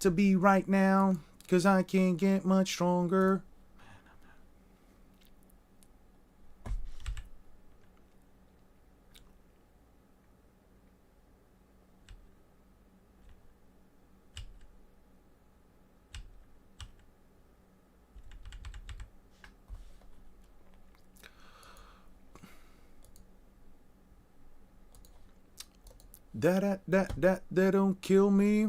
to be right now, 'cause I can't get much stronger. That don't kill me.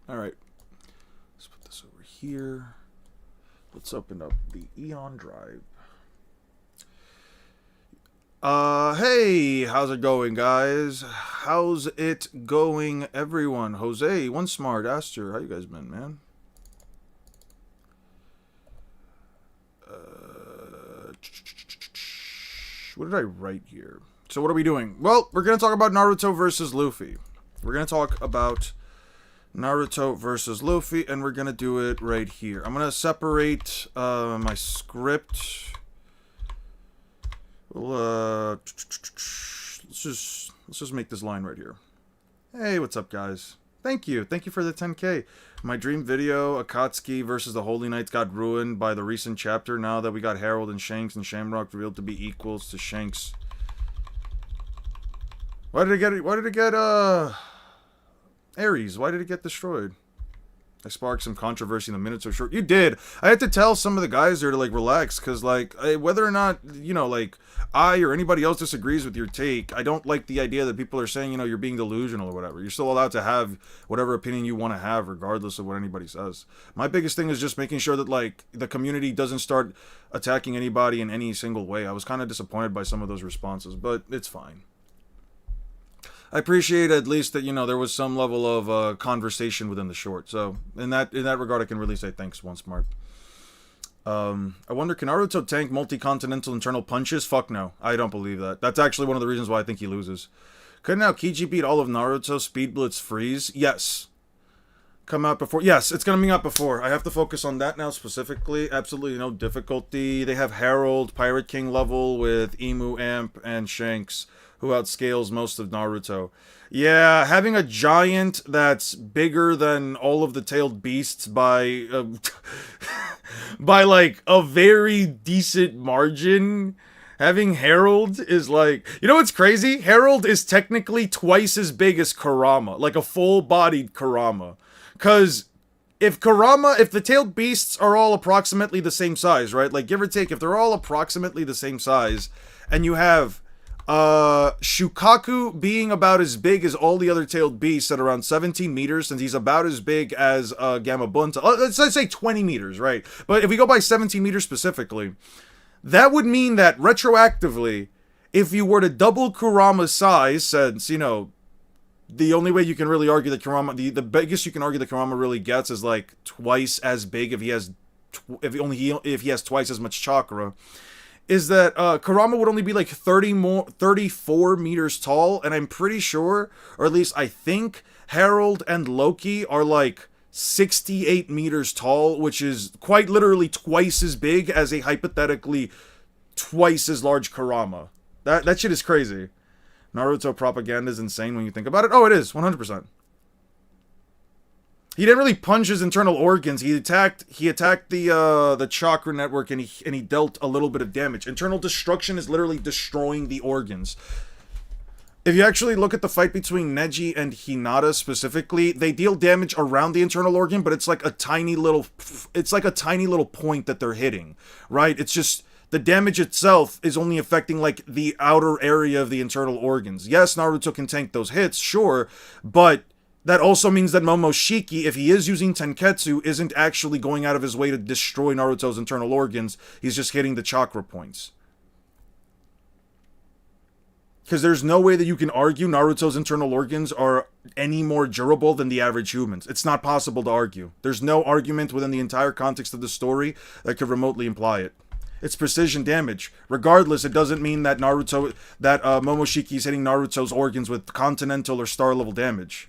All right, let's put this over here. Let's open up the Eon Drive. Hey, how's it going, guys? How's it going, everyone? Jose, One Smart, Aster, how you guys been, man? What did I write here? So what are we doing? Well, we're going to talk about Naruto versus Luffy. We're going to talk about Naruto versus Luffy, and we're going to do it right here. I'm going to separate my script. Well, let's just make this line right here. Hey, what's up, guys? Thank you for the 10K. My dream video, Akatsuki versus the Holy Knights, got ruined by the recent chapter. Now that we got Harold and Shanks and Shamrock revealed to be equals to Shanks. Why did it get Ares? Why did it get destroyed? I sparked some controversy in the minutes so short. You did. I had to tell some of the guys there to, like, relax, because, like, whether or not, you know, like, I or anybody else disagrees with your take, I don't like the idea that people are saying, you know, you're being delusional or whatever. You're still allowed to have whatever opinion you want to have, regardless of what anybody says. My biggest thing is just making sure that, like, the community doesn't start attacking anybody in any single way. I was kind of disappointed by some of those responses, but it's fine. I appreciate at least that, you know, there was some level of conversation within the short. So in that regard, I can really say thanks, One Smart. I wonder, can Naruto tank multi-continental internal punches? Fuck no. I don't believe that. That's actually one of the reasons why I think he loses. Could now Kiji beat all of Naruto Speed Blitz Freeze? Yes. Come out before? Yes, it's coming out before. I have to focus on that now specifically. Absolutely no difficulty. They have Harold, Pirate King level with Emu Amp and Shanks, who outscales most of Naruto. Yeah, having a giant that's bigger than all of the tailed beasts by by like a very decent margin. Having Harold is like, you know what's crazy? Harold is technically twice as big as Kurama, like a full-bodied Kurama. Cause if the tailed beasts are all approximately the same size, right? Like, give or take, if they're all approximately the same size, and you have Shukaku being about as big as all the other tailed beasts at around 17 meters, since he's about as big as Gamabunta. Let's say 20 meters, right? But if we go by 17 meters specifically, that would mean that retroactively, if you were to double Kurama's size, since, you know, the only way you can really argue that Kurama, the biggest you can argue that Kurama really gets is like twice as big if he has twice as much chakra, is that Kurama would only be like 34 meters tall, and I'm pretty sure, or at least I think, Harold and Loki are like 68 meters tall, which is quite literally twice as big as a hypothetically twice as large Kurama. That shit is crazy. Naruto propaganda is insane when you think about it. Oh, it is, 100%. He didn't really punch his internal organs. He attacked the chakra network, and he dealt a little bit of damage. Internal destruction is literally destroying the organs. If you actually look at the fight between Neji and Hinata specifically, they deal damage around the internal organ, but it's like a tiny little point that they're hitting, right? It's just the damage itself is only affecting like the outer area of the internal organs. Yes, Naruto can tank those hits, sure, but that also means that Momoshiki, if he is using Tenketsu, isn't actually going out of his way to destroy Naruto's internal organs. He's just hitting the chakra points. Because there's no way that you can argue Naruto's internal organs are any more durable than the average humans. It's not possible to argue. There's no argument within the entire context of the story that could remotely imply it. It's precision damage. Regardless, it doesn't mean that Momoshiki is hitting Naruto's organs with continental or star level damage.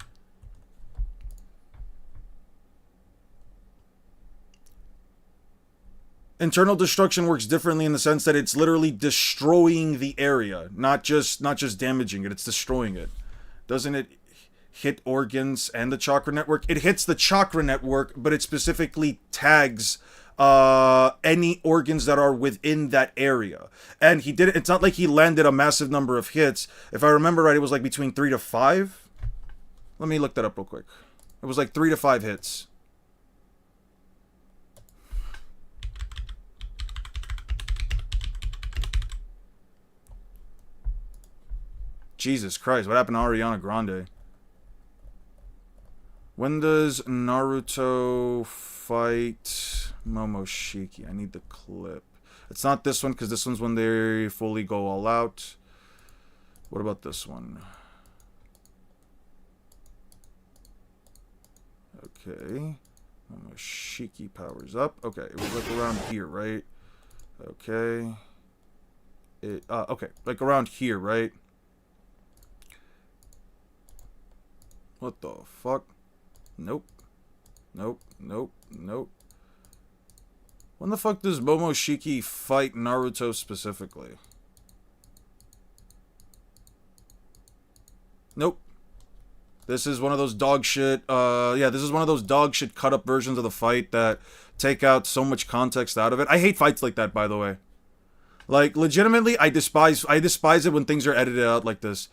Internal destruction works differently in the sense that it's literally destroying the area, not just damaging it, it's destroying it. Doesn't it hit organs and the chakra network? It hits the chakra network, but it specifically tags any organs that are within that area. And he did it. It's not like he landed a massive number of hits. If I remember right, it was like between 3 to 5. Let me look that up real quick. It was like 3 to 5 hits. Jesus Christ, what happened to Ariana Grande? When does Naruto fight Momoshiki? I need the clip. It's not this one, because this one's when they fully go all out. What about this one? Okay. Momoshiki powers up. Okay, it was like around here, right? Okay. Okay, like around here, right? What the fuck? Nope. Nope. Nope. Nope. When the fuck does Momoshiki fight Naruto specifically? Nope. This is one of those dog shit, yeah, this is one of those dog shit cut up versions of the fight that take out so much context out of it. I hate fights like that, by the way. Like, legitimately, I despise it when things are edited out like this.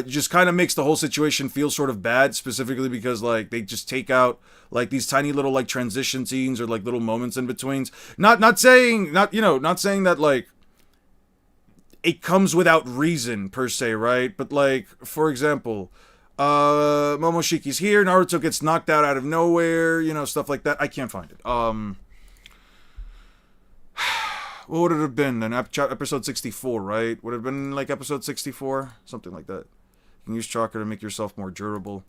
Just kind of makes the whole situation feel sort of bad, specifically because, like, they just take out, like, these tiny little, like, transition scenes or, like, little moments in betweens. Not saying that, like, it comes without reason, per se, right? But, like, for example, Momoshiki's here, Naruto gets knocked out of nowhere, you know, stuff like that. I can't find it. What would it have been then? Episode 64, right? Would it have been like episode 64? Something like that. You can use chakra to make yourself more durable.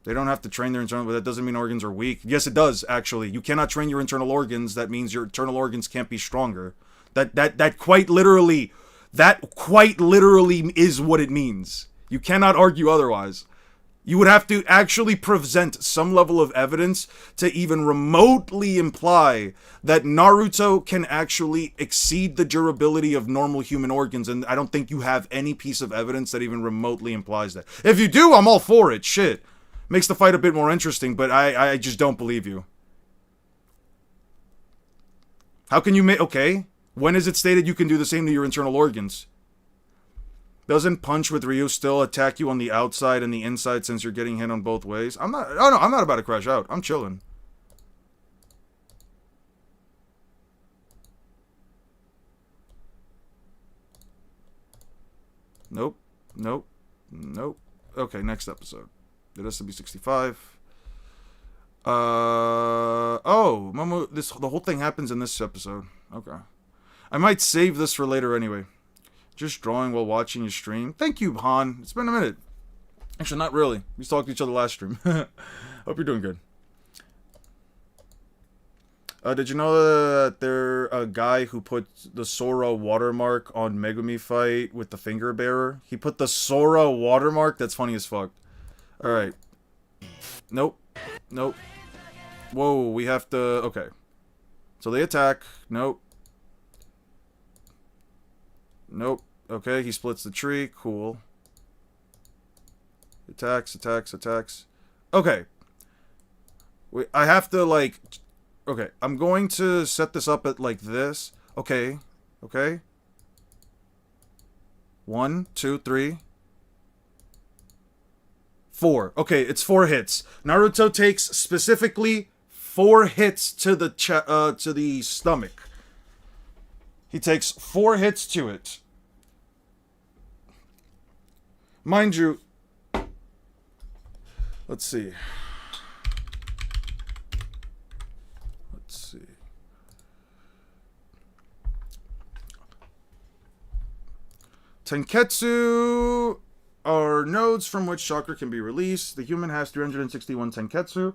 They don't have to train their internal, but that doesn't mean organs are weak. Yes, it does, actually. You cannot train your internal organs. That means your internal organs can't be stronger. That quite literally is what it means. You cannot argue otherwise. You would have to actually present some level of evidence to even remotely imply that Naruto can actually exceed the durability of normal human organs, and I don't think you have any piece of evidence that even remotely implies that. If you do, I'm all for it. Shit. Makes the fight a bit more interesting, but I just don't believe you. How can you make... Okay. When is it stated you can do the same to your internal organs? Doesn't Punch with Ryu still attack you on the outside and the inside since you're getting hit on both ways? I'm not about to crash out. I'm chilling. Nope. Nope. Nope. Okay, next episode. It has to be 65. Oh, Momo, the whole thing happens in this episode. Okay. I might save this for later anyway. Just drawing while watching your stream. Thank you, Han. It's been a minute. Actually, not really. We talked to each other last stream. Hope you're doing good. Did you know that there's a guy who put the Sora watermark on Megumi fight with the finger bearer? He put the Sora watermark? That's funny as fuck. Alright. Nope. Nope. Whoa, we have to... Okay. So they attack. Nope. Nope. Okay, he splits the tree. Cool. Attacks. Okay. Wait, I have to, like... Okay, I'm going to set this up at, like, this. Okay. 1, 2, 3... 4. Okay, it's 4 hits. Naruto takes specifically 4 hits to the stomach. He takes 4 hits to it. Mind you, let's see. Tenketsu are nodes from which chakra can be released. The human has 361 Tenketsu,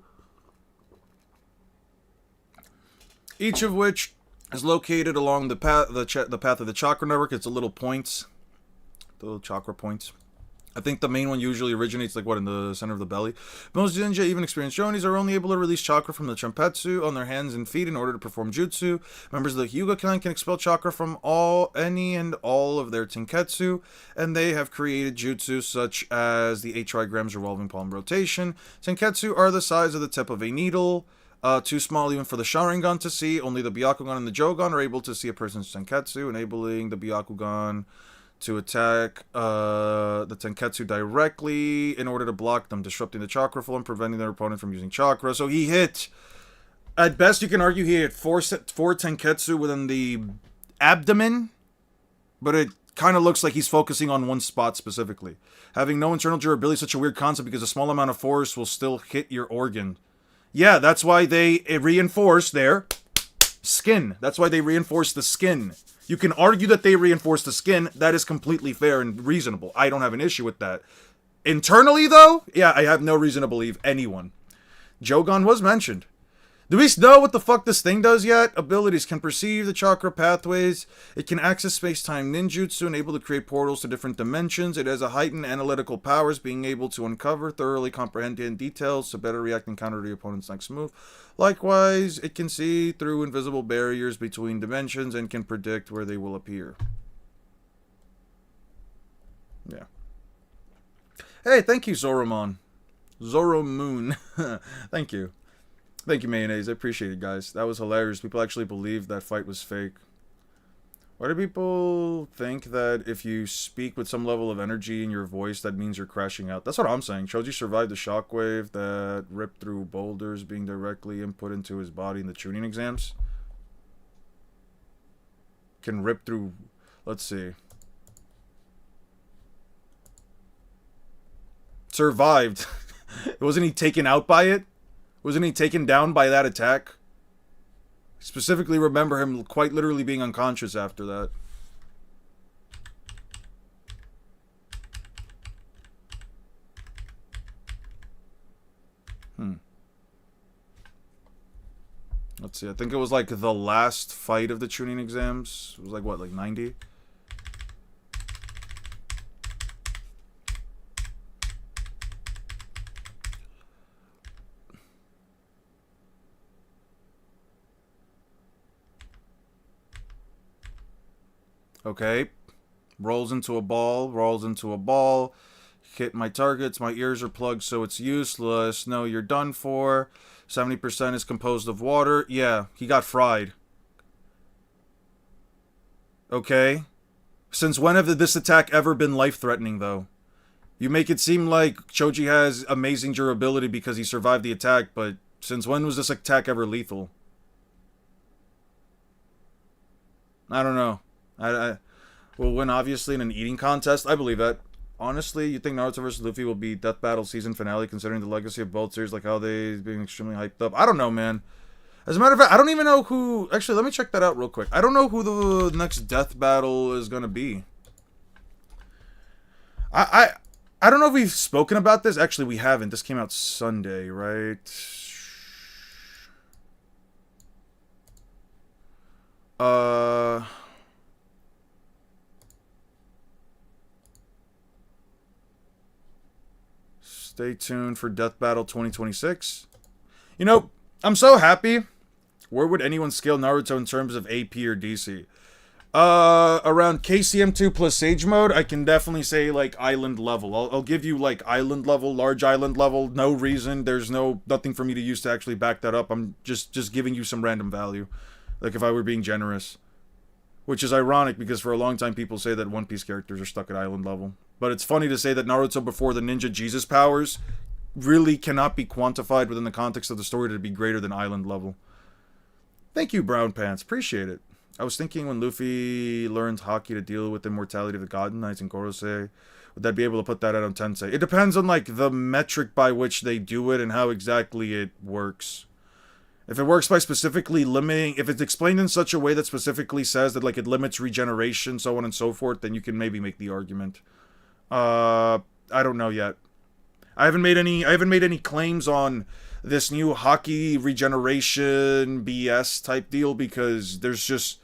each of which is located along the path of the chakra network. It's the little points, the little chakra points. I think the main one usually originates, like, what, in the center of the belly. Most ninja, even experienced Jonis, are only able to release chakra from the Champetsu on their hands and feet in order to perform jutsu. Members of the Hyuga clan can expel chakra from any and all of their Tenketsu, and they have created jutsu such as the 8 trigrams revolving palm rotation. Tenketsu are the size of the tip of a needle. Too small even for the Sharingan to see. Only the Byakugan and the Jogan are able to see a person's Tenketsu, enabling the Byakugan to attack the Tenketsu directly in order to block them, disrupting the chakra flow and preventing their opponent from using chakra. So he hit, at best you can argue he hit four Tenketsu within the abdomen, but it kind of looks like he's focusing on one spot specifically. Having no internal durability is such a weird concept because a small amount of force will still hit your organ. Yeah, that's why they reinforce their skin. That's why they reinforce the skin. You can argue that they reinforce the skin. That is completely fair and reasonable. I don't have an issue with that. Internally, though, yeah, I have no reason to believe anyone. Jogan was mentioned. Do we know what the fuck this thing does yet? Abilities: can perceive the chakra pathways. It can access space-time ninjutsu and able to create portals to different dimensions. It has a heightened analytical powers, being able to uncover, thoroughly comprehend details to better react and counter the opponent's next move. Likewise, it can see through invisible barriers between dimensions and can predict where they will appear. Yeah. Hey, thank you, Zoromon. Zoromoon. Thank you. Thank you, Mayonnaise. I appreciate it, guys. That was hilarious. People actually believed that fight was fake. Why do people think that if you speak with some level of energy in your voice, that means you're crashing out? That's what I'm saying. Choji survived the shockwave that ripped through boulders being directly input into his body in the Chunin exams. Can rip through... Let's see. Survived. Wasn't he taken out by it? Wasn't he taken down by that attack? I specifically remember him quite literally being unconscious after that. Let's see, I think it was like the last fight of the Chunin exams. It was like, what, like 90? Okay. Rolls into a ball. Hit my targets. My ears are plugged, so it's useless. No, you're done for. 70% is composed of water. Yeah, he got fried. Okay. Since when have this attack ever been life-threatening, though? You make it seem like Choji has amazing durability because he survived the attack, but since when was this attack ever lethal? I don't know. I will win, obviously, in an eating contest. I believe that. Honestly, you think Naruto vs. Luffy will be Death Battle season finale, considering the legacy of both series, like how they've been extremely hyped up? I don't know, man. As a matter of fact, I don't even know who... Actually, let me check that out real quick. I don't know who the next Death Battle is going to be. I don't know if we've spoken about this. Actually, we haven't. This came out Sunday, right? Stay tuned for Death Battle 2026. You know, I'm so happy. Where would anyone scale Naruto in terms of AP or DC? Around KCM2 plus Sage Mode, I can definitely say, like, island level. I'll give you, like, island level, large island level. No reason. There's nothing for me to use to actually back that up. I'm just giving you some random value. Like, if I were being generous. Which is ironic, because for a long time people say that One Piece characters are stuck at island level. But it's funny to say that Naruto before the Ninja Jesus powers really cannot be quantified within the context of the story to be greater than island level. Thank you, Brown Pants. Appreciate it. I was thinking when Luffy learns Haki to deal with the immortality of the God Knights in Gorosei, would that be able to put that out on Tensei? It depends on, like, the metric by which they do it and how exactly it works. If it works by specifically limiting... If it's explained in such a way that specifically says that, like, it limits regeneration, so on and so forth, then you can maybe make the argument. I don't know yet. I haven't made any claims on this new Haki regeneration BS type deal because there's just...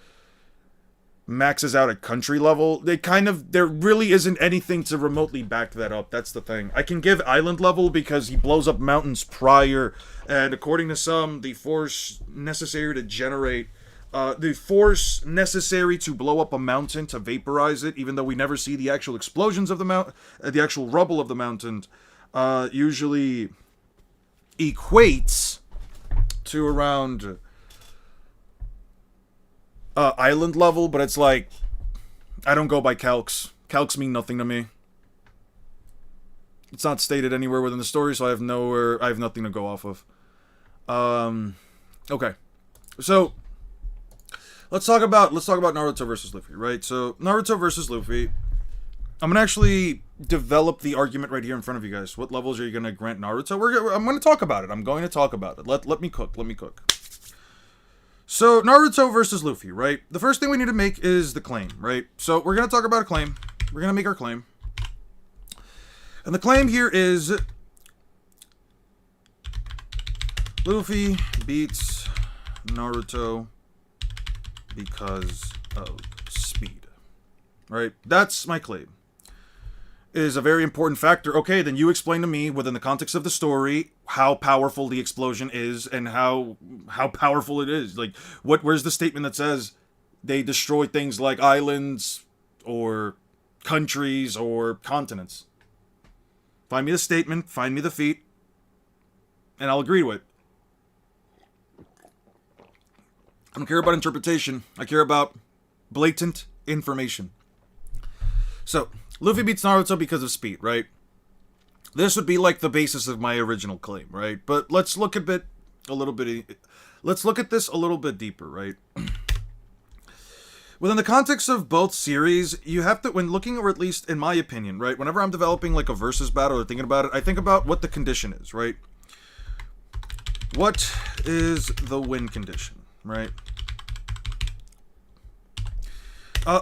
maxes out at country level. There really isn't anything to remotely back that up. That's the thing. I can give island level because he blows up mountains prior, and according to some, the force necessary to generate the force necessary to blow up a mountain, to vaporize it, even though we never see the actual explosions of the mountain, the actual rubble of the mountain, usually equates to around island level, but it's like, I don't go by calcs. Calcs mean nothing to me. It's not stated anywhere within the story, so I have nothing to go off of. Okay. So, let's talk about Naruto versus Luffy, right? So, Naruto versus Luffy. I'm gonna actually develop the argument right here in front of you guys. What levels are you gonna grant Naruto? I'm gonna talk about it. I'm going to talk about it. Let me cook. So, Naruto versus Luffy, right? The first thing we need to make is the claim, right? So, we're gonna talk about a claim. We're gonna make our claim. And the claim here is Luffy beats Naruto because of speed. Right? That's my claim. Is a very important factor. Okay, then you explain to me within the context of the story how powerful the explosion is and how powerful it is. Like, where's the statement that says they destroy things like islands or countries or continents? Find me the statement, find me the feat, and I'll agree to it. I don't care about interpretation. I care about blatant information. So, Luffy beats Naruto because of speed, right? This would be like the basis of my original claim, right? But let's look at this a little bit deeper, right? Within the context of both series, you have to, when looking, or at least in my opinion, right? Whenever I'm developing like a versus battle or thinking about it, I think about what the condition is, right? What is the win condition, right?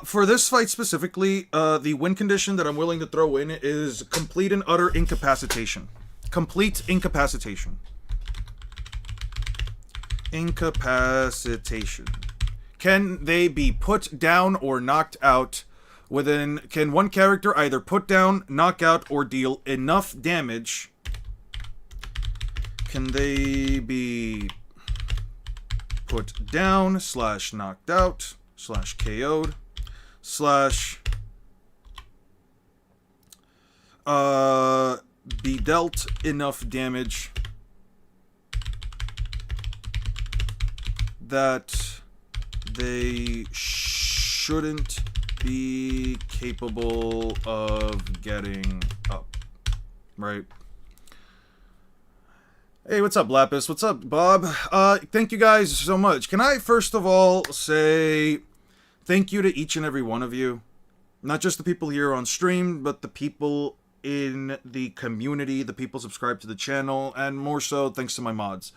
For this fight specifically, the win condition that I'm willing to throw in is complete and utter incapacitation. Complete incapacitation. Incapacitation. Can they be put down or knocked out can one character either put down, knock out, or deal enough damage? Can they be put down / knocked out / KO'd / be dealt enough damage that they shouldn't be capable of getting up, right? Hey, what's up, Lapis? What's up, Bob? Thank you guys so much. Can I first of all say thank you to each and every one of you? Not just the people here on stream, but the people in the community, the people subscribed to the channel, and more so, thanks to my mods.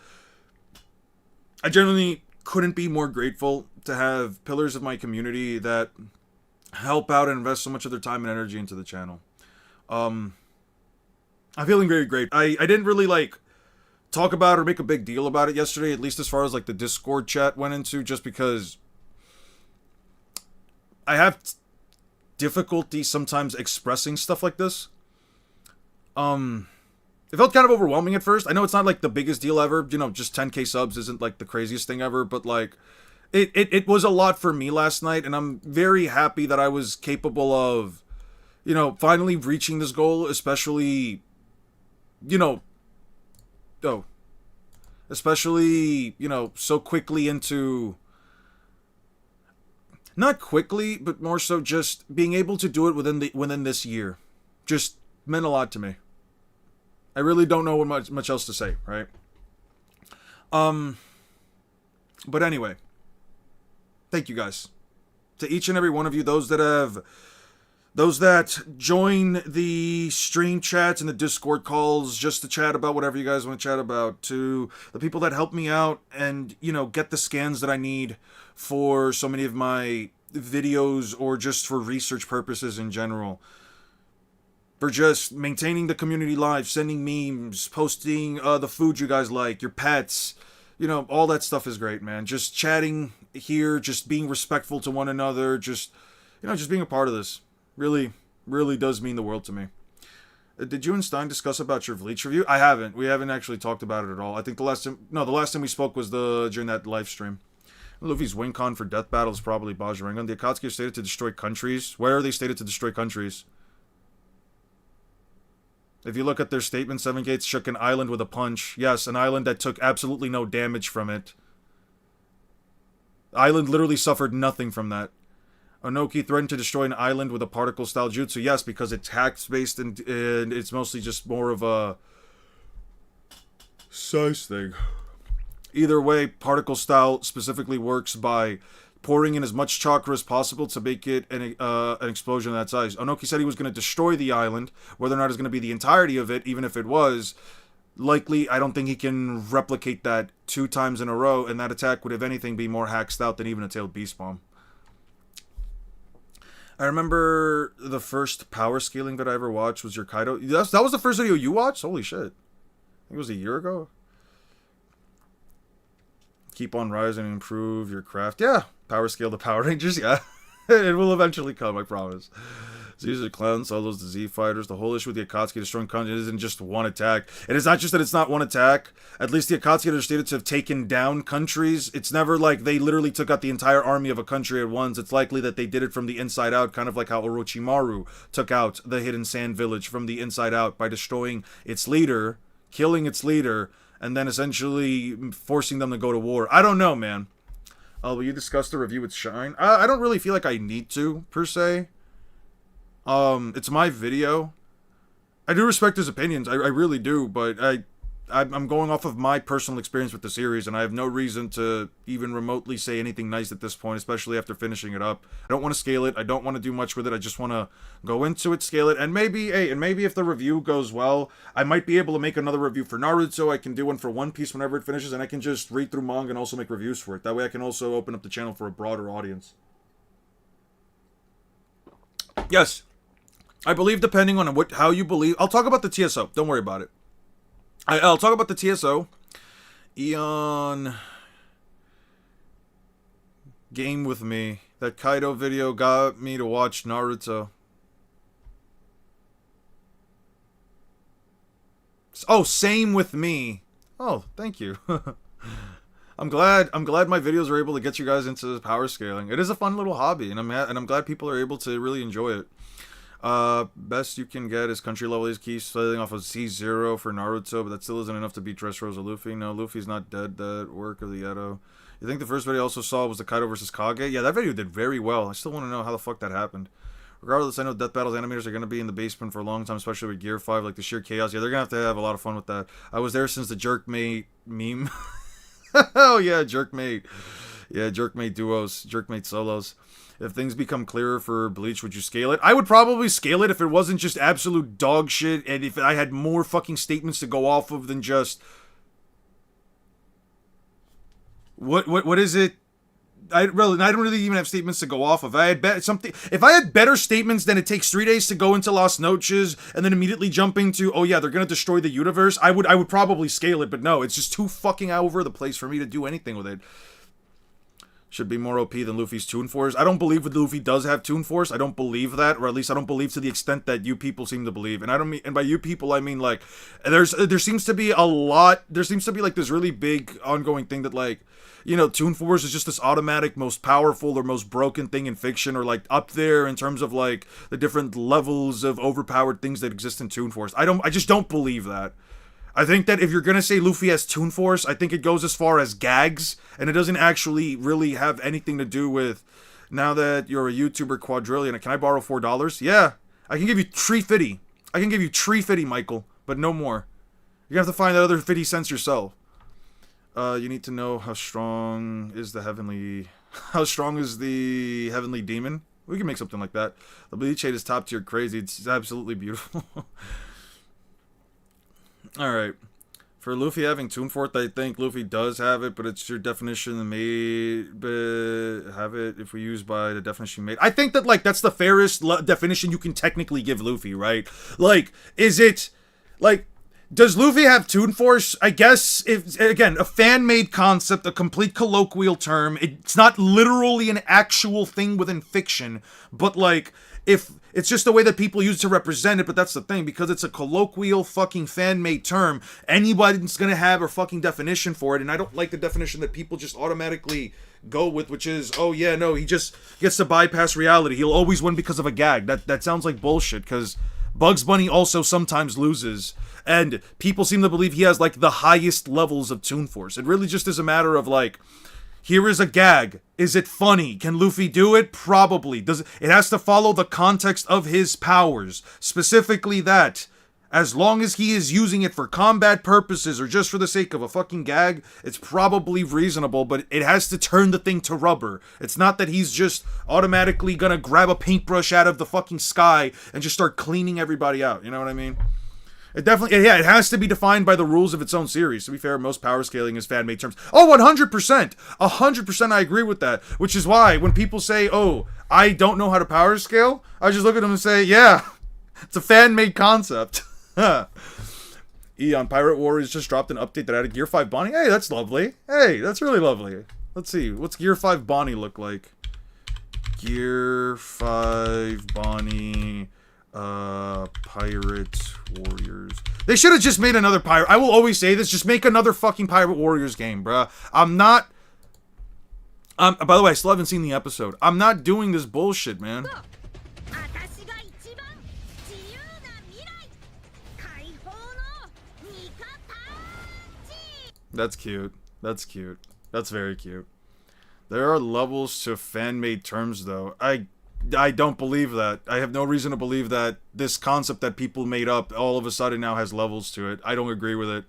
I genuinely couldn't be more grateful to have pillars of my community that help out and invest so much of their time and energy into the channel. I'm feeling very great. I didn't really, talk about it or make a big deal about it yesterday, at least as far as, the Discord chat went into, just because I have difficulty sometimes expressing stuff like this. It felt kind of overwhelming at first. I know it's not the biggest deal ever. Just 10k subs isn't the craziest thing ever, but it was a lot for me last night, and I'm very happy that I was capable of, finally reaching this goal, especially, so quickly into, not quickly, but more so just being able to do it within this year. Just meant a lot to me. I really don't know what much else to say, right? But anyway, thank you guys. To each and every one of you, those that join the stream chats and the Discord calls just to chat about whatever you guys want to chat about, to the people that help me out and, get the scans that I need for so many of my videos or just for research purposes in general. For just maintaining the community live, sending memes, posting the food you guys like, your pets, You know, all that stuff is great, man. Just chatting here, just being respectful to one another, just, you know, just being a part of this. Really, really does mean the world to me. Did you and Stein discuss about your Bleach review? I haven't. We haven't actually talked about it at all. I think the last time we spoke was during that live stream. Luffy's win con for Death Battle is probably Bajiranga. The Akatsuki are stated to destroy countries. Where are they stated to destroy countries? If you look at their statement, Seven Gates shook an island with a punch. Yes, an island that took absolutely no damage from it. The island literally suffered nothing from that. Onoki threatened to destroy an island with a particle-style jutsu. Yes, because it's hacks-based and it's mostly just more of a size thing. Either way, particle-style specifically works by pouring in as much chakra as possible to make it an explosion of that size. Onoki said he was going to destroy the island. Whether or not it's going to be the entirety of it, even if it was, likely, I don't think he can replicate that 2 times in a row, and that attack would, if anything, be more hacked out than even a tailed beast bomb. I remember the first power scaling that I ever watched was your Kaido. That was the first video you watched? Holy shit. I think it was a year ago. Keep on rising and improve your craft. Yeah. Power scale the Power Rangers. Yeah. It will eventually come, I promise. These are clown solos, the Z fighters. The whole issue with the Akatsuki destroying countries isn't just one attack. And it's not just that it's not one attack. At least the Akatsuki are stated to have taken down countries. It's never like they literally took out the entire army of a country at once. It's likely that they did it from the inside out, kind of like how Orochimaru took out the Hidden Sand Village from the inside out by destroying its leader, killing its leader, and then essentially forcing them to go to war. I don't know, man. Will you discuss the review with Shine? I don't really feel like I need to, per se. It's my video. I do respect his opinions, I really do, but I'm going off of my personal experience with the series, and I have no reason to even remotely say anything nice at this point, especially after finishing it up. I don't want to scale it, I don't want to do much with it, I just want to go into it, scale it, and maybe if the review goes well, I might be able to make another review for Naruto. I can do one for One Piece whenever it finishes, and I can just read through manga and also make reviews for it. That way I can also open up the channel for a broader audience. Yes. I believe depending on how you believe... I'll talk about the TSO. Don't worry about it. I'll talk about the TSO. Eon... Game with me. That Kaido video got me to watch Naruto. Oh, same with me. Oh, thank you. I'm glad my videos are able to get you guys into power scaling. It is a fun little hobby, and I'm glad people are able to really enjoy it. Best you can get is country level key sailing off of C0 for Naruto, but that still isn't enough to beat Dressrosa Luffy. No, Luffy's not dead. That work of the Edo. You think the first video I also saw was the Kaido versus Kage? Yeah, that video did very well. I still want to know how the fuck that happened. Regardless, I know Death Battle's animators are going to be in the basement for a long time, especially with Gear 5, like the sheer chaos. Yeah, they're going to have a lot of fun with that. I was there since the Jerkmate meme. Oh, yeah, Jerkmate. Yeah, Jerkmate duos, Jerkmate solos. If things become clearer for Bleach, would you scale it? I would probably scale it if it wasn't just absolute dog shit, and if I had more fucking statements to go off of than just... What is it? I don't really even have statements to go off of. If I had better statements than it takes 3 days to go into Las Noches and then immediately jump into, oh yeah, they're gonna destroy the universe, I would probably scale it, but no, it's just too fucking all over the place for me to do anything with it. Should be more OP than Luffy's Toon Force. I don't believe that Luffy does have Toon Force. I don't believe that, or at least I don't believe to the extent that you people seem to believe. And I don't mean, and by you people I mean like, there seems to be like this really big ongoing thing that like, you know, Toon Force is just this automatic most powerful or most broken thing in fiction, or like up there in terms of like the different levels of overpowered things that exist in Toon Force. I just don't believe that. I think that if you're gonna say Luffy has Toon Force, I think it goes as far as gags, and it doesn't actually really have anything to do with, now that you're a YouTuber Quadrillion, can I borrow $4? Yeah, I can give you $3.50. I can give you $3.50, Michael, but no more. You're gonna have to find that other 50 cents yourself. You need to know how strong is the heavenly demon. We can make something like that. The Bleach Hate is top tier crazy. It's absolutely beautiful. Alright. For Luffy having Toon Force, I think Luffy does have it, but it's your definition made, but have it if we use by the definition made. I think that, like, that's the fairest definition you can technically give Luffy, right? Like, is it, like, Does Luffy have Toon Force? I guess, if again, a fan-made concept, a complete colloquial term. It's not literally an actual thing within fiction, but like, if it's just the way that people use it to represent it, but that's the thing, because it's a colloquial fucking fan-made term, anybody's gonna have a fucking definition for it, and I don't like the definition that people just automatically go with, which is, oh yeah, no, he just gets to bypass reality. He'll always win because of a gag. That sounds like bullshit, because Bugs Bunny also sometimes loses, and people seem to believe he has like the highest levels of Toon Force. It really just is a matter of like, here is a gag. Is it funny? Can Luffy do it? Probably. Does it has to follow the context of his powers, specifically that as long as he is using it for combat purposes or just for the sake of a fucking gag, it's probably reasonable, but it has to turn the thing to rubber. It's not that he's just automatically gonna grab a paintbrush out of the fucking sky and just start cleaning everybody out. You know what I mean? It definitely, yeah, it has to be defined by the rules of its own series. To be fair, most power scaling is fan-made terms. Oh, 100%! 100% I agree with that. Which is why, when people say, oh, I don't know how to power scale, I just look at them and say, yeah, it's a fan-made concept. Eon, Pirate Warriors just dropped an update that added Gear 5 Bonnie. Hey, that's lovely. Hey, that's really lovely. Let's see, what's Gear 5 Bonnie look like? Gear 5 Bonnie... Pirate Warriors. They should have just made another pirate. I will always say this, just make another fucking Pirate Warriors game, bruh. I'm not... by the way, I still haven't seen the episode. I'm not doing this bullshit, man. That's cute. That's cute. That's very cute. There are levels to fan-made terms, though. I don't believe that. I have no reason to believe that this concept that people made up all of a sudden now has levels to it. I don't agree with it.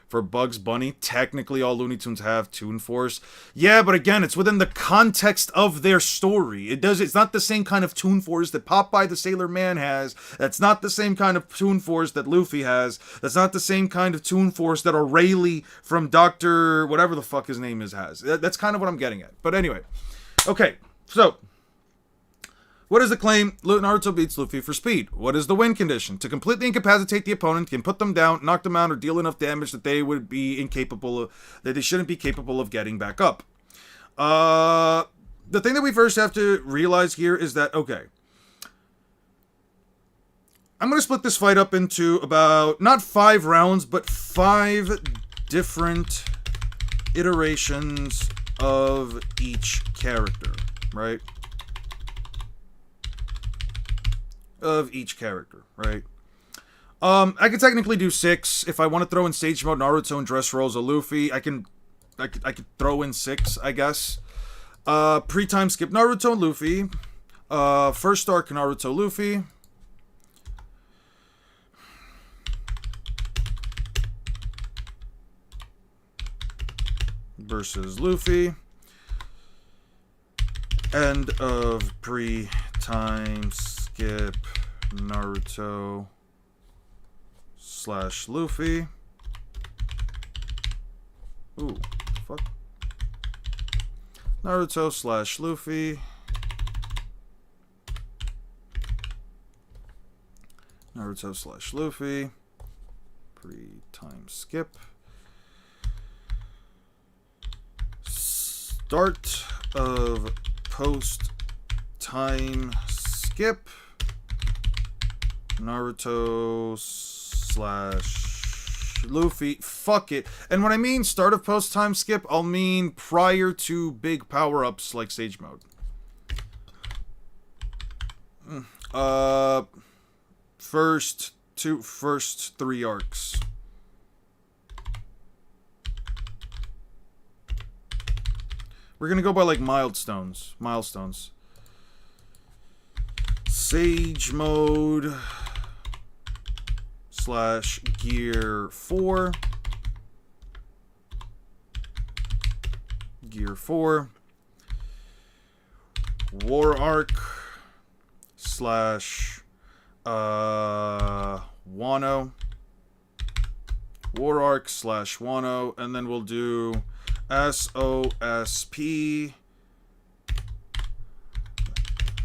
For Bugs Bunny, technically all Looney Tunes have Toon Force. Yeah, but again, it's within the context of their story. It's not the same kind of Toon Force that Popeye the Sailor Man has. That's not the same kind of Toon Force that Luffy has. That's not the same kind of Toon Force that O'Reilly from Dr. whatever the fuck his name is has. That's kind of what I'm getting at. But anyway. Okay, so... what is the claim? Naruto beats Luffy for speed. What is the win condition? To completely incapacitate the opponent, can put them down, knock them out, or deal enough damage that they would be incapable of, that they shouldn't be capable of getting back up. The thing that we first have to realize here is that, okay, I'm going to split this fight up into about, not 5 rounds, but 5 different iterations of each character, right? Of each character, right? I could technically do 6 if I want to throw in Sage Mode, Naruto, and Dressrosa Luffy. I could throw in 6, I guess. Pre-time skip Naruto and Luffy. First arc Naruto Luffy. Versus Luffy. End of pre-time skip Naruto / Luffy. Ooh, fuck. Naruto / Luffy. Naruto / Luffy. Pre-time skip. Start of post-time skip. Naruto / Luffy. Fuck it. And when I mean start of post-time skip, I'll mean prior to big power-ups like Sage Mode. First 3 arcs. We're gonna go by like milestones. Sage Mode / Gear 4. Gear 4. War Arc / Wano. War Arc / Wano. And then we'll do SOSP.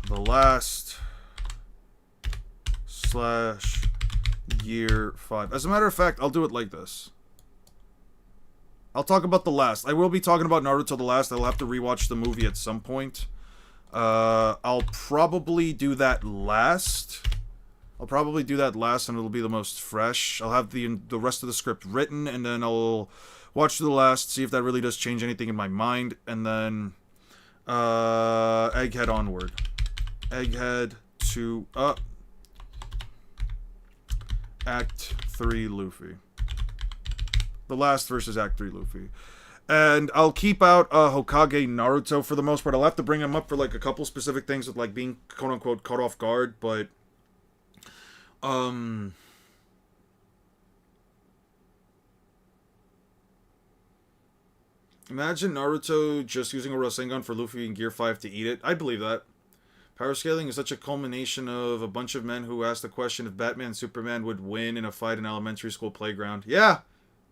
The last / Gear 5. As a matter of fact, I'll do it like this. I'll talk about the last. I will be talking about Naruto the last. I'll have to rewatch the movie at some point. I'll probably do that last. And it'll be the most fresh. I'll have the rest of the script written, and then I'll watch the last, see if that really does change anything in my mind, and then Egghead onward. Egghead to Act 3 Luffy. The last versus Act 3 Luffy. And I'll keep out Hokage Naruto for the most part. I'll have to bring him up for like a couple specific things with like being quote unquote caught off guard, but imagine Naruto just using a Rasengan for Luffy in Gear 5 to eat it. I believe that. Power scaling is such a culmination of a bunch of men who asked the question if Batman and Superman would win in a fight in elementary school playground. Yeah,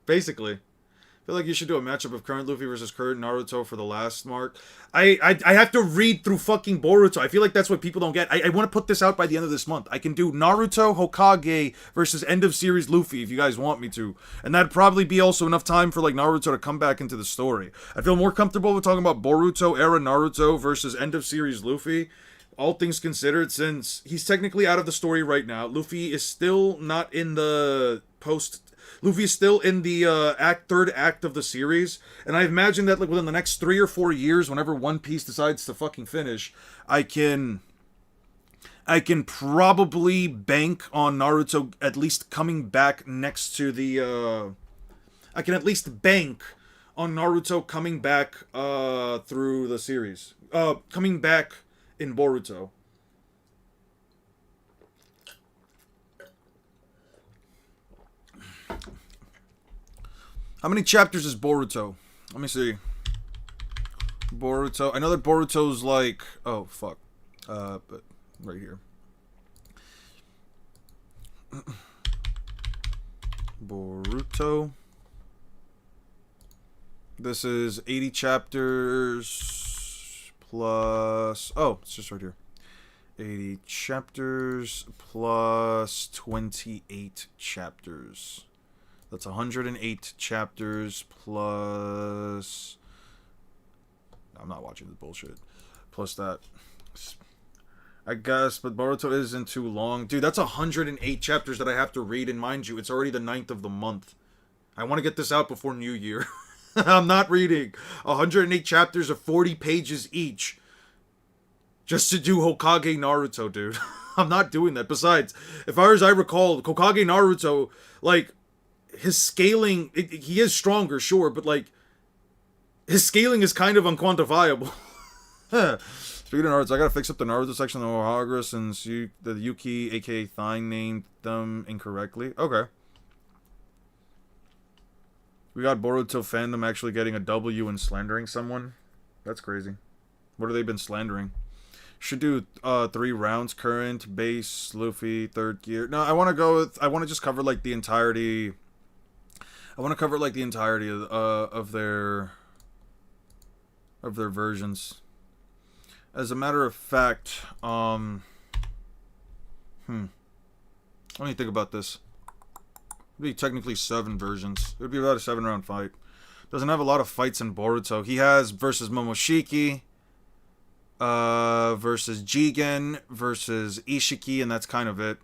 basically. I feel like you should do a matchup of current Luffy versus current Naruto for the last mark. I have to read through fucking Boruto. I feel like that's what people don't get. I want to put this out by the end of this month. I can do Naruto Hokage versus end of series Luffy if you guys want me to. And that'd probably be also enough time for like Naruto to come back into the story. I feel more comfortable with talking about Boruto era Naruto versus end of series Luffy. All things considered, since he's technically out of the story right now. Luffy is still not in the Luffy is still in the third act of the series, and I imagine that like within the next 3 or 4 years, whenever One Piece decides to fucking finish, I can probably bank on Naruto at least coming back next to the. I can at least bank on Naruto coming back through the series, coming back in Boruto. How many chapters is Boruto? Let me see. Boruto. I know that Boruto's like... Oh, fuck. But right here. Boruto. This is 80 chapters plus... Oh, it's just right here. 80 chapters plus 28 chapters. That's 108 chapters plus... I'm not watching this bullshit. Plus that. I guess, but Boruto isn't too long. Dude, that's 108 chapters that I have to read, and mind you, it's already the 9th of the month. I want to get this out before New Year. I'm not reading 108 chapters of 40 pages each just to do Hokage Naruto, dude. I'm not doing that. Besides, as far as I recall, Hokage Naruto, like... his scaling, he is stronger, sure, but, like, his scaling is kind of unquantifiable. Speaking of Naruto, I gotta fix up the Naruto section of the Ohagara since the Yuki, aka Thine, named them incorrectly. Okay. We got Boruto fandom actually getting a W and slandering someone. That's crazy. What have they been slandering? Should do 3 rounds, current, base, Luffy, third gear. No, I want to go with, I want to just cover, like, the entirety... I want to cover like the entirety of their versions. As a matter of fact, let me think about this. It'd be technically 7 versions. It would be about a 7-round fight. Doesn't have a lot of fights in Boruto. He has versus Momoshiki, versus Jigen, versus Ishiki, and that's kind of it.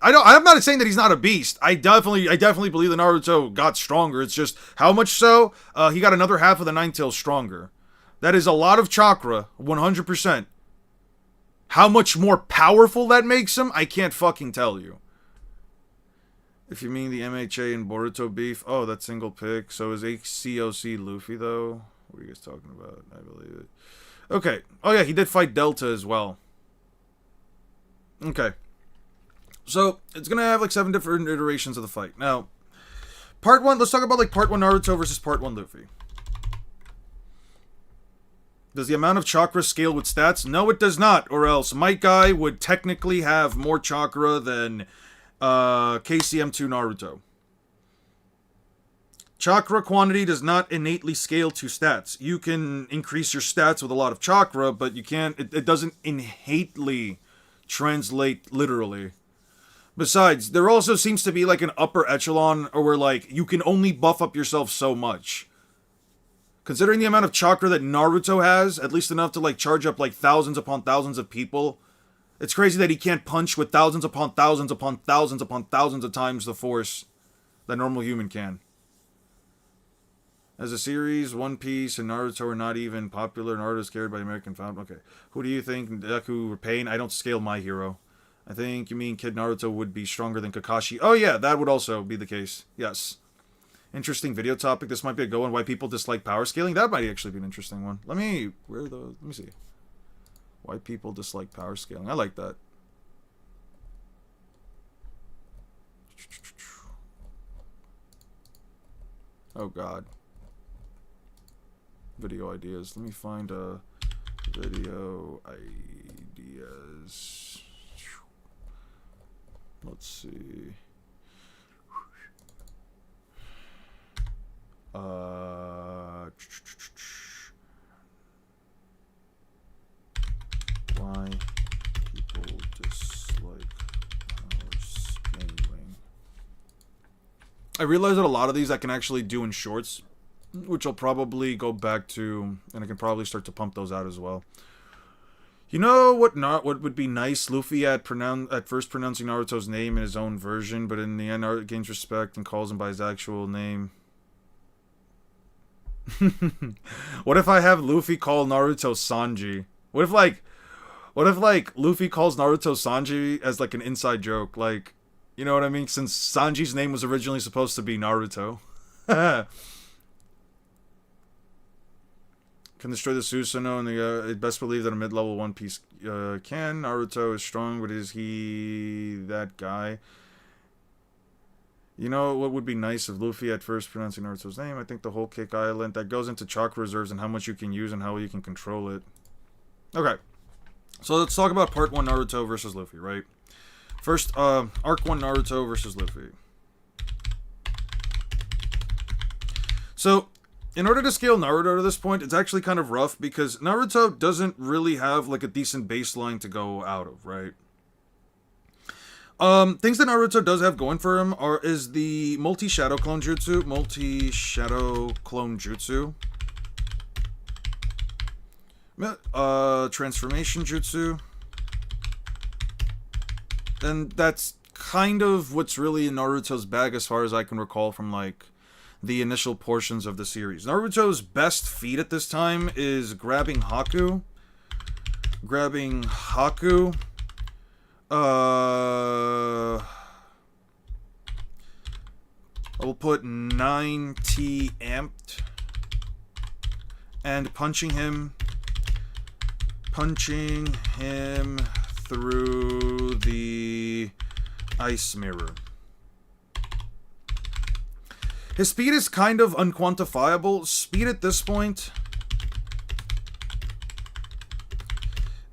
I'm not saying that he's not a beast. I definitely believe that Naruto got stronger. It's just, how much so? He got another half of the Nine Tails stronger. That is a lot of chakra, 100%. How much more powerful that makes him, I can't fucking tell you. If you mean the MHA and Boruto beef, oh, that's single pick. So is HCOC Luffy, though? What are you guys talking about? I believe it. Okay. Oh, yeah, he did fight Delta as well. Okay. So, it's going to have like 7 different iterations of the fight. Now, part 1, let's talk about like part 1 Naruto versus part 1 Luffy. Does the amount of chakra scale with stats? No, it does not. Or else Might Guy would technically have more chakra than KCM2 Naruto. Chakra quantity does not innately scale to stats. You can increase your stats with a lot of chakra, but you can't, it doesn't innately translate literally. Besides, there also seems to be like an upper echelon or where like you can only buff up yourself so much. Considering the amount of chakra that Naruto has, at least enough to like charge up like thousands upon thousands of people, it's crazy that he can't punch with thousands upon thousands upon thousands upon thousands of times the force that normal human can. As a series, One Piece and Naruto are not even popular. Naruto is carried by American fan. Okay. Who do you think? Deku or Pain? I don't scale My Hero. I think you mean Kid Naruto would be stronger than Kakashi. Oh yeah, that would also be the case. Yes. Interesting video topic. This might be a good one. Why people dislike power scaling. That might actually be an interesting one. Let me see. Why people dislike power scaling. I like that. Oh god. Video ideas. Let me find video ideas. Let's see. Why people dislike power scaling. I realize that a lot of these I can actually do in shorts, which I'll probably go back to, and I can probably start to pump those out as well. You know what would be nice? Luffy at first pronouncing Naruto's name in his own version, but in the end Naruto gains respect and calls him by his actual name. What if I have Luffy call Naruto Sanji? What if Luffy calls Naruto Sanji as like an inside joke? Like, you know what I mean? Since Sanji's name was originally supposed to be Naruto. Can destroy the Susanoo, and best believe that a mid-level One Piece can. Naruto is strong, but is he that guy? You know what would be nice if Luffy at first pronouncing Naruto's name? I think the whole Kick Island, that goes into chakra reserves and how much you can use and how you can control it. Okay. So let's talk about Part 1 Naruto versus Luffy, right? First, Arc 1 Naruto versus Luffy. So, in order to scale Naruto to this point, it's actually kind of rough because Naruto doesn't really have like a decent baseline to go out of, right? Things that Naruto does have going for him is the multi-shadow clone jutsu, transformation jutsu, and that's kind of what's really in Naruto's bag as far as I can recall from like the initial portions of the series. Naruto's best feat at this time is grabbing Haku. I'll put 9T amped and punching him through the ice mirror. His speed is kind of unquantifiable. Speed at this point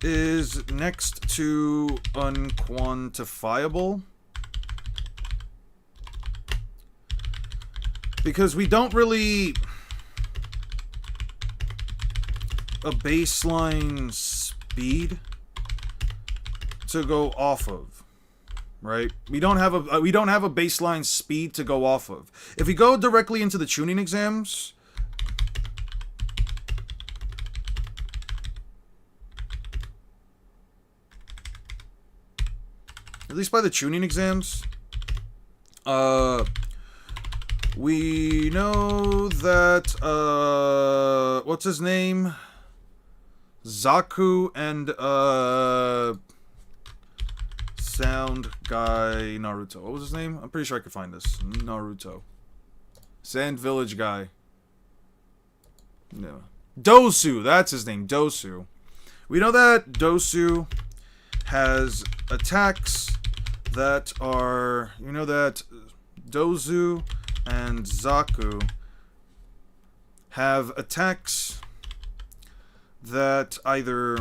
is next to unquantifiable. Because we don't really a baseline speed to go off of. Right? We don't have a baseline speed to go off of. If we go directly into the Chunin exams, at least by the Chunin exams, we know that what's his name? Zaku and sound guy Naruto. What was his name? I'm pretty sure I could find this. Naruto. Sand Village guy. No. Dosu. That's his name. Dosu. We know that Dosu has attacks that are... You know that Dozu and Zaku have attacks that either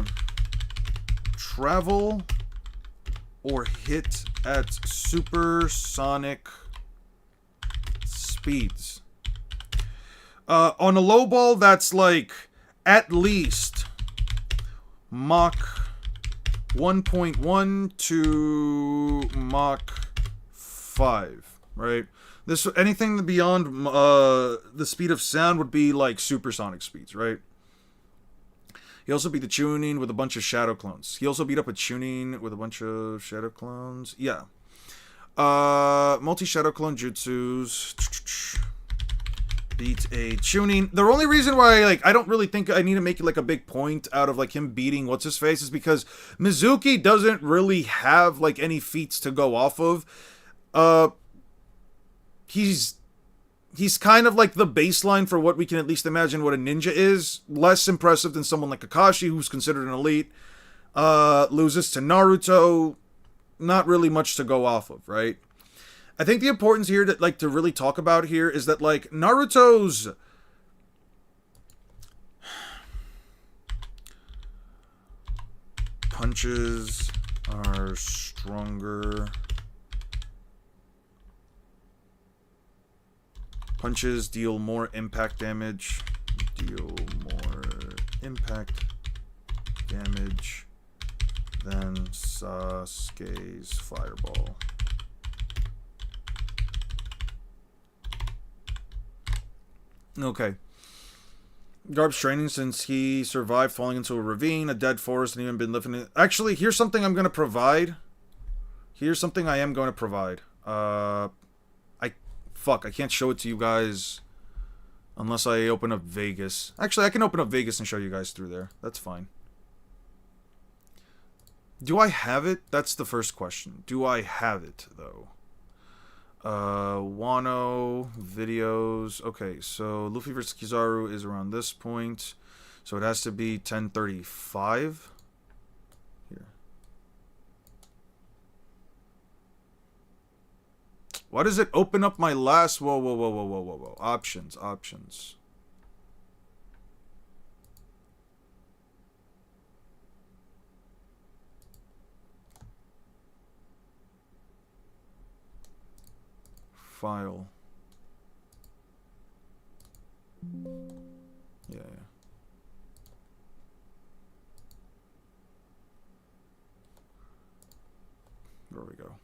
travel or hit at supersonic speeds. On a low ball, that's like at least Mach 1.1 to Mach 5, right? This anything beyond the speed of sound would be like supersonic speeds, right? He also beat the Chunin with a bunch of Shadow Clones. He also beat up a Chunin with a bunch of Shadow Clones. Yeah. Multi-Shadow Clone Jutsus. Beat a Chunin. The only reason why, like, I don't really think I need to make, like, a big point out of, like, him beating What's-His-Face is because Mizuki doesn't really have, like, any feats to go off of. He's kind of like the baseline for what we can at least imagine what a ninja is. Less impressive than someone like Kakashi, who's considered an elite. Loses to Naruto. Not really much to go off of, right? I think the importance here to really talk about here is that, like, Naruto's punches are stronger. Punches deal more impact damage. Deal more impact damage than Sasuke's fireball. Okay. Garb's training since he survived falling into a ravine, a dead forest, and even been living in... Actually, here's something I'm going to provide. Here's something I am going to provide. Fuck, I can't show it to you guys unless I open up Vegas. Actually, I can open up Vegas and show you guys through there. That's fine. Do I have it? That's the first question. Do I have it, though? Wano, videos. Okay, so Luffy vs. Kizaru is around this point. So it has to be 10:35. Here. Why does it open up my last... Whoa. Options. File. Yeah. There we go.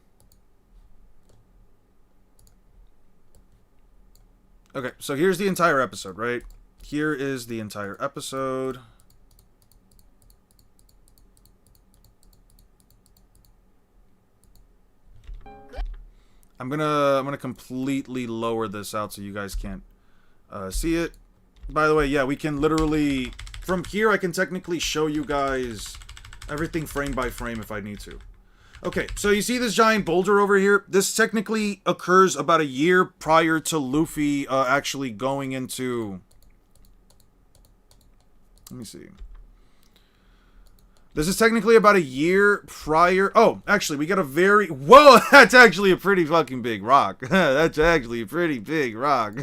Okay, so here's the entire episode, right? Here is the entire episode. I'm gonna completely lower this out so you guys can't see it. By the way, yeah, we can literally... From here, I can technically show you guys everything frame by frame if I need to. Okay, so you see this giant boulder over here? This technically occurs about a year prior to Luffy actually going into... Let me see. This is technically about a year prior... Oh, actually, we got a very... Whoa, that's actually a pretty fucking big rock. That's actually a pretty big rock.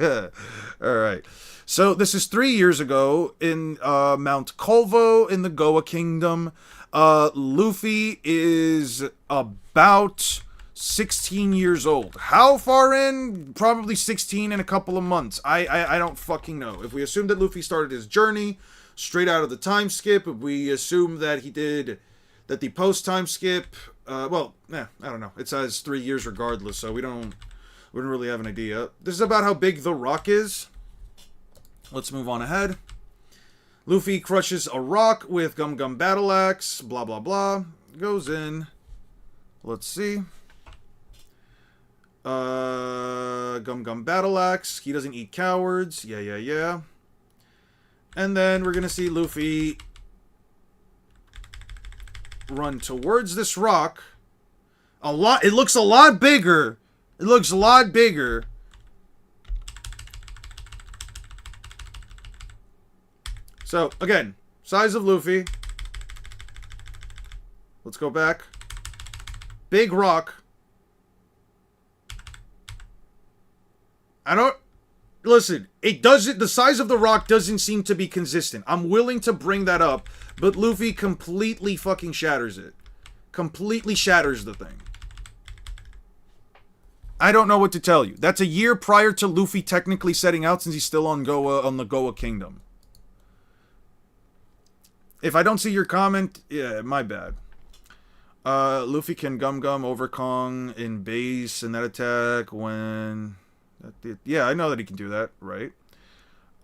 Alright. So, this is 3 years ago in Mount Colvo in the Goa Kingdom. Luffy is about 16 years old. How far in? Probably 16 in a couple of months. I don't fucking know. If we assume that Luffy started his journey straight out of the time skip, if we assume that he did that the post time skip, I don't know. It says 3 years regardless, so we don't really have an idea. This is about how big the rock is. Let's move on ahead. Luffy crushes a rock with Gum Gum Battle Axe, blah blah blah. Goes in. Let's see. Gum Gum Battle Axe. He doesn't eat cowards. Yeah. And then we're gonna see Luffy run towards this rock. It looks a lot bigger. It looks a lot bigger. So, again, size of Luffy. Let's go back. Big rock. Listen, the size of the rock doesn't seem to be consistent. I'm willing to bring that up, but Luffy completely fucking shatters it. Completely shatters the thing. I don't know what to tell you. That's a year prior to Luffy technically setting out since he's still on the Goa Kingdom. If I don't see your comment, yeah, my bad. Luffy can Gum Gum over Kong in base and that attack when... Yeah, I know that he can do that, right?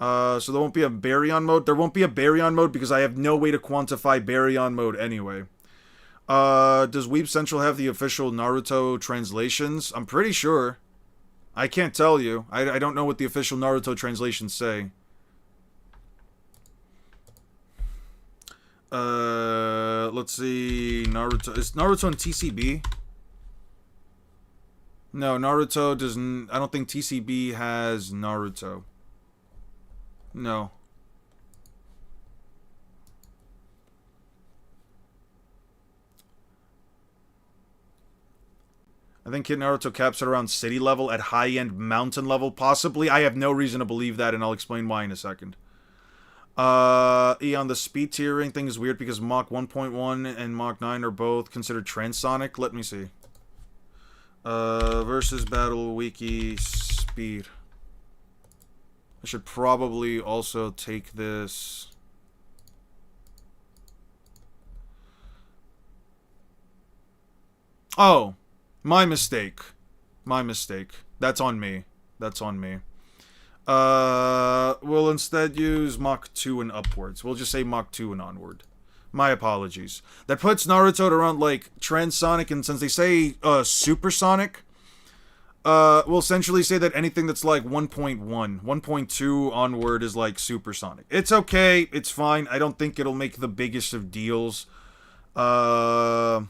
So there won't be a Baryon mode. There won't be a Baryon mode because I have no way to quantify Baryon mode anyway. Does Weeb Central have the official Naruto translations? I'm pretty sure. I can't tell you. I don't know what the official Naruto translations say. Let's see. Naruto. Is Naruto in TCB? No, Naruto doesn't. I don't think TCB has Naruto. No. I think Kid Naruto caps it around city level at high-end mountain level, possibly. I have no reason to believe that, and I'll explain why in a second. On the speed tiering thing is weird because Mach 1.1 and Mach 9 are both considered transonic. Let me see. Versus Battle Wiki speed. I should probably also take this. Oh, my mistake. My mistake. That's on me. That's on me. We'll instead use Mach 2 and upwards. We'll just say Mach 2 and onward. My apologies. That puts Naruto at around, like, transonic, and since they say, supersonic, we'll essentially say that anything that's, like, 1.1, 1.2 onward is, like, supersonic. It's okay. It's fine. I don't think it'll make the biggest of deals, from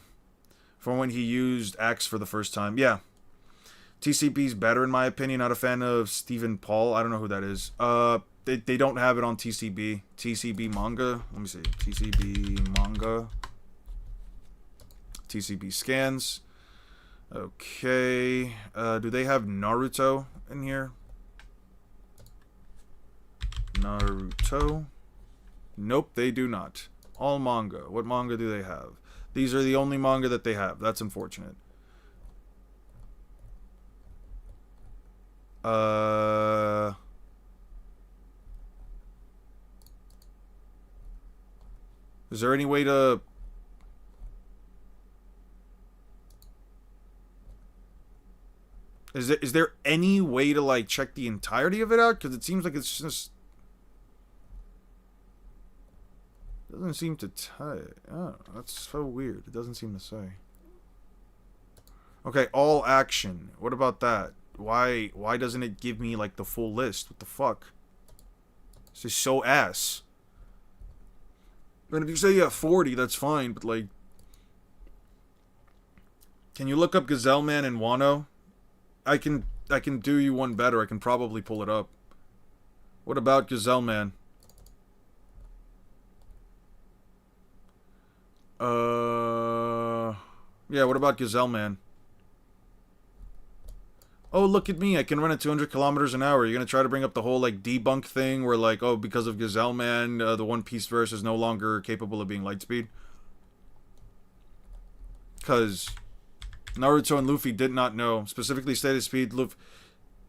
when he used Axe for the first time. Yeah. TCB's better in my opinion. Not a fan of Stephen Paul. I don't know who that is. They don't have it on TCB. TCB manga. Let me see. TCB manga. TCB scans. Okay. Do they have Naruto in here? Naruto. Nope, they do not. All manga. What manga do they have? These are the only manga that they have. That's unfortunate. Is there any way to... Is there any way to, like, check the entirety of it out? Because it seems like it's just... Doesn't seem to oh, that's so weird. It doesn't seem to say. Okay, all action. What about that? Why doesn't it give me, like, the full list? What the fuck? This is so ass. And if you say you have 40, that's fine, but, like... Can you look up Gazelle Man and Wano? I can do you one better. I can probably pull it up. What about Gazelle Man? Yeah, what about Gazelle Man? Oh, look at me. I can run at 200 kilometers an hour. You're going to try to bring up the whole, like, debunk thing where, like, oh, because of Gazelle Man, the One Piece verse is no longer capable of being light speed? Because Naruto and Luffy did not know. Specifically stated speed,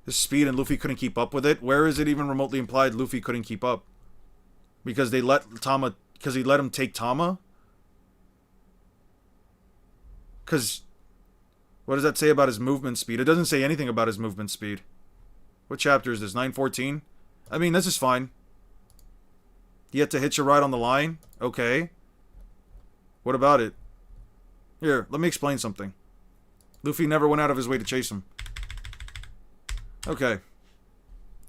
his speed and Luffy couldn't keep up with it. Where is it even remotely implied Luffy couldn't keep up? Because they let Tama... Because he let him take Tama? Because... What does that say about his movement speed? It doesn't say anything about his movement speed. What chapter is this? 914? I mean, this is fine. He had to hitch a ride on the line? Okay. What about it? Here, let me explain something. Luffy never went out of his way to chase him. Okay.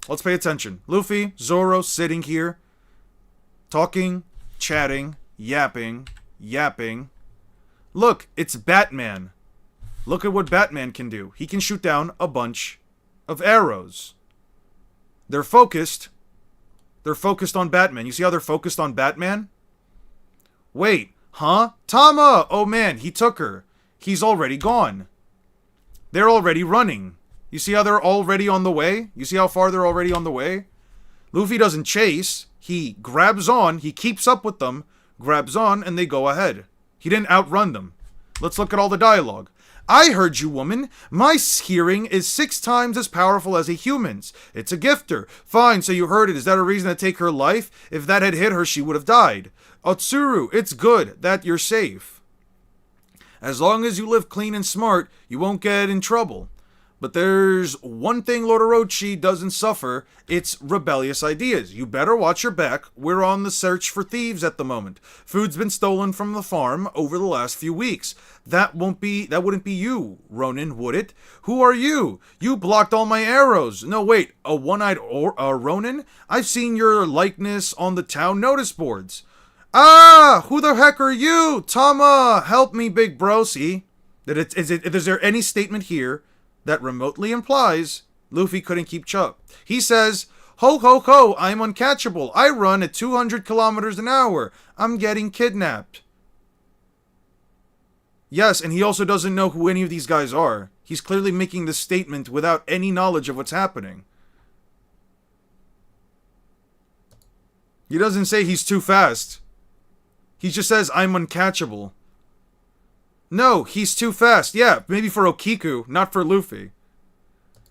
Let's pay attention. Luffy, Zoro, sitting here. Talking, chatting, yapping. Look, it's Batman. Look at what Batman can do. He can shoot down a bunch of arrows. They're focused. They're focused on Batman. You see how they're focused on Batman? Wait, huh? Tama! Oh man, he took her. He's already gone. They're already running. You see how they're already on the way? You see how far they're already on the way? Luffy doesn't chase. He grabs on. He keeps up with them. Grabs on, and they go ahead. He didn't outrun them. Let's look at all the dialogue. I heard you, woman. My hearing is 6 times as powerful as a human's. It's a gifter. Fine, so you heard it. Is that a reason to take her life? If that had hit her, she would have died. Otsuru, it's good that you're safe. As long as you live clean and smart, you won't get in trouble. But there's one thing Lord Orochi doesn't suffer, it's rebellious ideas. You better watch your back. We're on the search for thieves at the moment. Food's been stolen from the farm over the last few weeks. That wouldn't be you, Ronin, would it? Who are you? You blocked all my arrows. No, wait, a one-eyed Ronin? I've seen your likeness on the town notice boards. Ah, who the heck are you? Tama, help me, big bro. See? Is there any statement here that remotely implies Luffy couldn't keep Chuck? He says, ho ho ho, I'm uncatchable. I run at 200 kilometers an hour. I'm getting kidnapped. Yes, and he also doesn't know who any of these guys are. He's clearly making this statement without any knowledge of what's happening. He doesn't say he's too fast. He just says, I'm uncatchable. No, he's too fast. Yeah, maybe for Okiku, not for Luffy.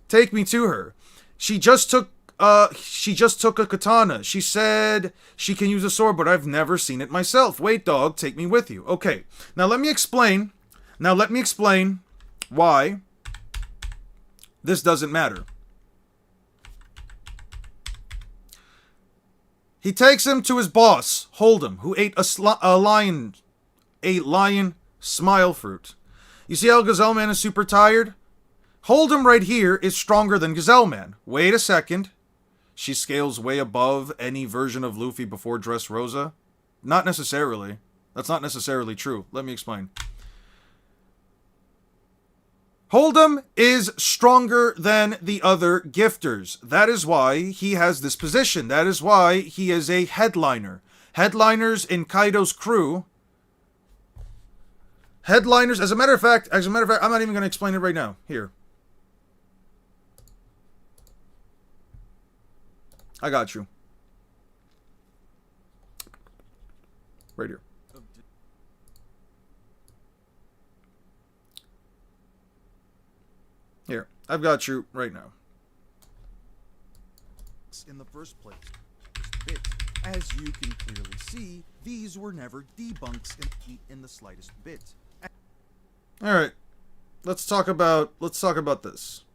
Take me to her. She just took a katana. She said she can use a sword, but I've never seen it myself. Wait, dog, take me with you. Okay, now let me explain why this doesn't matter. He takes him to his boss, Hold'em, who ate a lion smile fruit. You see how Gazelle Man is super tired? Hold'em right here is stronger than Gazelle Man. Wait a second. She scales way above any version of Luffy before Dressrosa? Not necessarily. That's not necessarily true. Let me explain. Hold'em is stronger than the other gifters. That is why he has this position. That is why he is a headliner. Headliners in Kaido's crew. Headliners, as a matter of fact, I'm not even going to explain it right now. Here. I got you. Right here. Here, I've got you right now. In the first place, bit. As you can clearly see, these were never debunks in the slightest bit. All right, let's talk about this.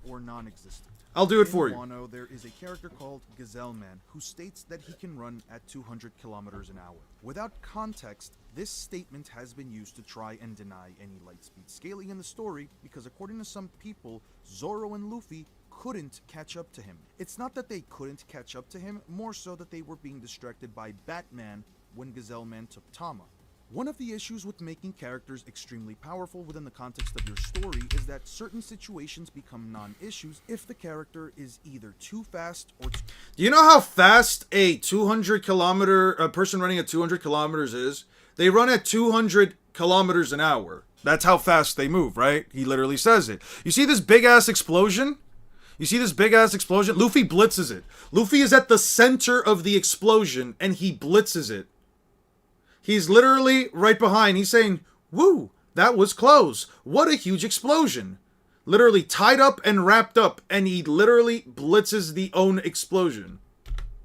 Or non-existent. I'll do it for you. In Wano, there is a character called Gazelle Man who states that he can run at 200 kilometers an hour. Without context, this statement has been used to try and deny any light speed scaling in the story because according to some people, Zoro and Luffy couldn't catch up to him. It's not that they couldn't catch up to him, more so that they were being distracted by Batman when Gazelle Man took Tama. One of the issues with making characters extremely powerful within the context of your story is that certain situations become non-issues if the character is either too fast or too... Do you know how fast a person running at 200 kilometers is? They run at 200 kilometers an hour. That's how fast they move, right? He literally says it. You see this big-ass explosion? Luffy blitzes it. Luffy is at the center of the explosion, and he blitzes it. He's literally right behind. He's saying, woo, that was close. What a huge explosion. Literally tied up and wrapped up, and he literally blitzes the own explosion.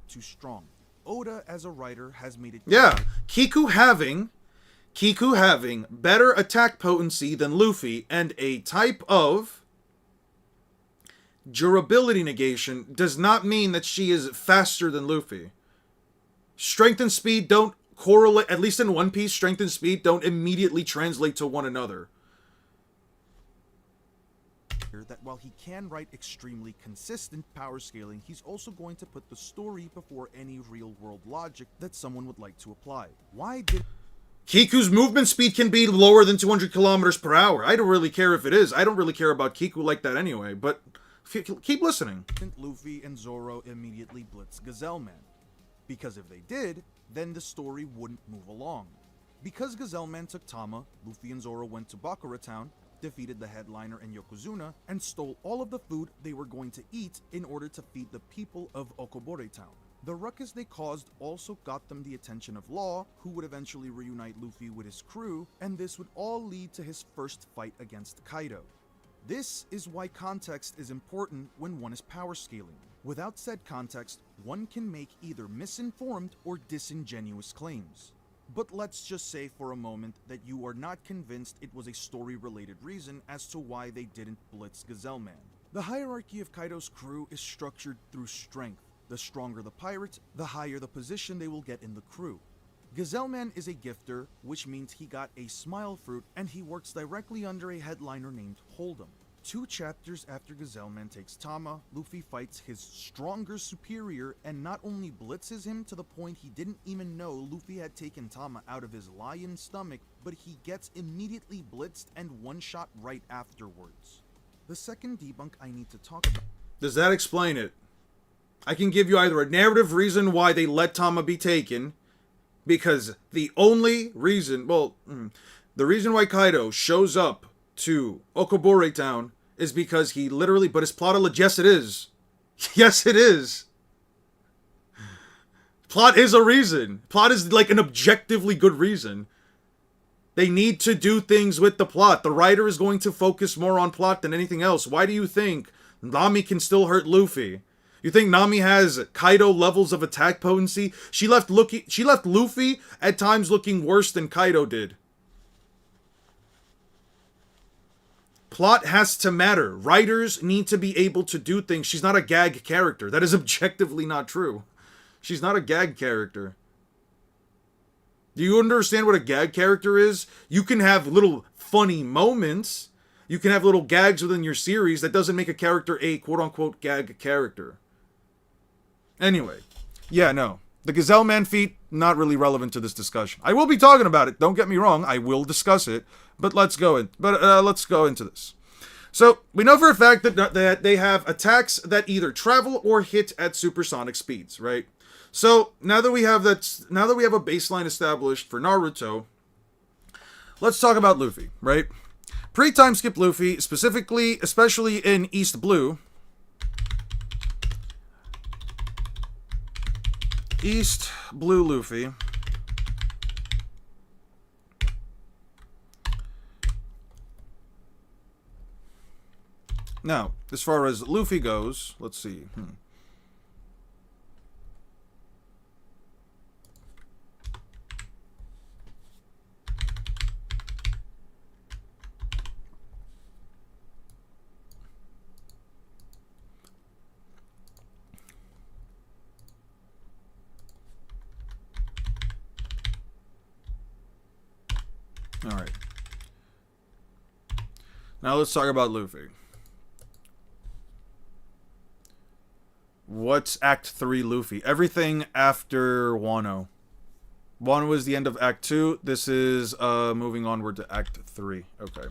Too strong. Oda, as a writer, has made it... Yeah, Kiku having better attack potency than Luffy and a type of durability negation does not mean that she is faster than Luffy. Strength and speed don't correlate, at least in One Piece, strength and speed don't immediately translate to one another. That while he can write extremely consistent power scaling, he's also going to put the story before any real-world logic that someone would like to apply. Why did... Kiku's movement speed can be lower than 200 kilometers per hour. I don't really care if it is. I don't really care about Kiku like that anyway, but keep listening. Luffy and Zoro immediately blitz Gazelle Man. Because if they did, then the story wouldn't move along. Because Gazelle Man took Tama, Luffy and Zoro went to Bakura Town, defeated the headliner and Yokozuna, and stole all of the food they were going to eat in order to feed the people of Okobore Town. The ruckus they caused also got them the attention of Law, who would eventually reunite Luffy with his crew, and this would all lead to his first fight against Kaido. This is why context is important when one is power scaling. Without said context, one can make either misinformed or disingenuous claims. But let's just say for a moment that you are not convinced it was a story-related reason as to why they didn't blitz Gazelleman. The hierarchy of Kaido's crew is structured through strength. The stronger the pirates, the higher the position they will get in the crew. Gazelleman is a gifter, which means he got a smile fruit, and he works directly under a headliner named Hold'em. 2 chapters after Gazelleman takes Tama, Luffy fights his stronger superior and not only blitzes him to the point he didn't even know Luffy had taken Tama out of his lion stomach, but he gets immediately blitzed and one-shot right afterwards. The second debunk I need to talk about... Does that explain it? I can give you either a narrative reason why they let Tama be taken, because the only reason, the reason why Kaido shows up to Okobore Town is because he literally, but his plot, yes it is. Yes it is. Plot is a reason. Plot is like an objectively good reason. They need to do things with the plot. The writer is going to focus more on plot than anything else. Why do you think Nami can still hurt Luffy? You think Nami has Kaido levels of attack potency? She left Luffy at times looking worse than Kaido did. Plot has to matter. Writers need to be able to do things. She's not a gag character. That is objectively not true. She's not a gag character. Do you understand what a gag character is? You can have little funny moments. You can have little gags within your series. That doesn't make a character a quote-unquote gag character. Anyway. Yeah, no. The Gazelleman feat, not really relevant to this discussion. I will be talking about it. Don't get me wrong. I will discuss it. But let's go into this. So, we know for a fact that they have attacks that either travel or hit at supersonic speeds, right? So, now that we have a baseline established for Naruto, let's talk about Luffy, right? Pre-time skip Luffy, especially in East Blue. East Blue Luffy. Now, as far as Luffy goes, let's see. Alright. Now let's talk about Luffy. What's Act 3 Luffy? Everything after Wano. Wano is the end of Act 2. This is moving onward to Act 3. Okay.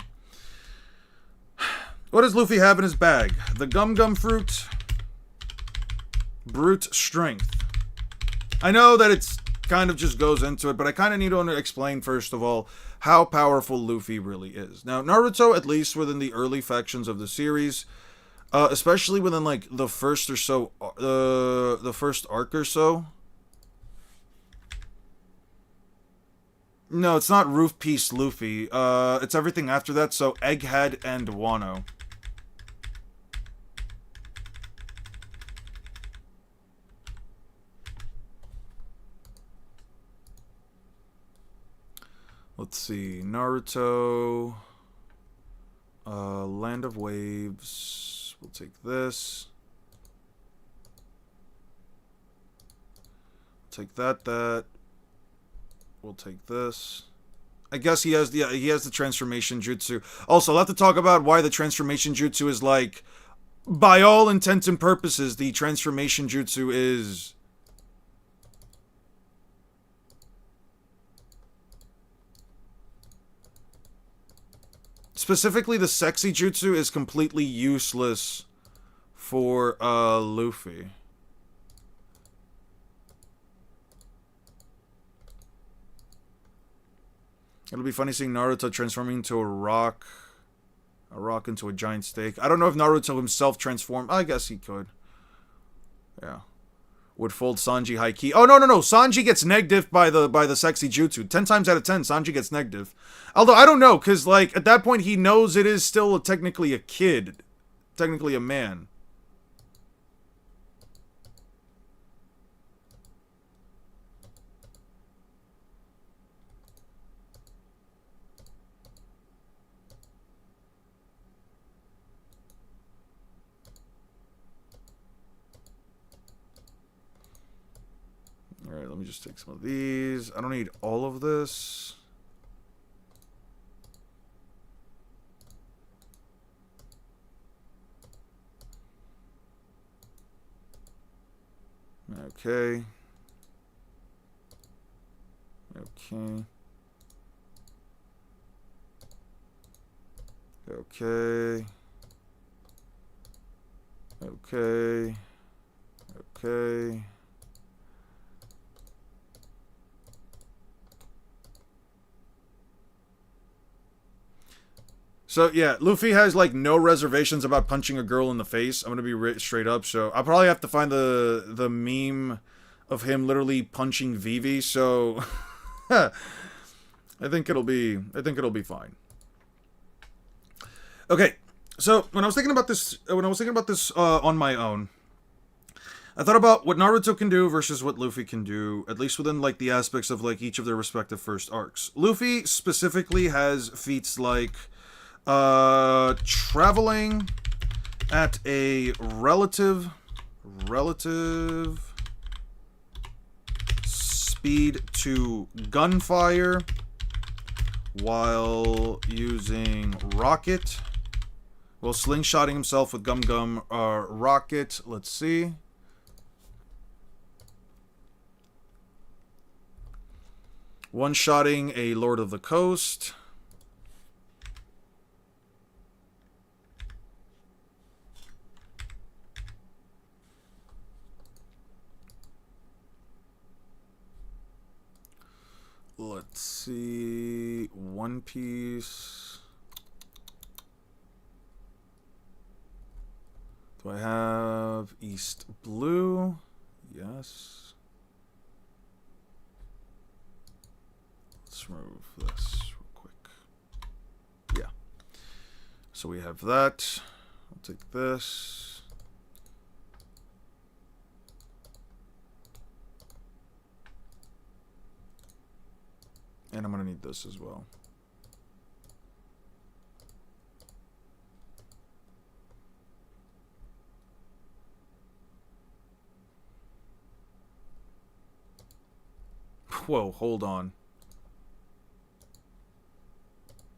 What does Luffy have in his bag? The Gum Gum Fruit. Brute Strength. I know that it's kind of just goes into it, but I kind of need to explain, first of all, how powerful Luffy really is. Now, Naruto, at least within the early factions of the series, especially within, like, the first arc or so. No, it's not Roof Piece Luffy. It's everything after that, so Egghead and Wano. Let's see. Naruto. Land of Waves. We'll take this. Take that. We'll take this. I guess he has the transformation jutsu. Also, I'll have to talk about why the transformation jutsu is, like, by all intents and purposes, the transformation jutsu is... Specifically, the sexy jutsu is completely useless for Luffy. It'll be funny seeing Naruto transforming into a rock into a giant steak. I don't know if Naruto himself transformed. I guess he could. Yeah. Would fold Sanji high key. Oh, no. Sanji gets negative by the sexy jutsu. 10 times out of 10, Sanji gets negative. Although, I don't know, because, like, at that point, he knows it is still technically a kid. Technically a man. let me just take some of these. I don't need all of this. Okay. Okay. Okay. Okay. Okay. So yeah, Luffy has like no reservations about punching a girl in the face. I'm gonna be straight up. So I'll probably have to find the meme of him literally punching Vivi. So I think it'll be fine. Okay, so when I was thinking about this, on my own, I thought about what Naruto can do versus what Luffy can do, at least within like the aspects of like each of their respective first arcs. Luffy specifically has feats like traveling at a relative speed to gunfire while using rocket, while slingshotting himself with Gum rocket. Let's see. One-shotting a Lord of the Coast. Let's see. One Piece. Do I have East Blue? Yes. Let's remove this real quick. Yeah. So we have that. I'll take this. And I'm going to need this as well. Whoa, hold on.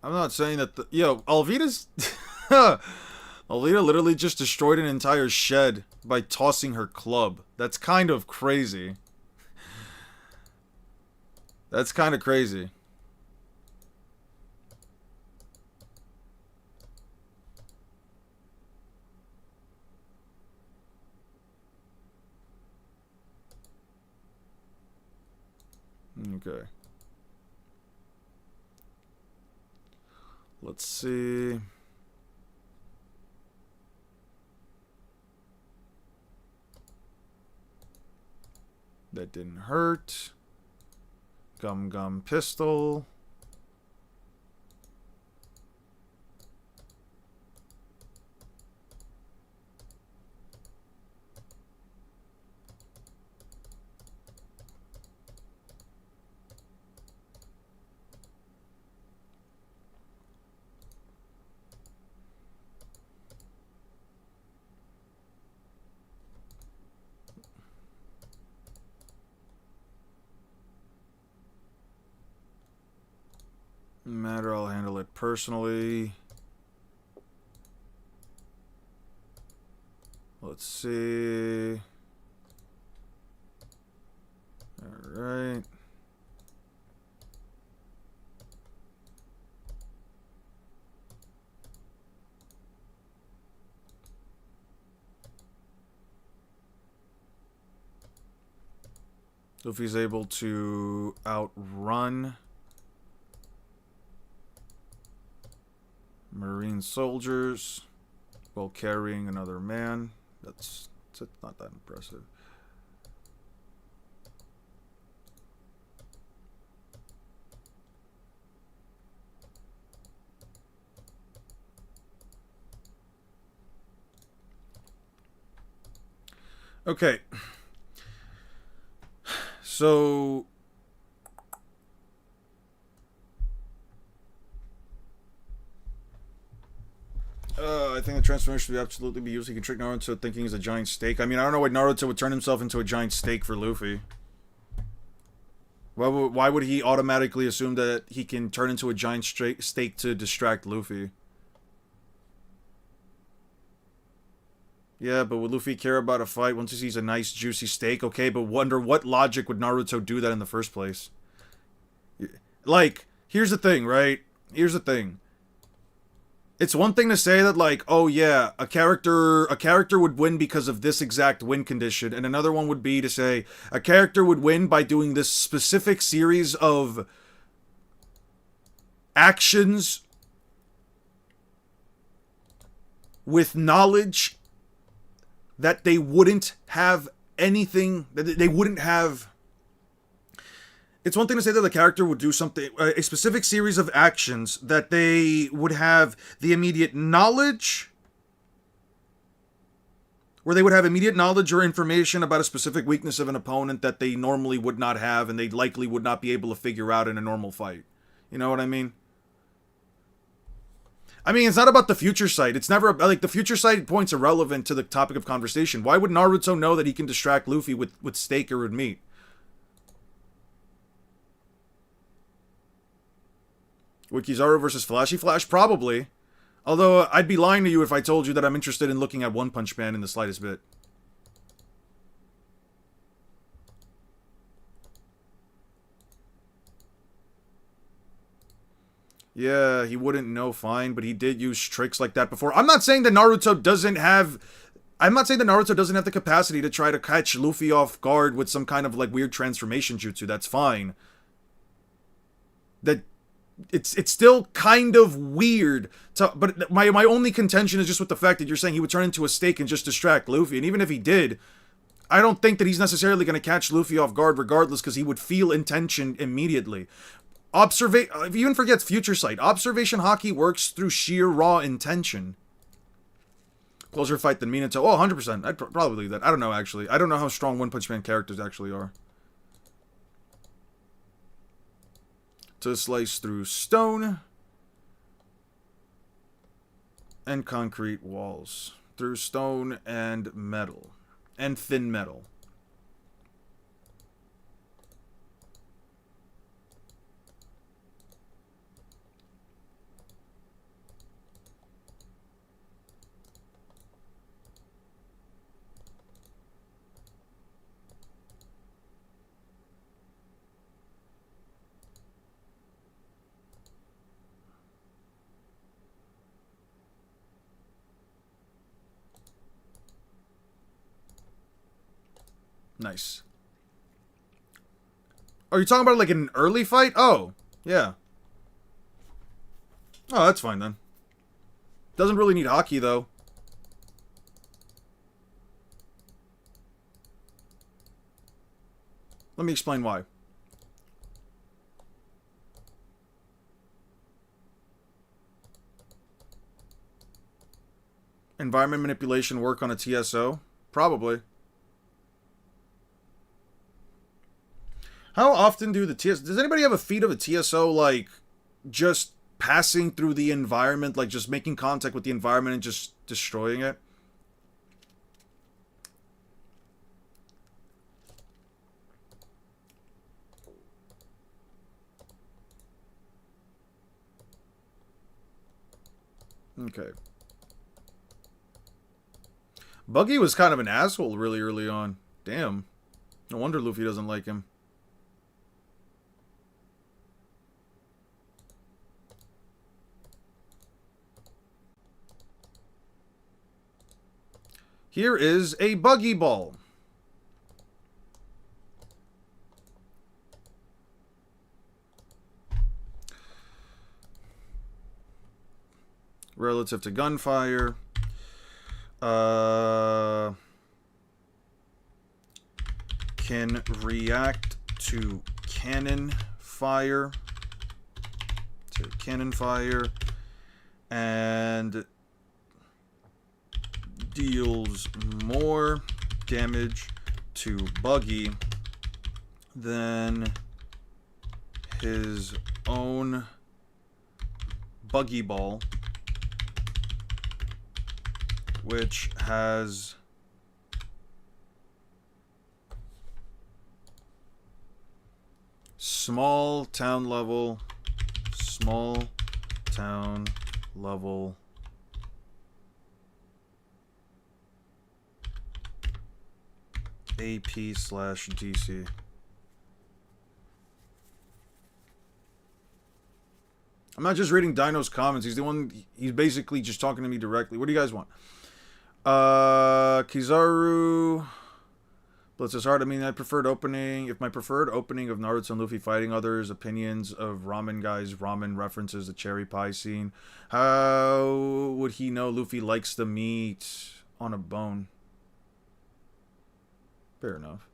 I'm not saying that the... Yo, Alvida's... Alvida literally just destroyed an entire shed by tossing her club. That's kind of crazy. That's kind of crazy. Okay. Let's see. That didn't hurt. Gum pistol. Matter, I'll handle it personally. Let's see. Alright. So if he's able to outrun Marine soldiers while carrying another man, that's not that impressive. Okay. So I think the transformation should absolutely be used. He can trick Naruto thinking he's a giant steak. I mean, I don't know why Naruto would turn himself into a giant steak for Luffy. Why would he automatically assume that he can turn into a giant steak to distract Luffy? Yeah, but would Luffy care about a fight once he sees a nice juicy steak? Okay, but wonder what logic would Naruto do that in the first place? Like, here's the thing, right? Here's the thing. It's one thing to say that, like, oh yeah, a character would win because of this exact win condition, and another one would be to say a character would win by doing this specific series of actions with knowledge that they wouldn't have anything, that they wouldn't have. It's one thing to say that the character would do something, a specific series of actions that they would have the immediate knowledge, where they would have immediate knowledge or information about a specific weakness of an opponent that they normally would not have and they likely would not be able to figure out in a normal fight. You know what I mean? I mean, it's not about the future sight. It's never, like, the future sight point's irrelevant to the topic of conversation. Why would Naruto know that he can distract Luffy with steak or with meat? Would Kizaru versus Flashy Flash? Probably. Although, I'd be lying to you if I told you that I'm interested in looking at One Punch Man in the slightest bit. Yeah, he wouldn't know, fine, but he did use tricks like that before. I'm not saying that Naruto doesn't have the capacity to try to catch Luffy off guard with some kind of, like, weird transformation jutsu. That's fine. That it's still kind of weird but my only contention is just with the fact that you're saying he would turn into a steak and just distract Luffy, and even if he did, I don't think that he's necessarily going to catch Luffy off guard regardless, because he would feel intention immediately. If you even forgets future sight, observation haki works through sheer raw intention. Closer fight than Minato. Oh, 100%. I'd probably believe that. I don't know, actually. I don't know how strong One Punch Man characters actually are. To slice through stone and concrete walls. Through stone and metal. And thin metal. Nice. Are you talking about, like, an early fight? Oh, yeah. Oh, that's fine then. Doesn't really need haki, though. Let me explain why. Environment manipulation work on a TSO? Probably. How often do the TSO... Does anybody have a feat of a TSO, like, just passing through the environment, like, just making contact with the environment and just destroying it? Okay. Buggy was kind of an asshole really early on. Damn. No wonder Luffy doesn't like him. Here is a buggy ball. Relative to gunfire. Can react to cannon fire. And deals more damage to Buggy than his own Buggy Ball, which has small town level AP/DC. I'm not just reading Dino's comments. He's basically just talking to me directly. What do you guys want? Kizaru Blitz is hard. I mean, if my preferred opening of Naruto and Luffy fighting others, opinions of ramen guys, ramen references, the cherry pie scene. How would he know Luffy likes the meat on a bone? Fair enough.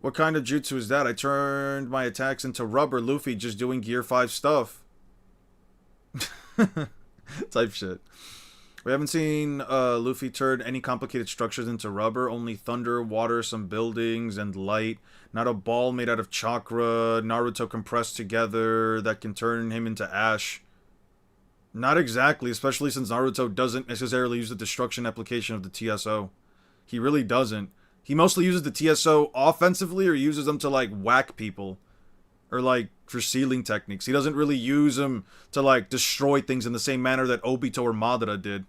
What kind of jutsu is that? I turned my attacks into rubber. Luffy just doing Gear 5 stuff. Type shit. We haven't seen Luffy turn any complicated structures into rubber. Only thunder, water, some buildings, and light. Not a ball made out of chakra. Naruto compressed together that can turn him into ash. Not exactly, especially since Naruto doesn't necessarily use the destruction application of the TSO. He really doesn't. He mostly uses the TSO offensively or uses them to, like, whack people. Or, like, for sealing techniques. He doesn't really use them to, like, destroy things in the same manner that Obito or Madara did.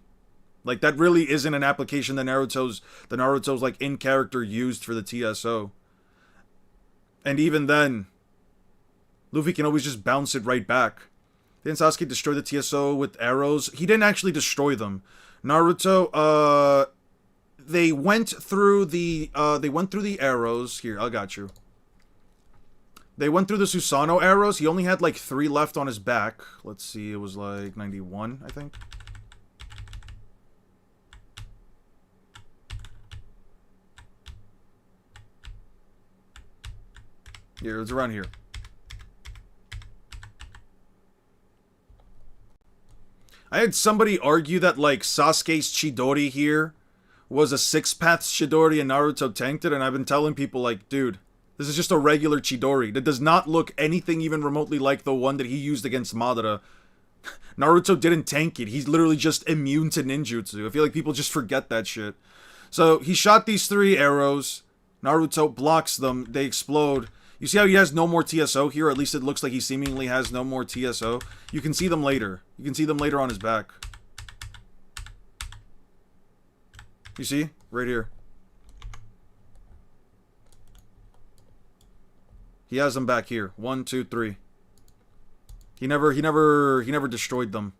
Like, that really isn't an application that Naruto's like, in-character used for the TSO. And even then, Luffy can always just bounce it right back. Didn't Sasuke destroy the TSO with arrows? He didn't actually destroy them. Naruto, they went through the arrows. Here, I got you. They went through the Susanoo arrows. He only had, like, 3 left on his back. Let's see, it was, like, 91, I think. Here, it's around here. I had somebody argue that, like, Sasuke's Chidori here was a 6-path Chidori and Naruto tanked it, and I've been telling people, like, dude, this is just a regular Chidori. That does not look anything even remotely like the one that he used against Madara. Naruto didn't tank it. He's literally just immune to ninjutsu. I feel like people just forget that shit. So, he shot these 3 arrows. Naruto blocks them. They explode. You see how he has no more TSO here? At least it looks like he seemingly has no more TSO. You can see them later. You can see them later on his back. You see? Right here. He has them back here. 1, 2, 3. He never destroyed them.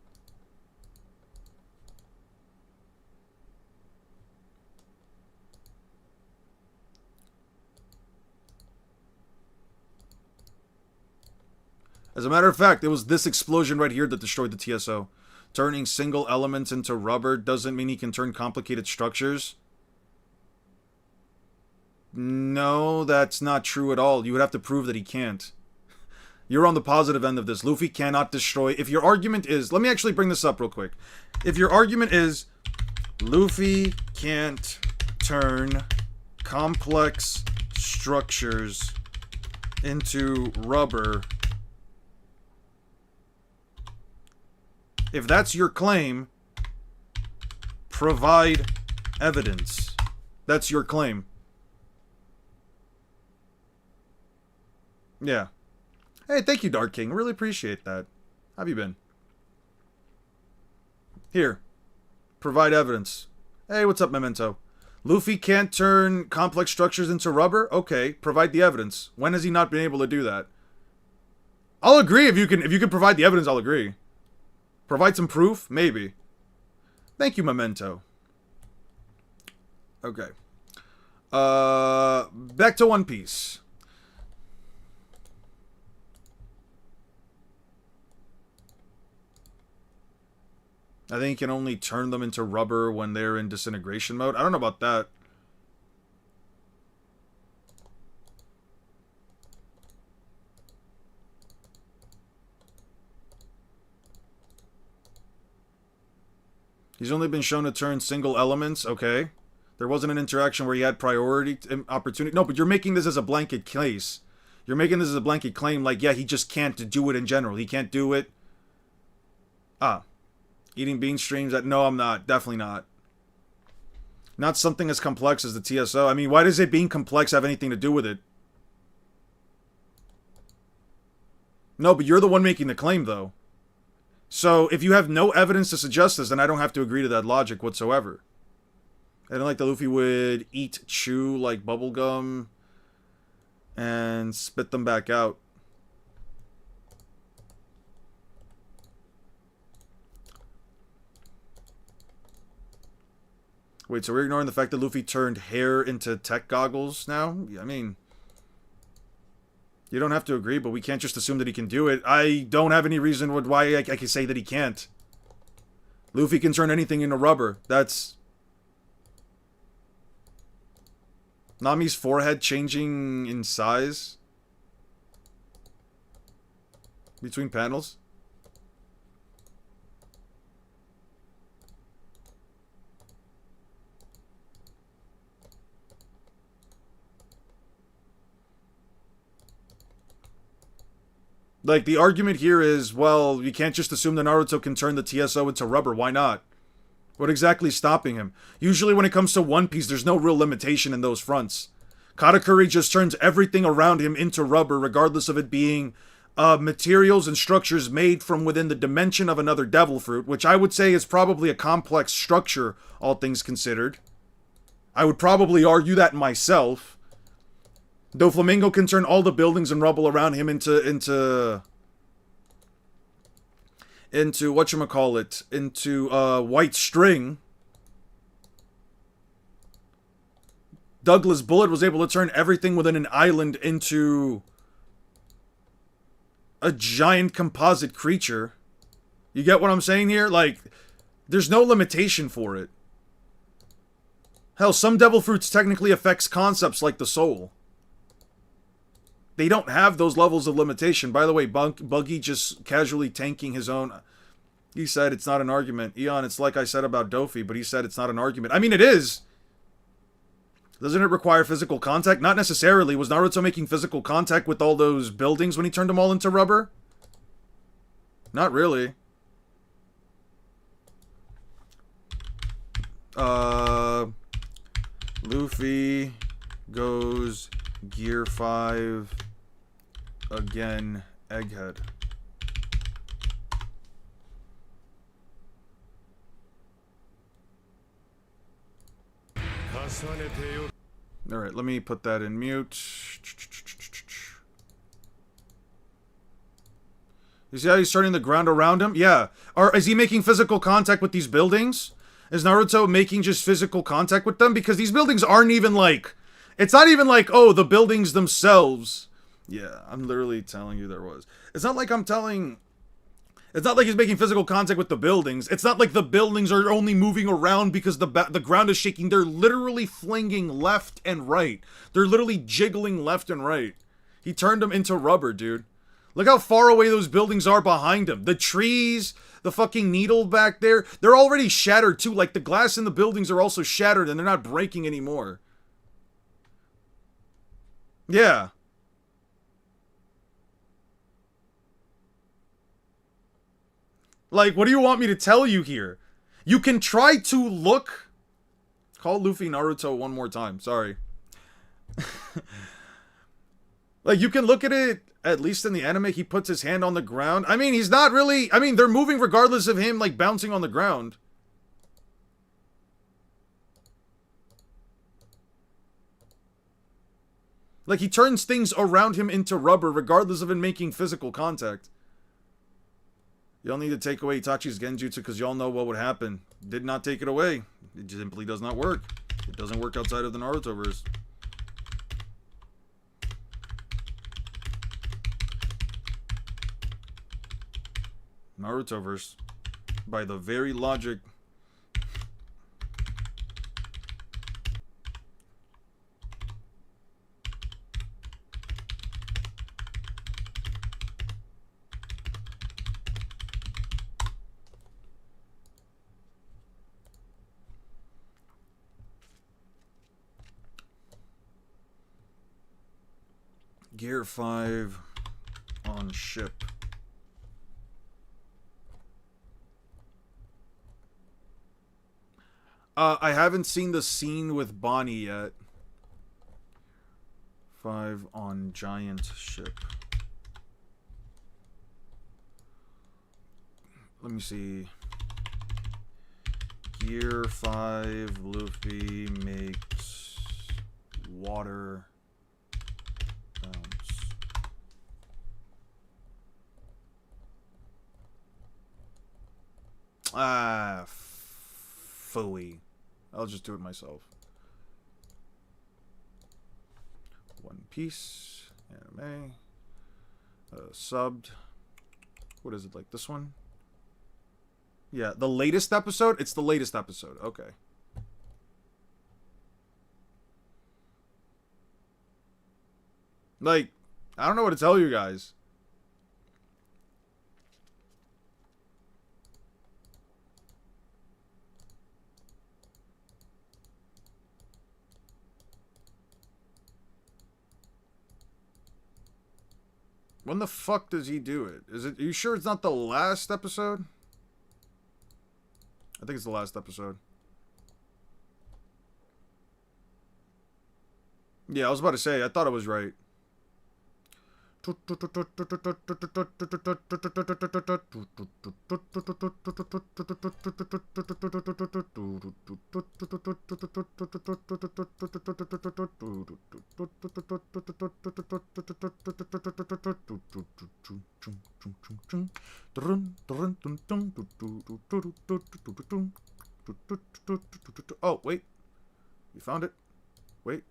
As a matter of fact, it was this explosion right here that destroyed the TSO. Turning single elements into rubber doesn't mean he can turn complicated structures. No, that's not true at all. You would have to prove that he can't. You're on the positive end of this. Luffy cannot destroy... If your argument is... Let me actually bring this up real quick. If your argument is... Luffy can't turn complex structures into rubber... If that's your claim, provide evidence. That's your claim. Yeah. Hey, thank you, Dark King. Really appreciate that. How have you been? Here. Provide evidence. Hey, what's up, Memento? Luffy can't turn complex structures into rubber? Okay, provide the evidence. When has he not been able to do that? I'll agree if you can provide the evidence, I'll agree. Provide some proof? Maybe. Thank you, Memento. Okay. Back to One Piece. I think you can only turn them into rubber when they're in disintegration mode. I don't know about that. He's only been shown to turn single elements. Okay. There wasn't an interaction where he had priority opportunity. No, but you're making this as a blanket case. You're making this as a blanket claim like, yeah, he just can't do it in general. He can't do it. Eating bean streams? No, I'm not. Definitely not. Not something as complex as the TSO. I mean, why does it being complex have anything to do with it? No, but you're the one making the claim, though. So if you have no evidence to suggest this, then I don't have to agree to that logic whatsoever. I don't like that Luffy would chew like bubblegum and spit them back out. Wait, so we're ignoring the fact that Luffy turned hair into tech goggles now? I mean, you don't have to agree, but we can't just assume that he can do it. I don't have any reason why I can say that he can't. Luffy can turn anything into rubber. That's... Nami's forehead changing in size between panels. Like, the argument here is, well, you can't just assume that Naruto can turn the TSO into rubber. Why not? What exactly is stopping him? Usually when it comes to One Piece, there's no real limitation in those fronts. Katakuri just turns everything around him into rubber, regardless of it being materials and structures made from within the dimension of another devil fruit, which I would say is probably a complex structure, all things considered. I would probably argue that myself. Doflamingo can turn all the buildings and rubble around him into whatchamacallit, into white string. Douglas Bullet was able to turn everything within an island into a giant composite creature. You get what I'm saying here? Like, there's no limitation for it. Hell, some devil fruits technically affects concepts like the soul. They don't have those levels of limitation. By the way, Buggy just casually tanking his own... He said it's not an argument. Eon, it's like I said about Dofi, but he said it's not an argument. I mean, it is. Doesn't it require physical contact? Not necessarily. Was Naruto making physical contact with all those buildings when he turned them all into rubber? Not really. Luffy goes Gear 5 again, Egghead. Alright, let me put that in mute. You see how he's turning the ground around him? Yeah. Or is he making physical contact with these buildings? Is Naruto making just physical contact with them? Because these buildings aren't even like... It's not even like, oh, the buildings themselves. Yeah, I'm literally telling you there was. It's not like I'm telling... It's not like he's making physical contact with the buildings. It's not like the buildings are only moving around because the ground is shaking. They're literally flinging left and right. They're literally jiggling left and right. He turned them into rubber, dude. Look how far away those buildings are behind him. The trees, the fucking needle back there, they're already shattered too. Like, the glass in the buildings are also shattered and they're not breaking anymore. Yeah. Like, what do you want me to tell you here? You can try to look... Call Luffy Naruto one more time. Sorry. Like, you can look at it, at least in the anime, he puts his hand on the ground. I mean, he's not really... I mean, they're moving regardless of him, like, bouncing on the ground. Like, he turns things around him into rubber regardless of him making physical contact. Y'all need to take away Itachi's Genjutsu because y'all know what would happen. Did not take it away. It simply does not work. It doesn't work outside of the Narutoverse. Narutoverse. By the very logic... Gear 5 on ship. I haven't seen the scene with Bonnie yet. 5 on giant ship. let me see. Gear 5, Luffy makes water bounce. Ah, phooey. I'll just do it myself. One Piece, anime, subbed. What is it, like this one? Yeah, the latest episode? It's the latest episode. Okay. Like, I don't know what to tell you guys. When the fuck does he do it? Are you sure it's not the last episode? I think it's the last episode. Yeah, I was about to say, I thought I was right. Oh, wait. You found it? Wait.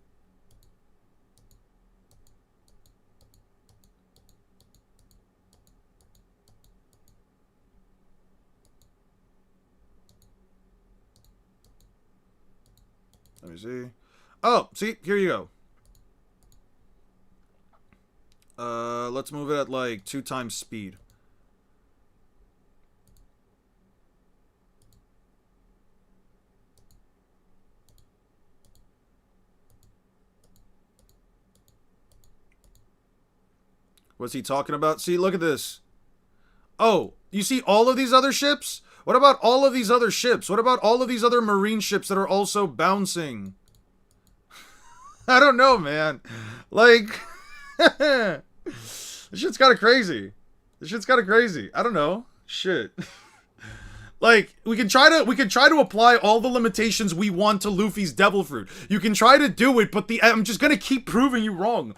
Let me see. Oh, see, here you go. Let's move it at like 2 times speed. What's he talking about? See, look at this. Oh, you see all of these other ships? What about all of these other ships? What about all of these other marine ships that are also bouncing? I don't know, man. Like, this shit's kind of crazy. This shit's kind of crazy. I don't know. Shit. Like, we can try to apply all the limitations we want to Luffy's Devil Fruit. You can try to do it, but I'm just gonna keep proving you wrong.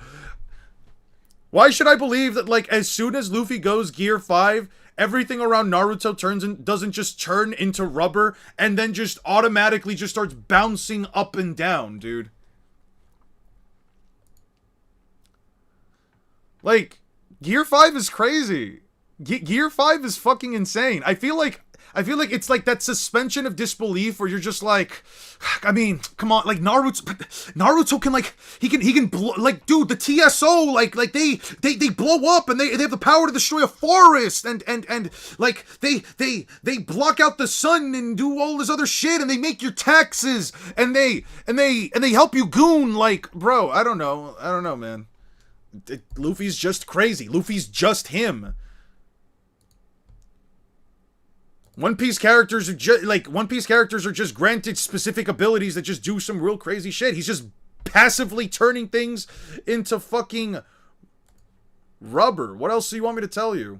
Why should I believe that, like, as soon as Luffy goes Gear 5, everything around Naruto doesn't just turn into rubber and then just automatically just starts bouncing up and down, dude? Like, Gear 5 is crazy. Gear 5 is fucking insane. I feel like it's like that suspension of disbelief where you're just like, I mean, come on, like Naruto can like he can blow, like, dude, the TSO like they blow up and they have the power to destroy a forest and like they block out the sun and do all this other shit and they make your taxes and they help you goon, like, bro, I don't know, man. Luffy's just crazy. Luffy's just him. One Piece characters are just granted specific abilities that just do some real crazy shit. He's just passively turning things into fucking rubber. What else do you want me to tell you?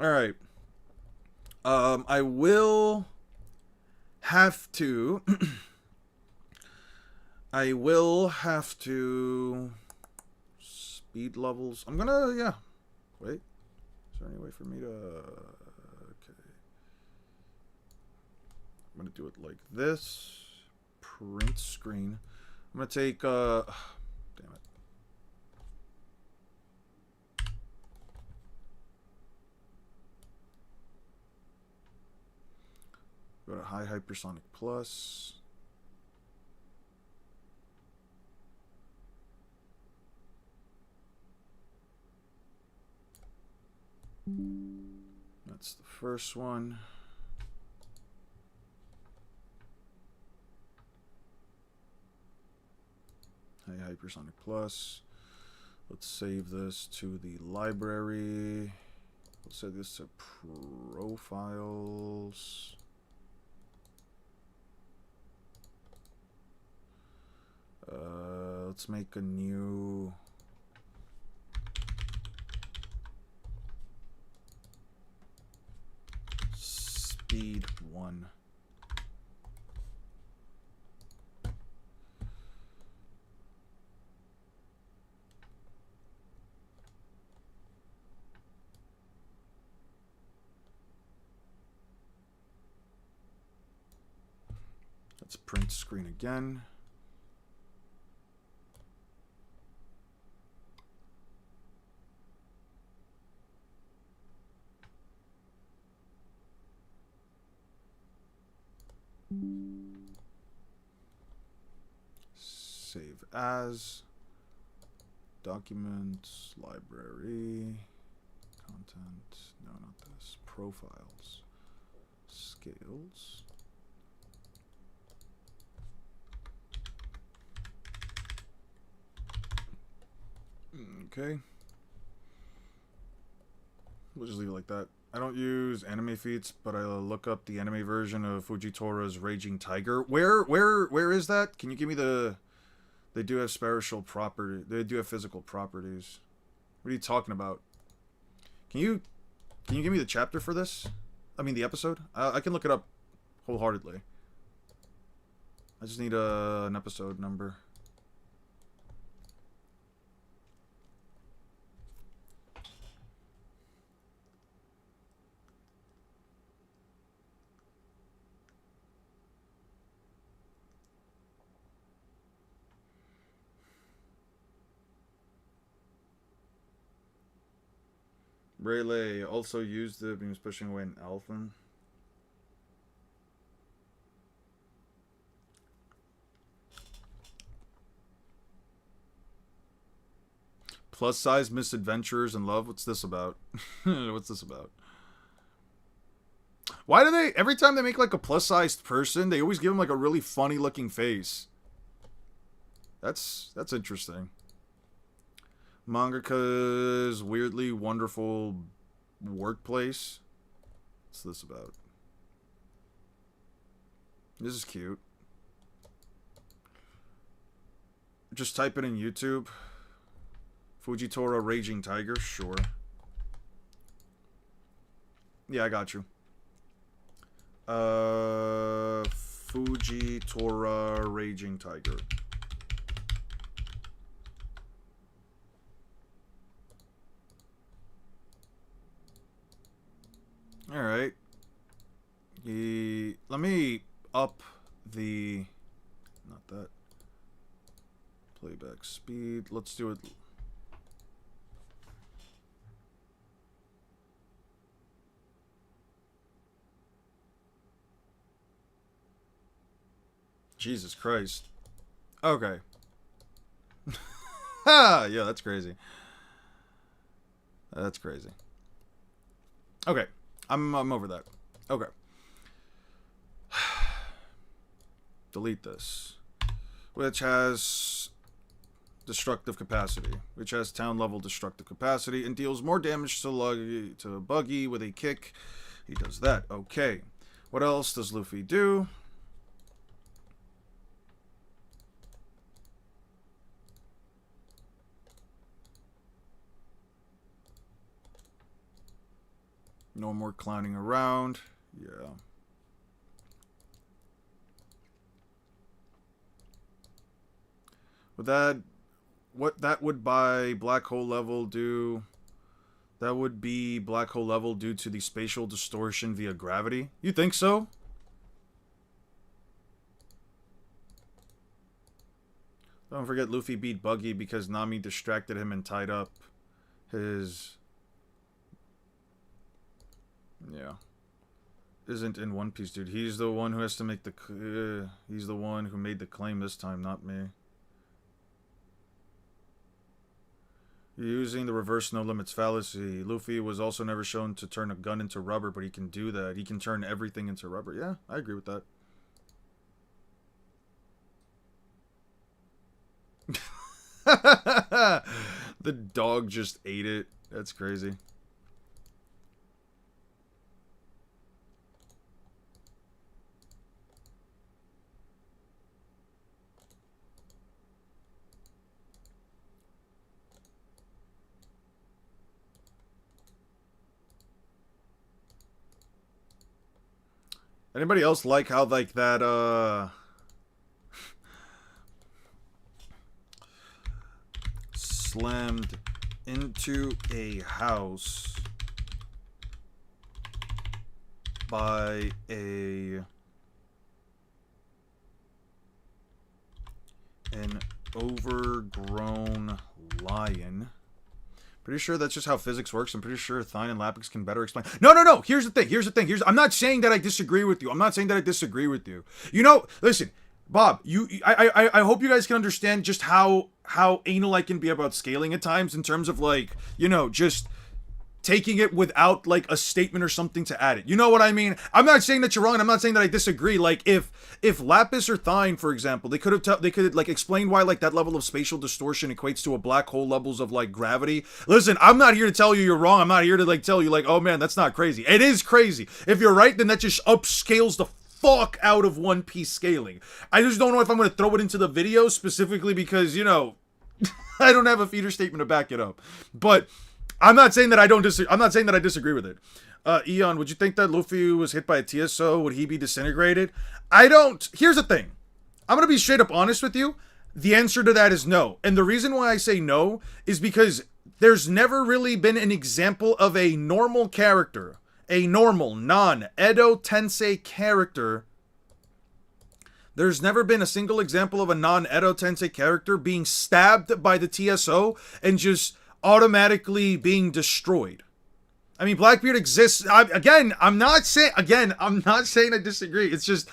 Alright. I will have to speed levels. I'm gonna, yeah. Wait. Is there any way for me to... Okay. I'm gonna do it like this. Print screen. I'm gonna take, damn it. Go to High Hypersonic Plus. That's the first one. Hey, Hypersonic Plus. Let's save this to the library. Let's save this to profiles. Let's Let's make a new... Speed 1. Let's print screen again. Save as. Documents, library, content, no, not this. Profiles, scales. Okay. We'll just leave it like that. I don't use anime feats, but I look up the anime version of Fujitori's Raging Tiger. Where is that? Can you give me the... They do have spatial property. They do have physical properties. What are you talking about? Can you give me the chapter for this? I mean the episode? I can look it up wholeheartedly. I just need an episode number. Rayleigh also used it when he was pushing away an Alphen. Plus size misadventures in love. What's this about? What's this about? Why do they, every time they make like a plus sized person, they always give them like a really funny looking face. That's interesting. Mangaka's weirdly wonderful workplace. What's this about? This is cute. Just type it in YouTube. Fujitora Raging Tiger, sure. Yeah, I got you. Fujitora Raging Tiger. Alright. Let me up the... Not that. Playback speed. Let's do it... Jesus Christ. Okay. Ha! Yeah, that's crazy. That's crazy. Okay. I'm over that. Okay. Delete this. Which has destructive capacity. Which has town level destructive capacity and deals more damage to Buggy with a kick. He does that. Okay. What else does Luffy do? No more clowning around. Yeah. Would that... What that would by black hole level do... That would be black hole level due to the spatial distortion via gravity? You think so? Don't forget Luffy beat Buggy because Nami distracted him and tied up his... Yeah. Isn't in One Piece, dude. He's the one who has to make the... he's the one who made the claim this time, not me. Using the reverse no limits fallacy. Luffy was also never shown to turn a gun into rubber, but he can do that. He can turn everything into rubber. Yeah, I agree with that. The dog just ate it. That's crazy. Anybody else like how like that slammed into a house by an overgrown lion? Pretty sure that's just how physics works. I'm pretty sure Thine and Lapix can better explain. No. Here's the thing. I'm not saying that I disagree with you. You know, listen, Bob. I hope you guys can understand just how anal I can be about scaling at times in terms of like, you know, just taking it without like a statement or something to add it. You know what I mean? I'm not saying that you're wrong, and I'm not saying that I disagree. Like if Lapis or Thine, for example, they could like explain why like that level of spatial distortion equates to a black hole levels of like gravity. Listen, I'm not here to tell you you're wrong. I'm not here to like tell you like, oh man, that's not crazy. It is crazy. If you're right, then that just upscales the fuck out of One Piece scaling. I just don't know if I'm going to throw it into the video specifically because, you know, I don't have a feeder statement to back it up. But I'm not saying that I disagree with it. Eon, would you think that Luffy was hit by a TSO? Would he be disintegrated? I don't. Here's the thing. I'm going to be straight up honest with you. The answer to that is no. And the reason why I say no is because there's never really been an example of a normal character, a normal, non-Edo Tensei character. There's never been a single example of a non-Edo Tensei character being stabbed by the TSO and just automatically being destroyed. I mean, Blackbeard exists. I'm not saying I disagree. It's just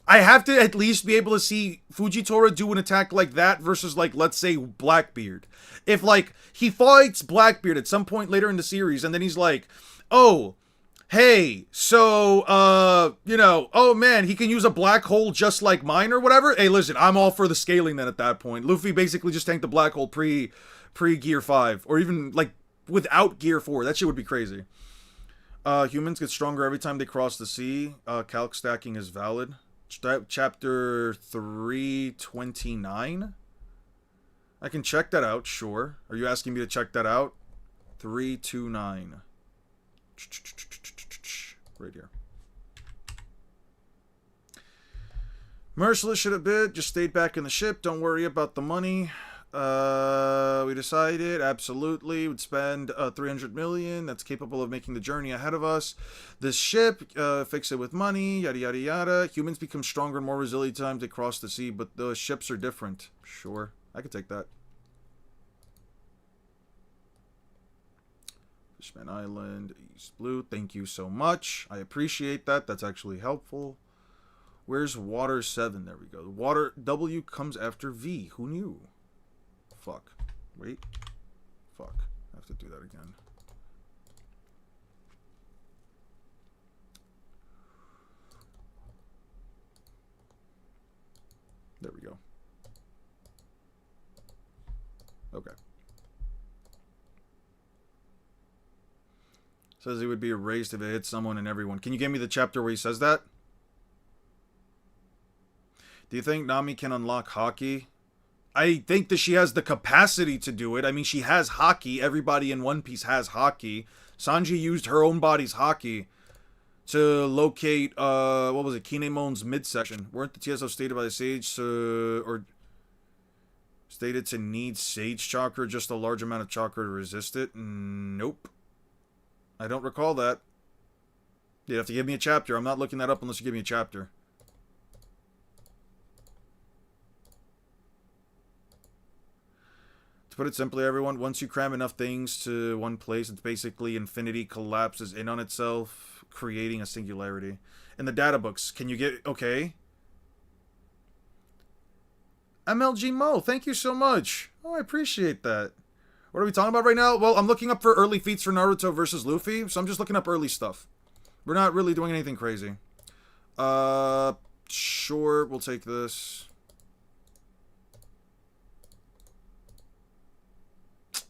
I have to at least be able to see Fujitora do an attack like that versus like, let's say, Blackbeard. If like he fights Blackbeard at some point later in the series and then he's like, oh, hey, so, you know, oh man, he can use a black hole just like mine or whatever. Hey, listen, I'm all for the scaling then at that point. Luffy basically just tanked the black hole pre Gear 5 or even like without Gear 4. That shit would be crazy. Humans get stronger every time they cross the sea. Calc stacking is valid. Chapter 329. I can check that out, sure. Are you asking me to check that out? 329. Right here. Merciless should have bid. Just stayed back in the ship. Don't worry about the money. We decided absolutely would spend 300 million. That's capable of making the journey ahead of us. This ship, fix it with money. Yada yada yada. Humans become stronger and more resilient time they cross the sea, but the ships are different. Sure, I could take that. Fishman Island, East Blue. Thank you so much. I appreciate that. That's actually helpful. Where's Water 7? There we go. Water W comes after V. Who knew? Fuck. Wait. Fuck. I have to do that again. There we go. Okay. Says he would be erased if it hit someone and everyone. Can you give me the chapter where he says that? Do you think Nami can unlock Haki? I think that she has the capacity to do it. I mean, she has Haki. Everybody in One Piece has Haki. Sanji used her own body's Haki to locate, what was it, Kinemon's midsection. Weren't the TSO stated by the Sage or stated to need Sage Chakra, just a large amount of Chakra to resist it? Nope. I don't recall that. You'd have to give me a chapter. I'm not looking that up unless you give me a chapter. To put it simply, everyone, once you cram enough things to one place, it's basically infinity collapses in on itself, creating a singularity. In the data books, can you get... Okay. MLG Mo, thank you so much. Oh, I appreciate that. What are we talking about right now? Well, I'm looking up for early feats for Naruto versus Luffy, so I'm just looking up early stuff. We're not really doing anything crazy. Sure, we'll take this.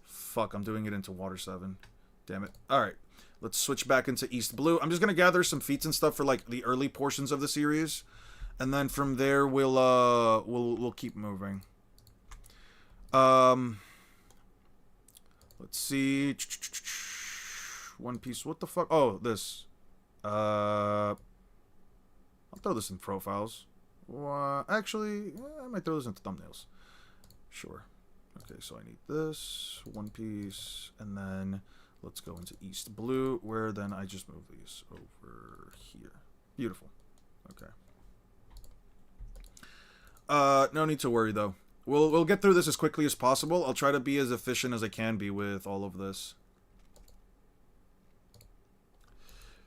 Fuck, I'm doing it into Water 7. Damn it. Alright, let's switch back into East Blue. I'm just gonna gather some feats and stuff for, like, the early portions of the series. And then from there, we'll keep moving. Let's see. One Piece. What the fuck? Oh, this. I'll throw this in profiles. Actually, I might throw this into thumbnails. Sure. Okay, so I need this, one piece, and then let's go into East Blue, where then I just move these over here. Beautiful. Okay. No need to worry, though. We'll get through this as quickly as possible. I'll try to be as efficient as I can be with all of this.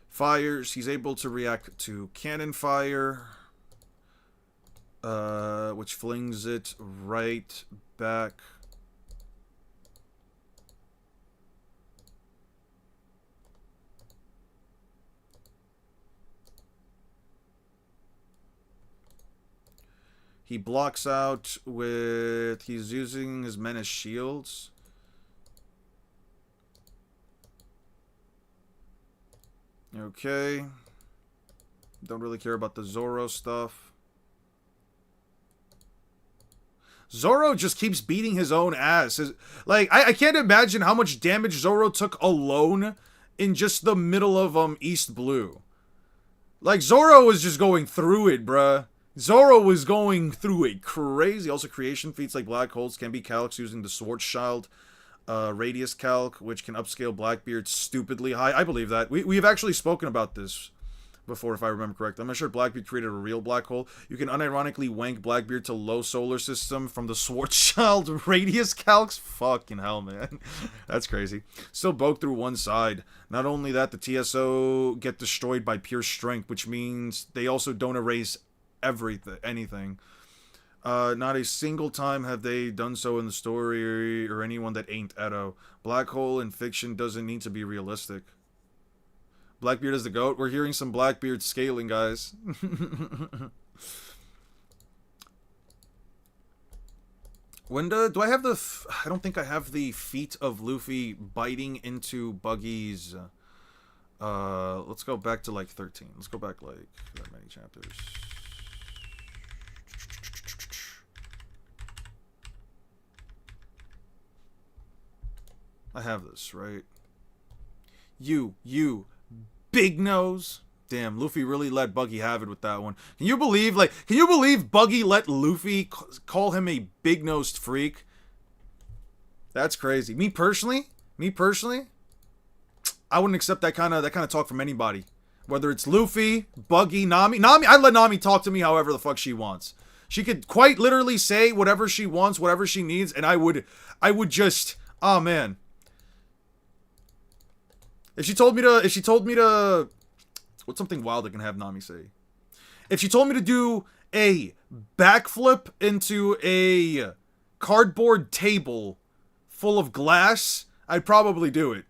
Fires. He's able to react to cannon fire, which flings it right back. He blocks out with... He's using his men as shields. Okay. Don't really care about the Zoro stuff. Zoro just keeps beating his own ass. Like, I can't imagine how much damage Zoro took alone in just the middle of East Blue. Like, Zoro was just going through it, bruh. Zoro was going through it crazy. Also, creation feats like black holes can be calcs using the Schwarzschild radius calc, which can upscale Blackbeard stupidly high. I believe that. We've actually spoken about this before, if I remember correctly. I'm not sure Blackbeard created a real black hole. You can unironically wank Blackbeard to low solar system from the Schwarzschild radius calcs. Fucking hell, man. That's crazy. Still broke through one side. Not only that, the TSO get destroyed by pure strength, which means they also don't erase anything. Not a single time have they done so in the story or anyone that ain't Edo. Black hole in fiction doesn't need to be realistic. Blackbeard is the GOAT. We're hearing some Blackbeard scaling, guys. When do I have the... I don't think I have the feat of Luffy biting into Buggy's... let's go back to, like, 13. Let's go back, like, that many chapters. I have this, right? You, big nose. Damn, Luffy really let Buggy have it with that one. Can you believe Buggy let Luffy call him a big-nosed freak? That's crazy. Me personally, I wouldn't accept that kind of talk from anybody. Whether it's Luffy, Buggy, Nami, I'd let Nami talk to me however the fuck she wants. She could quite literally say whatever she wants, whatever she needs, and I would just, oh man. If she told me to, what's something wild I can have Nami say? If she told me to do a backflip into a cardboard table full of glass, I'd probably do it.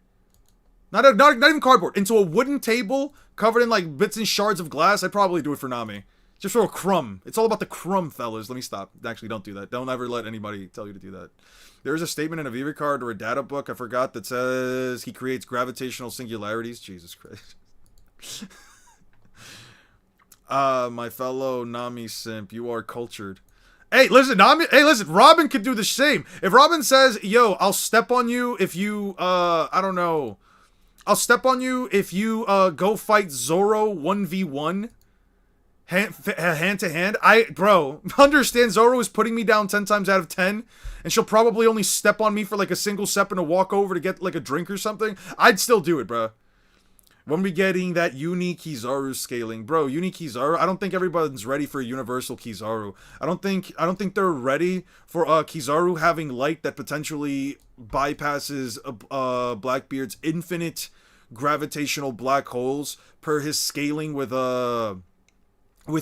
Not even cardboard, into a wooden table covered in like bits and shards of glass, I'd probably do it for Nami. Just for a crumb. It's all about the crumb, fellas. Let me stop. Actually, don't do that. Don't ever let anybody tell you to do that. There's a statement in a Viva card or a data book, I forgot, that says he creates gravitational singularities. Jesus Christ. My fellow Nami simp, you are cultured. Hey, listen, Nami. Hey, listen, Robin could do the same. If Robin says, yo, I'll step on you if you, I don't know. I'll step on you if you, go fight Zoro 1v1. Hand to hand. Bro, understand Zoro is putting me down 10 times out of 10, and she'll probably only step on me for like a single step and a walk over to get like a drink or something. I'd still do it, bro. When we getting that Uni Kizaru scaling, bro, Uni Kizaru, I don't think everybody's ready for a universal Kizaru. I don't think they're ready for Kizaru having light that potentially bypasses Blackbeard's infinite gravitational black holes per his scaling with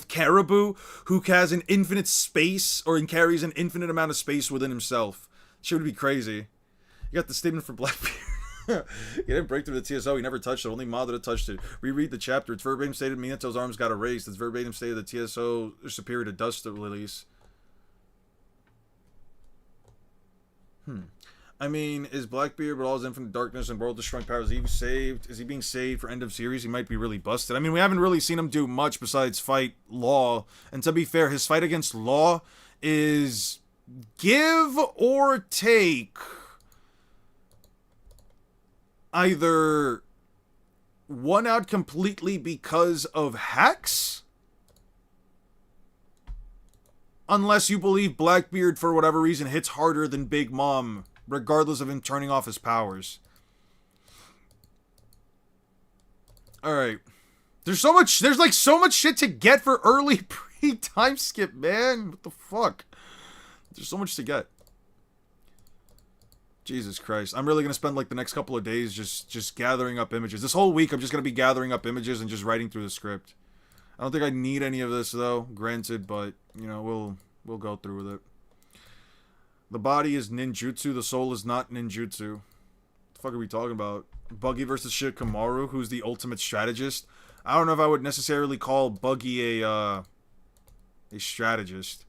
Caribou, who has an infinite space, or carries an infinite amount of space within himself. Shit would be crazy. You got the statement for Blackbeard. He didn't break through the TSO, he never touched it, only Madara touched it. Reread the chapter. It's verbatim stated Minato's arms got erased. It's verbatim stated the TSO is superior to dust release. I mean, is Blackbeard with all his infinite darkness and world-destroying powers, is he being saved for end of series? He might be really busted. I mean, we haven't really seen him do much besides fight Law. And to be fair, his fight against Law is give or take either won out completely because of hacks, Unless you believe Blackbeard, for whatever reason, hits harder than Big Mom, regardless of him turning off his powers. Alright. There's like so much shit to get for early pre-time skip, man. What the fuck? There's so much to get. Jesus Christ. I'm really gonna spend like the next couple of days just gathering up images. This whole week I'm just gonna be gathering up images and just writing through the script. I don't think I need any of this though, granted, but you know, we'll go through with it. The body is ninjutsu, the soul is not ninjutsu. What the fuck are we talking about? Buggy versus Shikamaru, who's the ultimate strategist. I don't know if I would necessarily call Buggy a strategist.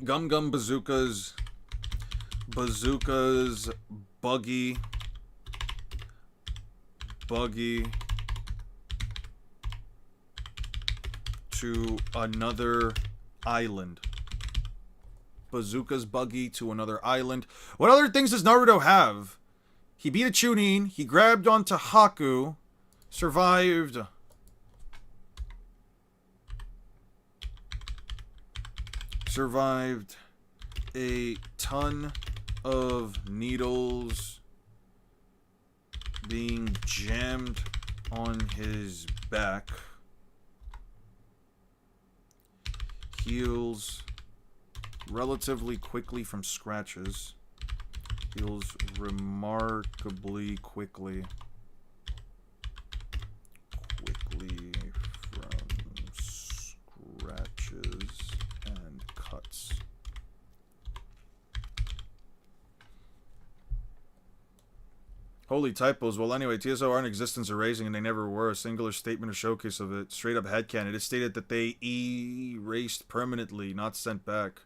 Gum Gum Bazookas, Buggy to another island. Bazooka's Buggy to another island. What other things does Naruto have? He beat a Chunin, he grabbed onto Haku, survived a ton of needles being jammed on his back. Heals relatively quickly from scratches. Heals remarkably quickly. From scratches and cuts. Holy typos. Well, anyway, TSO are in existence erasing, and they never were. A singular statement or showcase of it. Straight up headcanon. It is stated that they erased permanently, not sent back.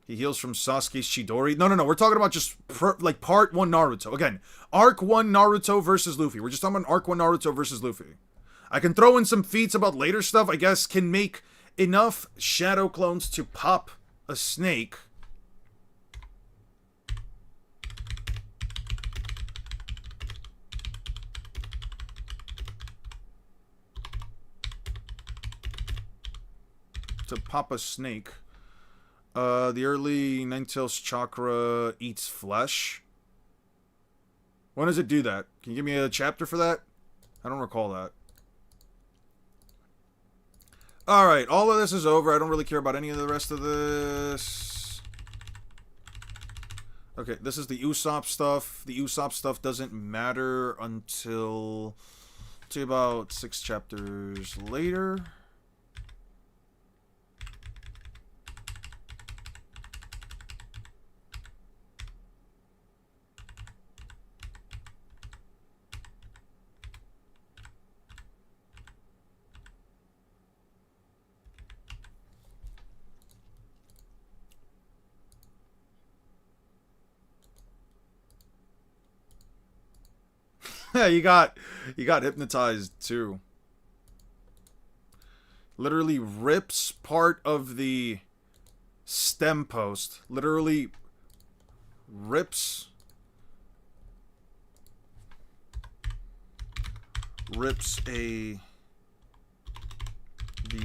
He heals from Sasuke's Chidori. No. We're talking about just like part 1 Naruto. Again, arc 1 Naruto versus Luffy. We're just talking about arc 1 Naruto versus Luffy. I can throw in some feats about later stuff. I guess can make enough shadow clones to pop a snake. The early Ninetales chakra eats flesh. When does it do that? Can you give me a chapter for that? I don't recall that. Alright, all of this is over. I don't really care about any of the rest of this. Okay, this is the Usopp stuff. The Usopp stuff doesn't matter until about 6 chapters later. Yeah, you got hypnotized too. Literally rips part of the stem post. Literally rips the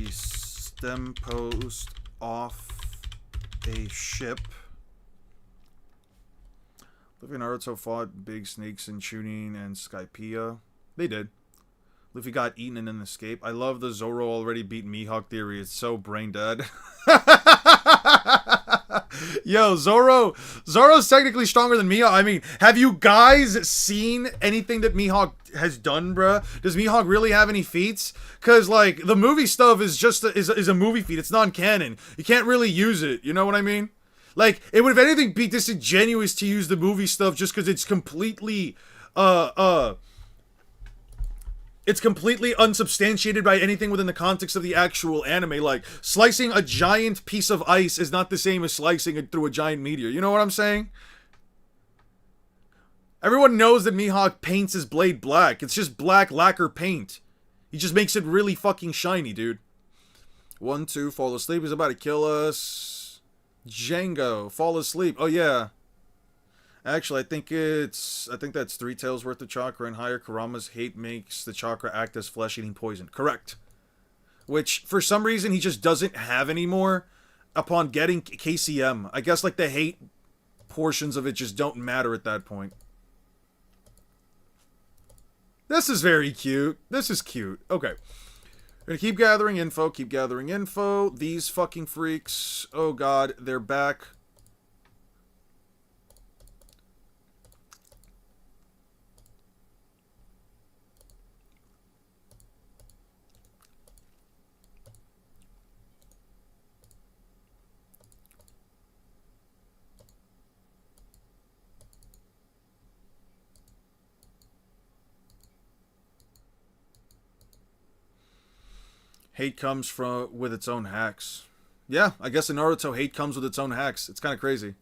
stem post off a ship. Luffy and Naruto fought big snakes in Chunin and Skypiea. They did. Luffy got eaten in an escape. I love the Zoro already beat Mihawk theory. It's so brain dead. Yo, Zoro's technically stronger than Mihawk. I mean, have you guys seen anything that Mihawk has done, bruh? Does Mihawk really have any feats? Cause like the movie stuff is just is a movie feat. It's non-canon. You can't really use it. You know what I mean? Like, it would, if anything, be disingenuous to use the movie stuff just because it's completely, it's completely unsubstantiated by anything within the context of the actual anime. Like, slicing a giant piece of ice is not the same as slicing it through a giant meteor. You know what I'm saying? Everyone knows that Mihawk paints his blade black. It's just black lacquer paint. He just makes it really fucking shiny, dude. 1, 2, fall asleep. He's about to kill us. Django, fall asleep. Oh yeah. Actually, I think that's 3 tails worth of chakra and higher. Kurama's hate makes the chakra act as flesh-eating poison. Correct. which for some reason he just doesn't have anymore upon getting KCM. I guess like the hate portions of it just don't matter at that point. This is very cute. This is cute. Okay. We're gonna keep gathering info, keep gathering info. These fucking freaks. Oh god, they're back. Hate comes from with its own hacks. Yeah, I guess in Naruto, hate comes with its own hacks. It's kind of crazy.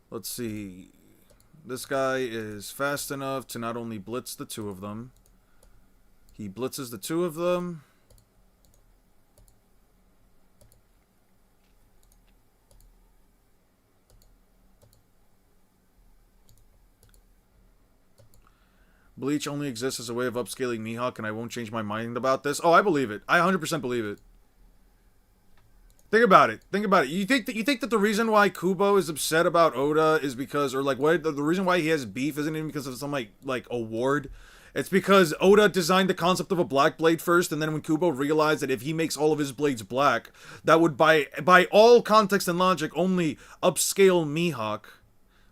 Let's see. This guy is fast enough to not only blitz the two of them. He blitzes the two of them. Bleach only exists as a way of upscaling Mihawk, and I won't change my mind about this. Oh, I believe it. I 100% believe it. Think about it. Think about it. You think that the reason why Kubo is upset about Oda is because, or like, what the reason why he has beef isn't even because of some like award. It's because Oda designed the concept of a black blade first, and then when Kubo realized that if he makes all of his blades black, that would by all context and logic only upscale Mihawk.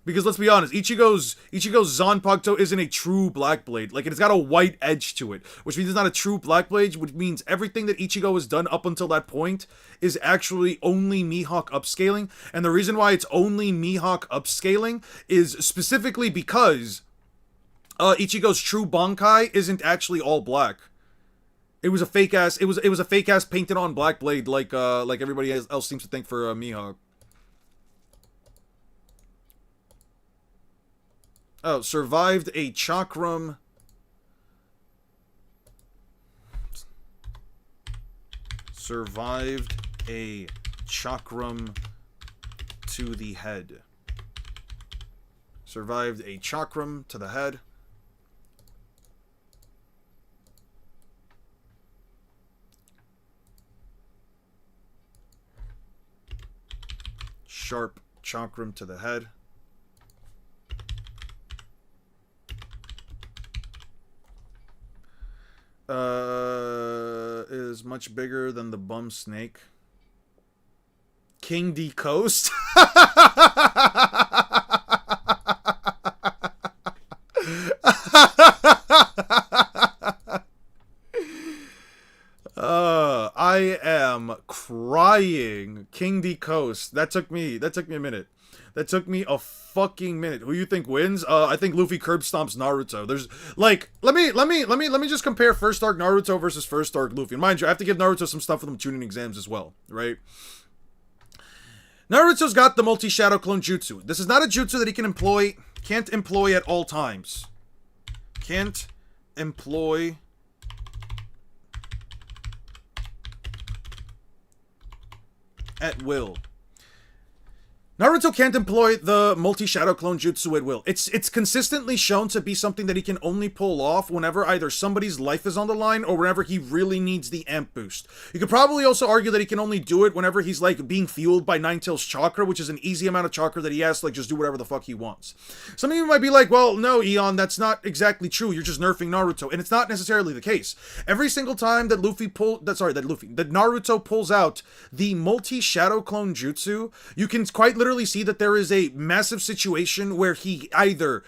Because let's be honest, Ichigo's Zanpakuto isn't a true black blade. Like, it's got a white edge to it, which means it's not a true black blade, which means everything that Ichigo has done up until that point is actually only Mihawk upscaling. And the reason why it's only Mihawk upscaling is specifically because Ichigo's true Bankai isn't actually all black. It was a fake ass. It was a fake ass painted on black blade, like everybody else seems to think for Mihawk. Oh, survived a chakram. Survived a chakram to the head. Survived a chakram to the head. Sharp chakram to the head. Is much bigger than the bum snake. King D Coast? I am crying. King D Coast. That took me a minute. That took me a fucking minute. Who you think wins? I think Luffy curb stomps Naruto. There's like, let me just compare first arc Naruto versus first arc Luffy. And mind you, I have to give Naruto some stuff for them tuning exams as well, right? Naruto's got the multi-shadow clone jutsu. This is not a jutsu that he can't employ at all times. Can't employ at will. Naruto can't employ the multi-shadow clone jutsu at will. It's consistently shown to be something that he can only pull off whenever either somebody's life is on the line or whenever he really needs the amp boost. You could probably also argue that he can only do it whenever he's like being fueled by Nine-Tails chakra, which is an easy amount of chakra that he has to like just do whatever the fuck he wants. Some of you might be like, well, no, Eon, that's not exactly true. You're just nerfing Naruto. And it's not necessarily the case. Every single time that Naruto pulls out the multi-shadow clone jutsu, you can quite literally see that there is a massive situation where he's either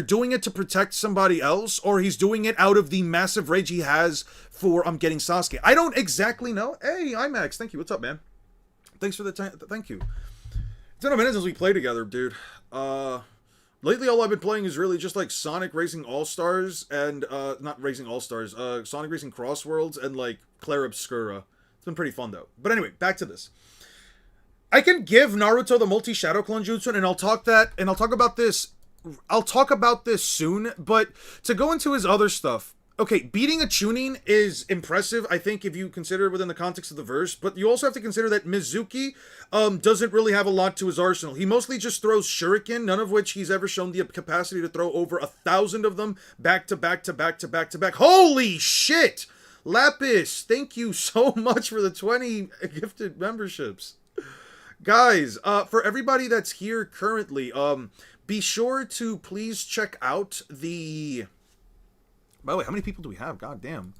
doing it to protect somebody else or he's doing it out of the massive rage he has for getting Sasuke. I don't exactly know. Hey, IMAX, thank you. What's up, man? Thanks for the time. Thank you. It's been a minute since we played together, dude. Lately all I've been playing is really just like Sonic Racing All-Stars and not Racing All-Stars, Sonic Racing Cross Worlds and like Clair Obscura. It's been pretty fun though. But anyway, back to this. I can give Naruto the multi-shadow clone jutsu, and I'll talk about this soon, but to go into his other stuff, okay, beating a Chunin is impressive, I think, if you consider it within the context of the verse, but you also have to consider that Mizuki doesn't really have a lot to his arsenal. He mostly just throws shuriken, none of which he's ever shown the capacity to throw over 1,000 of them back to back to back to back to back. Holy shit! Lapis, thank you so much for the 20 gifted memberships. Guys, for everybody that's here currently, be sure to please check out the... By the way, how many people do we have? God damn.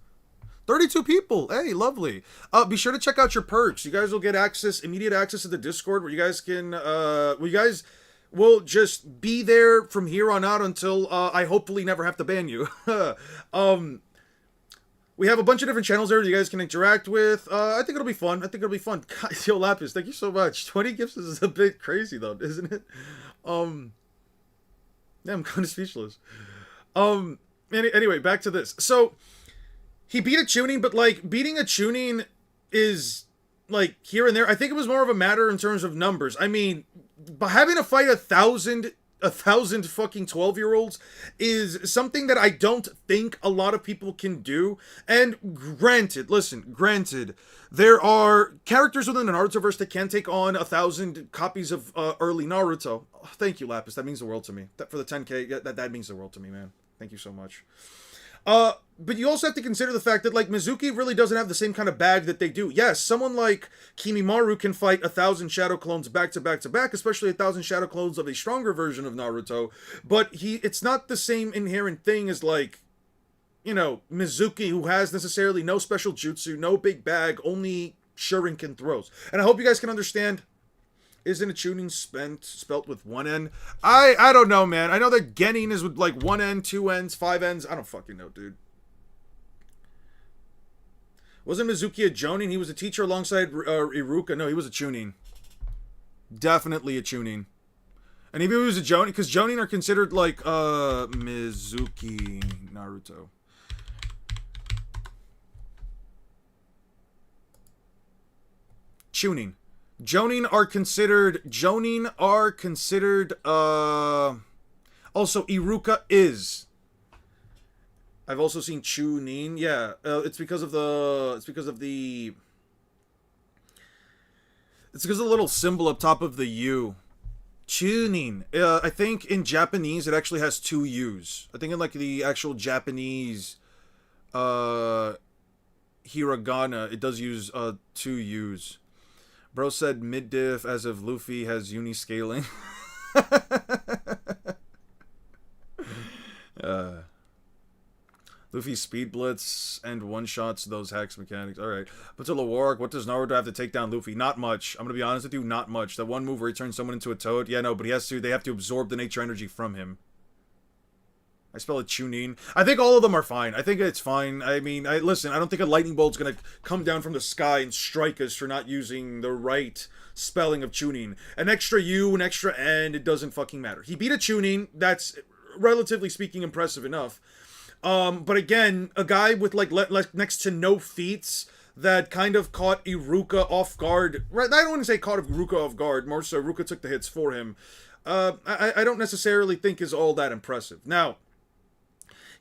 32 people. Hey, lovely. Be sure to check out your perks. You guys will get immediate access to the Discord where you guys can, you guys will just be there from here on out until, I hopefully never have to ban you. We have a bunch of different channels there that you guys can interact with. I think it'll be fun. God, yo, Lapis, thank you so much. 20 gifts is a bit crazy, though, isn't it? Yeah, I'm kind of speechless. Anyway, back to this. So, he beat a Chunin, but, like, beating a Chunin is, like, here and there. I think it was more of a matter in terms of numbers. I mean, having to fight 1,000 fucking 12-year-olds is something that I don't think a lot of people can do. And granted, there are characters within the Narutoverse that can take on 1,000 copies of early Naruto. Oh, thank you, Lapis. That means the world to me. For the 10K, that means the world to me, man. Thank you so much. But you also have to consider the fact that, like, Mizuki really doesn't have the same kind of bag that they do. Yes, someone like Kimimaru can fight 1,000 shadow clones back to back to back, especially 1,000 shadow clones of a stronger version of Naruto, but it's not the same inherent thing as, like, you know, Mizuki, who has necessarily no special jutsu, no big bag, only shuriken throws. And I hope you guys can understand... Isn't a Chunin spelt with one N? I don't know, man. I know that Genin is with, like, 1 N, 2 N's, 5 N's. I don't fucking know, dude. Wasn't Mizuki a Jonin? He was a teacher alongside Iruka. No, he was a Chunin. Definitely a Chunin. And even if he was a Jonin, because Jonin are considered, like, Mizuki Naruto. Chunin. Jonin are considered, also Iruka is. I've also seen Chunin, yeah, it's because of the little symbol up top of the U. Chunin, I think in Japanese it actually has 2 U's. I think in, like, the actual Japanese, hiragana, it does use, 2 U's. Bro said mid-diff as if Luffy has uni-scaling. Luffy speed blitz and one-shots those hex mechanics. Alright. But to Lawark, what does Naruto have to take down Luffy? Not much. I'm gonna be honest with you, not much. That one move where he turns someone into a toad? Yeah, no, but they have to absorb the nature energy from him. I spell it Chunin. I think all of them are fine. I think it's fine. I mean, listen, I don't think a lightning bolt's gonna come down from the sky and strike us for not using the right spelling of Chunin. An extra U, an extra N, it doesn't fucking matter. He beat a Chunin. That's, relatively speaking, impressive enough. But again, a guy with, like, next to no feats that kind of caught Iruka off guard. Right? I don't want to say caught Iruka off guard. More so, Iruka took the hits for him. I don't necessarily think is all that impressive. Now,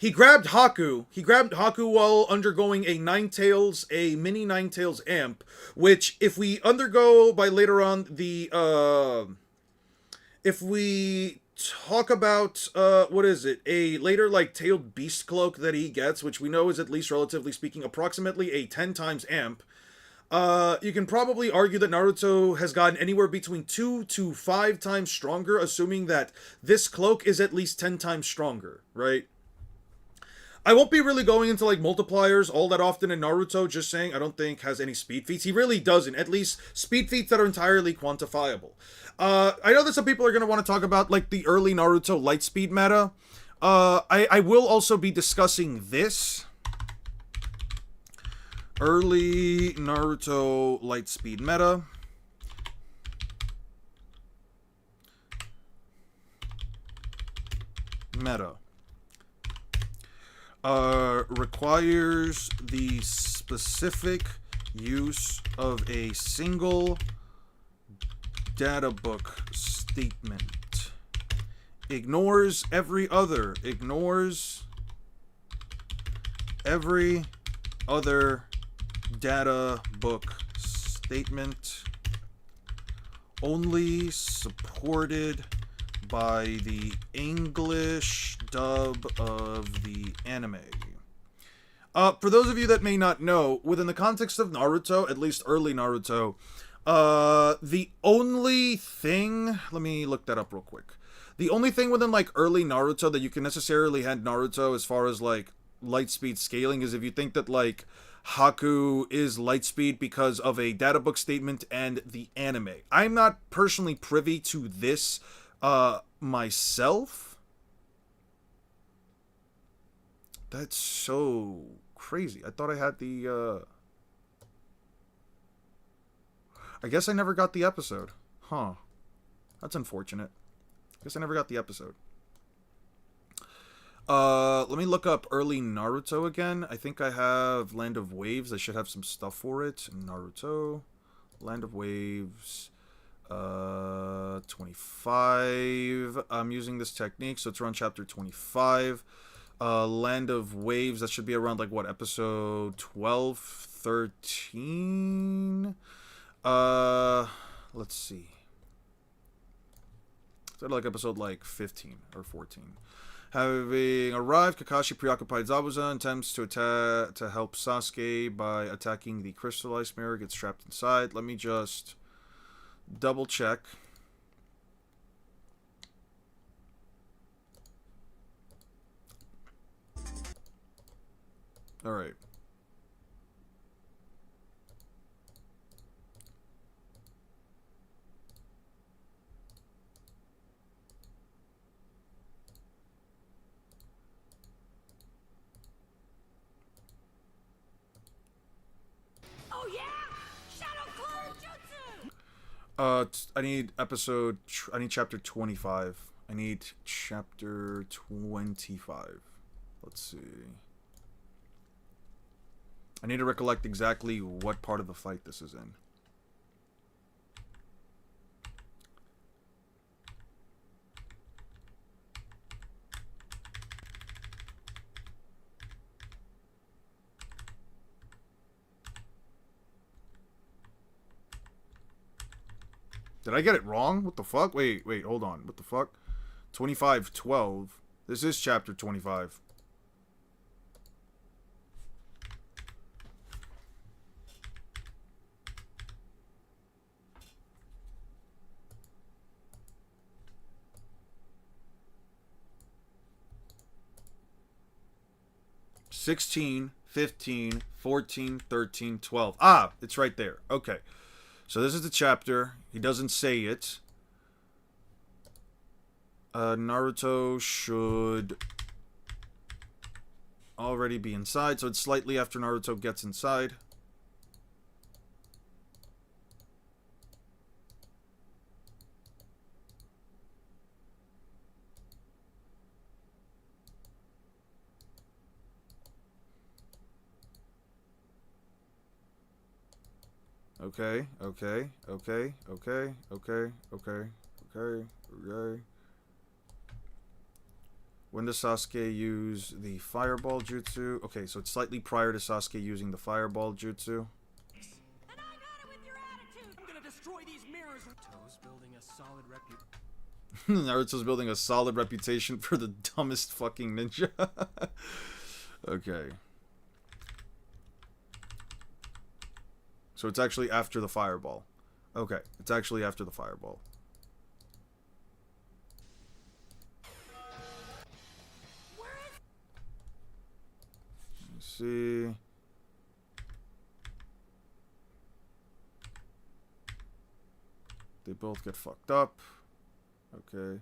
he grabbed Haku. He grabbed Haku while undergoing a mini Ninetales amp, which, if we undergo by later on the, if we talk about, what is it, a later, like, tailed beast cloak that he gets, which we know is, at least relatively speaking, approximately a 10 times amp, you can probably argue that Naruto has gotten anywhere between 2 to 5 times stronger, assuming that this cloak is at least 10 times stronger, right? I won't be really going into, like, multipliers all that often in Naruto, just saying I don't think has any speed feats. He really doesn't, at least speed feats that are entirely quantifiable. I know that some people are going to want to talk about, like, the early Naruto light speed meta. I will also be discussing this. Early Naruto light speed meta. Requires the specific use of a single data book statement. Ignores every other. Ignores every other data book statement only supported by the English dub of the anime. For those of you that may not know, within the context of Naruto, at least early Naruto, the only thing... Let me look that up real quick. The only thing within, like, early Naruto that you can necessarily hand Naruto as far as, like, light speed scaling is if you think that, like, Haku is light speed because of a data book statement and the anime. I'm not personally privy to this, myself. That's so crazy. I thought I had the, I guess I never got the episode. Huh. That's unfortunate. Guess I never got the episode. Let me look up early Naruto again. I think I have Land of Waves. I should have some stuff for it. Naruto. Land of Waves. 25. I'm using this technique, so it's around chapter 25. Land of Waves, that should be around, like, what, episode 12, 13? Let's see. Is that like episode, like, 15 or 14? Having arrived, Kakashi, preoccupied Zabuza, attempts to help Sasuke by attacking the crystallized mirror, gets trapped inside. Let me just double check. Alright. Oh yeah! Shadow Clone Jutsu! I need chapter 25. I need chapter 25. Let's see. I need to recollect exactly what part of the fight this is in. Did I get it wrong? What the fuck? Wait, hold on. What the fuck? 25:12. This is chapter 25. (16, 15, 14, 13, 12). Ah, it's right there. Okay. So this is the chapter. He doesn't say it. Naruto should already be inside. So it's slightly after Naruto gets inside. Okay. When does Sasuke use the fireball jutsu? Okay, so it's slightly prior to Sasuke using the fireball jutsu. And I got it with your attitude! I'm gonna destroy these mirrors! Naruto's building a solid reputation. Naruto's building a solid reputation for the dumbest fucking ninja. Okay. So it's actually after the fireball. Okay, it's actually after the fireball. Let's see. They both get fucked up. Okay.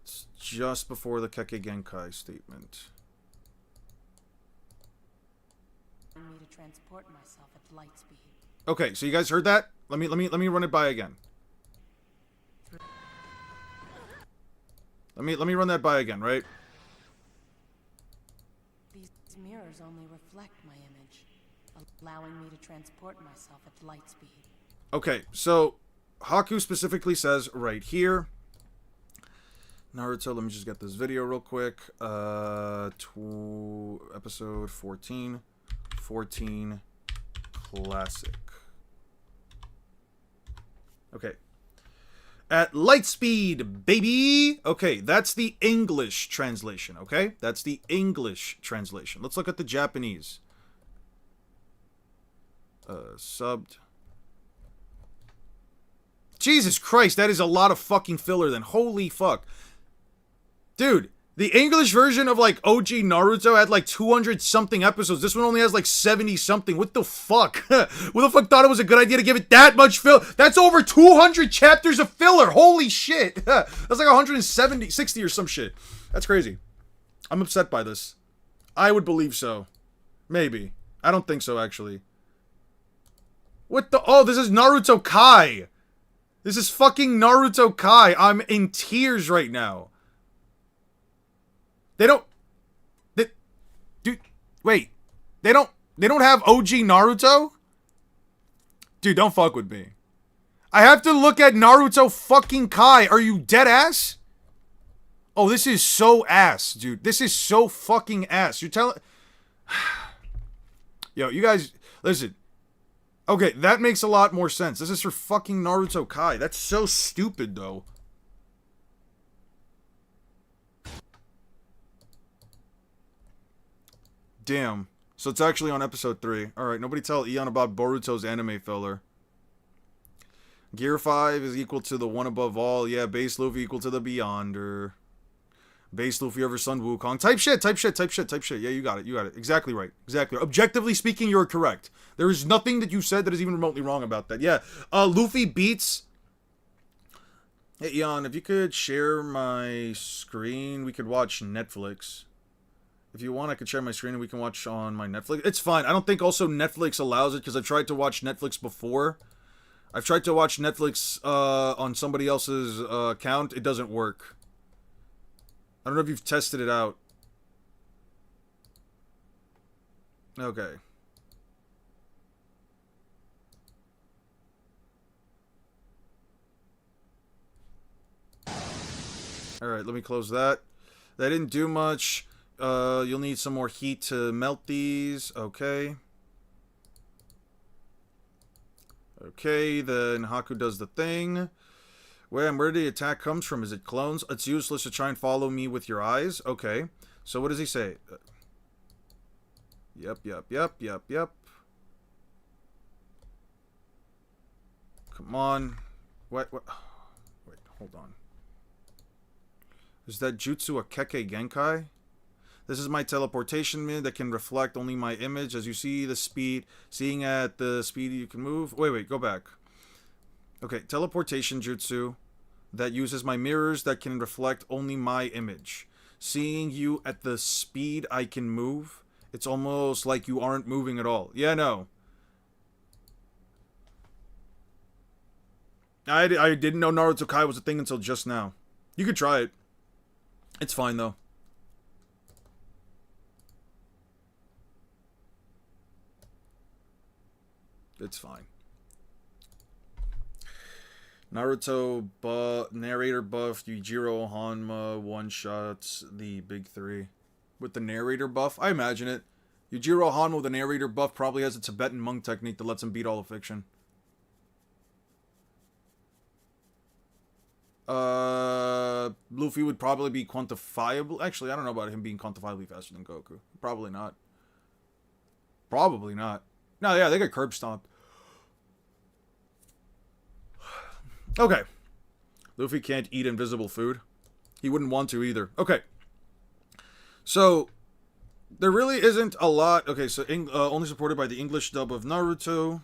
It's just before the Kekkei Genkai statement. Me to transport myself at light speed. Okay, so you guys heard that? Let me run it by again. Let me run that by again, right? These mirrors only reflect my image, allowing me to transport myself at light speed. Okay, so Haku specifically says right here, Naruto, let me just get this video real quick. Episode 14. 14 Classic. Okay. At light speed, baby! Okay, that's the English translation, okay? That's the English translation. Let's look at the Japanese. Subbed. Jesus Christ, that is a lot of fucking filler then. Holy fuck. Dude, the English version of, like, OG Naruto had, like, 200-something episodes. This one only has, like, 70-something. What the fuck? Who the fuck thought it was a good idea to give it that much filler? That's over 200 chapters of filler! Holy shit! That's like 170, 60 or some shit. That's crazy. I'm upset by this. I would believe so. Maybe. I don't think so, actually. What the... Oh, this is Naruto Kai! This is fucking Naruto Kai. I'm in tears right now. They don't... Dude, wait. They don't have OG Naruto? Dude, don't fuck with me. I have to look at Naruto fucking Kai. Are you dead ass? Oh, this is so ass, dude. This is so fucking ass. You're telling... Yo, you guys... Listen. Okay, that makes a lot more sense. This is for fucking Naruto Kai. That's so stupid, though. Damn. So it's actually on episode 3. Alright, nobody tell Eon about Boruto's anime filler. Gear 5 is equal to the one above all. Yeah, base Luffy equal to the Beyonder. Base Luffy over Sun Wukong. Type shit, type shit, type shit, type shit. Yeah, you got it, you got it. Exactly right. Exactly. Objectively speaking, you're correct. There is nothing that you said that is even remotely wrong about that. Yeah, Luffy beats... Hey, Eon, if you could share my screen, we could watch Netflix. If you want, I could share my screen and we can watch on my Netflix. It's fine. I don't think also Netflix allows it because I've tried to watch Netflix before. I've tried to watch Netflix on somebody else's account. It doesn't work. I don't know if you've tested it out. Okay. Alright, let me close that. That didn't do much. You'll need some more heat to melt these. Okay. Okay, then Haku does the thing. Where the attack comes from? Is it clones? It's useless to try and follow me with your eyes. Okay. So what does he say? Yep. Come on. What? Wait, hold on. Is that Jutsu a Kekkei Genkai? This is my teleportation mid that can reflect only my image. As you see the speed, seeing at the speed you can move. Wait, go back. Okay, teleportation jutsu that uses my mirrors that can reflect only my image. Seeing you at the speed I can move, it's almost like you aren't moving at all. Yeah, no. I didn't know Naruto Kai was a thing until just now. You could try it. It's fine, though. It's fine. Naruto narrator buff, Yujiro Hanma one-shots the big 3. With the narrator buff? I imagine it. Yujiro Hanma with a narrator buff probably has a Tibetan monk technique that lets him beat all of fiction. Luffy would probably be quantifiable. Actually, I don't know about him being quantifiably faster than Goku. Probably not. Probably not. No, yeah, they got curb stomped. Okay. Luffy can't eat invisible food. He wouldn't want to either. Okay. So, there really isn't a lot. Okay, so only supported by the English dub of Naruto.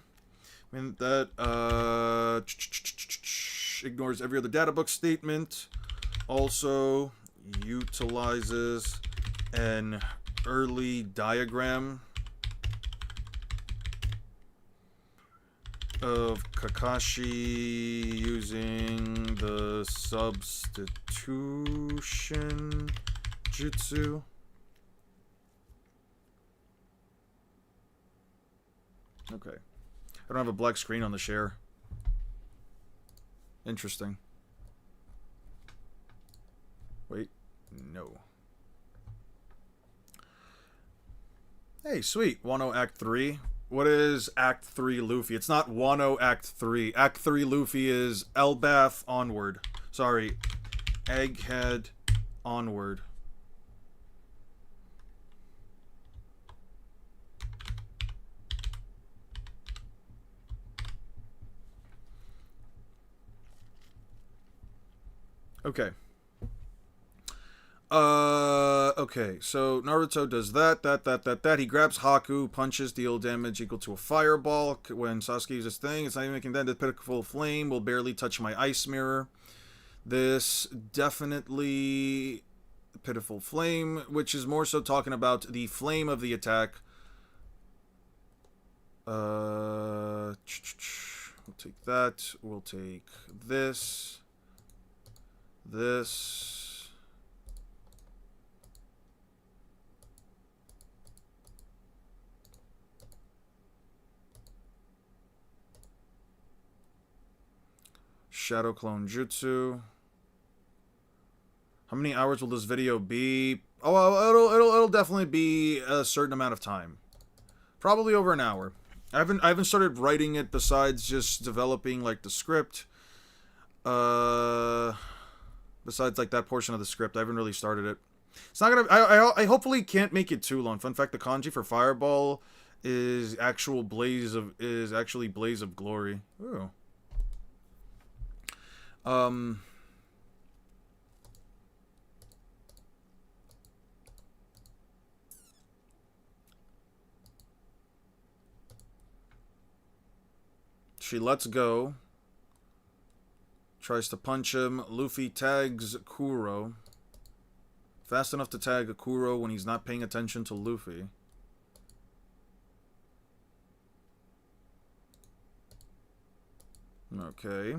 And that ignores every other data book statement. Also utilizes an early diagram of Kakashi using the substitution jutsu. Okay. I don't have a black screen on the share. Interesting. Hey, sweet. Wano Act 3. What is Act 3 Luffy? It's not Wano Act 3. Act 3 Luffy is Elbaf onward. Sorry. Egghead onward. Okay. Okay, so Naruto does that. He grabs Haku, punches, deal damage equal to a fireball. When Sasuke uses thing, it's not even making that. The pitiful flame will barely touch my ice mirror. This definitely pitiful flame, which is more so talking about the flame of the attack. We'll take that. We'll take this. This. Shadow Clone Jutsu. How many hours will this video be? Oh, well, it'll definitely be a certain amount of time. Probably over an hour. I haven't started writing it besides just developing like the script. Besides like that portion of the script, I haven't really started it. It's not gonna. I hopefully can't make it too long. Fun fact: the kanji for Fireball is actually Blaze of Glory. Ooh. She lets go. Tries to punch him. Luffy tags Kuro. Fast enough to tag Kuro when he's not paying attention to Luffy. Okay.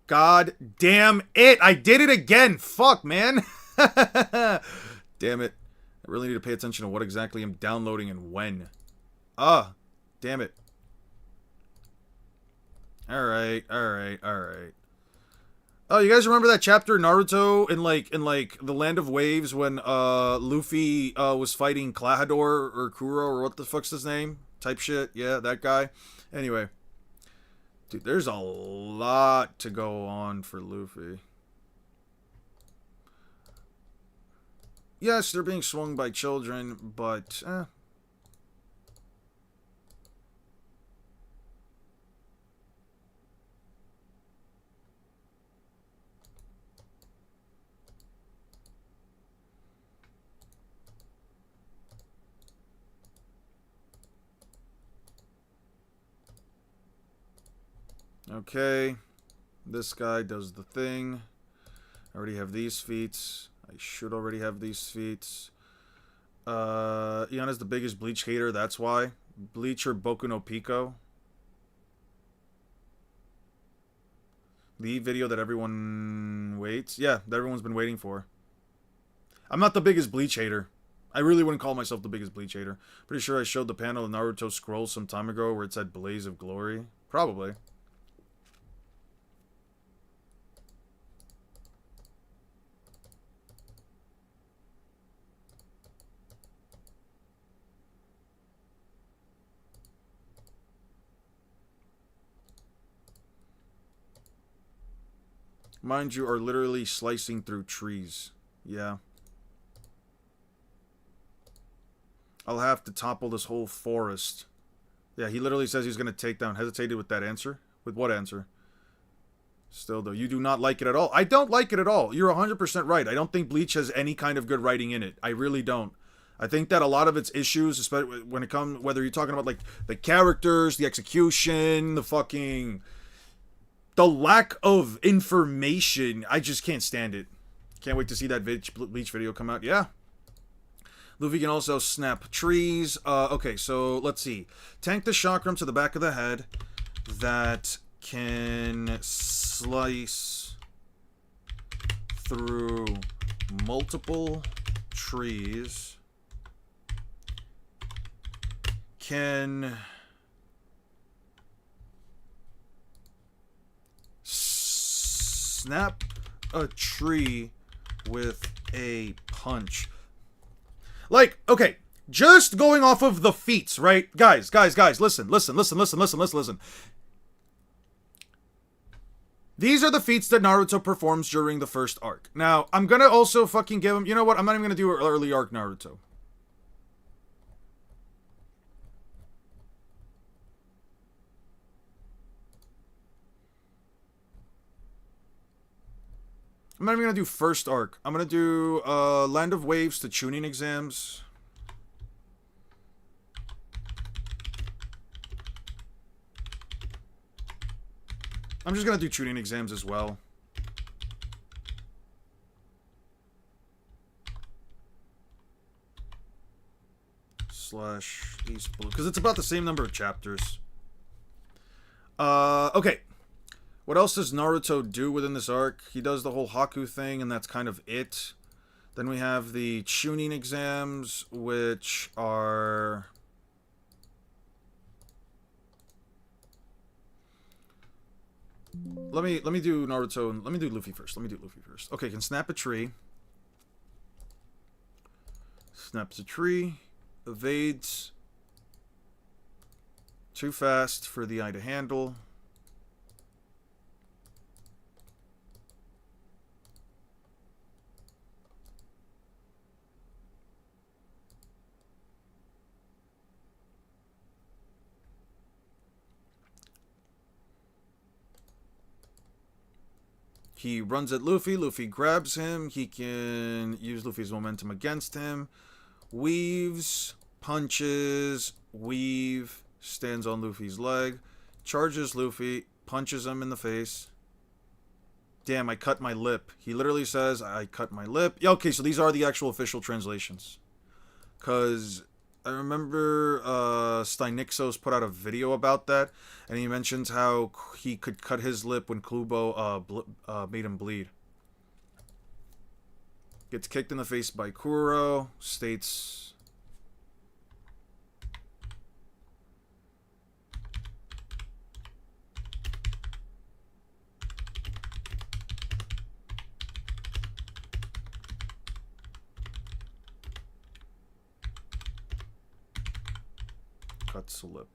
God damn it! I did it again! Fuck, man! Damn it. I really need to pay attention to what exactly I'm downloading and when. Ah! Damn it. Alright. Oh, you guys remember that chapter in Naruto in the Land of Waves when Luffy was fighting Klahadore or Kuro or what the fuck's his name? Type shit. Yeah, that guy. Anyway. Dude, there's a lot to go on for Luffy. Yes, they're being swung by children, but okay, this guy does the thing. I already have these feats. I should already have these feats. Iana's the biggest Bleach hater, that's why. Bleach or Boku no Pico. The video that everyone waits. Yeah, that everyone's been waiting for. I'm not the biggest Bleach hater. I really wouldn't call myself the biggest Bleach hater. Pretty sure I showed the panel of Naruto Scrolls some time ago where it said Blaze of Glory. Probably. Mind you, are literally slicing through trees. Yeah. I'll have to topple this whole forest. Yeah, he literally says he's going to take down. Hesitated with that answer? With what answer? Still, though, you do not like it at all. I don't like it at all. You're 100% right. I don't think Bleach has any kind of good writing in it. I really don't. I think that a lot of its issues, especially when it comes, whether you're talking about, like, the characters, the execution, the lack of information, I just can't stand it. Can't wait to see that Bleach video come out. Yeah. Luffy can also snap trees. Okay, so let's see. Tank the chakram to the back of the head. That can slice through multiple trees. Can snap a tree with a punch. Like, okay, Just going off of the feats, right? Guys, listen. These are the feats that Naruto performs during the first arc. Now, I'm gonna also fucking give him... You know what? I'm not even gonna do early arc Naruto. I'm not even gonna do first arc. I'm gonna do Land of Waves to Chunin exams. I'm just gonna do Chunin exams as well. Slash East Blue. Because it's about the same number of chapters. Okay. What else does Naruto do within this arc? He does the whole Haku thing, and that's kind of it. Then we have the Chunin exams, which are... Let me do Naruto, and let me do Luffy first. Okay, can snap a tree. Snaps a tree. Evades. Too fast for the eye to handle. He runs at Luffy. Luffy grabs him. He can use Luffy's momentum against him. Weaves, punches, weave, stands on Luffy's leg, charges Luffy, punches him in the face. Damn, I cut my lip. He literally says, I cut my lip. Yeah, okay, so these are the actual official translations. Because I remember Steinixos put out a video about that, and he mentions how he could cut his lip when Kubo made him bleed. Gets kicked in the face by Kuro, states... Cuts a lip.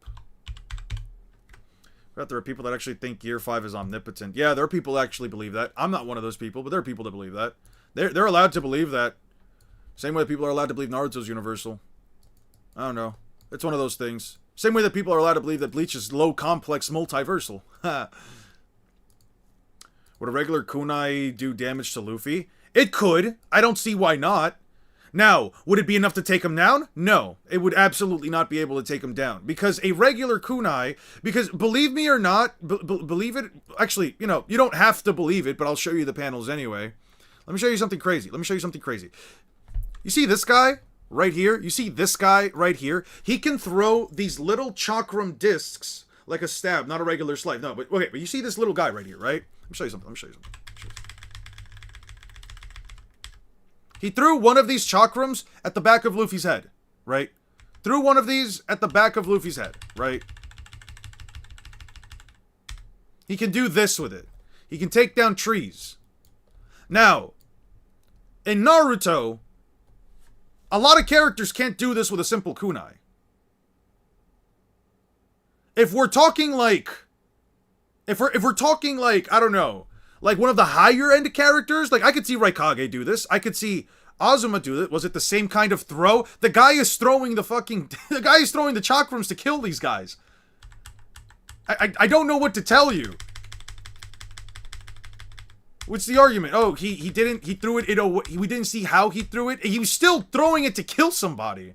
But there are people that actually think Gear 5 is omnipotent. Yeah, there are people that actually believe that. I'm not one of those people, but there are people that believe that. They're allowed to believe that. Same way people are allowed to believe Naruto's universal. I don't know. It's one of those things. Same way that people are allowed to believe that Bleach is low complex multiversal. Would a regular kunai do damage to Luffy? It could. I don't see why not. Now, would it be enough to take him down? No. It would absolutely not be able to take him down. Because a regular kunai... Because, believe me or not... believe it... Actually, you know, you don't have to believe it, but I'll show you the panels anyway. Let me show you something crazy. You see this guy right here? You see this guy right here? He can throw these little chakram discs like a stab, not a regular slice. No, but okay, but you see this little guy right here, right? Let me show you something. He threw one of these chakrams at the back of Luffy's head, right? Threw one of these at the back of Luffy's head, right? He can do this with it. He can take down trees. Now, in Naruto, a lot of characters can't do this with a simple kunai. If we're talking like, I don't know, like one of the higher end characters, like I could see Raikage do this. I could see Azuma do it. Was it the same kind of throw? The guy is throwing the chakrams to kill these guys. I don't know what to tell you. What's the argument? Oh, he threw it we didn't see how he threw it. He was still throwing it to kill somebody.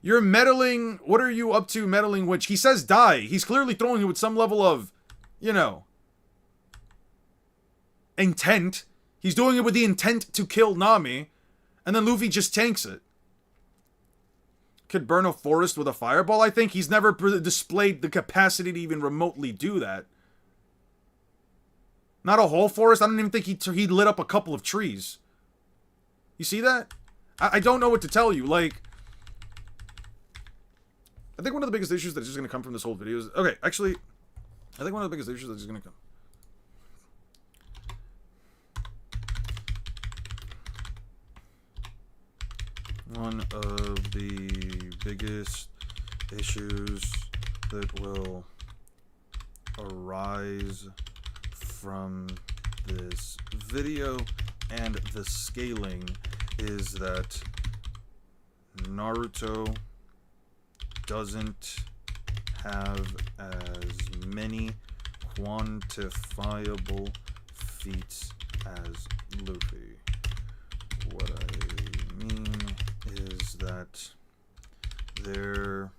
You're meddling, what are you up to meddling which? He says die. He's clearly throwing it with some level of, you know, intent. He's doing it with the intent to kill Nami, and then Luffy just tanks it. Could burn a forest with a fireball, I think. He's never displayed the capacity to even remotely do that. Not a whole forest. I don't even think he lit up a couple of trees. You see that? I don't know what to tell you. Like, I think one of the biggest issues that's just going to come from this whole video is... Okay, actually, I think one of the biggest issues that's just going to come... One of the biggest issues that will arise from this video and the scaling is that Naruto doesn't have as many quantifiable feats as Luffy. What I mean is that there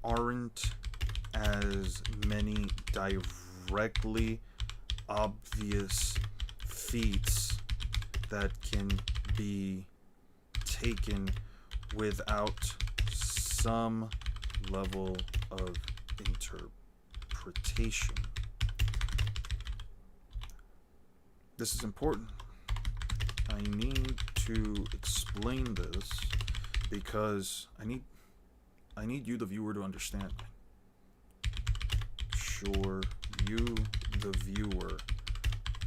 aren't as many directly obvious feats that can be taken without some level of interpretation. This is important. I need to explain this because I need you, the viewer, to understand. Sure, you, the viewer,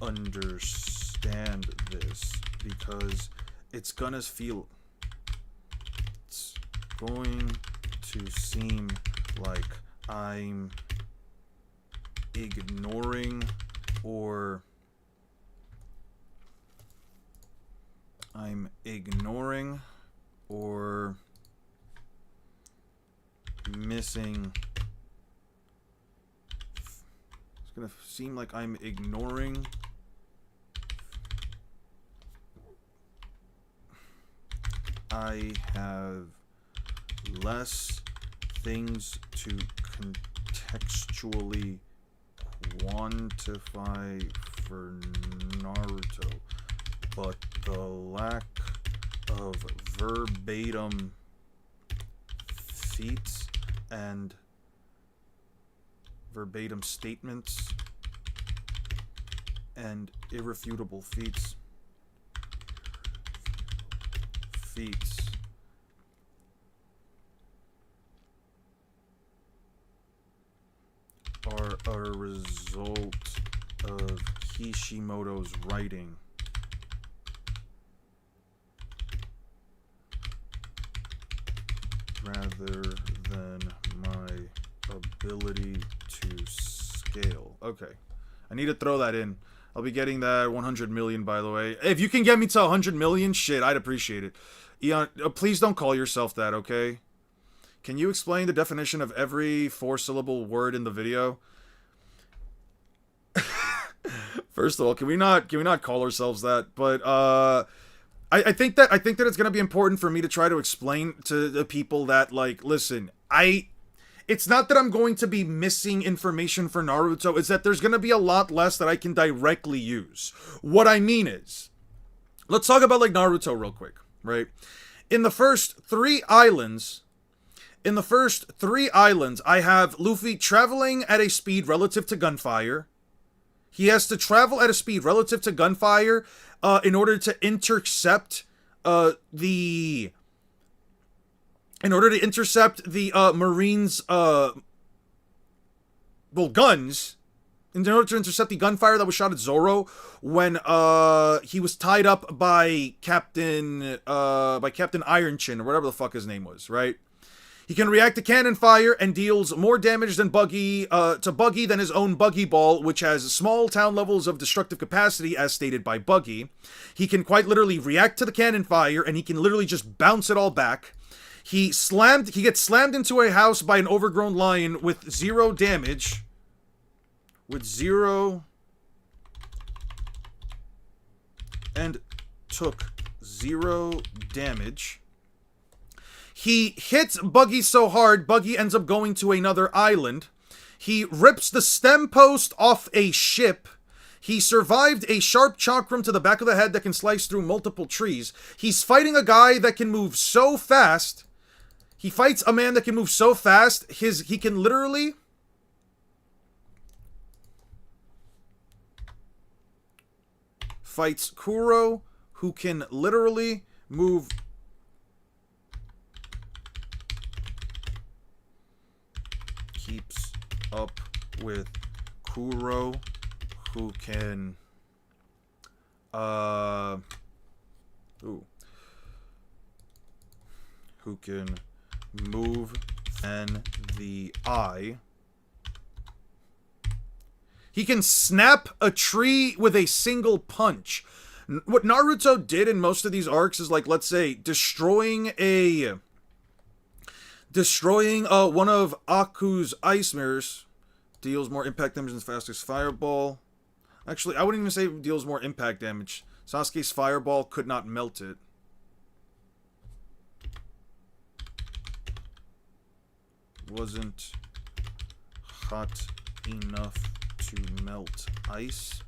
understand this because it's going to seem like I'm ignoring or missing. It's gonna seem like I'm ignoring I have less things to contextually quantify for Naruto, but the lack of verbatim feats and verbatim statements and irrefutable feats are a result of Kishimoto's writing. Rather than my ability to scale. Okay. I need to throw that in. I'll be getting that 100 million, by the way. If you can get me to 100 million, shit, I'd appreciate it. Eon, please don't call yourself that, okay? Can you explain the definition of every 4-syllable word in the video? First of all, can we not call ourselves that? But I think that it's gonna be important for me to try to explain to the people that, like, listen, it's not that I'm going to be missing information for Naruto, it's that there's gonna be a lot less that I can directly use. What I mean is, let's talk about, like, Naruto real quick, right? In the first three islands, I have Luffy traveling at a speed relative to gunfire. He has to travel at a speed relative to gunfire in order to intercept the Marines' guns. In order to intercept the gunfire that was shot at Zoro when he was tied up by Captain Iron Chin or whatever the fuck his name was, right? He can react to cannon fire and deals more damage than Buggy than his own Buggy Ball, which has small town levels of destructive capacity, as stated by Buggy. He can quite literally react to the cannon fire, and he can literally just bounce it all back. He gets slammed into a house by an overgrown lion with 0 damage. And took 0 damage. He hits Buggy so hard, Buggy ends up going to another island. He rips the stem post off a ship. He survived a sharp chakram to the back of the head that can slice through multiple trees. He's fighting a guy that can move so fast. He fights a man that can move so fast, he can literally... Fights Kuro, who can literally move... Keeps up with Kuro, who can... who can move and the eye. He can snap a tree with a single punch. What Naruto did in most of these arcs is, like, let's say, destroying one of Aku's ice mirrors deals more impact damage than Sasuke's fireball. Actually, I wouldn't even say it deals more impact damage. Sasuke's fireball could not melt it. Wasn't hot enough to melt ice.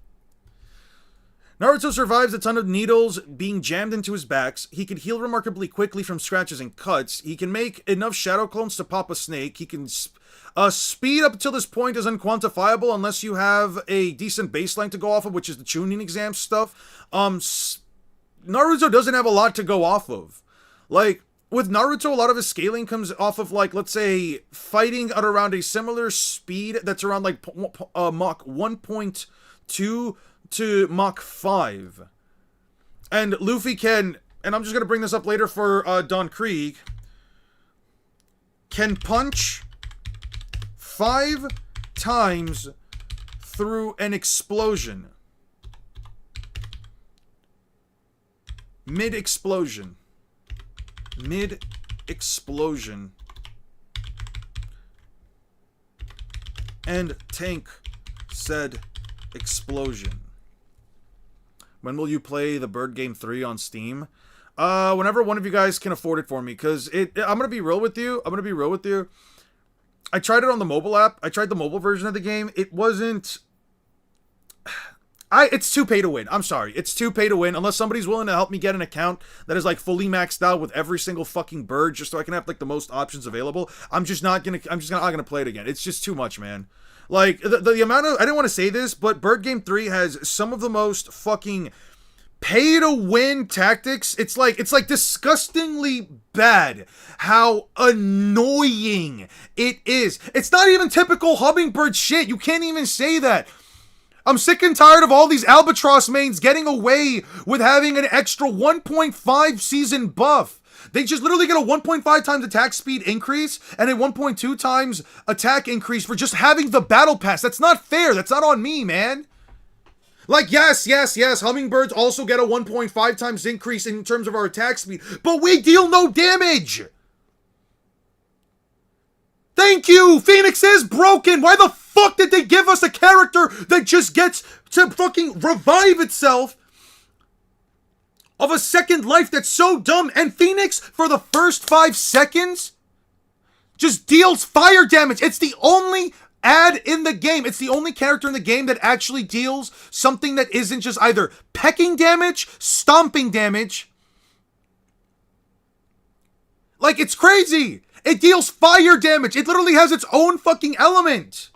Naruto survives a ton of needles being jammed into his backs. He can heal remarkably quickly from scratches and cuts. He can make enough shadow clones to pop a snake. He can speed up till this point is unquantifiable unless you have a decent baseline to go off of, which is the Chunin exam stuff. Naruto doesn't have a lot to go off of. Like, with Naruto, a lot of his scaling comes off of, like, let's say, fighting at around a similar speed that's around, like, Mach 1.2 to Mach 5. And Luffy can, and I'm just going to bring this up later for Don Krieg, can punch 5 times through an explosion. Mid-explosion. Mid-explosion. And tank said explosion. When will you play the Bird Game 3 on Steam? Whenever one of you guys can afford it for me, because I'm going to be real with you. I tried it on the mobile app. I tried the mobile version of the game. It wasn't... It's too pay to win. I'm sorry. It's too pay to win. Unless somebody's willing to help me get an account that is, like, fully maxed out with every single fucking bird just so I can have, like, the most options available. I'm just not gonna play it again. It's just too much, man. Like, the amount of... I didn't want to say this, but Bird Game 3 has some of the most fucking pay-to-win tactics. It's like disgustingly bad how annoying it is. It's not even typical Hummingbird shit. You can't even say that. I'm sick and tired of all these Albatross mains getting away with having an extra 1.5 season buff. They just literally get a 1.5 times attack speed increase and a 1.2 times attack increase for just having the battle pass. That's not fair. That's not on me, man. Like, yes, Hummingbirds also get a 1.5 times increase in terms of our attack speed, but we deal no damage. Thank you! Phoenix is broken! Why the fuck did they give us a character that just gets to fucking revive itself of a second life that's so dumb? And Phoenix, for the first 5 seconds, just deals fire damage. It's the only ad in the game. It's the only character in the game that actually deals something that isn't just either pecking damage, stomping damage. Like, it's crazy. It deals fire damage. It literally has its own fucking element.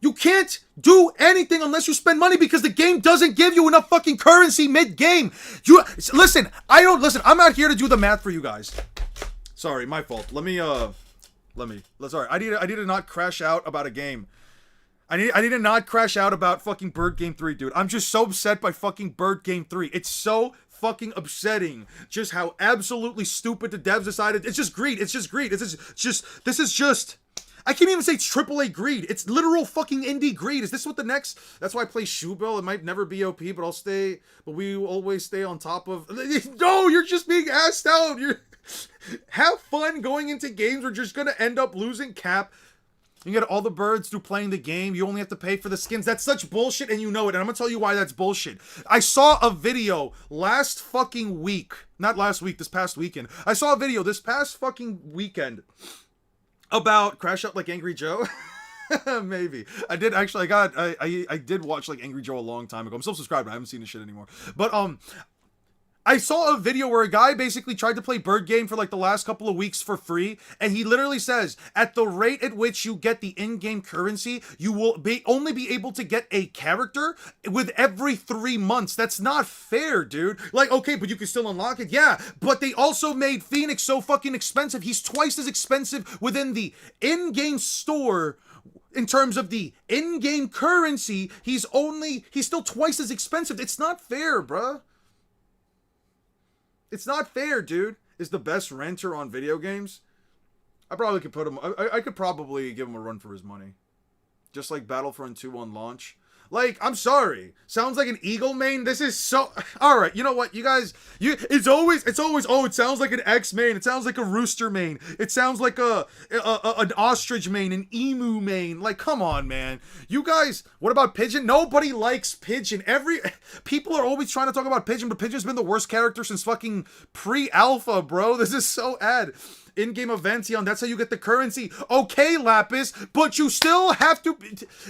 You can't do anything unless you spend money because the game doesn't give you enough fucking currency mid-game. Listen, I'm not here to do the math for you guys. Sorry, my fault. Sorry, I need to not crash out about a game. I need to not crash out about fucking Bird Game 3, dude. I'm just so upset by fucking Bird Game 3. It's so fucking upsetting just how absolutely stupid the devs decided. It's just greed. This is just I can't even say it's AAA greed. It's literal fucking indie greed. Is this what the next... That's why I play Shoebill. It might never be OP, but we always stay on top of... No, you're just being asked out. Have fun going into games. We're just gonna end up losing cap. You get all the birds through playing the game. You only have to pay for the skins. That's such bullshit, and you know it. And I'm gonna tell you why that's bullshit. I saw a video last fucking week. Not last week, this past weekend. I saw a video this past fucking weekend about Crash Out Like Angry Joe. Maybe. I did actually, I did watch like Angry Joe a long time ago. I'm still subscribed, but I haven't seen this shit anymore. But, I saw a video where a guy basically tried to play Bird Game for like the last couple of weeks for free, and he literally says, at the rate at which you get the in-game currency, you will only be able to get a character with every 3 months. That's not fair, dude. Like, okay, but you can still unlock it. Yeah, but they also made Phoenix so fucking expensive. He's twice as expensive within the in-game store. In terms of the in-game currency, he's still twice as expensive. It's not fair, bruh. It's not fair, dude. is the best renter on video games, I probably could put him. I could probably give him a run for his money. Just like Battlefront 2 on launch. Like, I'm sorry. Sounds like an Eagle main. This is so... Alright, you know what? You guys... It's always... Oh, it sounds like an X main. It sounds like a Rooster main. It sounds like an Ostrich main. An Emu main. Like, come on, man. You guys... What about Pigeon? Nobody likes Pigeon. People are always trying to talk about Pigeon, but Pigeon's been the worst character since fucking pre-alpha, bro. This is so ad. In-game events, Yon, that's how you get the currency. Okay, Lapis, but you still have to...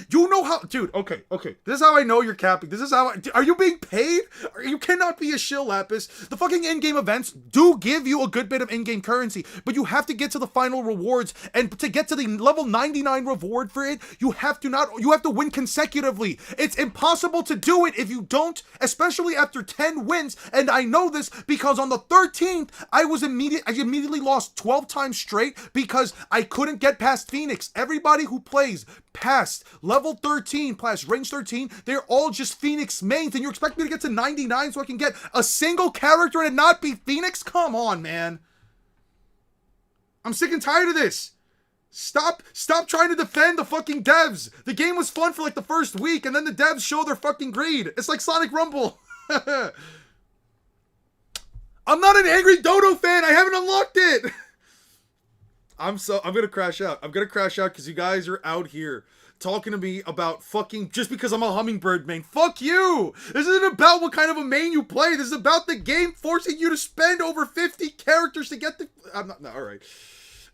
You know how... Dude, okay. This is how I know you're capping. This is how... Are you being paid? You cannot be a shill, Lapis. The fucking in-game events do give you a good bit of in-game currency, but you have to get to the final rewards, and to get to the level 99 reward for it, you have to win consecutively. It's impossible to do it if you don't, especially after 10 wins, and I know this because on the 13th, I immediately lost 12 times straight because I couldn't get past Phoenix. Everybody who plays past level 13, past range 13, they're all just Phoenix mains, and you expect me to get to 99 so I can get a single character and it not be Phoenix? Come on, man. I'm sick and tired of this. Stop trying to defend the fucking devs. The game was fun for like the first week, and then the devs show their fucking greed. It's like Sonic Rumble. I'm not an angry Dodo fan. I haven't unlocked it. I'm gonna crash out. I'm gonna crash out because you guys are out here talking to me about fucking just because I'm a Hummingbird main. Fuck you! This isn't about what kind of a main you play. This is about the game forcing you to spend over 50 characters to get the... alright.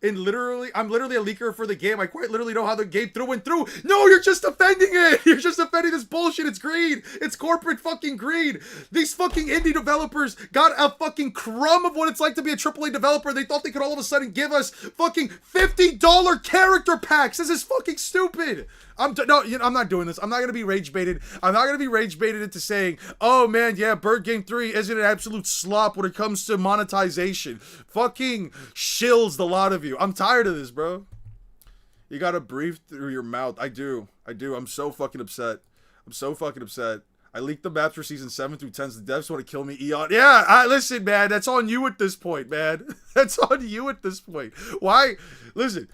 I'm literally a leaker for the game. I quite literally know how the game through and through. No, you're just defending it. You're just defending this bullshit. It's greed. It's corporate fucking greed. These fucking indie developers got a fucking crumb of what it's like to be a AAA developer. They thought they could all of a sudden give us fucking $50 character packs. This is fucking stupid. I'm not doing this. I'm not gonna be rage baited. I'm not gonna be rage baited into saying, oh man, yeah, Bird Game 3 isn't an absolute slop when it comes to monetization. Fucking shills, the lot of you. I'm tired of this, bro. You gotta breathe through your mouth. I do. I'm so fucking upset. I leaked the maps for season 7 through 10. The devs want to kill me, Eon. Yeah, listen, man. That's on you at this point, man. That's on you at this point. Why? Listen.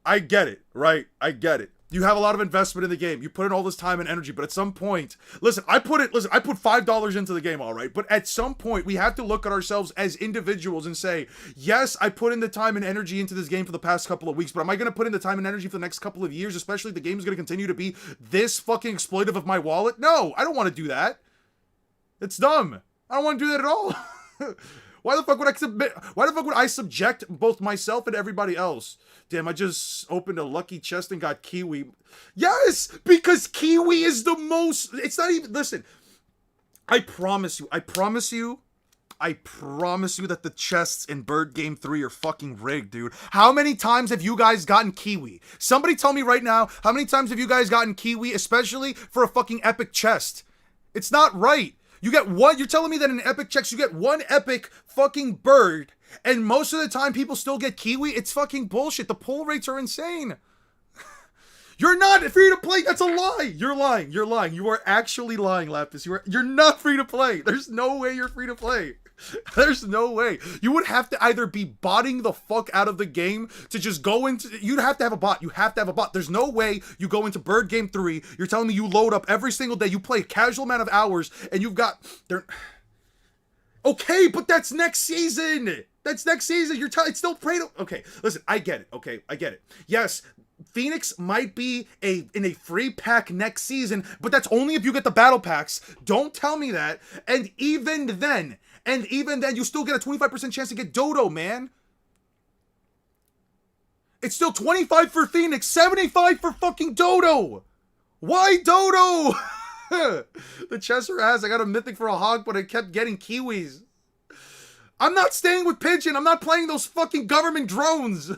I get it, right? I get it. You have a lot of investment in the game. You put in all this time and energy, but at some point, I put $5 into the game, all right? But at some point, we have to look at ourselves as individuals and say, yes, I put in the time and energy into this game for the past couple of weeks, but am I going to put in the time and energy for the next couple of years, especially if the game is going to continue to be this fucking exploitive of my wallet? No, I don't want to do that. It's dumb. I don't want to do that at all. Why the fuck would I subject both myself and everybody else? Damn, I just opened a lucky chest and got Kiwi. Yes, because Kiwi is the most... It's not even... Listen, I promise you that the chests in Bird Game 3 are fucking rigged, dude. How many times have you guys gotten Kiwi? Somebody tell me right now, how many times have you guys gotten Kiwi, especially for a fucking epic chest? It's not right. You get one, you're telling me that in epic checks, you get one epic fucking bird, and most of the time people still get Kiwi? It's fucking bullshit. The pull rates are insane. You're not free to play. That's a lie. You're lying. You are actually lying, Lapis. You're not free to play. There's no way you're free to play. There's no way. You would have to either be botting the fuck out of the game to just go into... You'd have to have a bot. There's no way you go into Bird Game 3. You're telling me you load up every single day. You play a casual amount of hours and you've got... Okay, but that's next season. It's still prey to... Okay, listen, I get it. Yes, Phoenix might be in a free pack next season, but that's only if you get the battle packs. Don't tell me that. And even then, you still get a 25% chance to get Dodo, man. It's still 25 for Phoenix, 75 for fucking Dodo. Why Dodo? The Chester ass, I got a mythic for a hog, but I kept getting Kiwis. I'm not staying with Pigeon. I'm not playing those fucking government drones.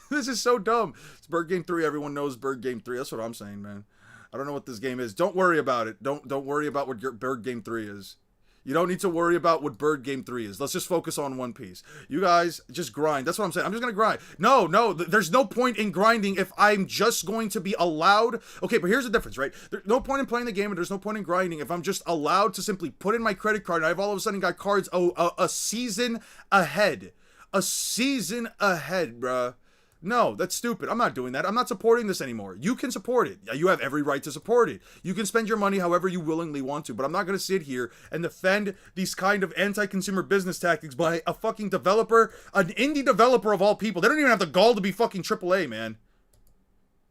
This is so dumb. It's Bird Game 3. Everyone knows Bird Game 3. That's what I'm saying, man. I don't know what this game is. Don't worry about it. Don't worry about what your Bird Game 3 is. You don't need to worry about what Bird Game 3 is. Let's just focus on One Piece. You guys just grind. That's what I'm saying. I'm just going to grind. No, there's no point in grinding if I'm just going to be allowed. Okay, but here's the difference, right? There's no point in playing the game, and there's no point in grinding if I'm just allowed to simply put in my credit card and I've all of a sudden got cards a season ahead. A season ahead, bruh. No, that's stupid. I'm not doing that. I'm not supporting this anymore. You can support it. You have every right to support it. You can spend your money however you willingly want to, but I'm not going to sit here and defend these kind of anti-consumer business tactics by a fucking developer, an indie developer of all people. They don't even have the gall to be fucking AAA, man.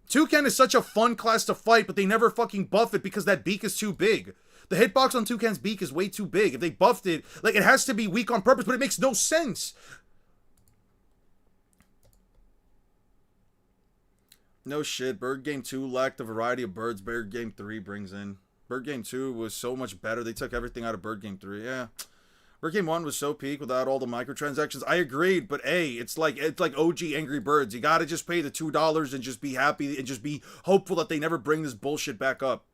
Toucan is such a fun class to fight, but they never fucking buff it because that beak is too big. The hitbox on Toucan's beak is way too big. If they buffed it, like, it has to be weak on purpose, but it makes no sense. No shit, Bird Game 2 lacked the variety of birds Bird Game 3 brings in. Bird Game 2 was so much better. They took everything out of Bird Game 3. Yeah. Bird Game 1 was so peak without all the microtransactions. I agreed, but hey, it's like OG Angry Birds. You gotta just pay the $2 and just be happy and just be hopeful that they never bring this bullshit back up.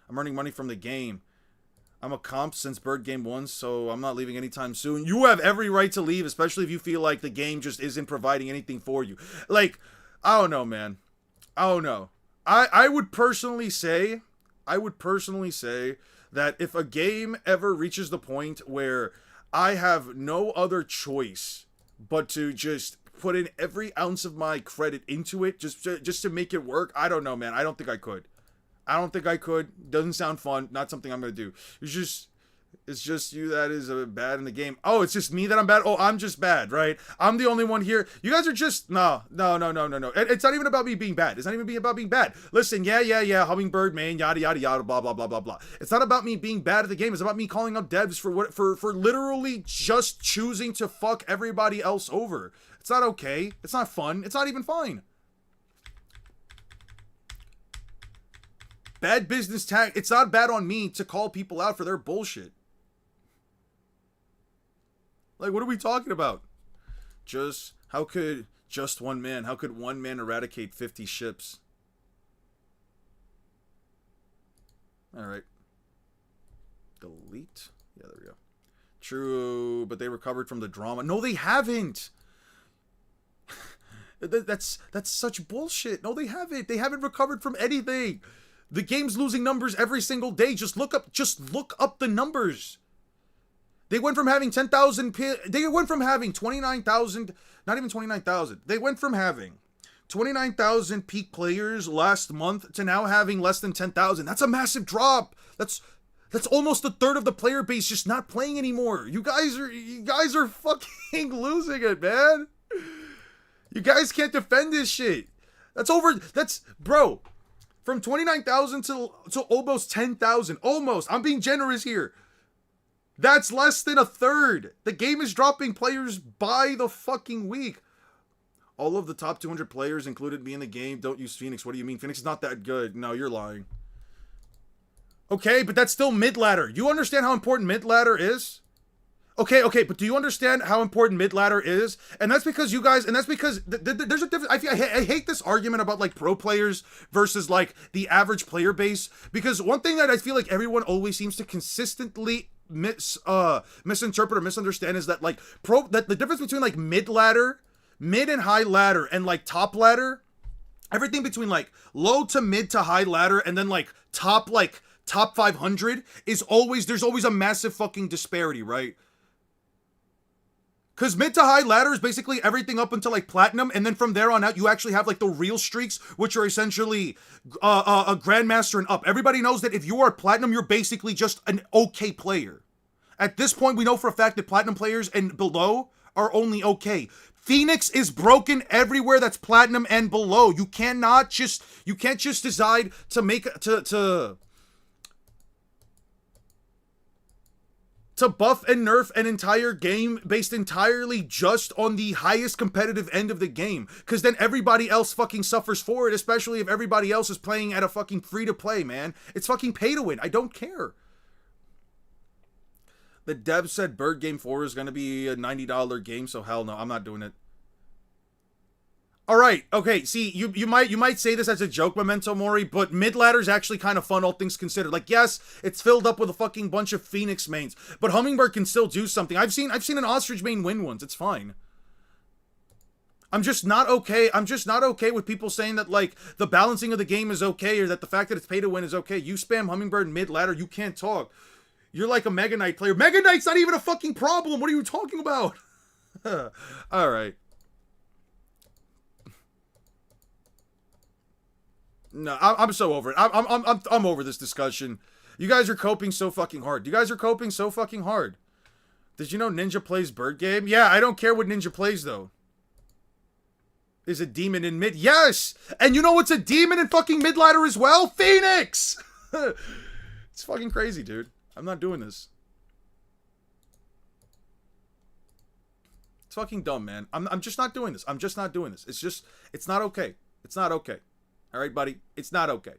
I'm earning money from the game. I'm a comp since Bird Game 1, so I'm not leaving anytime soon. You have every right to leave, especially if you feel like the game just isn't providing anything for you. Like, I don't know, man. Oh no. I would personally say that if a game ever reaches the point where I have no other choice but to just put in every ounce of my credit into it just to make it work, I don't know, man. I don't think I could. Doesn't sound fun. Not something I'm gonna do. It's just you that is bad in the game. Oh, it's just me that I'm bad? Oh, I'm just bad, right? I'm the only one here. You guys are just... No. It's not even about me being bad. It's not even about being bad. Listen, yeah, Hummingbird, man, yada, yada, blah, blah, blah, blah, blah. It's not about me being bad at the game. It's about me calling out devs for literally just choosing to fuck everybody else over. It's not okay. It's not fun. It's not even fine. Bad business tag. It's not bad on me to call people out for their bullshit. Like, what are we talking about? How could one man eradicate 50 ships? Alright. Delete? Yeah, there we go. True, but they recovered from the drama. No, they haven't! That's such bullshit. No, they haven't. They haven't recovered from anything. The game's losing numbers every single day. Just look up the numbers. They went from having 10,000... They went from having 29,000... Not even 29,000. They went from having 29,000 peak players last month to now having less than 10,000. That's a massive drop. That's almost a third of the player base just not playing anymore. You guys are fucking losing it, man. You guys can't defend this shit. Bro, from 29,000 to almost 10,000. Almost. I'm being generous here. That's less than a third. The game is dropping players by the fucking week. All of the top 200 players included me in the game. Don't use Phoenix. What do you mean? Phoenix is not that good. No, you're lying. Okay, but that's still mid-ladder. You understand how important mid-ladder is? Okay, but do you understand how important mid-ladder is? And that's because you guys, there's a difference. I hate this argument about like pro players versus like the average player base. Because one thing that I feel like everyone always seems to consistently misinterpret or misunderstand is that like that the difference between like mid and high ladder and like top ladder, everything between like low to mid to high ladder and then like top 500 there's always a massive fucking disparity, right? Because mid to high ladder is basically everything up until like platinum, and then from there on out you actually have like the real streaks, which are essentially a grandmaster and up. Everybody knows that if you are platinum, you're basically just an okay player. At this point, we know for a fact that platinum players and below are only okay. Phoenix is broken everywhere that's platinum and below. You can't just decide to make to buff and nerf an entire game based entirely just on the highest competitive end of the game. Because then everybody else fucking suffers for it, especially if everybody else is playing at a fucking free-to-play, man. It's fucking pay to win. I don't care. The dev said Bird Game 4 is going to be a $90 game, so hell no, I'm not doing it. All right, okay. See, you might say this as a joke, Memento Mori, but mid ladder's actually kind of fun, all things considered. Like, yes, it's filled up with a fucking bunch of Phoenix mains, but Hummingbird can still do something. I've seen an Ostrich main win once. It's fine. I'm just not okay. I'm just not okay with people saying that, like, the balancing of the game is okay, or that the fact that it's pay to win is okay. You spam Hummingbird mid ladder, you can't talk. You're like a Mega Knight player. Mega Knight's not even a fucking problem. What are you talking about? All right. No, I'm so over it. I'm over this discussion. You guys are coping so fucking hard. You guys are coping so fucking hard. Did you know Ninja plays bird game? Yeah, I don't care what Ninja plays though. Is a demon in mid? Yes! And you know what's a demon in fucking mid ladder as well? Phoenix! It's fucking crazy, dude. I'm not doing this. It's fucking dumb, man. I'm just not doing this. I'm just not doing this. It's not okay. It's not okay. All right, buddy. It's not okay.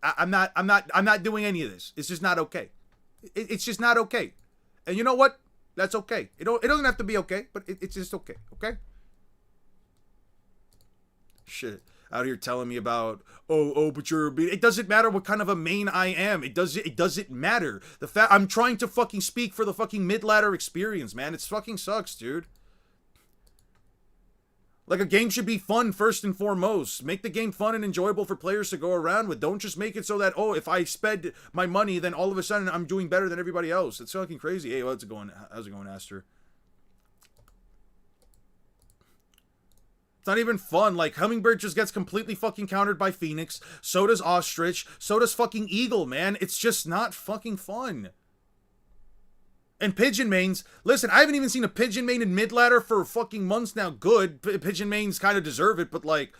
I'm not doing any of this. It's just not okay. It's just not okay. And you know what? That's okay. It doesn't have to be okay, but it's just okay. Okay? Shit. Out here telling me about, but you're, it doesn't matter what kind of a main I am. It doesn't matter. The fact I'm trying to fucking speak for the fucking mid-ladder experience, man. It fucking sucks, dude. Like, a game should be fun first and foremost. Make the game fun and enjoyable for players to go around with. Don't just make it so that, if I spend my money, then all of a sudden I'm doing better than everybody else. It's fucking crazy. Hey, how's it going, Aster? It's not even fun. Like, Hummingbird just gets completely fucking countered by Phoenix. So does Ostrich. So does fucking Eagle, man. It's just not fucking fun. And Pigeon mains, listen, I haven't even seen a Pigeon main in mid ladder for fucking months now. Good. Pigeon mains kind of deserve it, but like,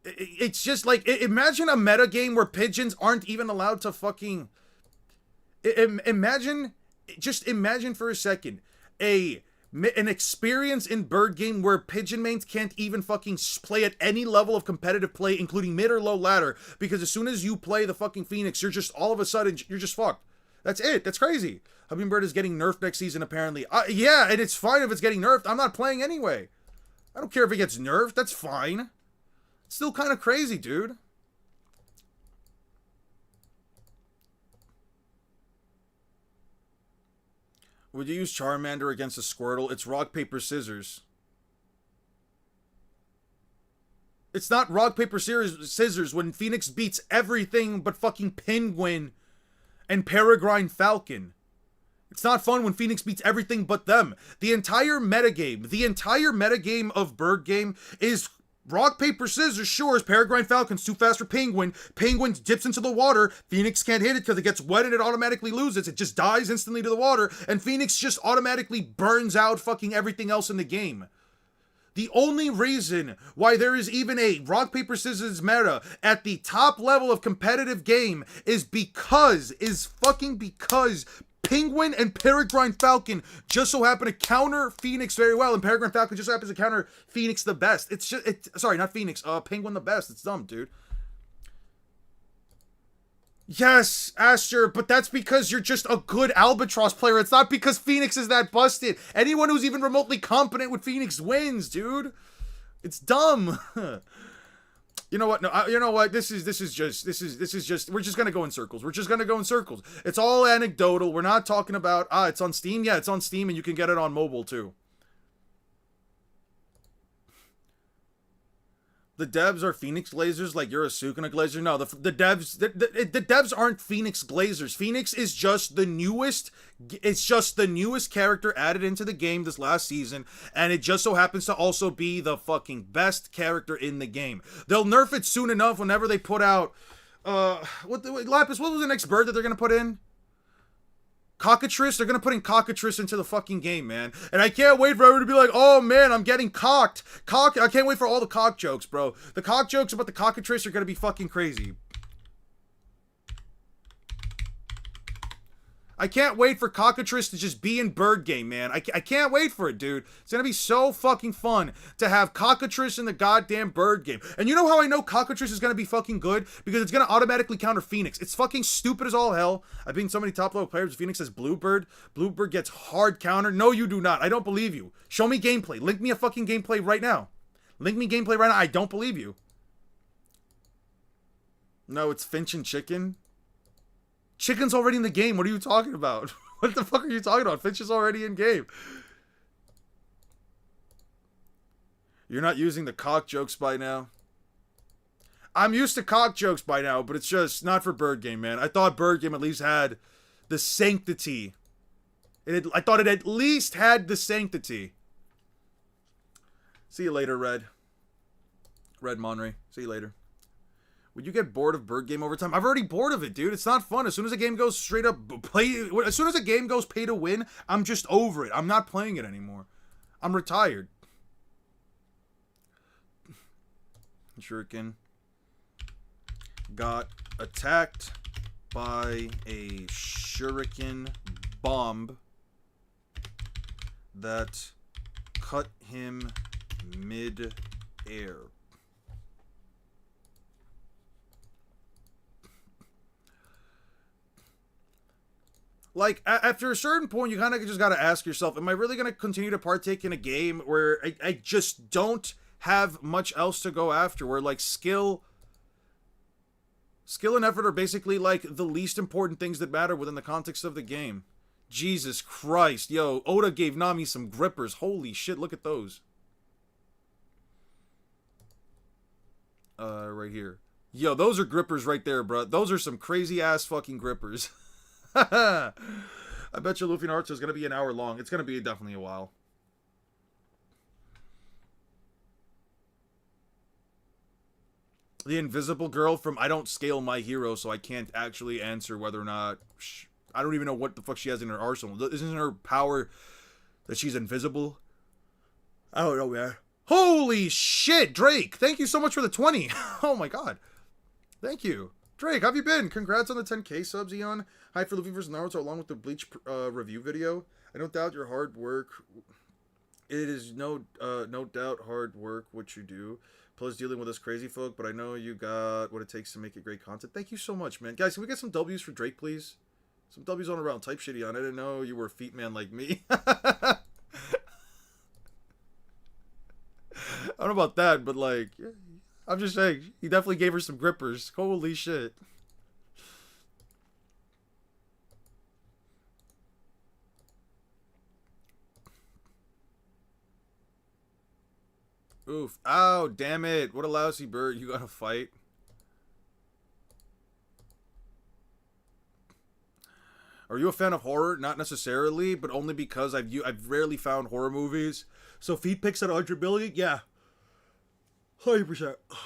it's just like, imagine a meta game where pigeons aren't even allowed to fucking, imagine for a second, an experience in bird game where pigeon mains can't even fucking play at any level of competitive play, including mid or low ladder, because as soon as you play the fucking Phoenix, you're just, all of a sudden, you're just fucked. That's it. That's crazy. Hummingbird is getting nerfed next season, apparently. Yeah, and it's fine if it's getting nerfed. I'm not playing anyway. I don't care if it gets nerfed. That's fine. It's still kind of crazy, dude. Would you use Charmander against a Squirtle? It's rock, paper, scissors. It's not rock, paper, scissors when Phoenix beats everything but fucking Penguin and Peregrine Falcon. It's not fun when Phoenix beats everything but them. The entire metagame of bird game is rock, paper, scissors. Sure, as Peregrine Falcon's too fast for Penguin. Penguin dips into the water. Phoenix can't hit it because it gets wet and it automatically loses. It just dies instantly to the water. And Phoenix just automatically burns out fucking everything else in the game. The only reason why there is even a rock, paper, scissors meta at the top level of competitive game is because Penguin and Peregrine Falcon just so happen to counter Phoenix very well, and Peregrine Falcon just happens to counter Phoenix the best. Sorry, not Phoenix, Penguin the best. It's dumb, dude. Yes, Aster, but that's because you're just a good Albatross player. It's not because Phoenix is that busted. Anyone who's even remotely competent with Phoenix wins, dude. It's dumb. You know what? No, you know what? This is just, we're just gonna go in circles. We're just gonna go in circles. It's all anecdotal. We're not talking about, it's on Steam. Yeah, it's on Steam and you can get it on mobile too. The devs are Phoenix Glazers like you're a Sukuna Glazer? No, the devs aren't Phoenix Glazers. Phoenix is just the newest, it's just the newest character added into the game this last season, and it just so happens to also be the fucking best character in the game. They'll nerf it soon enough whenever they put out, Lapis, what was the next bird that they're gonna put in? Cockatrice? They're gonna put in Cockatrice into the fucking game, man. And I can't wait for everyone to be like, oh man, I'm getting cocked. I can't wait for all the cock jokes, bro. The cock jokes about the Cockatrice are gonna be fucking crazy. I can't wait for Cockatrice to just be in bird game, man. I can't wait for it, dude. It's gonna be so fucking fun to have Cockatrice in the goddamn bird game. And you know how I know Cockatrice is gonna be fucking good? Because it's gonna automatically counter Phoenix. It's fucking stupid as all hell. I've been so many top level players. Phoenix says Bluebird. Bluebird gets hard counter. No, you do not. I don't believe you. Show me gameplay. Link me a fucking gameplay right now. Link me gameplay right now. I don't believe you. No, it's Finch and Chicken. Chicken's already in the game. What are you talking about? What the fuck are you talking about? Finch is already in game. You're not using the cock jokes by now. I'm used to cock jokes by now, but it's just not for Bird Game, man. I thought Bird Game at least had the sanctity. I thought it at least had the sanctity. See you later, Red. Red Monray. See you later. Would you get bored of Bird Game over time? I've already bored of it, dude. It's not fun. As soon as a game goes straight up as soon as a game goes pay to win, I'm just over it. I'm not playing it anymore. I'm retired. Shuriken got attacked by a shuriken bomb that cut him mid-air. Like, after a certain point, you kind of just got to ask yourself, am I really going to continue to partake in a game where I just don't have much else to go after, where, like, skill and effort are basically, like, the least important things that matter within the context of the game. Jesus Christ. Yo, Oda gave Nami some grippers. Holy shit, look at those. Right here. Yo, those are grippers right there, bro. Those are some crazy-ass fucking grippers. I bet you Luffy Naruto is going to be an hour long. It's going to be definitely a while. The invisible girl from I don't scale my hero, so I can't actually answer whether or not... I don't even know what the fuck she has in her arsenal. Isn't her power that she's invisible? I don't know, man. Holy shit, Drake! Thank you so much for the 20. Oh my god. Thank you. Drake, how have you been? Congrats on the 10k subs, Eon. Hi for Luffy vs. Naruto along with the Bleach review video. I don't doubt your hard work. It is no doubt hard work what you do. Plus dealing with us crazy folk, but I know you got what it takes to make it great content. Thank you so much, man. Guys, can we get some W's for Drake, please? Some W's on around. Type shitty on. I didn't know you were a feet man like me. I don't know about that, but like, I'm just saying, he definitely gave her some grippers. Holy shit. Oof. Ow, damn it. What a lousy bird. You gotta fight. Are you a fan of horror? Not necessarily, but only because I've rarely found horror movies. So Feet Picks at 100 million? Yeah. 100%. I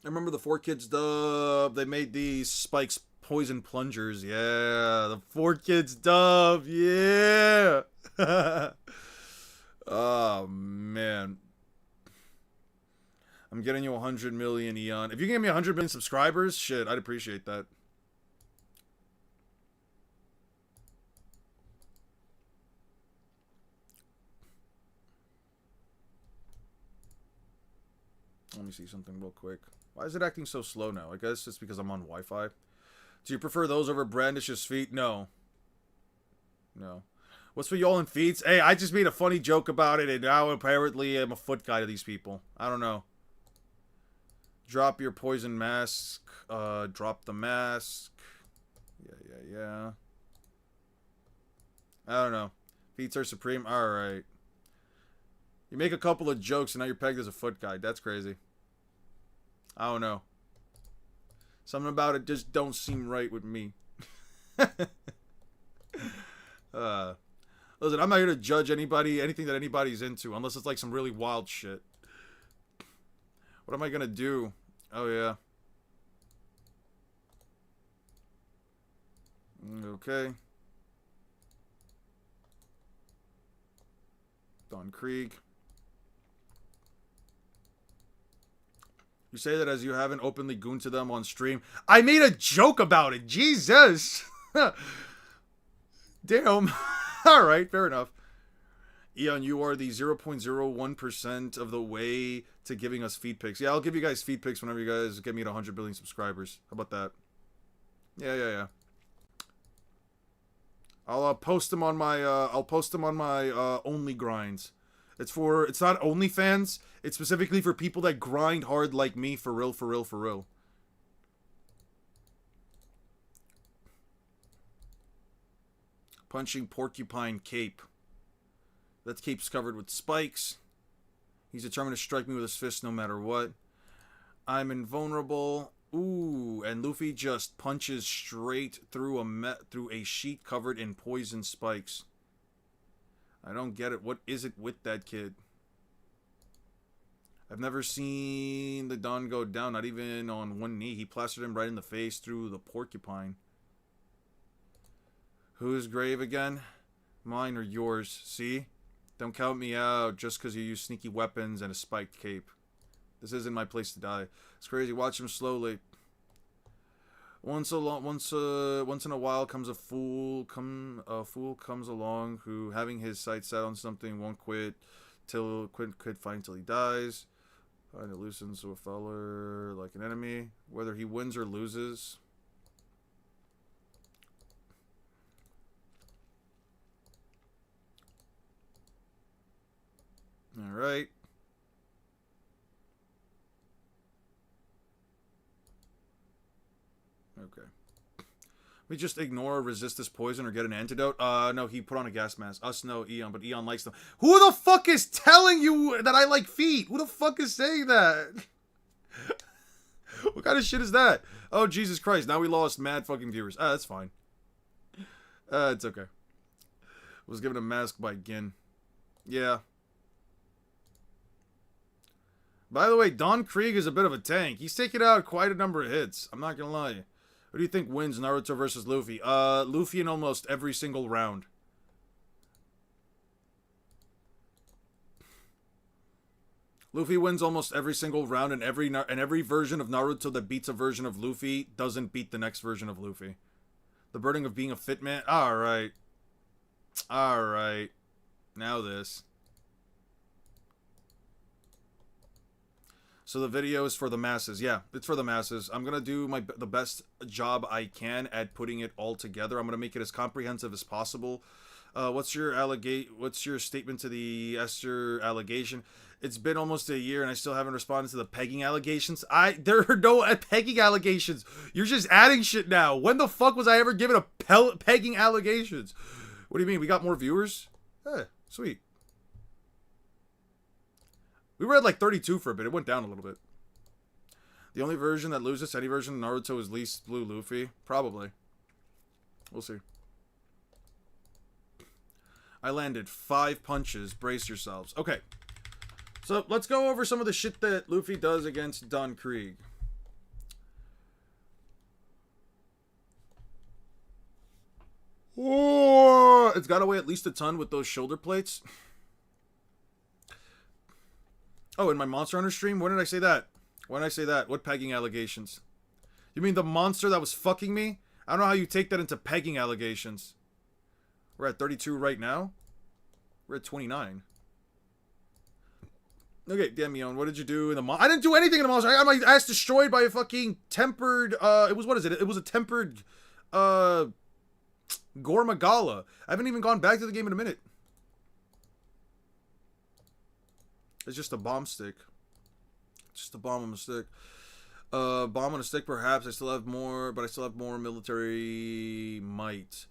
remember the 4Kids dub. They made these Spike's Poison Plungers. Yeah. The 4Kids dub. Yeah. Oh, man. I'm getting you 100 million, Eon. If you can give me 100 million subscribers, shit, I'd appreciate that. Let me see something real quick. Why is it acting so slow now? I guess it's because I'm on Wi-Fi. Do you prefer those over Brandish's feet? No. No. What's for y'all in feet? Hey, I just made a funny joke about it, and now apparently I'm a foot guy to these people. I don't know. Drop your poison mask. Drop the mask. Yeah. I don't know. Feet are supreme. Alright. You make a couple of jokes and now you're pegged as a foot guy. That's crazy. I don't know. Something about it just don't seem right with me. Listen, I'm not here to judge anything that anybody's into, unless it's like some really wild shit. What am I gonna do? Oh, yeah. Okay. Don Krieg. You say that as you haven't openly gooned to them on stream. I made a joke about it. Jesus. Damn. Alright, fair enough. Eon, you are the 0.01% of the way to giving us feed pics. Yeah, I'll give you guys feed pics whenever you guys get me to 100 billion subscribers. How about that? Yeah. I'll post them on my Only Grinds. It's not OnlyFans. It's specifically for people that grind hard like me, for real, for real, for real. Punching Porcupine Cape. That cape's covered with spikes. He's determined to strike me with his fist no matter what. I'm invulnerable. Ooh, and Luffy just punches straight through a sheet covered in poison spikes. I don't get it. What is it with that kid? I've never seen the Don go down, not even on one knee. He plastered him right in the face through the porcupine. Whose grave again? Mine or yours? See? Don't count me out just because you use sneaky weapons and a spiked cape. This isn't my place to die. It's crazy. Watch him slowly. Once in a while comes a fool. A fool comes along who, having his sights set on something, won't quit fight until he dies. Find it loosens a feller like an enemy, whether he wins or loses. All right. Okay. We just ignore or resist this poison or get an antidote. No, he put on a gas mask. Us, no, Eon, but Eon likes them. Who the fuck is telling you that I like feet? Who the fuck is saying that? What kind of shit is that? Oh, Jesus Christ. Now we lost mad fucking viewers. That's fine. It's okay. Was given a mask by Gin. Yeah. By the way, Don Krieg is a bit of a tank. He's taken out quite a number of hits. I'm not gonna lie. Who do you think wins Naruto versus Luffy? Luffy in almost every single round. Luffy wins almost every single round, and every version of Naruto that beats a version of Luffy doesn't beat the next version of Luffy. The burden of being a fit man? Alright. Alright. Now this. So the video is for the masses. Yeah, it's for the masses. I'm going to do the best job I can at putting it all together. I'm going to make it as comprehensive as possible. What's your statement to the Esther allegation? It's been almost a year and I still haven't responded to the pegging allegations. There are no pegging allegations. You're just adding shit now. When the fuck was I ever given a pegging allegations? What do you mean? We got more viewers? Sweet. We were at like 32 for a bit. It went down a little bit. The only version that loses any version of Naruto is least blue Luffy. Probably. We'll see. I landed 5 punches. Brace yourselves. Okay. So let's go over some of the shit that Luffy does against Don Krieg. Oh, it's got to weigh at least a ton with those shoulder plates. Oh, in my Monster Hunter stream? When did I say that? When did I say that? What pegging allegations? You mean the monster that was fucking me? I don't know how you take that into pegging allegations. We're at 32 right now? We're at 29. Okay, Damion, what did you do in the monster? I didn't do anything in the monster. I got my ass destroyed by a fucking tempered, what is it? It was a tempered, Gormagala. I haven't even gone back to the game in a minute. It's just a bomb stick. Just a bomb on a stick. Bomb on a stick, perhaps. I still have more, but I still have more military might.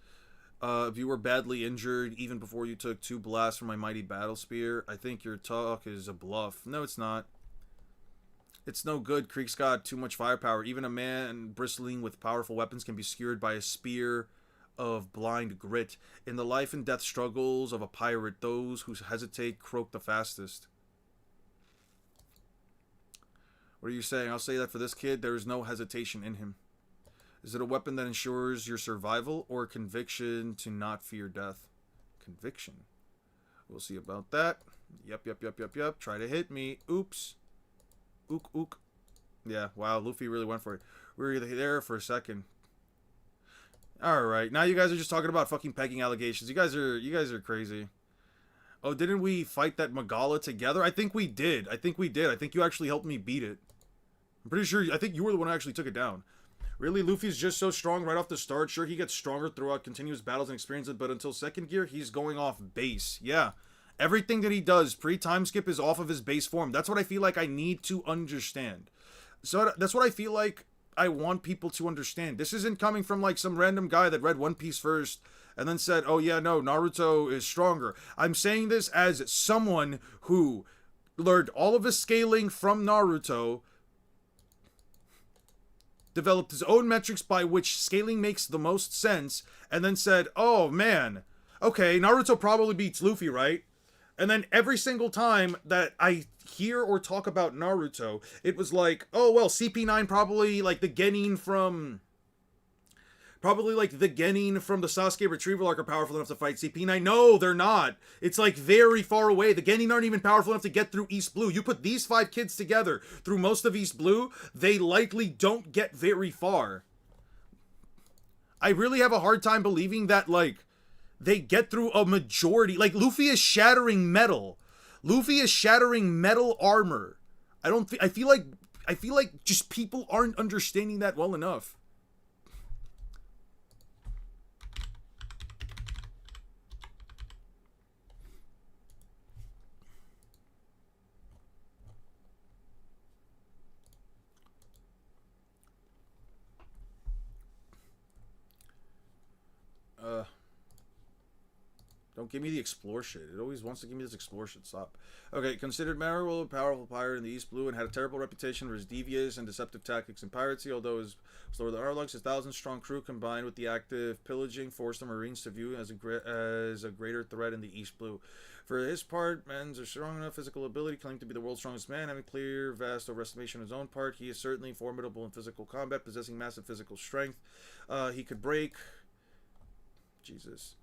If you were badly injured, even before you took 2 blasts from my mighty battle spear, I think your talk is a bluff. No, it's not. It's no good. Krieg's got too much firepower. Even a man bristling with powerful weapons can be skewered by a spear of blind grit. In the life and death struggles of a pirate, those who hesitate croak the fastest. What are you saying? I'll say that for this kid, there is no hesitation in him. Is it a weapon that ensures your survival or a conviction to not fear death? Conviction. We'll see about that. Yep. Try to hit me. Oops. Ook. Yeah, wow, Luffy really went for it. We were there for a second. Alright, now you guys are just talking about fucking pegging allegations. You guys are crazy. Oh, didn't we fight that Magala together? I think we did. I think you actually helped me beat it. I'm pretty sure, I think you were the one who actually took it down. Really, Luffy's just so strong right off the start. Sure, he gets stronger throughout continuous battles and experiences, but until second gear, he's going off base. Yeah. Everything that he does pre-time skip is off of his base form. That's what I feel like I need to understand. So that's what I feel like I want people to understand. This isn't coming from like some random guy that read One Piece first and then said, oh yeah, no, Naruto is stronger. I'm saying this as someone who learned all of his scaling from Naruto, developed his own metrics by which scaling makes the most sense, and then said, oh man, okay, Naruto probably beats Luffy, right? And then every single time that I hear or talk about Naruto, it was like, oh well, CP9 probably like the Genin from... Probably like the Genin from the Sasuke retrieval arc are powerful enough to fight CP9. No, they're not. It's like very far away. The Genin aren't even powerful enough to get through East Blue. You put these 5 kids together through most of East Blue, they likely don't get very far. I really have a hard time believing that, like, they get through a majority. Like, Luffy is shattering metal. Luffy is shattering metal armor. I feel like just people aren't understanding that well enough. Don't give me the explore shit. It always wants to give me this explore shit. Stop. Okay, considered memorable, powerful pirate in the East Blue and had a terrible reputation for his devious and deceptive tactics and piracy. Although his slower than Arlux, his 1,000-strong crew combined with the active pillaging forced the Marines to view as a greater threat in the East Blue. For his part, men's are strong enough physical ability, claimed to be the world's strongest man, having clear, vast overestimation of his own part. He is certainly formidable in physical combat, possessing massive physical strength. He could break... Jesus.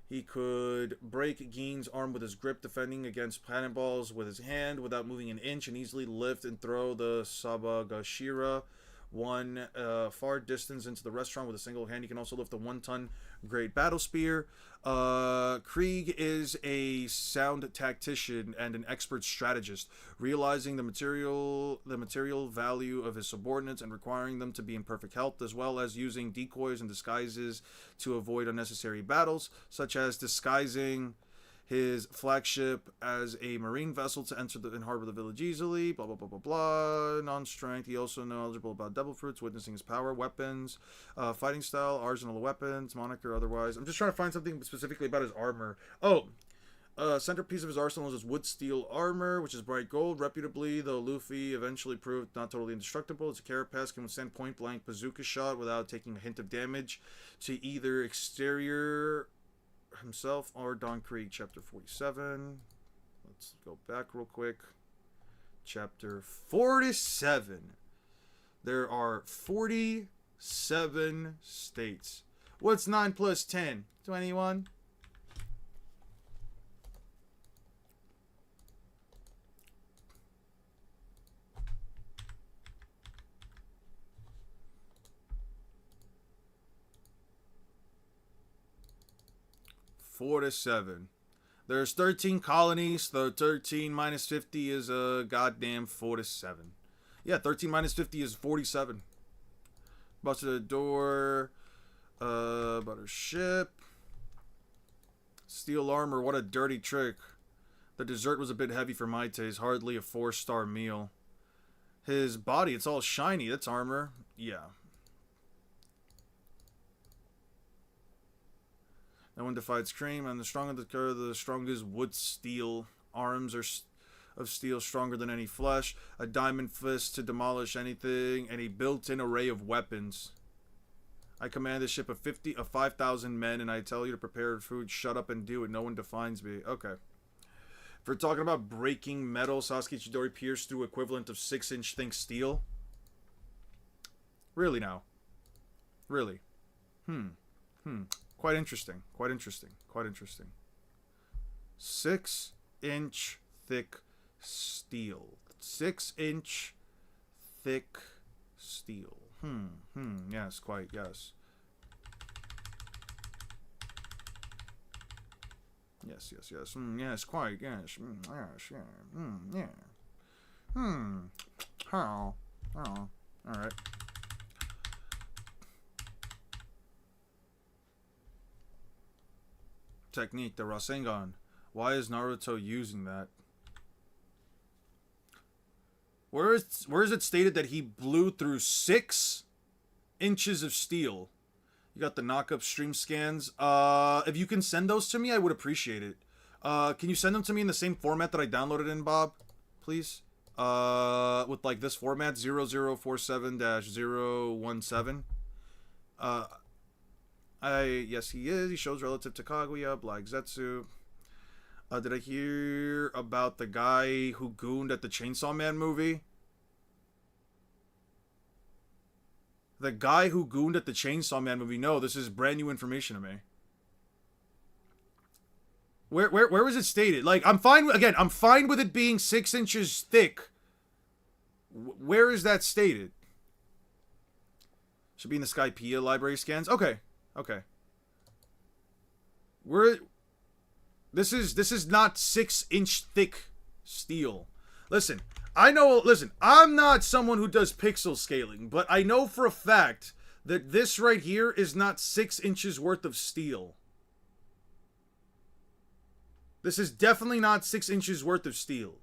He could break Gin's arm with his grip, defending against cannonballs with his hand without moving an inch, and easily lift and throw the Sabagashira one far distance into the restaurant with a single hand. He can also lift a 1-ton great battle spear. Krieg is a sound tactician and an expert strategist, realizing the material value of his subordinates and requiring them to be in perfect health, as well as using decoys and disguises to avoid unnecessary battles, such as disguising his flagship as a marine vessel to enter and harbor the village easily, blah, blah, blah, blah, blah. Non-strength, he also knowledgeable about devil fruits, witnessing his power, weapons, fighting style, arsenal of weapons, moniker, otherwise. I'm just trying to find something specifically about his armor. Oh, centerpiece of his arsenal is his wood steel armor, which is bright gold. Reputably, though Luffy eventually proved not totally indestructible, its carapace can withstand point-blank bazooka shot without taking a hint of damage to either exterior himself or Don Krieg. Chapter 47. Let's go back real quick. Chapter 47. There are 47 states. What's 9 plus 10? 21? Seven. There's 13 colonies, so 13 minus 50 is a goddamn 47. Yeah, 13 minus 50 is 47. Busted a door. About her ship. Steel armor, what a dirty trick. The dessert was a bit heavy for my taste, hardly a 4-star meal. His body, it's all shiny, that's armor. Yeah. No one defies cream, and the stronger the cur, the strongest wood steel. Arms are of steel stronger than any flesh. A diamond fist to demolish anything, and a built-in array of weapons. I command a ship of 5,000 men, and I tell you to prepare food. Shut up and do it. No one defines me. Okay. If we're talking about breaking metal, Sasuke Chidori pierced through equivalent of 6-inch think steel. Really now? Really? Quite interesting. Quite interesting. Quite interesting. 6-inch thick steel. 6-inch thick steel. Yes, quite, yes. Yes. Yes, quite, yes. Yes, yeah. How? Oh. Alright. Technique, the Rasengan. Why is Naruto using that? Where is it stated that he blew through 6 inches of steel? You got the knock-up stream scans. If you can send those to me, I would appreciate it. Can you send them to me in the same format that I downloaded in, Bob? Please? With like this format, 0047-017. Yes, he is. He shows relative to Kaguya, Black Zetsu. Did I hear about the guy who gooned at the Chainsaw Man movie? The guy who gooned at the Chainsaw Man movie? No, this is brand new information to me. Where was it stated? Like, I'm fine with it being 6 inches thick. Where is that stated? Should be in the Skypiea library scans. Okay. This is not 6-inch thick steel. Listen, I'm not someone who does pixel scaling, but I know for a fact that this right here is not 6 inches worth of steel. This is definitely not 6 inches worth of steel.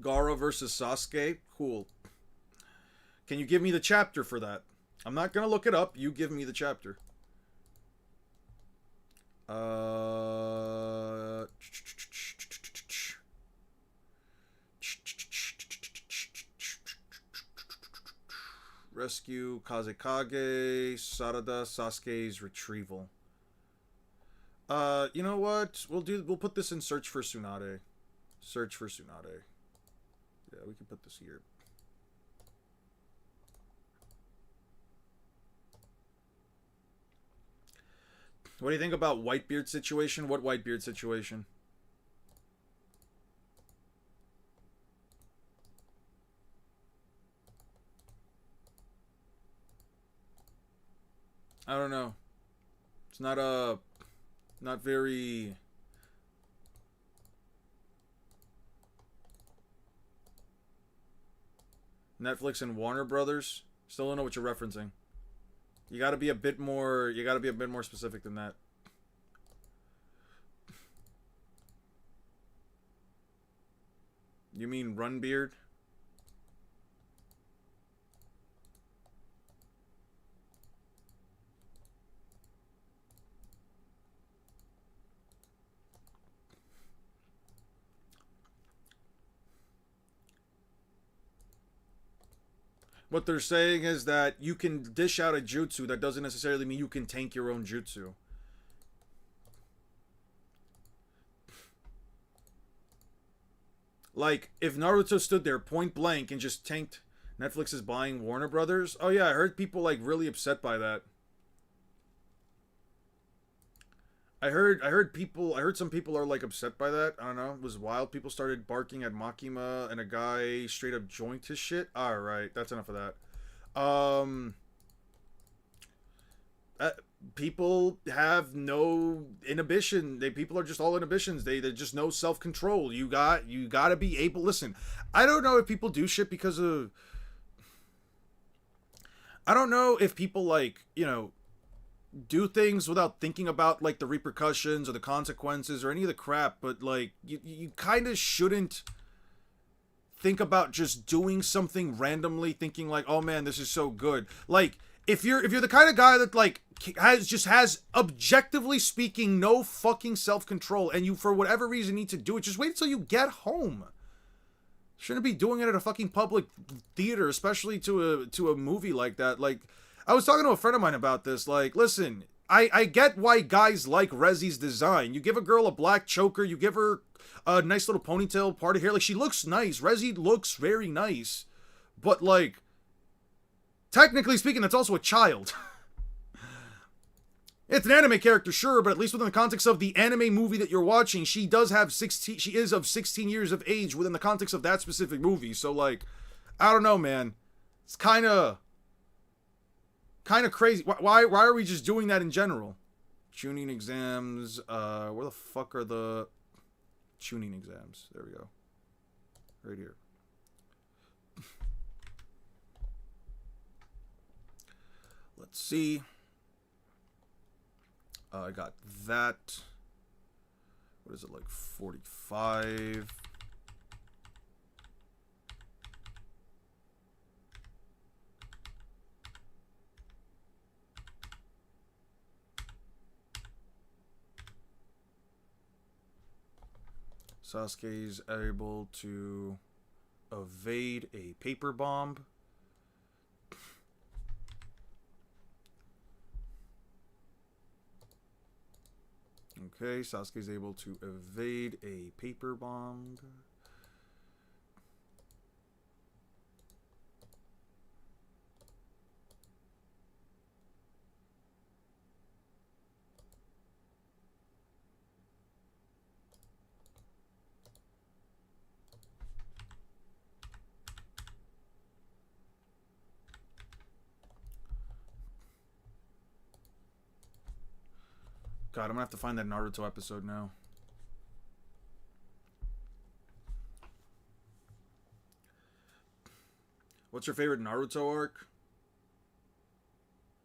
Gaara versus Sasuke? Cool. Can you give me the chapter for that? I'm not gonna look it up. You give me the chapter. Rescue Kazekage, Sarada, Sasuke's retrieval. You know what? We'll put this in search for Tsunade. Search for Tsunade. Yeah, we can put this here. What do you think about Whitebeard situation? What Whitebeard situation? I don't know. It's not very... Netflix and Warner Brothers. Still don't know what you're referencing. You gotta be a bit more specific than that. You mean Runbeard? What they're saying is that you can dish out a jutsu. That doesn't necessarily mean you can tank your own jutsu. Like, if Naruto stood there point blank and just tanked Netflix is buying Warner Brothers. Oh yeah, I heard people like really upset by that. I heard some people are like upset by that. I don't know. It was wild. People started barking at Makima and a guy straight up joined his shit. Alright, that's enough of that. People have no inhibition. People are just all inhibitions. They're just no self-control. You gotta be able. Listen, I don't know if people do shit because of. I don't know if people like, you know, do things without thinking about like the repercussions or the consequences or any of the crap, but like you kind of shouldn't think about just doing something randomly thinking like, oh man, this is so good. Like if you're the kind of guy that like has objectively speaking no fucking self-control and you for whatever reason need to do it, just wait until you get home. Shouldn't be doing it at a fucking public theater, especially to a movie like that. Like, I was talking to a friend of mine about this. Like, listen, I get why guys like Rezi's design. You give a girl a black choker, you give her a nice little ponytail, part of hair. Like, she looks nice. Rezi looks very nice. But, like, technically speaking, that's also a child. It's an anime character, sure, but at least within the context of the anime movie that you're watching, she is of 16 years of age within the context of that specific movie. So, like, I don't know, man. It's kind of crazy. Why are we just doing that in general? Tuning exams. Where the fuck are the tuning exams? There we go. Right here. Let's see. I got that. What is it, like 45? Sasuke's able to evade a paper bomb. Okay, Sasuke's able to evade a paper bomb. God, I'm gonna have to find that Naruto episode now. What's your favorite Naruto arc?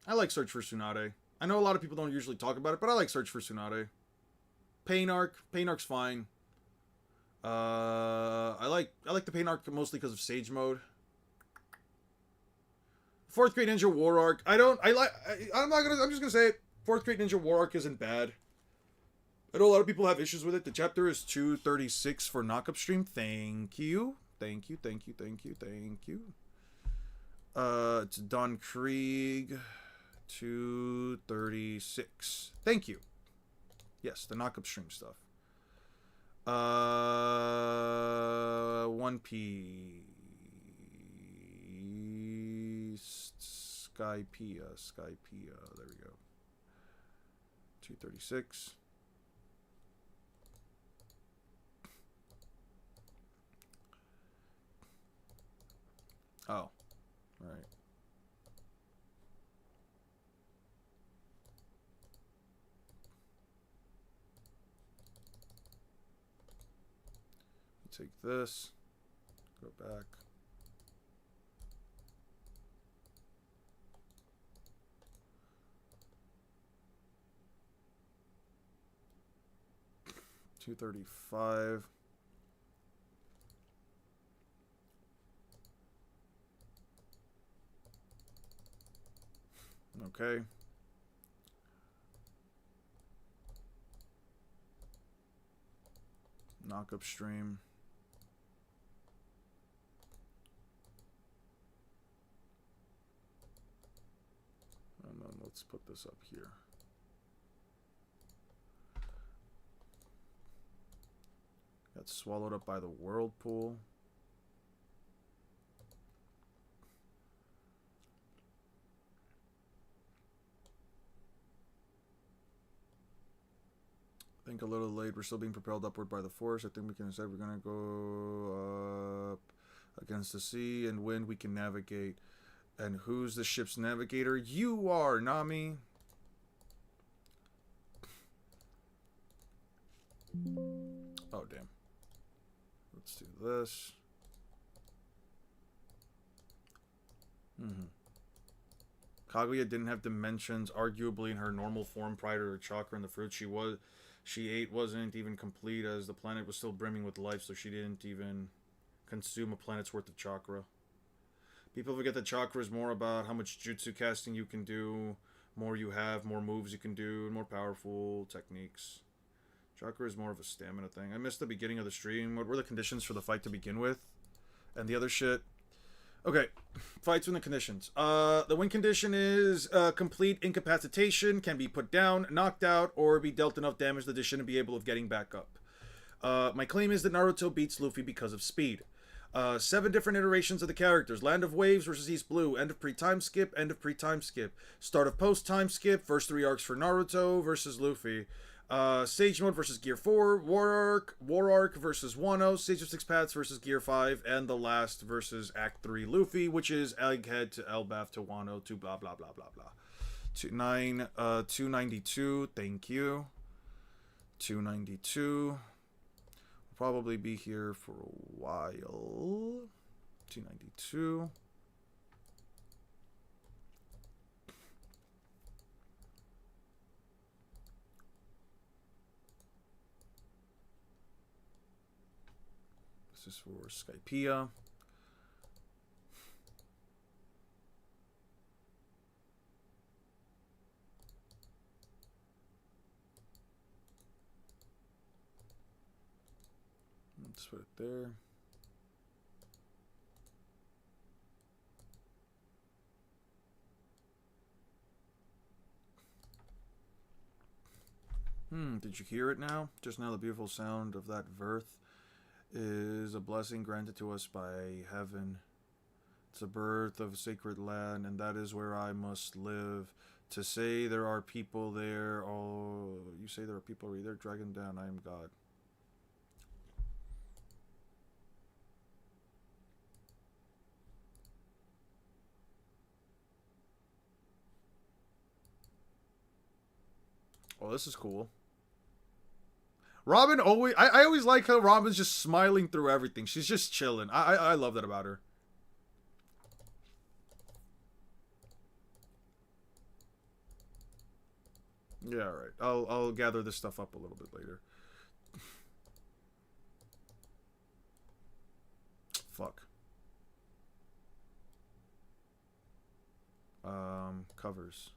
I like Search for Tsunade. I know a lot of people don't usually talk about it, but I like Search for Tsunade. Pain arc's fine. I like the Pain arc mostly because of Sage Mode. Fourth Great Ninja War arc. I'm just gonna say it. Fourth Great Ninja War arc isn't bad. I know a lot of people have issues with it. The chapter is 236 for Knockup Stream. Thank you. Thank you. It's Don Krieg 236. Thank you. Yes, the Knockup Stream stuff. One Piece. Skypiea. There we go. 236. Oh, right. Take this. Go back. $235. Okay. Knockup Stream. And then let's put this up here. Got swallowed up by the whirlpool. I think a little late. We're still being propelled upward by the force. I think we can decide we're going to go up against the sea and wind. We can navigate. And who's the ship's navigator? You are, Nami. Oh, damn. Let's do this. Kaguya didn't have dimensions, arguably in her normal form prior to her chakra, and the fruit she ate wasn't even complete, as the planet was still brimming with life, so she didn't even consume a planet's worth of chakra. People forget that chakra is more about how much jutsu casting you can do, more you have, more moves you can do, and more powerful techniques. Chakra is more of a stamina thing. I missed the beginning of the stream. What were the conditions for the fight to begin with? And the other shit. Okay, fights and the conditions. The win condition is complete incapacitation, can be put down, knocked out, or be dealt enough damage that they shouldn't be able of getting back up. My claim is that Naruto beats Luffy because of speed. 7 different iterations of the characters. Land of Waves versus East Blue. End of pre-time skip. End of pre-time skip. Start of post-time skip. First 3 arcs for Naruto versus Luffy. Sage Mode versus Gear 4. War Arc versus Wano. Stage of 6 Paths versus Gear 5. And the last versus Act 3 Luffy, which is Egghead to Elbaf to Wano to blah blah blah blah blah. 292. Thank you. 292. Probably be here for a while. 292. This is for Skypiea. Let's put it there. Did you hear it now? Just now the beautiful sound of that verth is a blessing granted to us by heaven. It's a birth of a sacred land, and that is where I must live. To say there are people there, oh, you say there are people there, dragon down, I am God. Oh, this is cool. Robin always... I always like how Robin's just smiling through everything. She's just chilling. I love that about her. Yeah, alright. I'll gather this stuff up a little bit later. Fuck. Covers.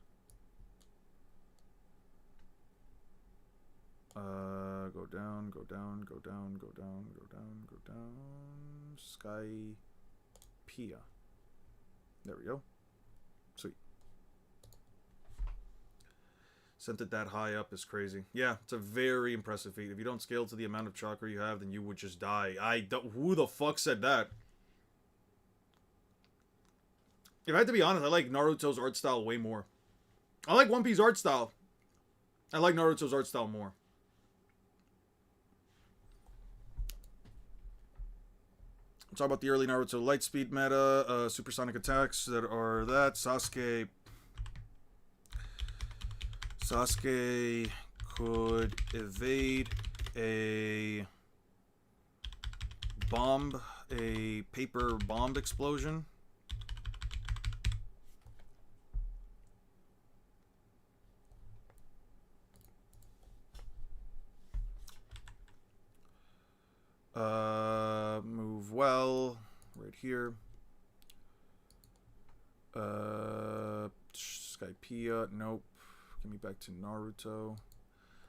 Go down, go down, go down, go down, go down, go down. Skypiea. There we go. Sweet. Sent it that high up is crazy. Yeah, it's a very impressive feat. If you don't scale to the amount of chakra you have, then you would just die. Who the fuck said that? If I had to be honest, I like Naruto's art style way more. I like One Piece art style. I like Naruto's art style more. Talk about the early Naruto Lightspeed meta, supersonic attacks that are that. Sasuke could evade a bomb, a paper bomb explosion. Move well, right here. Skypiea, nope. Get me back to Naruto.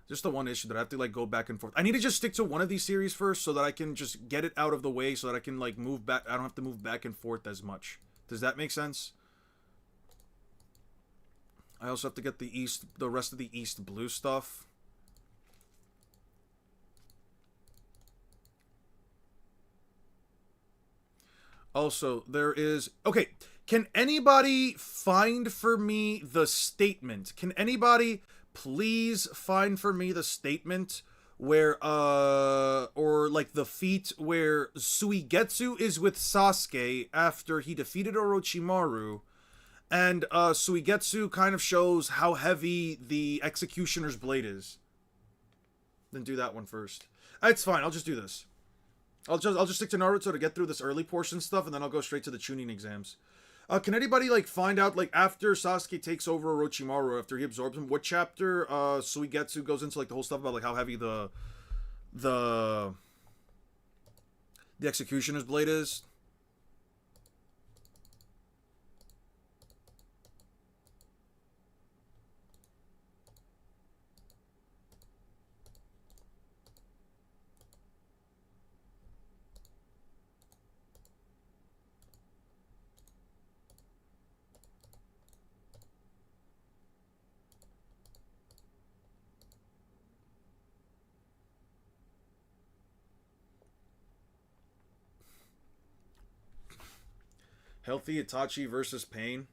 Just the one issue that I have to like go back and forth. I need to just stick to one of these series first so that I can just get it out of the way so that I can like move back. I don't have to move back and forth as much. Does that make sense? I also have to get the rest of the East Blue stuff. Also, there is... Okay, can anybody find for me the statement? Can anybody please find for me the statement where, or like the feat where Suigetsu is with Sasuke after he defeated Orochimaru, and Suigetsu kind of shows how heavy the Executioner's blade is. Then do that one first. It's fine, I'll just do this. I'll just stick to Naruto to get through this early portion stuff, and then I'll go straight to the Chunin exams. Can anybody, like, find out, like, after Sasuke takes over Orochimaru, after he absorbs him, what chapter Suigetsu goes into, like, the whole stuff about, like, how heavy the Executioner's blade is? Healthy Itachi versus Pain.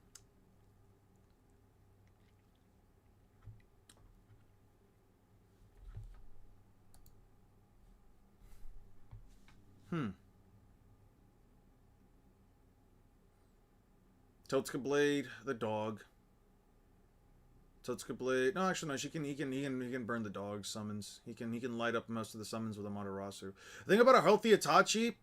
Totsuka Blade, the dog. Totsuka Blade. No, actually, no. He can burn the dog summons. He can light up most of the summons with Amaterasu. The thing about a healthy Itachi,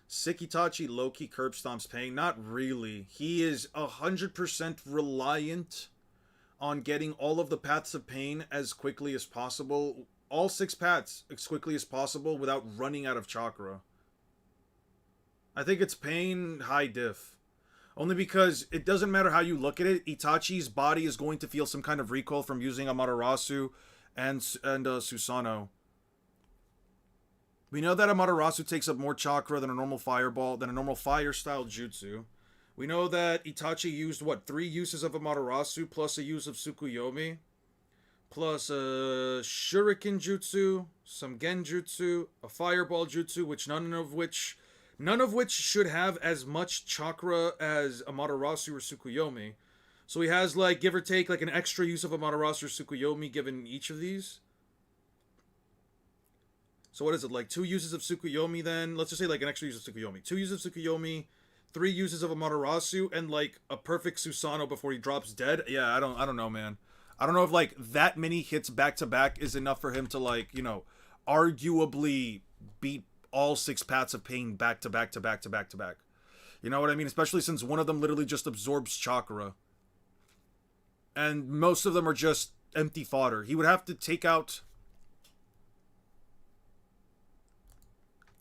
sick Itachi, low-key curb stomps pain. Not really. He is 100% reliant on getting all of the paths of pain as quickly as possible. All 6 paths as quickly as possible without running out of chakra. I think it's pain high diff. Only because it doesn't matter how you look at it, Itachi's body is going to feel some kind of recoil from using Amaterasu and Susanoo. We know that Amaterasu takes up more chakra than a normal fireball, than a normal fire-style jutsu. We know that Itachi used, 3 uses of Amaterasu plus a use of Tsukuyomi, plus a Shuriken Jutsu, some Genjutsu, a Fireball Jutsu, which none of which should have as much chakra as Amaterasu or Tsukuyomi. So he has, like, give or take, like, an extra use of Amaterasu or Tsukuyomi given each of these. So what is it, like, 2 uses of Tsukuyomi then? Let's just say, like, an extra use of Tsukuyomi. 2 uses of Tsukuyomi, 3 uses of Amaterasu, and, like, a perfect Susanoo before he drops dead. Yeah, I don't know, man. I don't know if, like, that many hits back-to-back is enough for him to, like, you know, arguably beat all 6 paths of pain back-to-back. You know what I mean? Especially since one of them literally just absorbs chakra. And most of them are just empty fodder. He would have to take out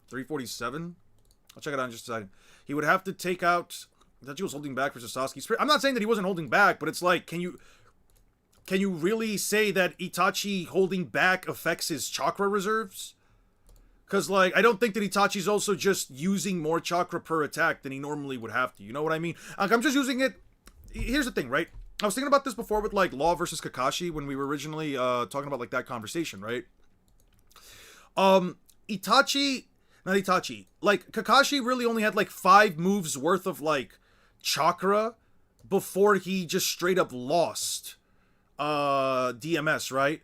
347? I'll check it out in just a second. He would have to take out... I thought he was holding back for Sasuke's spirit. I'm not saying that he wasn't holding back, but it's like, can you really say that Itachi holding back affects his chakra reserves? Because, like, I don't think that Itachi's also just using more chakra per attack than he normally would have to. You know what I mean? Like, I'm just using it... Here's the thing, right? I was thinking about this before with, like, Law versus Kakashi when we were originally talking about, like, that conversation, right? Itachi... Not Itachi. Like, Kakashi really only had, like, 5 moves worth of, like, chakra before he just straight up lost DMS, right?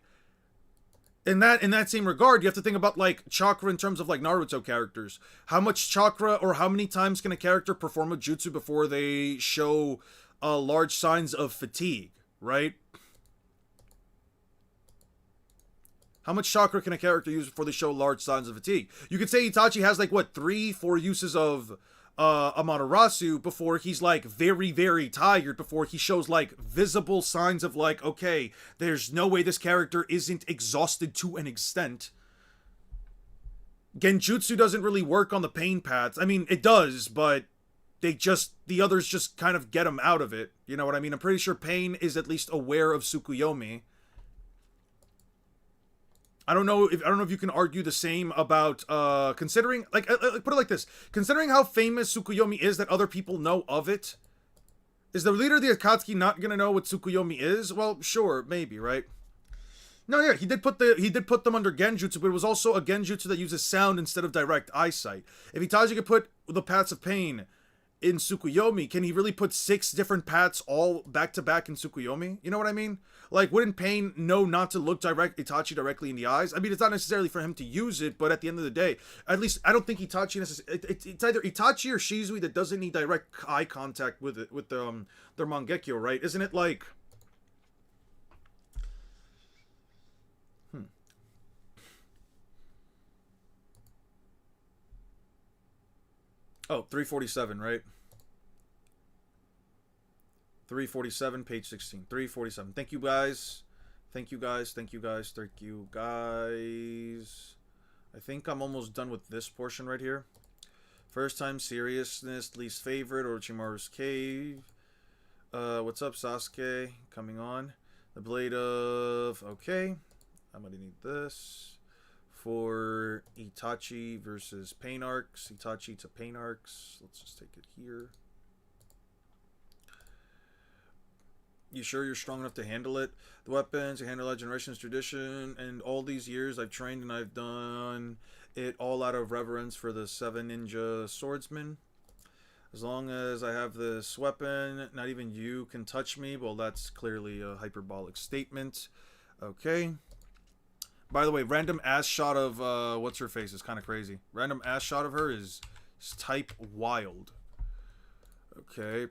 In that same regard, you have to think about, like, chakra in terms of, like, Naruto characters. How much chakra or how many times can a character perform a jutsu before they show large signs of fatigue, right? How much chakra can a character use before they show large signs of fatigue? You could say Itachi has, like, 3-4 uses of Amaterasu before he's, like, very, very tired, before he shows, like, visible signs of, like, okay, there's no way this character isn't exhausted to an extent. Genjutsu doesn't really work on the pain paths. I mean, it does, but the others just kind of get him out of it. You know what I mean? I'm pretty sure pain is at least aware of Tsukuyomi. I don't know if you can argue the same about considering, like, put it like this, considering how famous Tsukuyomi is that other people know of it. Is the leader of the Akatsuki not gonna know what Tsukuyomi is? Well, sure, maybe, right? No, yeah, he did put them under Genjutsu, but it was also a Genjutsu that uses sound instead of direct eyesight. If Itachi could put the paths of pain in Tsukuyomi, can he really put 6 different paths all back to back in Tsukuyomi? You know what I mean? Like, wouldn't Pain know not to look Itachi directly in the eyes? I mean, it's not necessarily for him to use it, but at the end of the day, at least I don't think Itachi it's either Itachi or Shizui that doesn't need direct eye contact with their Mangekyo, right? Isn't it like... Oh, 347, right? 347, page 16. 347. Thank you, guys. Thank you, guys. Thank you, guys. Thank you, guys. I think I'm almost done with this portion right here. First time seriousness, least favorite, Orochimaru's cave. What's up, Sasuke? Coming on. The Blade of... Okay. I'm gonna need this. For Itachi versus Pain Arcs. Itachi to Pain Arcs. Let's just take it here. You sure you're strong enough to handle it? The weapons, you handle that generation's tradition, and all these years I've trained and I've done it all out of reverence for the 7 ninja swordsmen. As long as I have this weapon, not even you can touch me. Well, that's clearly a hyperbolic statement. Okay. By the way, random ass shot of, what's her face is kind of crazy. Random ass shot of her is type wild. Okay.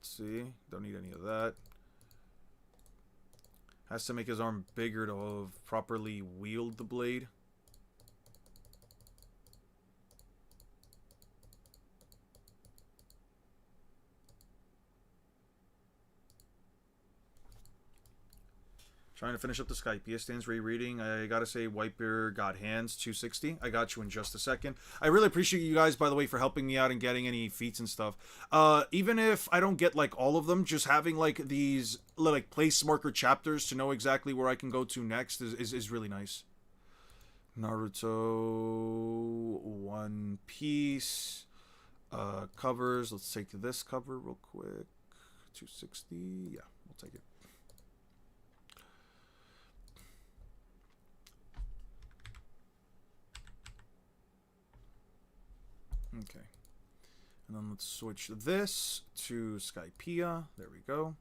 Let's see. Don't need any of that. Has to make his arm bigger to properly wield the blade. Trying to finish up the Skypiea stands rereading. I gotta say, Wiper got hands 260. I got you in just a second. I really appreciate you guys, by the way, for helping me out and getting any feats and stuff. Even if I don't get like all of them, just having like these like place marker chapters to know exactly where I can go to next is really nice. Naruto, One Piece, covers. Let's take this cover real quick. 260. Yeah, we'll take it. Okay, and then let's switch this to Skypiea. There we go.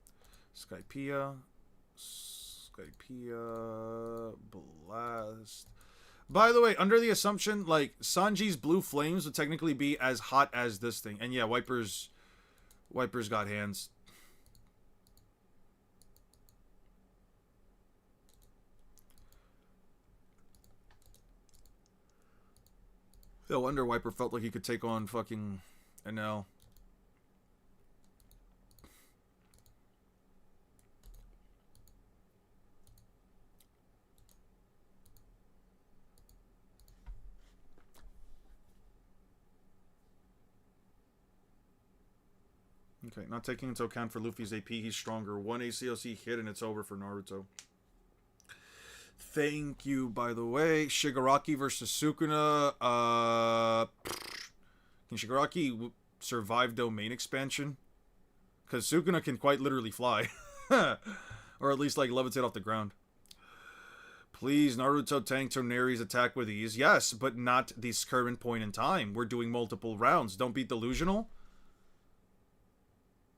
Skypiea, Blast. By the way, under the assumption, like, Sanji's blue flames would technically be as hot as this thing. And yeah, Wiper's got hands. No wonder Wiper felt like he could take on fucking Enel. Okay, not taking into account for Luffy's AP, he's stronger. One ACLC hit and it's over for Naruto. Thank you, by the way. Shigaraki versus Sukuna. Can Shigaraki survive domain expansion? Because Sukuna can quite literally fly. Or at least, like, levitate off the ground. Please, Naruto tank Toneri's attack with ease. Yes, but not this current point in time. We're doing multiple rounds. Don't be delusional.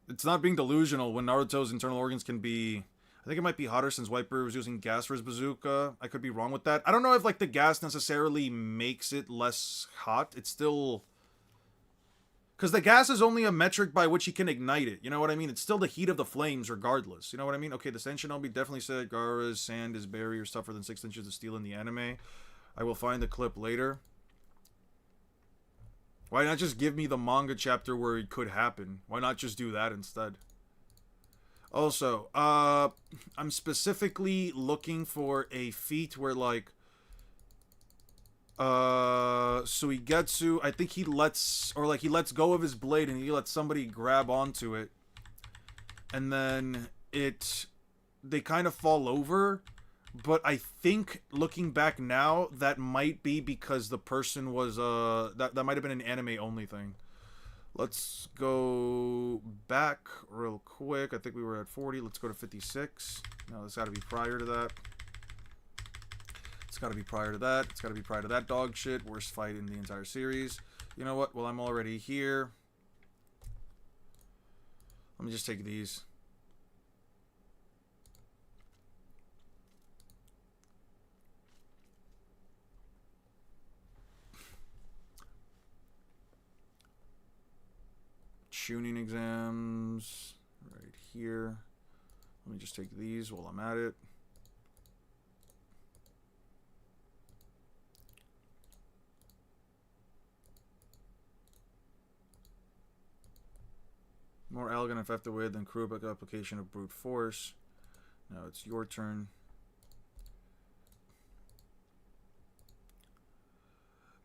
It's not being delusional when Naruto's internal organs can be... I think it might be hotter since Wiper was using gas for his bazooka. I could be wrong with that. I don't know if, like, the gas necessarily makes it less hot. It's still... Because the gas is only a metric by which he can ignite it. You know what I mean? It's still the heat of the flames regardless. You know what I mean? Okay, the Senshinobi definitely said Gaara's sand is barrier tougher than 6 inches of steel in the anime. I will find the clip later. Why not just give me the manga chapter where it could happen? Why not just do that instead? Also, I'm specifically looking for a feat where, like, Suigetsu, I think he lets go of his blade and he lets somebody grab onto it. And then they kind of fall over. But I think, looking back now, that might be because the person was, that might have been an anime-only thing. Let's go back real quick. I think we were at 40. Let's go to 56. No, it's got to be prior to that. It's got to be prior to that. It's got to be prior to that dog shit. Worst fight in the entire series. You know what? Well, I'm already here. Let me just take these. Tuning exams right here. Let me just take these while I'm at it. More elegant and effective way than Kurobek application of brute force. Now it's your turn.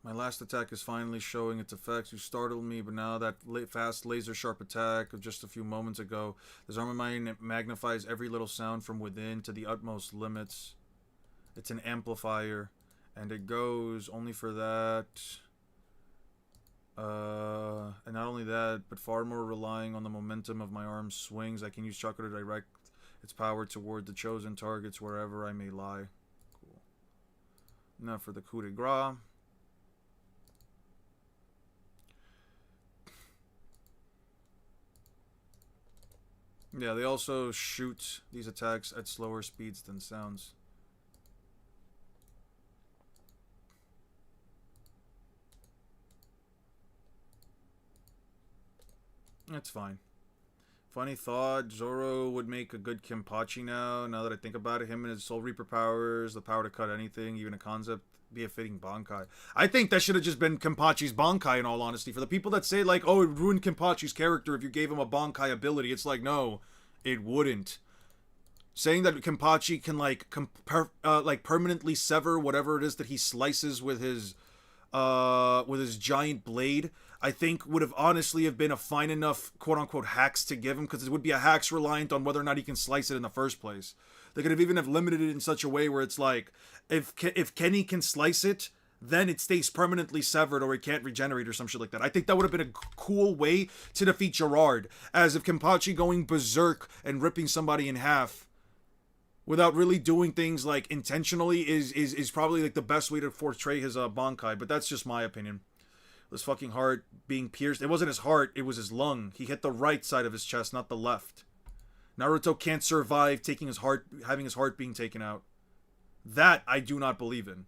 My last attack is finally showing its effects. You startled me, but now that fast laser-sharp attack of just a few moments ago, this arm of mine magnifies every little sound from within to the utmost limits. It's an amplifier, and it goes only for that. And not only that, but far more relying on the momentum of my arm's swings. I can use chakra to direct its power toward the chosen targets wherever I may lie. Cool. Now for the coup de grace. Yeah, they also shoot these attacks at slower speeds than sounds. That's fine. Funny thought, Zoro would make a good Kenpachi now that I think about it. Him and his Soul Reaper powers, the power to cut anything, even a concept, be a fitting Bankai. I think that should have just been Kenpachi's Bankai, in all honesty. For the people that say, like, oh, it would ruin Kenpachi's character if you gave him a Bankai ability, it's like, no, it wouldn't. Saying that Kenpachi can, like, permanently sever whatever it is that he slices with his giant blade, I think would have honestly have been a fine enough quote-unquote hacks to give him, because it would be a hacks reliant on whether or not he can slice it in the first place. They could have even have limited it in such a way where it's like, if Kenny can slice it, then it stays permanently severed or it can't regenerate or some shit like that. I think that would have been a cool way to defeat Gerard, as if Kenpachi going berserk and ripping somebody in half without really doing things like intentionally is probably like the best way to portray his Bankai, but that's just my opinion. His fucking heart being pierced. It wasn't his heart, it was his lung. He hit the right side of his chest, not the left. Naruto can't survive having his heart being taken out. That I do not believe in.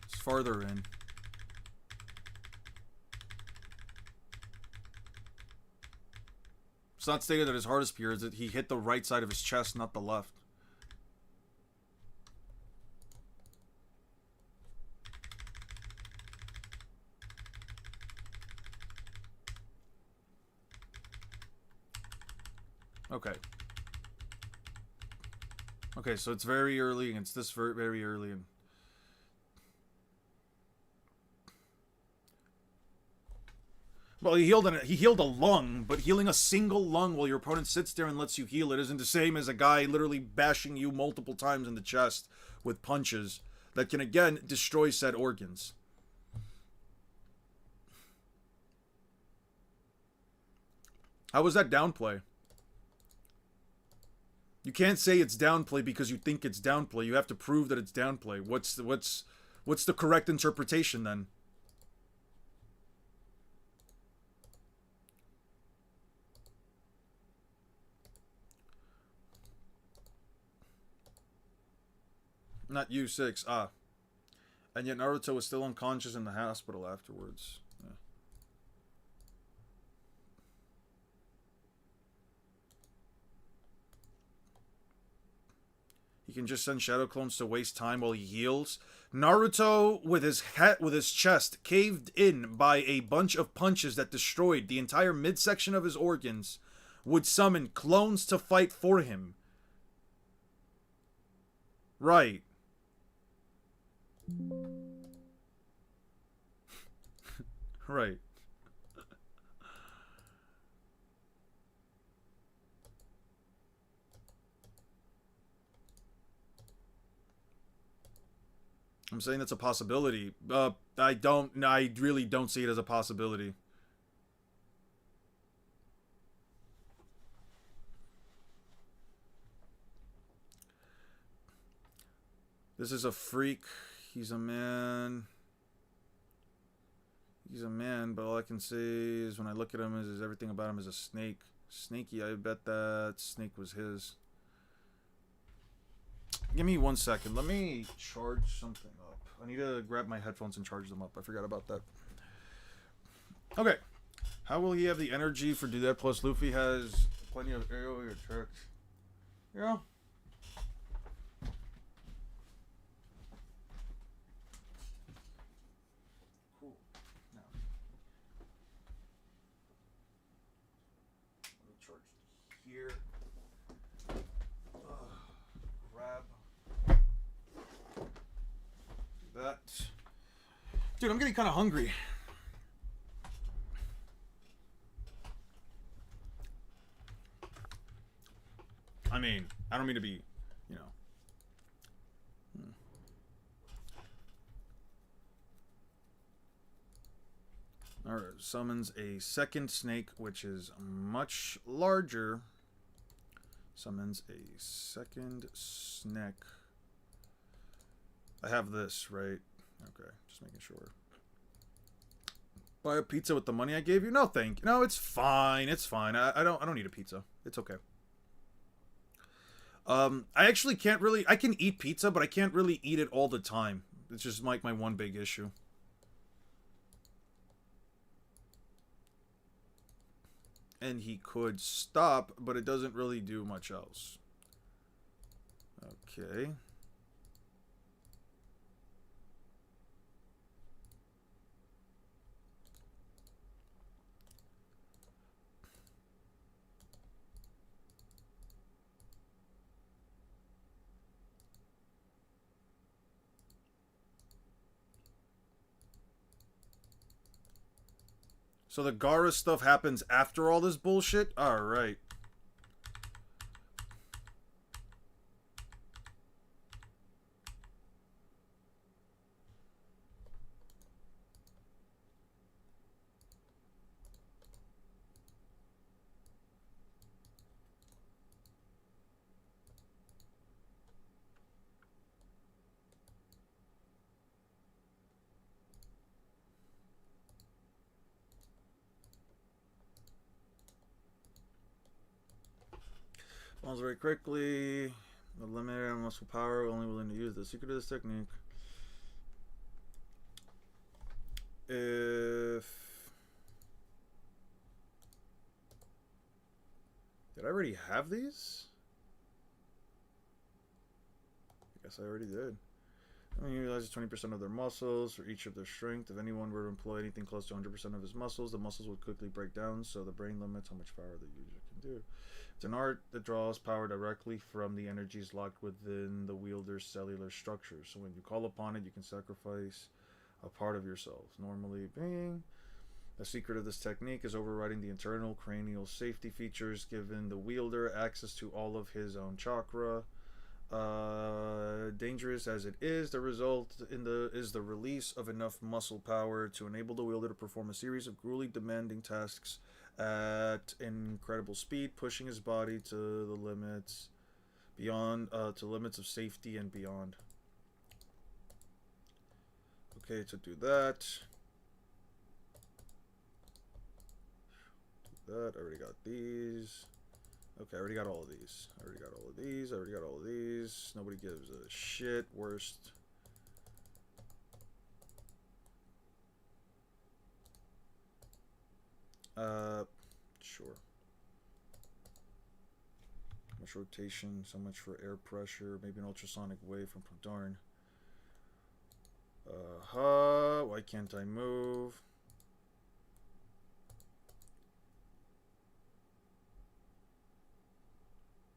It's farther in. It's not stated that his heart is pure, it's that he hit the right side of his chest, not the left. Okay. Okay, so it's very early, and it's this very early, and well, he healed a lung, but healing a single lung while your opponent sits there and lets you heal it isn't the same as a guy literally bashing you multiple times in the chest with punches that can again destroy said organs. How was that downplay? You can't say it's downplay because you think it's downplay. You have to prove that it's downplay. What's the correct interpretation then? Not U6, and yet Naruto was still unconscious in the hospital afterwards. Yeah. He can just send shadow clones to waste time while he heals. Naruto, with his chest caved in by a bunch of punches that destroyed the entire midsection of his organs, would summon clones to fight for him. Right. Right. I'm saying that's a possibility. I really don't see it as a possibility. This is a freak. He's a man. He's a man, but all I can say is when I look at him is everything about him is a snake. Snaky, I bet that snake was his. Give me 1 second. Let me charge something up. I need to grab my headphones and charge them up. I forgot about that. Okay. How will he have the energy for do that? Plus Luffy has plenty of AoE attacks. Yeah. Cool. Now. Let me charge here. Grab that. Dude, I'm getting kind of hungry. I mean, I don't mean to be, you know. Alright, summons a second snake, which is much larger. Summons a second snake. I have this, right? Okay, just making sure. Buy a pizza with the money I gave you? No, thank you. No, it's fine. It's fine. I don't need a pizza. It's okay. I actually can't really. I can eat pizza, but I can't really eat it all the time. It's just like my one big issue. And he could stop, but it doesn't really do much else. Okay. So the Gara stuff happens after all this bullshit? Alright. Falls very quickly. The limited muscle power, only willing to use the secret of this technique. If... Did I already have these? I guess I already did. I mean, utilizes 20% of their muscles for each of their strength. If anyone were to employ anything close to 100% of his muscles, the muscles would quickly break down, so the brain limits how much power the user can do. It's an art that draws power directly from the energies locked within the wielder's cellular structure. So when you call upon it, you can sacrifice a part of yourself. Normally being... The secret of this technique is overriding the internal cranial safety features, giving the wielder access to all of his own chakra. Dangerous as it is, the result is the release of enough muscle power to enable the wielder to perform a series of grueling demanding tasks at incredible speed, pushing his body to the limits beyond to limits of safety and beyond. Okay, to do that. I already got these. Okay, I already got all of these. I already got all of these. I already got all of these. Nobody gives a shit. Worst. Sure. Much rotation, so much for air pressure, maybe an ultrasonic wave from darn. Why can't I move?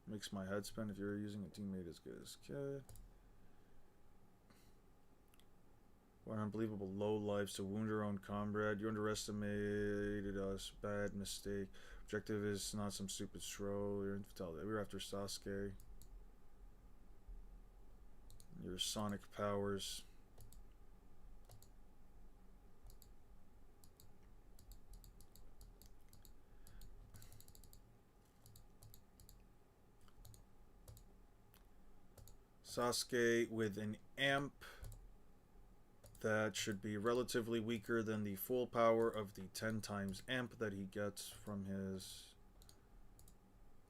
Makes my head spin if you're using a teammate as good as kid. What unbelievable low lives to wound your own comrade. You underestimated us. Bad mistake. Objective is not some stupid stroll. We're after Sasuke. Your sonic powers. Sasuke with an amp that should be relatively weaker than the full power of the 10 times amp that he gets from his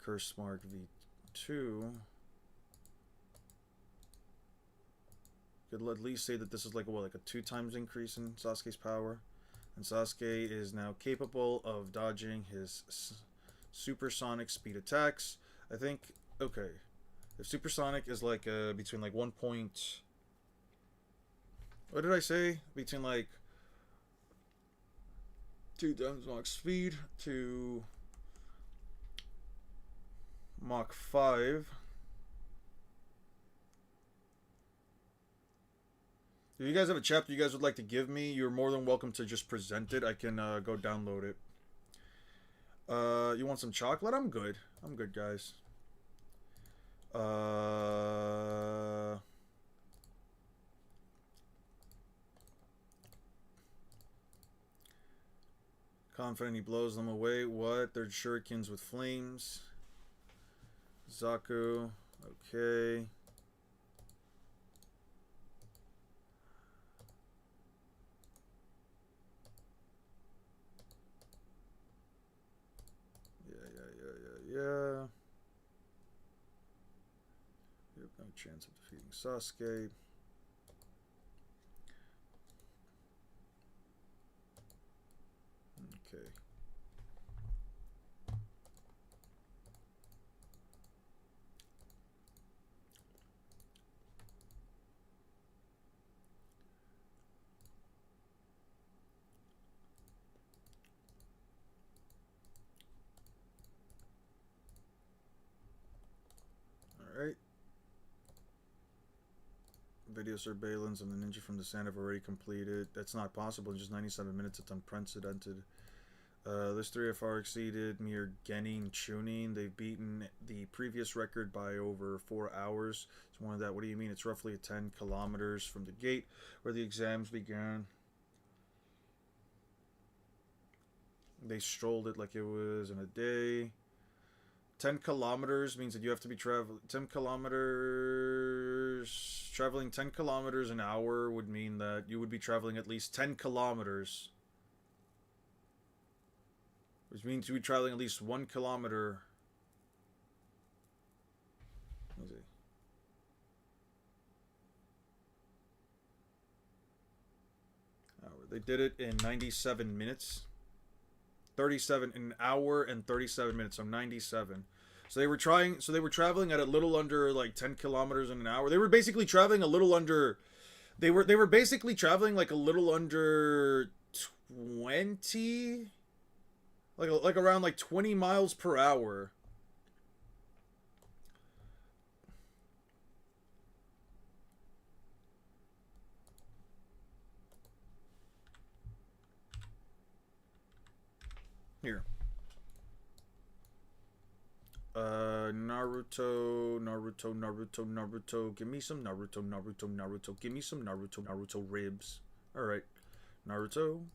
Curse Mark V2. Could at least say that this is like a 2 times increase in Sasuke's power. And Sasuke is now capable of dodging his supersonic speed attacks. I think, okay, if supersonic is like between like 1 point... What did I say? Between like 2 times Mach speed to Mach 5. If you guys have a chapter you guys would like to give me, you're more than welcome to just present it. I can go download it. You want some chocolate? I'm good. I'm good, guys. Confident he blows them away. What? They're shurikens with flames. Zaku. Okay. Yeah. chance of defeating Sasuke. Okay. Alright. Video surveillance and the ninja from the sand have already completed. That's not possible in just 97 minutes. It's unprecedented. This 3 have far exceeded mere Genin Chunin. They've beaten the previous record by over 4 hours. It's one of that. What do you mean? It's roughly 10 kilometers from the gate where the exams began. They strolled it like it was in a day. 10 kilometers means that you have to be traveling 10 kilometers. Traveling 10 kilometers an hour would mean that you would be traveling at least 10 kilometers. Which means you'd be traveling at least 1 kilometer. Let's see. They did it in 97 minutes. 37, an hour and 37 minutes, so 97. So they were traveling at a little under like 10 kilometers in an hour. They were basically traveling a little under, they were basically traveling like a little under 20, like around like 20 miles per hour. Here. Naruto. Give me some Naruto. Give me some Naruto ribs. Alright. Naruto.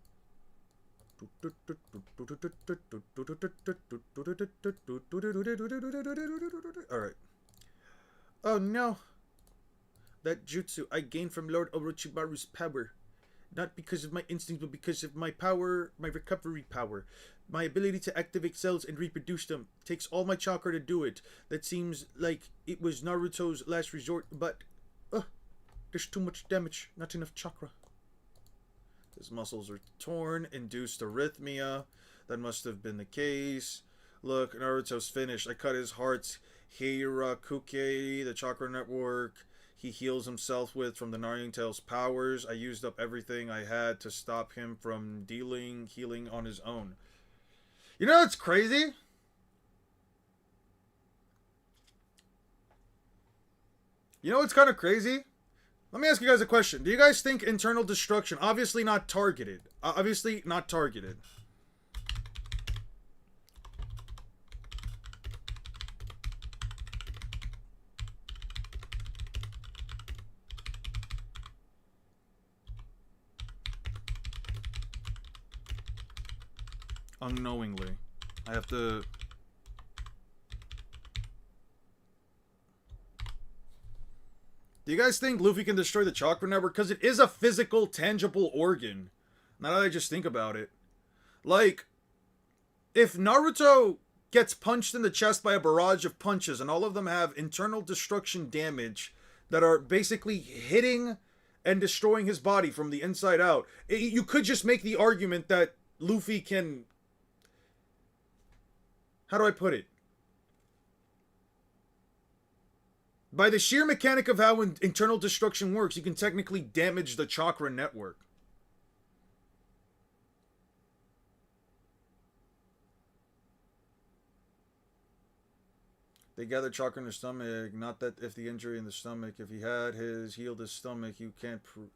Alright. Oh no. That jutsu I gained from Lord Orochimaru's power. Not because of my instincts, but because of my power, my recovery power. My ability to activate cells and reproduce them. Takes all my chakra to do it. That seems like it was Naruto's last resort, but there's too much damage, not enough chakra. His muscles are torn, induced arrhythmia. That must have been the case. Look, Naruto's finished. I cut his heart's Hirakuke, the chakra network he heals himself with from the Naruto Tail's powers. I used up everything I had to stop him from healing on his own. You know what's crazy? You know what's kind of crazy? Let me ask you guys a question. Do you guys think internal destruction, obviously not targeted, unknowingly. I have to... Do you guys think Luffy can destroy the chakra network? Because it is a physical, tangible organ. Now that I just think about it. Like, if Naruto gets punched in the chest by a barrage of punches and all of them have internal destruction damage that are basically hitting and destroying his body from the inside out, you could just make the argument that Luffy can... How do I put it? By the sheer mechanic of how internal destruction works, you can technically damage the chakra network. They gather chakra in the stomach. Not that if the injury in the stomach, if he had healed his stomach, you can't prove.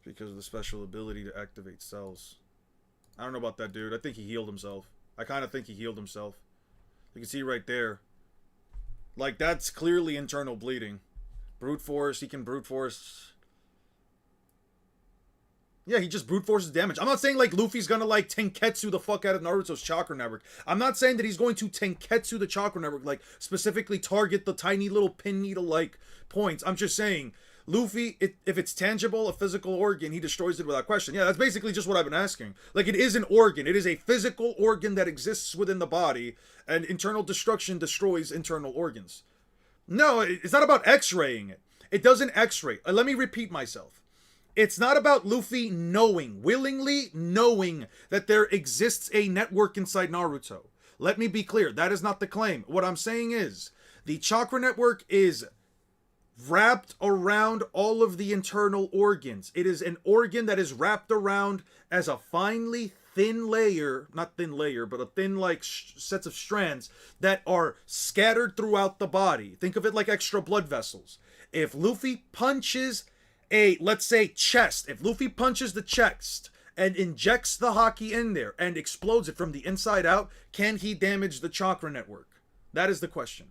Because of the special ability to activate cells. I don't know about that, dude. I think he healed himself. I kind of think he healed himself. You can see right there. Like, that's clearly internal bleeding. Brute force, he can brute force. Yeah, he just brute forces damage. I'm not saying, like, Luffy's gonna, like, Tenketsu the fuck out of Naruto's chakra network. I'm not saying that he's going to Tenketsu the chakra network, like, specifically target the tiny little pin needle-like points. I'm just saying, Luffy, if it's tangible, a physical organ, he destroys it without question. Yeah, that's basically just what I've been asking. Like, it is an organ. It is a physical organ that exists within the body, and internal destruction destroys internal organs. No, it's not about x-raying it. It doesn't x-ray. Let me repeat myself. It's not about Luffy knowing, willingly knowing that there exists a network inside Naruto. Let me be clear, that is not the claim. What I'm saying is, the chakra network is wrapped around all of the internal organs. It is an organ that is wrapped around as a finely thin layer, not thin layer, but a thin like sets of strands that are scattered throughout the body. Think of it like extra blood vessels. If Luffy punches a, let's say, chest, if Luffy punches the chest and injects the Haki in there and explodes it from the inside out, can he damage the chakra network? That is the question.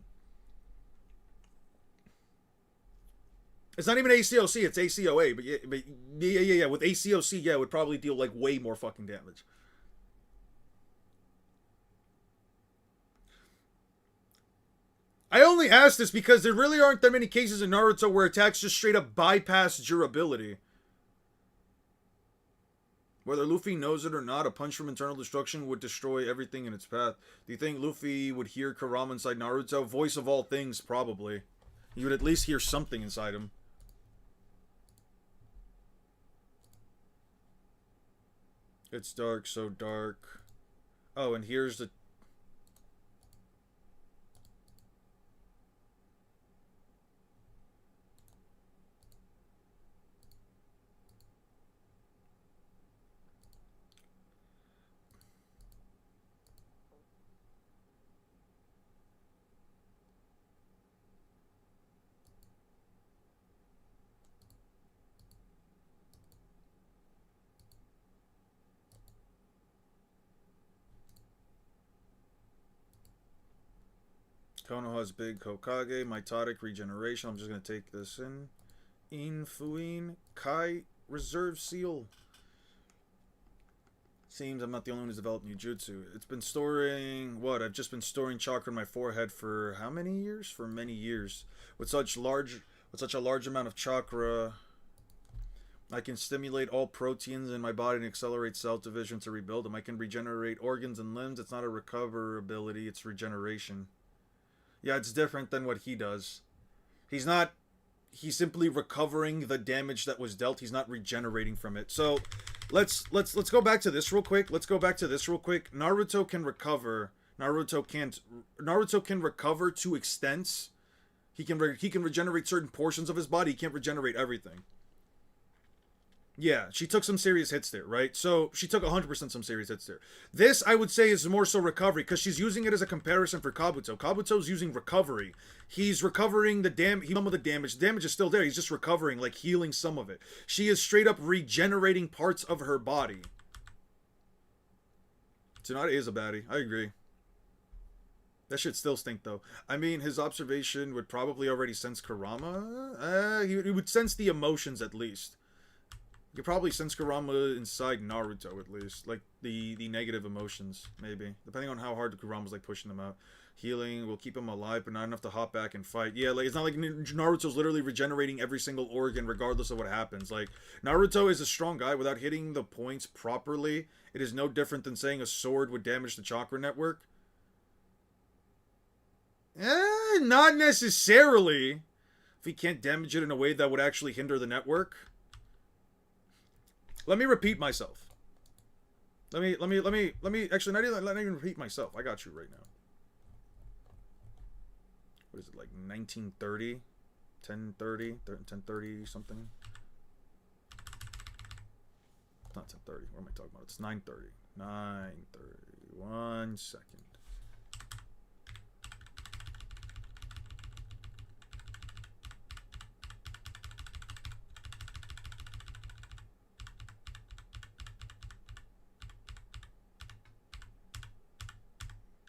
It's not even ACOC, it's ACOA, but yeah. With ACOC, yeah, it would probably deal like way more fucking damage. I only ask this because there really aren't that many cases in Naruto where attacks just straight up bypass durability. Whether Luffy knows it or not, a punch from internal destruction would destroy everything in its path. Do you think Luffy would hear Kurama inside Naruto? Voice of all things, probably. You would at least hear something inside him. It's dark, so dark. Oh, and here's the... Konoha's big Hokage, mitotic regeneration. I'm just going to take this in. Infuin Kai Reserve Seal. Seems I'm not the only one who's developed new jutsu. It's been storing... What? I've just been storing chakra in my forehead for how many years? For many years. With such a large amount of chakra, I can stimulate all proteins in my body and accelerate cell division to rebuild them. I can regenerate organs and limbs. It's not a recover ability, it's regeneration. Yeah, it's different than what he does. He's simply recovering the damage that was dealt. He's not regenerating from it. So, let's go back to this real quick. Naruto can recover. Naruto can recover to extents. He can regenerate certain portions of his body. He can't regenerate everything. Yeah, she took some serious hits there, right? So, she took 100% some serious hits there. This, I would say, is more so recovery, because she's using it as a comparison for Kabuto. Kabuto's using recovery. He's recovering some of the damage. The damage is still there. He's just recovering, like healing some of it. She is straight up regenerating parts of her body. Tsunade is a baddie. I agree. That shit still stink, though. I mean, his observation would probably already sense Kurama. He would sense the emotions, at least. You could probably sense Kurama inside Naruto, at least. Like, the negative emotions, maybe. Depending on how hard the Kurama's, like, pushing them out. Healing will keep him alive, but not enough to hop back and fight. Yeah, like, it's not like Naruto's literally regenerating every single organ, regardless of what happens. Like, Naruto is a strong guy without hitting the points properly. It is no different than saying a sword would damage the chakra network. Not necessarily. If he can't damage it in a way that would actually hinder the network. Let me repeat myself. Let me actually not even repeat myself. I got you right now. What is it, like 1930? 1030? 1030 something? Not 1030. What am I talking about? It's 930. 930. 1 second.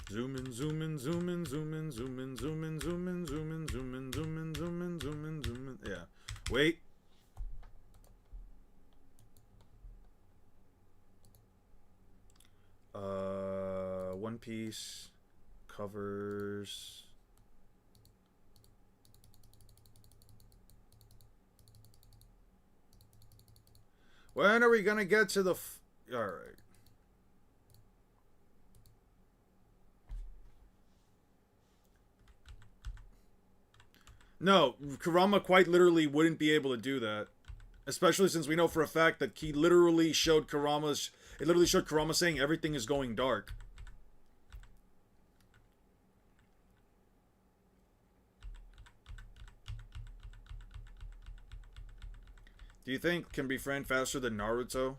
Zoom in, zoom in, zoom in, zoom in, zoom in, zoom in, zoom in, zoom in, zoom in, zoom in, zoom in, zoom in, zoom in. Yeah. Wait. One Piece covers. When are we gonna get to the? All right. No, Kurama quite literally wouldn't be able to do that. Especially since we know for a fact that he literally showed Kurama's... It literally showed Kurama saying everything is going dark. Do you think can befriend faster than Naruto?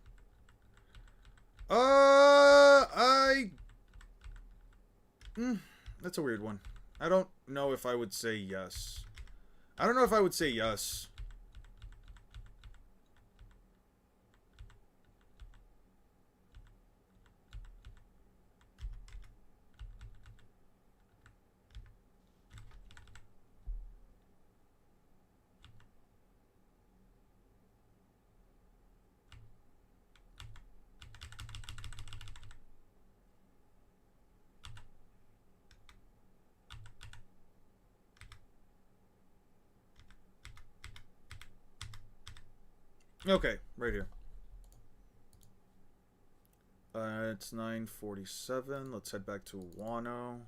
That's a weird one. I don't know if I would say yes. I don't know if I would say yes. Okay, right here. It's 9:47. Let's head back to Wano.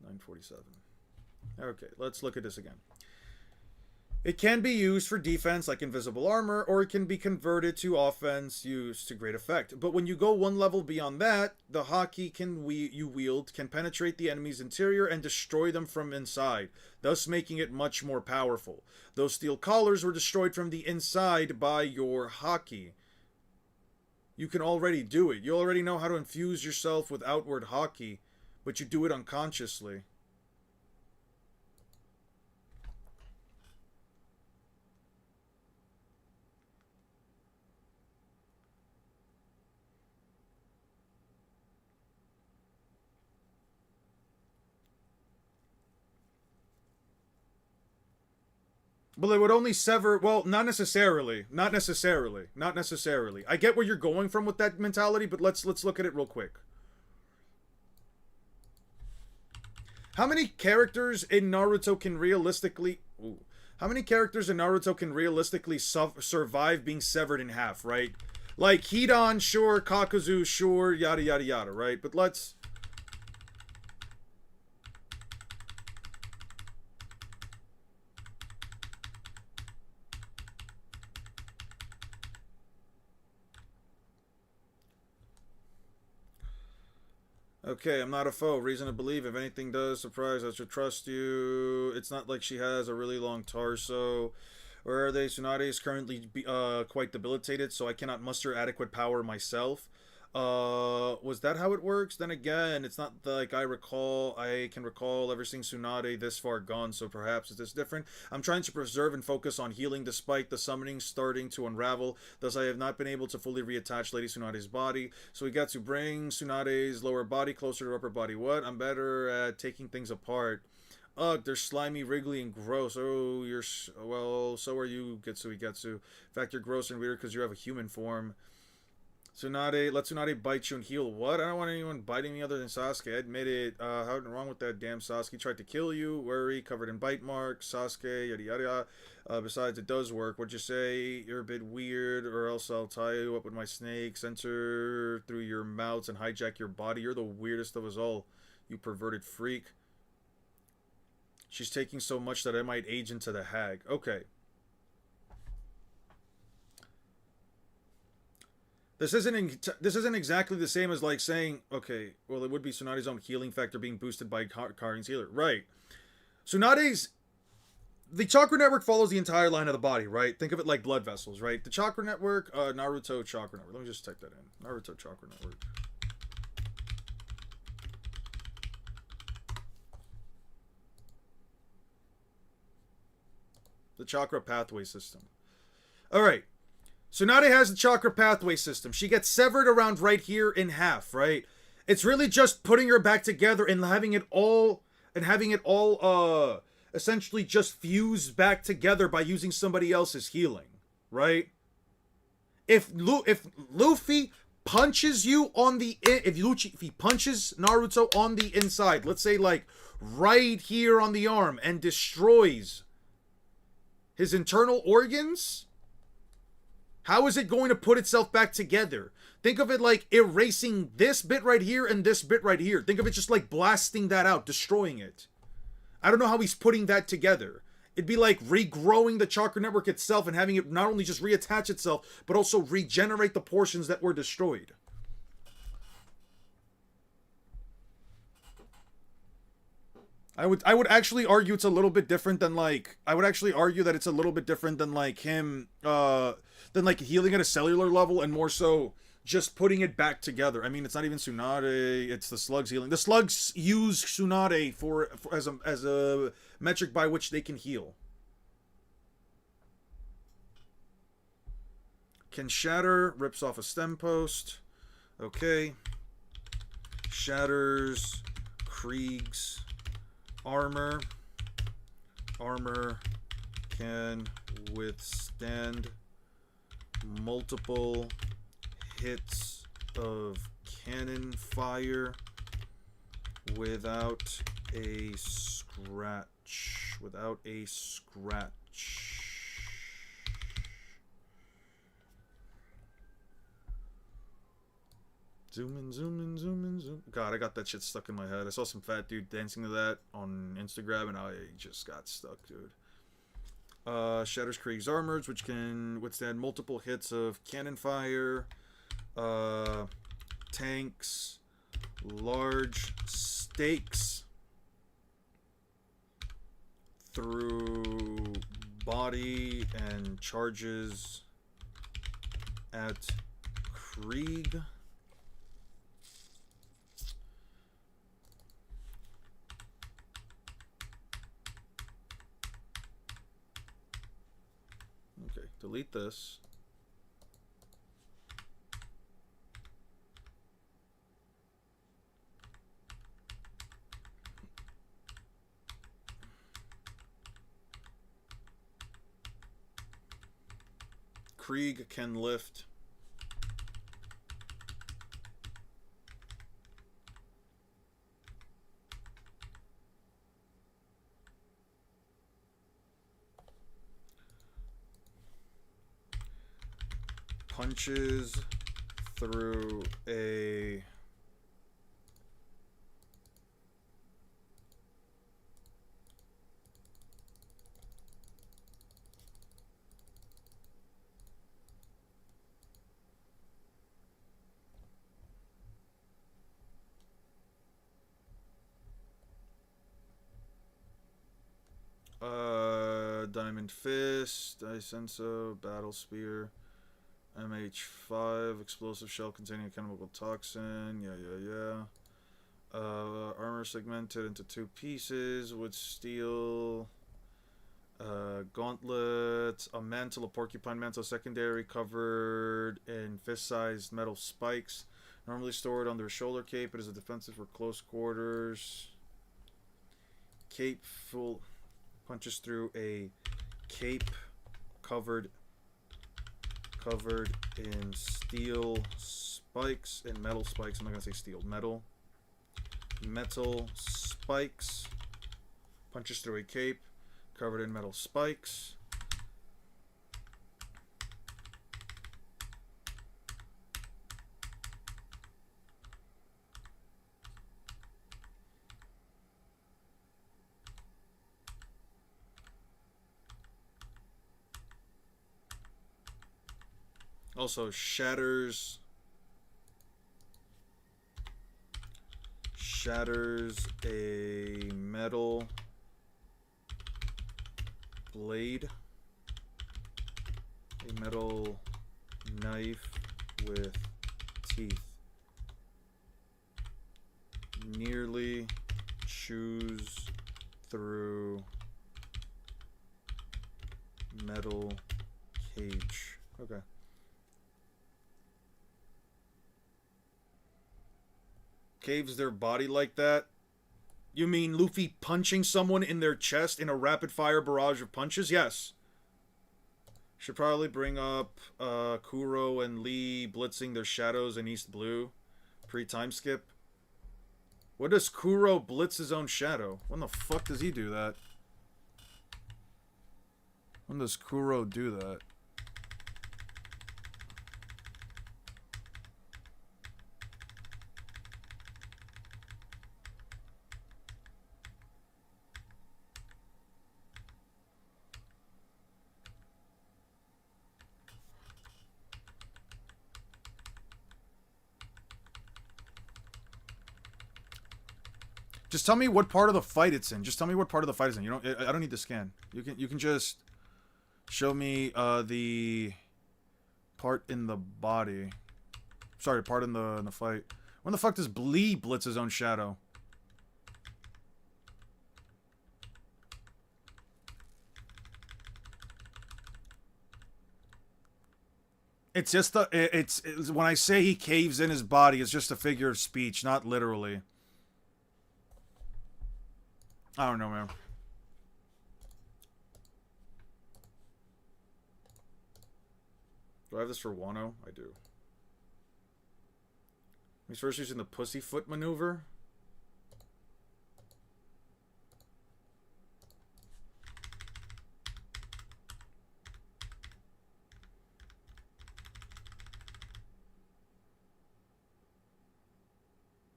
9:47. Okay, let's look at this again. It can be used for defense like invisible armor, or it can be converted to offense used to great effect. But when you go one level beyond that, the Haki you wield can penetrate the enemy's interior and destroy them from inside, thus making it much more powerful. Those steel collars were destroyed from the inside by your Haki. You can already do it. You already know how to infuse yourself with outward Haki, but you do it unconsciously. Well, it would only sever... Well, not necessarily. Not necessarily. Not necessarily. I get where you're going from with that mentality, but let's look at it real quick. How many characters in Naruto can realistically... Ooh. How many characters in Naruto can realistically survive being severed in half, right? Like, Hidan, sure. Kakuzu, sure. Yada, yada, yada, right? But let's... Okay, I'm not a foe. Reason to believe. If anything does surprise, I should trust you. It's not like she has a really long torso. Where are they? Tsunade is currently quite debilitated, so I cannot muster adequate power myself. Was that how it works? Then again, it's not like I can recall ever seeing Tsunade this far gone, so perhaps it's this different. I'm trying to preserve and focus on healing despite the summoning starting to unravel, thus I have not been able to fully reattach Lady Tsunade's body, so we got to bring Tsunade's lower body closer to her upper body. What? I'm better at taking things apart. Ugh, they're slimy, wriggly, and gross. Oh, well, so are you, Getsu. In fact, you're gross and weird because you have a human form. Tsunade, let Tsunade bite you and heal. What? I don't want anyone biting me other than Sasuke. I admit it. How's wrong with that damn Sasuke? Tried to kill you. Worry, covered in bite marks. Sasuke, yada yada yada. Besides, it does work. What'd you say? You're a bit weird, or else I'll tie you up with my snakes, enter through your mouths, and hijack your body. You're the weirdest of us all, you perverted freak. She's taking so much that I might age into the hag. Okay. This isn't exactly the same as like saying, okay, well, it would be Tsunade's own healing factor being boosted by Karin's healer. Right. The chakra network follows the entire line of the body, right? Think of it like blood vessels, right? The chakra network, Naruto chakra network. Let me just type that in. Naruto chakra network. The chakra pathway system. All right. Tsunade has the chakra pathway system. She gets severed around right here in half, right? It's really just putting her back together and having it all essentially just fuse back together by using somebody else's healing, right? If Luffy punches you on the if he punches Naruto on the inside, let's say like right here on the arm, and destroys his internal organs, how is it going to put itself back together? Think of it like erasing this bit right here and this bit right here. Think of it just like blasting that out, destroying it. I don't know how he's putting that together. It'd be like regrowing the chakra network itself and having it not only just reattach itself, but also regenerate the portions that were destroyed. I would actually argue it's a little bit different than like I would actually argue that it's a little bit different than like him than like healing at a cellular level, and more so just putting it back together. I mean, it's not even Tsunade, it's the slugs healing. The slugs use Tsunade for as a metric by which they can heal. Can shatter, rips off a stem post. Okay. Shatters Krieg's armor. Armor can withstand multiple hits of cannon fire without a scratch. Without a scratch. Zoom in, zoom in, zoom in, zoom. God, I got that shit stuck in my head. I saw some fat dude dancing to that on Instagram, and I just got stuck, dude. Shatters Krieg's armors, which can withstand multiple hits of cannon fire. Tanks. Large stakes through body and charges at Krieg. Okay, delete this. Krieg can lift punches through a Diamond Fist, Isenso, Battle Spear, MH5, explosive shell containing a chemical toxin, armor segmented into 2 pieces, wood steel, gauntlets, a mantle, a porcupine mantle, secondary covered in fist-sized metal spikes, normally stored under a shoulder cape. It is a defensive for close quarters. Cape full punches through a cape covered in steel spikes and metal spikes. I'm not gonna say steel, metal spikes. Punches through a cape covered in metal spikes. Also shatters a metal blade, a metal knife with teeth. Nearly chews through metal cage. Okay. Caves their body like that? You mean Luffy punching someone in their chest in a rapid-fire barrage of punches? Yes. Should probably bring up Kuro and Lee blitzing their shadows in East Blue. Pre-time skip. What does Kuro blitz his own shadow? When the fuck does he do that? When does Kuro do that? Just tell me what part of the fight it's in. Just tell me what part of the fight it's in. You don't. I don't need to scan. You can just show me the part in the body. Sorry, part in the fight. When the fuck does Blee blitz his own shadow? It's just it's when I say he caves in his body, it's just a figure of speech, not literally. I don't know, man. Do I have this for Wano? I do. He's first using the pussyfoot maneuver.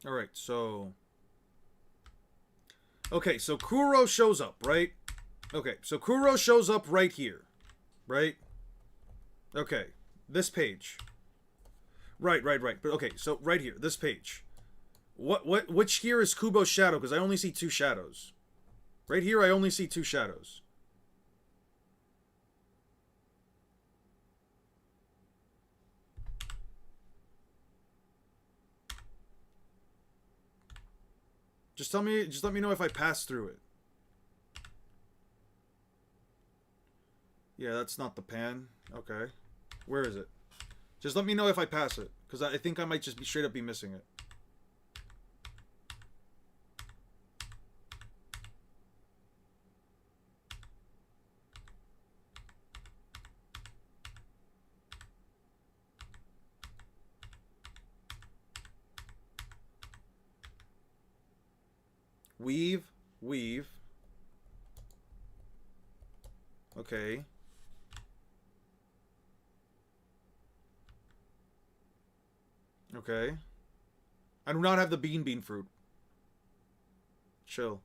Alright, so... Okay, so Kuro shows up, right? Okay, so Kuro shows up right here. Right? Okay, this page. Right. But okay, so right here, this page. Which here is Kubo's shadow? Because I only see two shadows. Right here, I only see two shadows. Just let me know if I pass through it. Yeah, that's not the pan. Okay. Where is it? Just let me know if I pass it, because I think I might just be straight up be missing it. Weave. Okay. Okay. I do not have the bean fruit. Chill.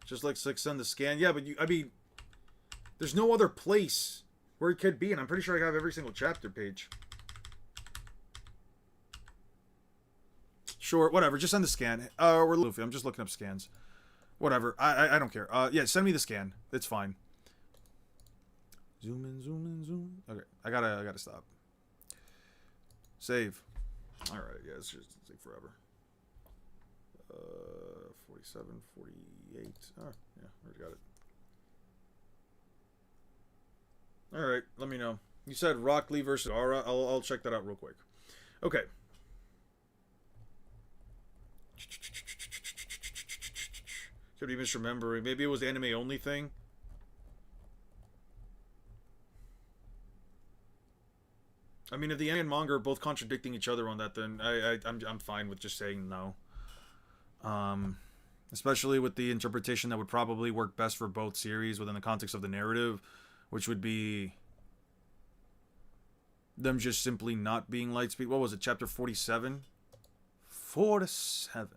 Just like Six Sun the scan. Yeah, but I mean, there's no other place where it could be, and I'm pretty sure I have every single chapter page. Sure, whatever. Just send the scan. We're Luffy. I'm just looking up scans. Whatever. I don't care. Yeah, send me the scan. It's fine. Zoom in. Okay, I gotta stop. Save. All right. Yeah, it's just take forever. 47, 48. Oh, yeah, already got it. All right, let me know. You said Rock Lee versus Aura. I'll check that out real quick. Okay. Could be misremembering. Maybe it was the anime only thing. I mean, if the anime and manga are both contradicting each other on that, then I'm fine with just saying no. Especially with the interpretation that would probably work best for both series within the context of the narrative, which would be them just simply not being Lightspeed. What was it? Chapter 47? 47.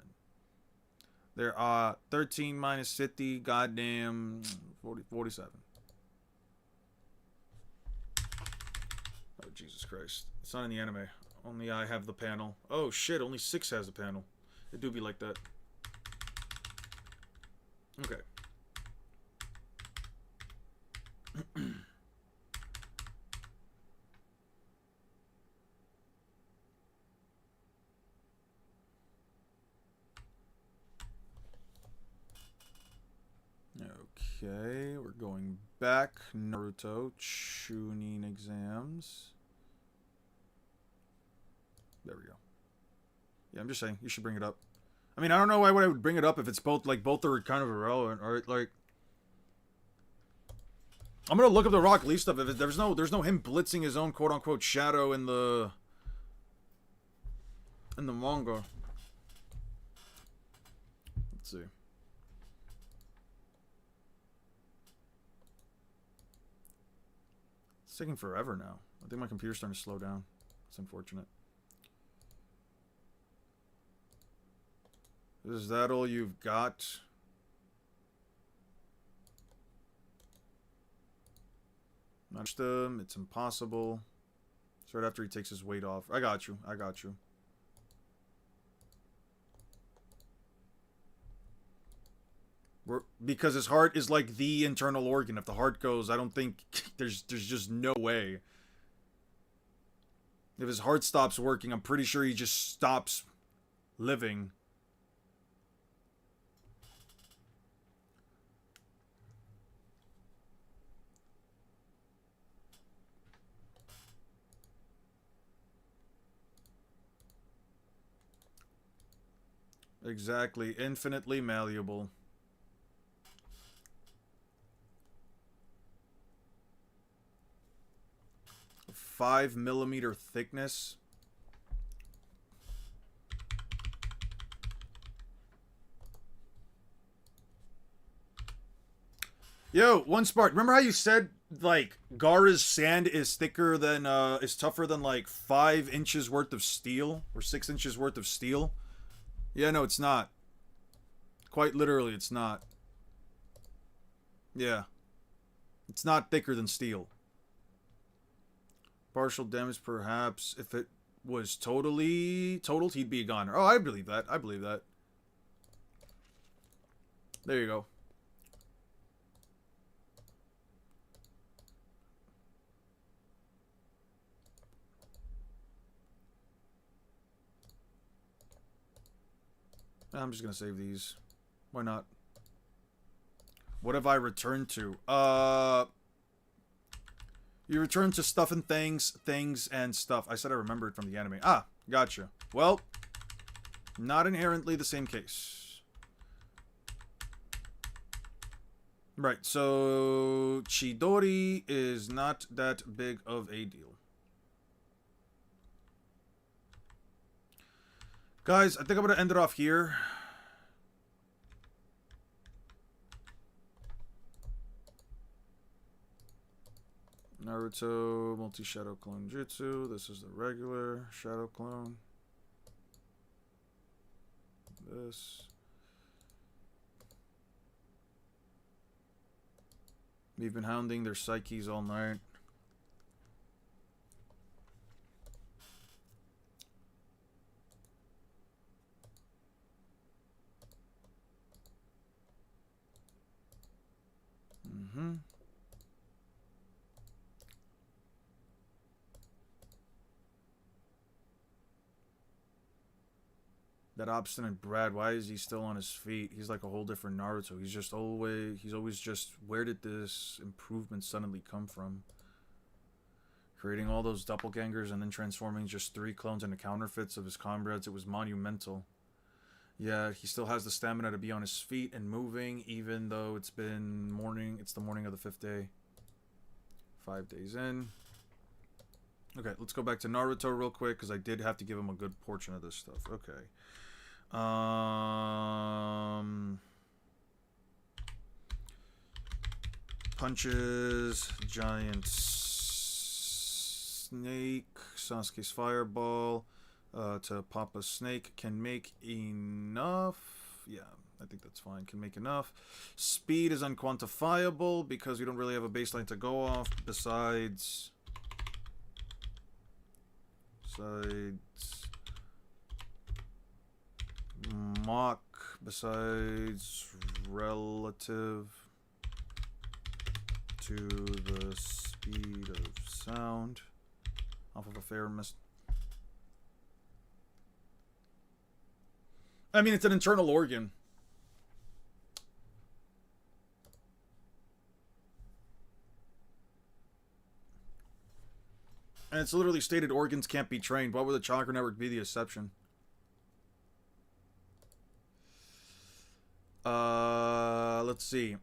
There are 13 minus 50, goddamn 47. Oh, Jesus Christ. It's not in the anime. Only I have the panel. Oh, shit. Only 6 has the panel. It do be like that. Okay. Okay, we're going back. Naruto, Chunin exams. There we go. Yeah, I'm just saying, you should bring it up. I mean, I don't know why I would bring it up if it's both, like, both are kind of irrelevant, or, like... I'm gonna look up the Rock Lee stuff. If there's no him blitzing his own quote-unquote shadow in the manga. Let's see. It's taking forever now. I think my computer's starting to slow down. It's unfortunate. Is that all you've got? Not them. It's impossible. So right after he takes his weight off. I got you. I got you. Because his heart is like the internal organ. If the heart goes, I don't think there's just no way. If his heart stops working, I'm pretty sure he just stops living. Exactly. Infinitely malleable. 5mm thickness. Yo, one spark. Remember how you said like Gara's sand is thicker than is tougher than like 5 inches worth of steel or 6 inches worth of steel? Yeah, no, it's not. Quite literally, it's not. Yeah. It's not thicker than steel. Partial damage, perhaps. If it was totally totaled, he'd be a goner. Oh, I believe that. I believe that. There you go. I'm just gonna save these. Why not? What have I returned to? You return to stuff and things, and stuff. I said I remembered from the anime. Ah, gotcha. Well, not inherently the same case. Right, so Chidori is not that big of a deal. Guys, I think I'm going to end it off here. Naruto multi-shadow clone jutsu. This is the regular shadow clone. This. We've been hounding their psyches all night. That obstinate Brad, why is he still on his feet? He's like a whole different Naruto. He's always just, where did this improvement suddenly come from? Creating all those doppelgangers and then transforming just 3 clones into counterfeits of his comrades, it was monumental. Yeah, he still has the stamina to be on his feet and moving, even though it's been morning. It's the morning of the 5th day. 5 days in. Okay, let's go back to Naruto real quick, because I did have to give him a good portion of this stuff. Okay. Punches, giant snake, Sasuke's fireball, to pop a snake can make enough. Yeah, I think that's fine. Can make enough. Speed is unquantifiable because we don't really have a baseline to go off besides Mach, besides relative to the speed of sound off of a fair I mean, it's an internal organ. And it's literally stated organs can't be trained. Why would the Chakra Network be the exception? Let's see.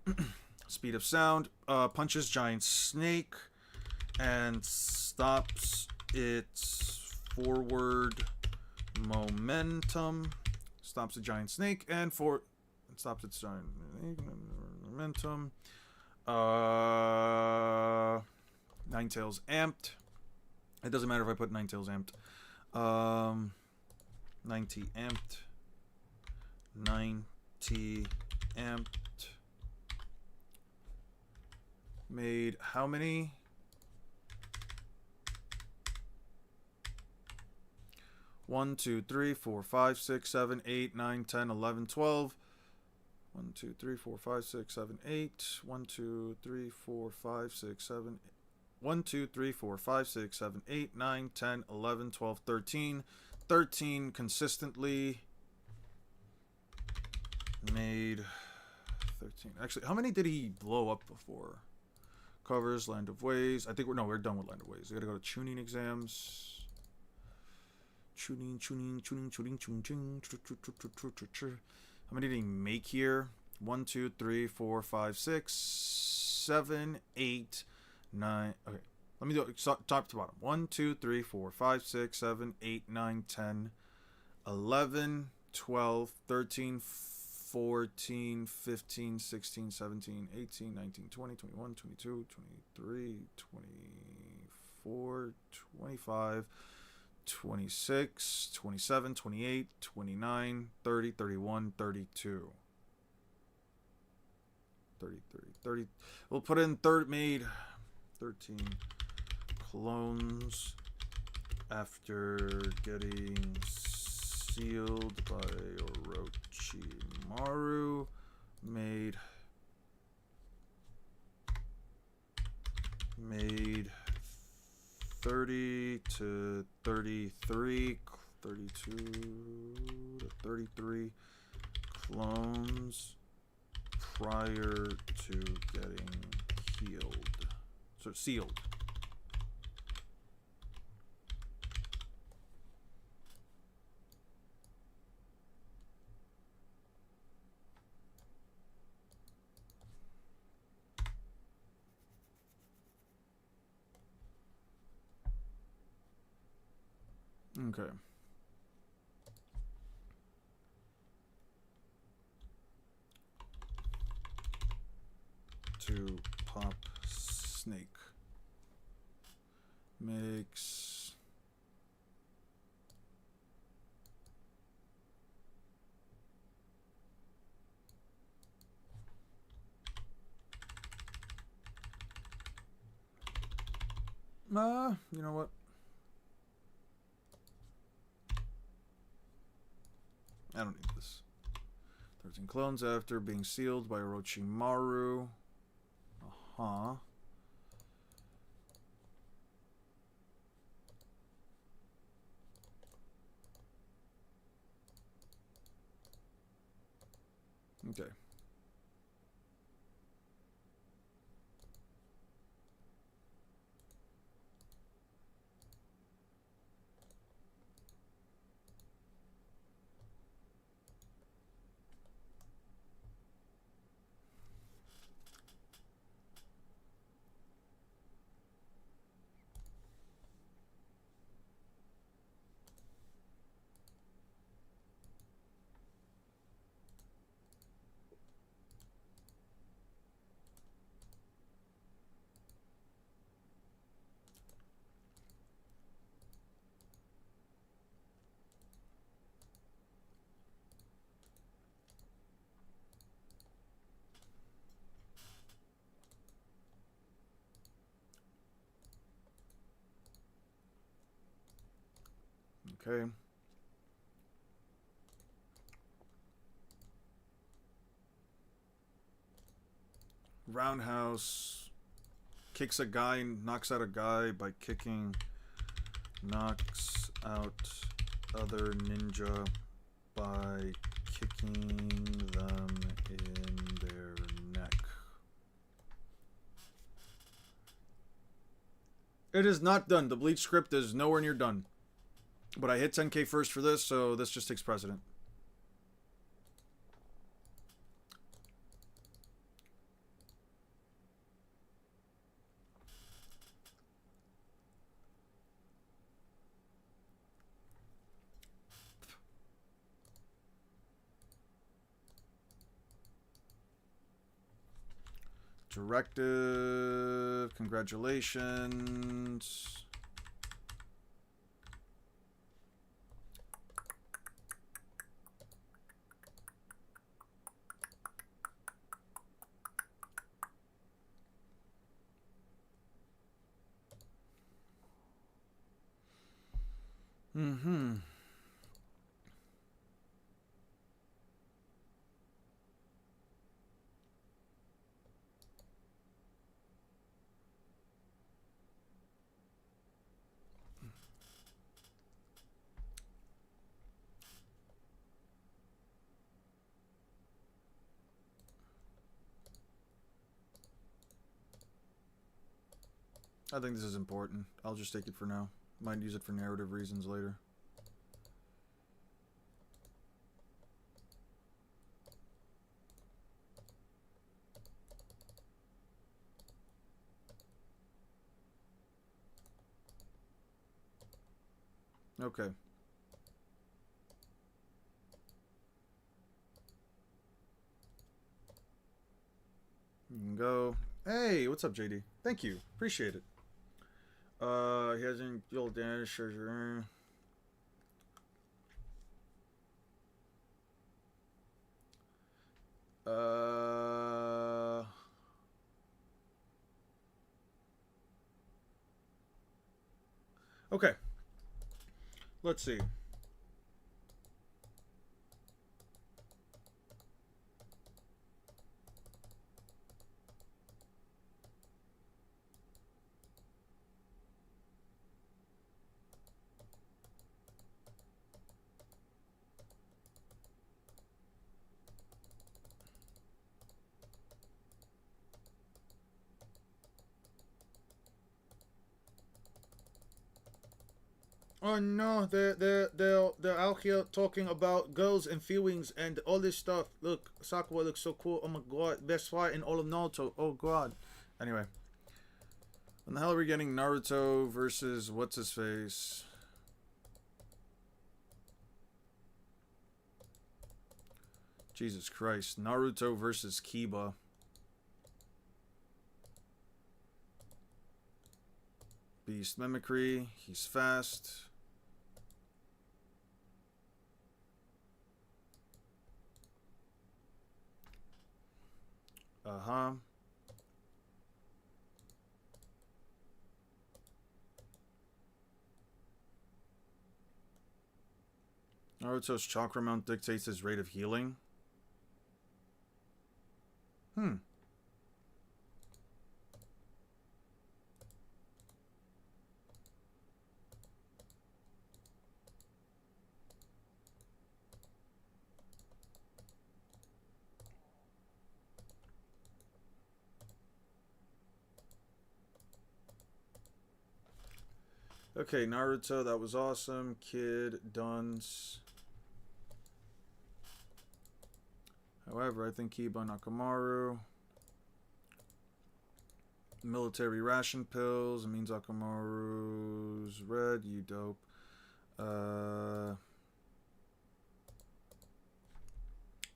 Speed of sound. Punches giant snake. And stops its forward momentum. Stops a giant snake. And stops its giant momentum. Ninetales amped. It doesn't matter if I put Ninetales amped. 90 amped. 90 amped. Made how many? 1, 2, 3, 4, 5, 6, 7, 8, 9, 10, 11, 12. 1, 2, 3, 4, 5, 6, 7, 8. 1, 2, 3, 4, 5, 6, 7. 1, 2, 3, 4, 5, 6, 7, 8, 9, 10, 11, 12, 13. 13 consistently. Made 13. Actually, how many did he blow up before? Covers, Land of Ways. I think we're done with Land of Ways. We gotta go to tuning exams. Tuning. How many did he make here? 1, 2, 3, 4, 5, 6, 7, 8, 9. Okay. Let me do it top to bottom. 1, 2, 3, 4, 5, 6, 7, 8, 9, 10, 11, 12, 13, 14, 15, 16, 17, 18, 19, 20, 21, 22, 23, 24, 25, 26, 27, 28, 29, 30, 31, 32. 30. We'll put in made 13 clones after getting sealed by Orochimaru. Made 30 to 33, 32 to 33 clones prior to getting healed. So sealed. Okay. To pop snake makes you know what? I don't need this. 13 clones after being sealed by Orochimaru. Uh-huh. Okay. Okay. Roundhouse kicks a guy and knocks out a guy by kicking, knocks out other ninja by kicking them in their neck. It is not done. The Bleach script is nowhere near done. But I hit 10k first for this, so this just takes precedent. Directive, congratulations. Mm-hmm. I think this is important. I'll just take it for now. Might use it for narrative reasons later. Okay. You can go. Hey, what's up, JD? Thank you. Appreciate it. He hasn't built damage. Okay. Let's see. Oh no, they're out here talking about girls and feelings and all this stuff. Look, Sakura looks so cool. Oh my god, best fight in all of Naruto. Oh god. Anyway, when the hell are we getting Naruto versus what's his face? Jesus Christ, Naruto versus Kiba. Beast mimicry. He's fast. Uh-huh. Naruto's chakra amount dictates his rate of healing. Hmm. Okay, Naruto, that was awesome. Kid, Duns. However, I think Kiba Nakamaru. Military ration pills. It means Akamaru's red. You dope.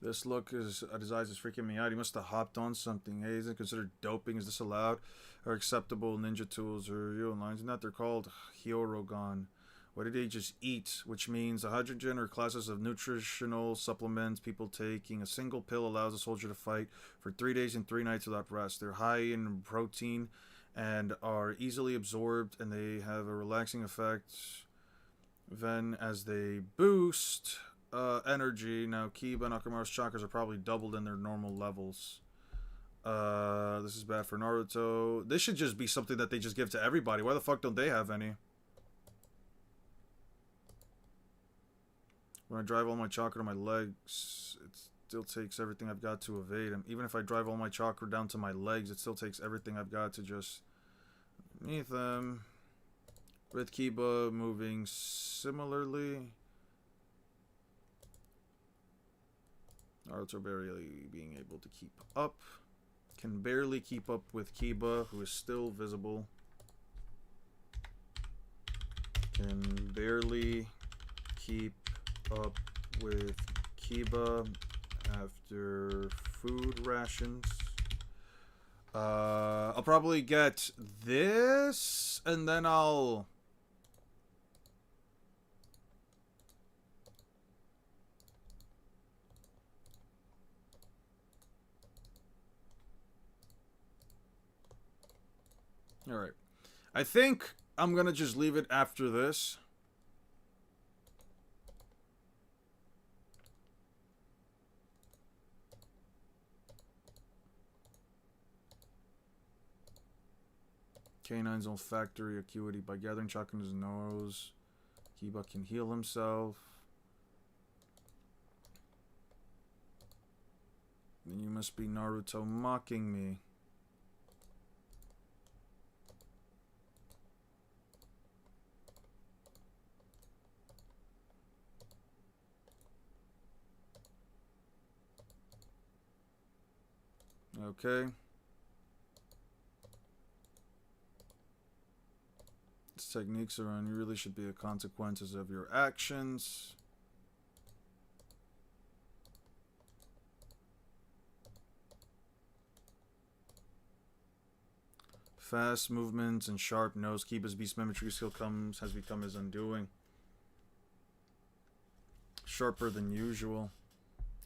This look is at his eyes is freaking me out. He must have hopped on something. Hey, is it considered doping? Is this allowed? Or acceptable ninja tools or real lines? Not they're called Hyorogan. What did he just eat? Which means a hydrogen or classes of nutritional supplements people taking. A single pill allows a soldier to fight for 3 days and 3 nights without rest. They're high in protein and are easily absorbed, and they have a relaxing effect. Then, as they boost energy, now Kiba and Akamaru's chakras are probably doubled in their normal levels. This is bad for Naruto. This should just be something that they just give to everybody. Why the fuck don't they have any? When I drive all my chakra to my legs, it still takes everything I've got to evade him. Even if I drive all my chakra down to my legs, it still takes everything I've got to just underneath them. With Kiba moving similarly. Naruto barely being able to keep up. Can barely keep up with Kiba, who is still visible. Can barely keep up with Kiba after food rations. I'll probably get this, and then I'll... Alright. I think I'm gonna just leave it after this. K9's olfactory acuity. By gathering chakra in his nose, Kiba can heal himself. Then you must be Naruto mocking me. Okay. These techniques are on. You really should be the consequences of your actions. Fast movements and sharp nose. Keep his beast mimicry skill has become his undoing. Sharper than usual.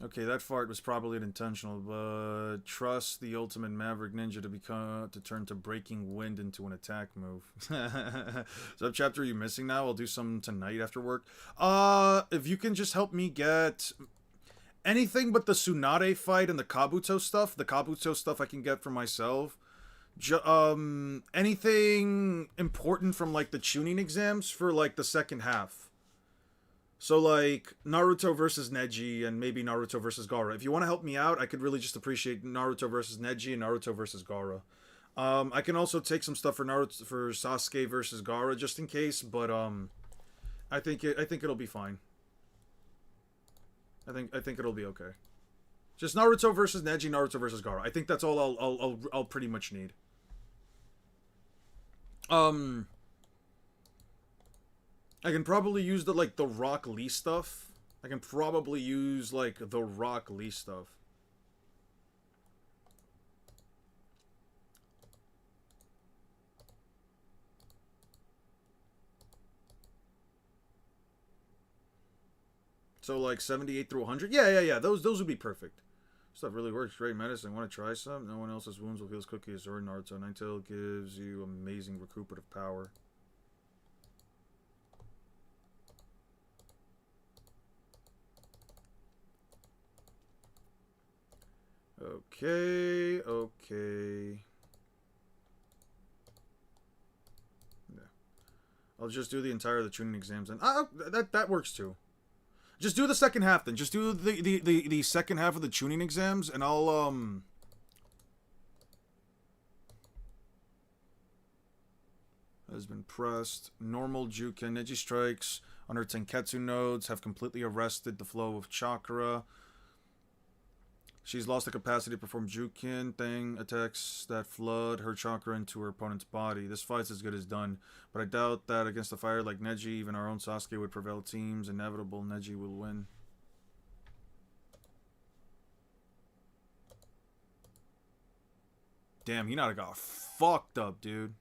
Okay, that fart was probably unintentional, but trust the ultimate maverick ninja to turn to breaking wind into an attack move. So what chapter are you missing now? I'll do some tonight after work. If you can just help me get anything but the Tsunade fight and the Kabuto stuff. The Kabuto stuff I can get for myself. Anything important from like the tuning exams for like the second half. So, like, Naruto versus Neji and maybe Naruto versus Gaara. If you want to help me out, I could really just appreciate Naruto versus Neji and Naruto versus Gaara. I can also take some stuff for Sasuke versus Gaara just in case, but I think it'll be fine. I think it'll be okay. Just Naruto versus Neji, Naruto versus Gaara. I think that's all I'll pretty much need. I can probably use the Rock Lee stuff. I can probably use like the Rock Lee stuff. So like 78 through 100. Yeah. Those would be perfect. Stuff really works. Great medicine. Want to try some? No one else's wounds will heal as quickly as Sword Naruto. Ninetale gives you amazing recuperative power. Okay. Yeah. I'll just do the entire of the tuning exams and that works too. Just do the second half then. Just do the second half of the tuning exams and I'll has been pressed. Normal Juken Neji strikes on her Tenketsu nodes have completely arrested the flow of chakra. She's lost the capacity to perform Juken thing attacks that flood her chakra into her opponent's body. This fight's as good as done, but I doubt that against a fighter like Neji, even our own Sasuke would prevail. Teams inevitable, Neji will win. Damn, Hinata got fucked up, dude.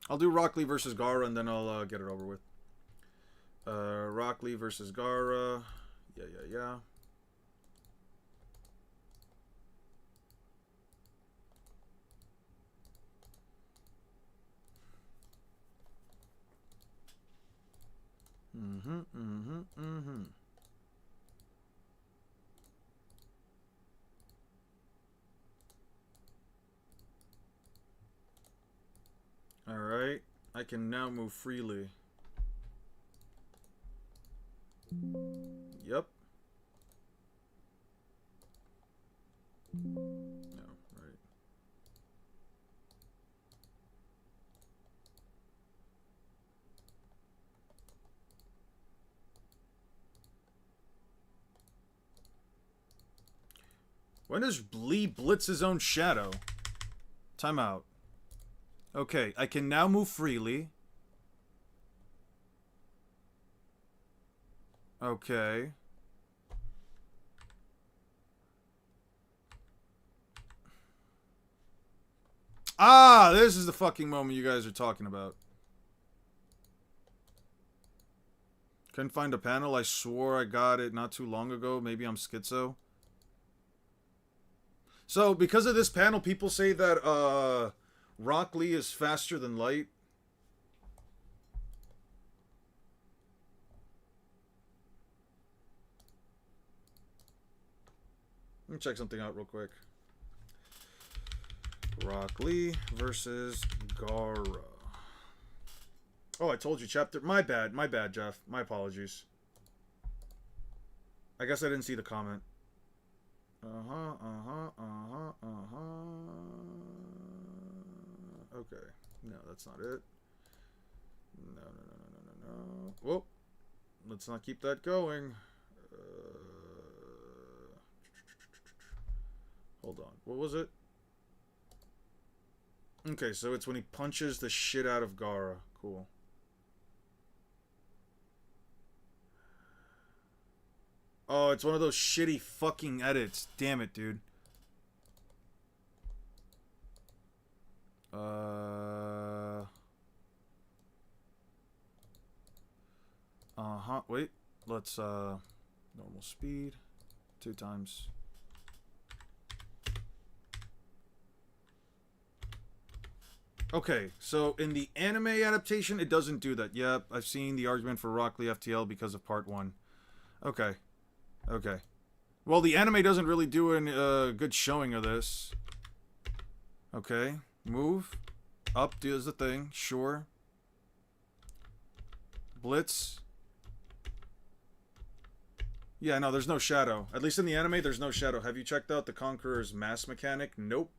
I'll do Rock Lee versus Gaara and then I'll get it over with. Rock Lee versus Gaara. Yeah. Alright, I can now move freely. Yep. No, right. When does Lee blitz his own shadow? Time out. Okay, I can now move freely. Okay. Ah, this is the fucking moment you guys are talking about. Couldn't find a panel. I swore I got it not too long ago. Maybe I'm schizo. So, because of this panel, people say that, Rock Lee is faster than light. Let me check something out real quick. Rock Lee versus Gaara. Oh, I told you chapter. My bad, Jeff. My apologies. I guess I didn't see the comment. Okay. No, that's not it. No, no, no, no, no, no, no. Whoa. Let's not keep that going. Hold on. What was it? Okay, so it's when he punches the shit out of Gaara. Cool. Oh, it's one of those shitty fucking edits. Damn it, dude. Uh-huh. Wait. Let's, normal speed. 2 times. Okay, so in the anime adaptation, it doesn't do that. Yep, I've seen the argument for Rock Lee FTL because of part 1. Okay. Okay. Well, the anime doesn't really do a good showing of this. Okay. Move. Up does the thing. Sure. Blitz. Yeah, no, there's no shadow. At least in the anime, there's no shadow. Have you checked out the Conqueror's mass mechanic? Nope.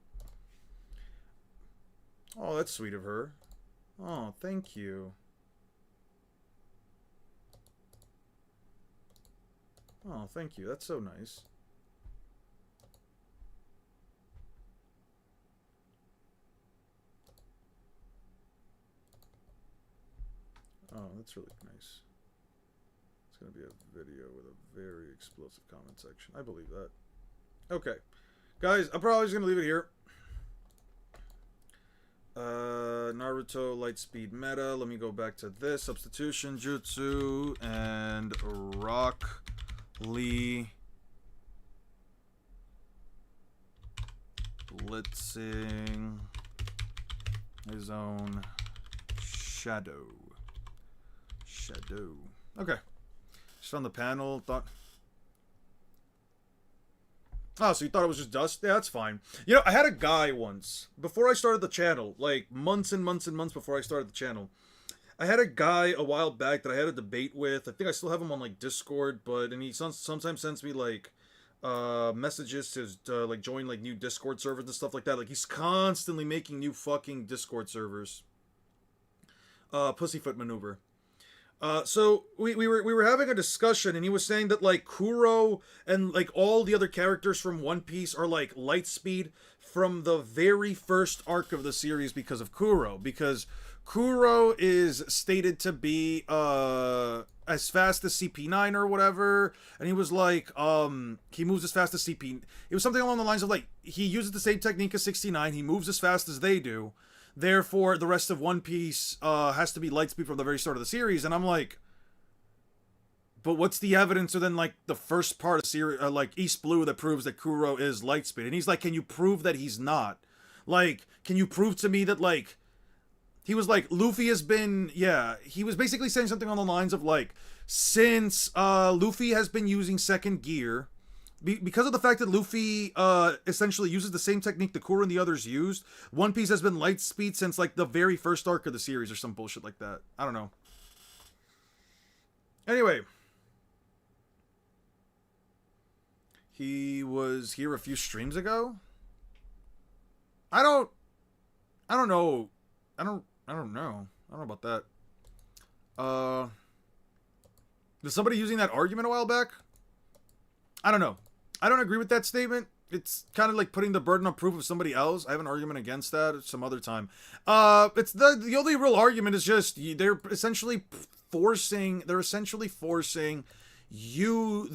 Oh, that's sweet of her. Oh, thank you. Oh, thank you. That's so nice. Oh, that's really nice. It's going to be a video with a very explosive comment section. I believe that. Okay. Guys, I'm probably just going to leave it here. Naruto Lightspeed meta. Let me go back to this. Substitution Jutsu and Rock Lee blitzing his own shadow. Okay. Just on the panel, thought... Oh, so you thought it was just dust? Yeah, that's fine. You know, I had a guy once, before I started the channel, like months and months and months before I started the channel, I had a guy a while back that I had a debate with. I think I still have him on, like, Discord, and he sometimes sends me, like, messages to like, join, like, new Discord servers and stuff like that. Like, he's constantly making new fucking Discord servers. Pussyfoot maneuver. So we were having a discussion, and he was saying that, like, Kuro and, like, all the other characters from One Piece are, like, Lightspeed from the very first arc of the series because of Kuro. Because Kuro is stated to be as fast as CP9 or whatever, and he was like, he moves as fast as CP. It was something along the lines of, like, he uses the same technique as 69. He moves as fast as they do. Therefore, the rest of One Piece has to be Lightspeed from the very start of the series. And I'm like, but what's the evidence other than, like, the first part of series, like, East Blue, that proves that Kuro is Lightspeed? And he's like, can you prove that he's not? Like, can you prove to me that, like, he was like, Luffy has been, yeah, he was basically saying something on the lines of, like, since Luffy has been using second gear, because of the fact that Luffy essentially uses the same technique the Kuro and the others used, One Piece has been Lightspeed since, like, the very first arc of the series or some bullshit like that. I don't know. Anyway. He was here a few streams ago? I don't know. I don't know about that. Was somebody using that argument a while back? I don't know. I don't agree with that statement. It's kind of like putting the burden of proof of somebody else. I have an argument against that some other time. It's the only real argument is just they're essentially forcing you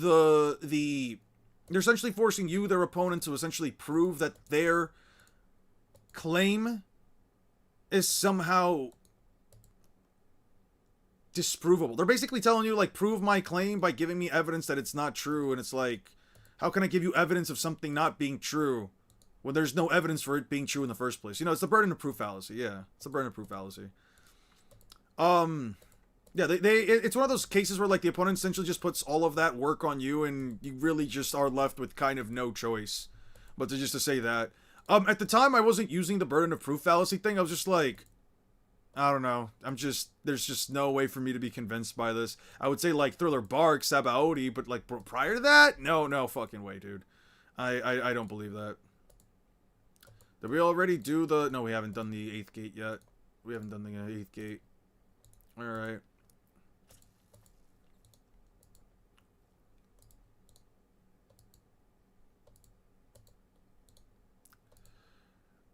they're essentially forcing you, their opponent, to essentially prove that their claim is somehow disprovable. They're basically telling you, like, prove my claim by giving me evidence that it's not true, and it's like, how can I give you evidence of something not being true when there's no evidence for it being true in the first place? You know, it's the burden of proof fallacy. Yeah, it's the burden of proof fallacy. Yeah, it's one of those cases where, like, the opponent essentially just puts all of that work on you, and you really just are left with kind of no choice but to say that. At the time, I wasn't using the burden of proof fallacy thing. I was just like, I don't know. There's just no way for me to be convinced by this. I would say, like, Thriller Bark, Sabaody, but, like, prior to that, no fucking way, dude. I don't believe that. Did we already do no, we haven't done the 8th gate yet. We haven't done the 8th gate. Alright.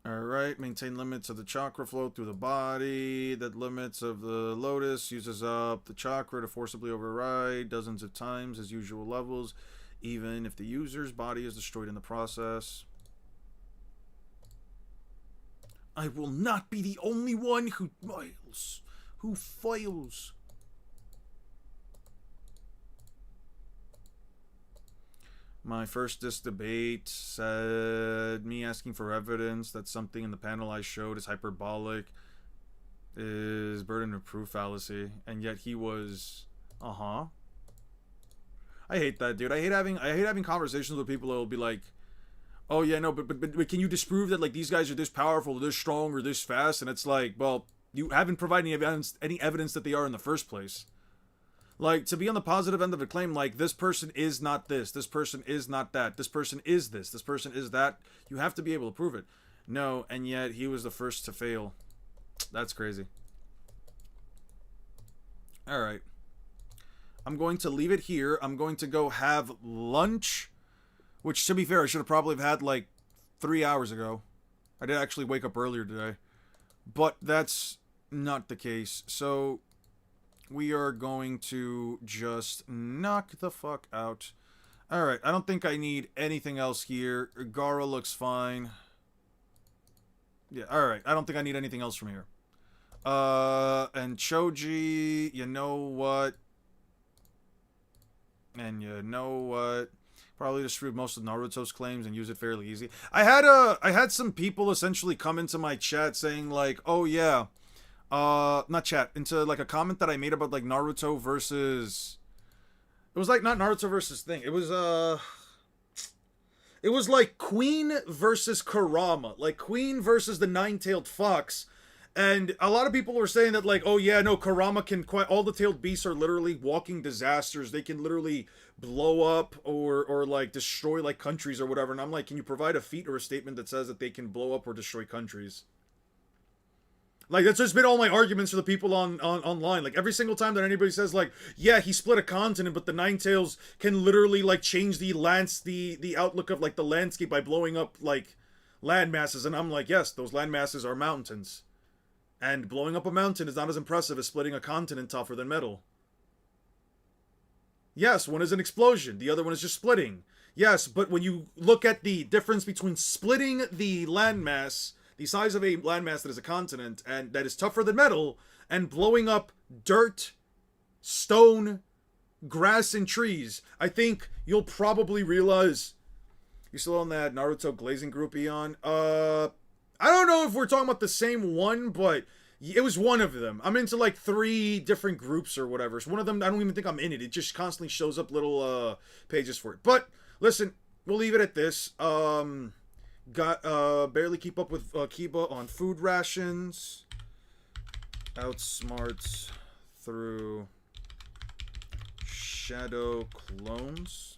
Alright, maintain limits of the chakra flow through the body. That limits of the lotus uses up the chakra to forcibly override dozens of times as usual levels, even if the user's body is destroyed in the process. I will not be the only one who fails. Who fails. My first this debate said me asking for evidence that something in the panel I showed is hyperbolic is burden of proof fallacy, and yet he was I hate that, dude. I hate having conversations with people that will be like, oh yeah, no, but can you disprove that like these guys are this powerful or this strong or this fast? And it's like, well, you haven't provided any evidence that they are in the first place. Like, to be on the positive end of a claim, like, this person is not this person is not that, this person is this person is that, you have to be able to prove it. No, and yet he was the first to fail. That's crazy. Alright. I'm going to leave it here. I'm going to go have lunch, which, to be fair, I should have probably had, like, 3 hours ago. I did actually wake up earlier today. But that's not the case. So we are going to just knock the fuck out. Alright, I don't think I need anything else here. Gara looks fine. Yeah, alright, I don't think I need anything else from here. And Choji, you know what? And you know what? Probably disprove most of Naruto's claims and use it fairly easy. I had some people essentially come into my chat saying like, oh yeah, not chat, into like a comment that I made about like Naruto versus, it was like not Naruto versus thing, it was like Queen versus Kurama, like Queen versus the Nine-Tailed Fox. And a lot of people were saying that like, oh yeah, no, Kurama can all the tailed beasts are literally walking disasters. They can literally blow up or like destroy like countries or whatever. And I'm like, can you provide a feat or a statement that says that they can blow up or destroy countries? Like, that's just been all my arguments for the people online. Like, every single time that anybody says, like, yeah, he split a continent, but the Nine-Tails can literally, like, change the outlook of, like, the landscape by blowing up, like, land masses. And I'm like, yes, those land masses are mountains. And blowing up a mountain is not as impressive as splitting a continent tougher than metal. Yes, one is an explosion. The other one is just splitting. Yes, but when you look at the difference between splitting the landmass, the size of a landmass that is a continent, and that is tougher than metal, and blowing up dirt, stone, grass, and trees, I think you'll probably realize. You still on that Naruto glazing group, Eon? I don't know if we're talking about the same one, but it was one of them. I'm into like 3 different groups or whatever. So one of them, I don't even think I'm in it. It just constantly shows up little pages for it. But listen, we'll leave it at this. Barely keep up with Kiba on food rations. Outsmarts through shadow clones.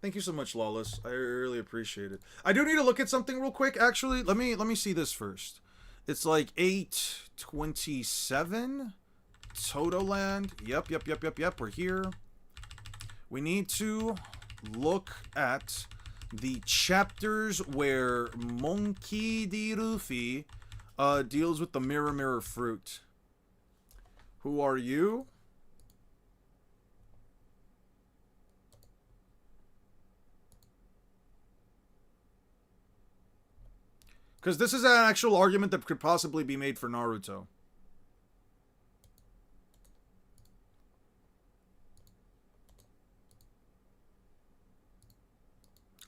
Thank you so much, Lawless. I really appreciate it. I do need to look at something real quick, actually. Let me see this first. It's like 8:27. Totoland. Yep. We're here. We need to look at the chapters where Monkey D. Luffy deals with the Mirror fruit. Who are you? Because this is an actual argument that could possibly be made for Naruto.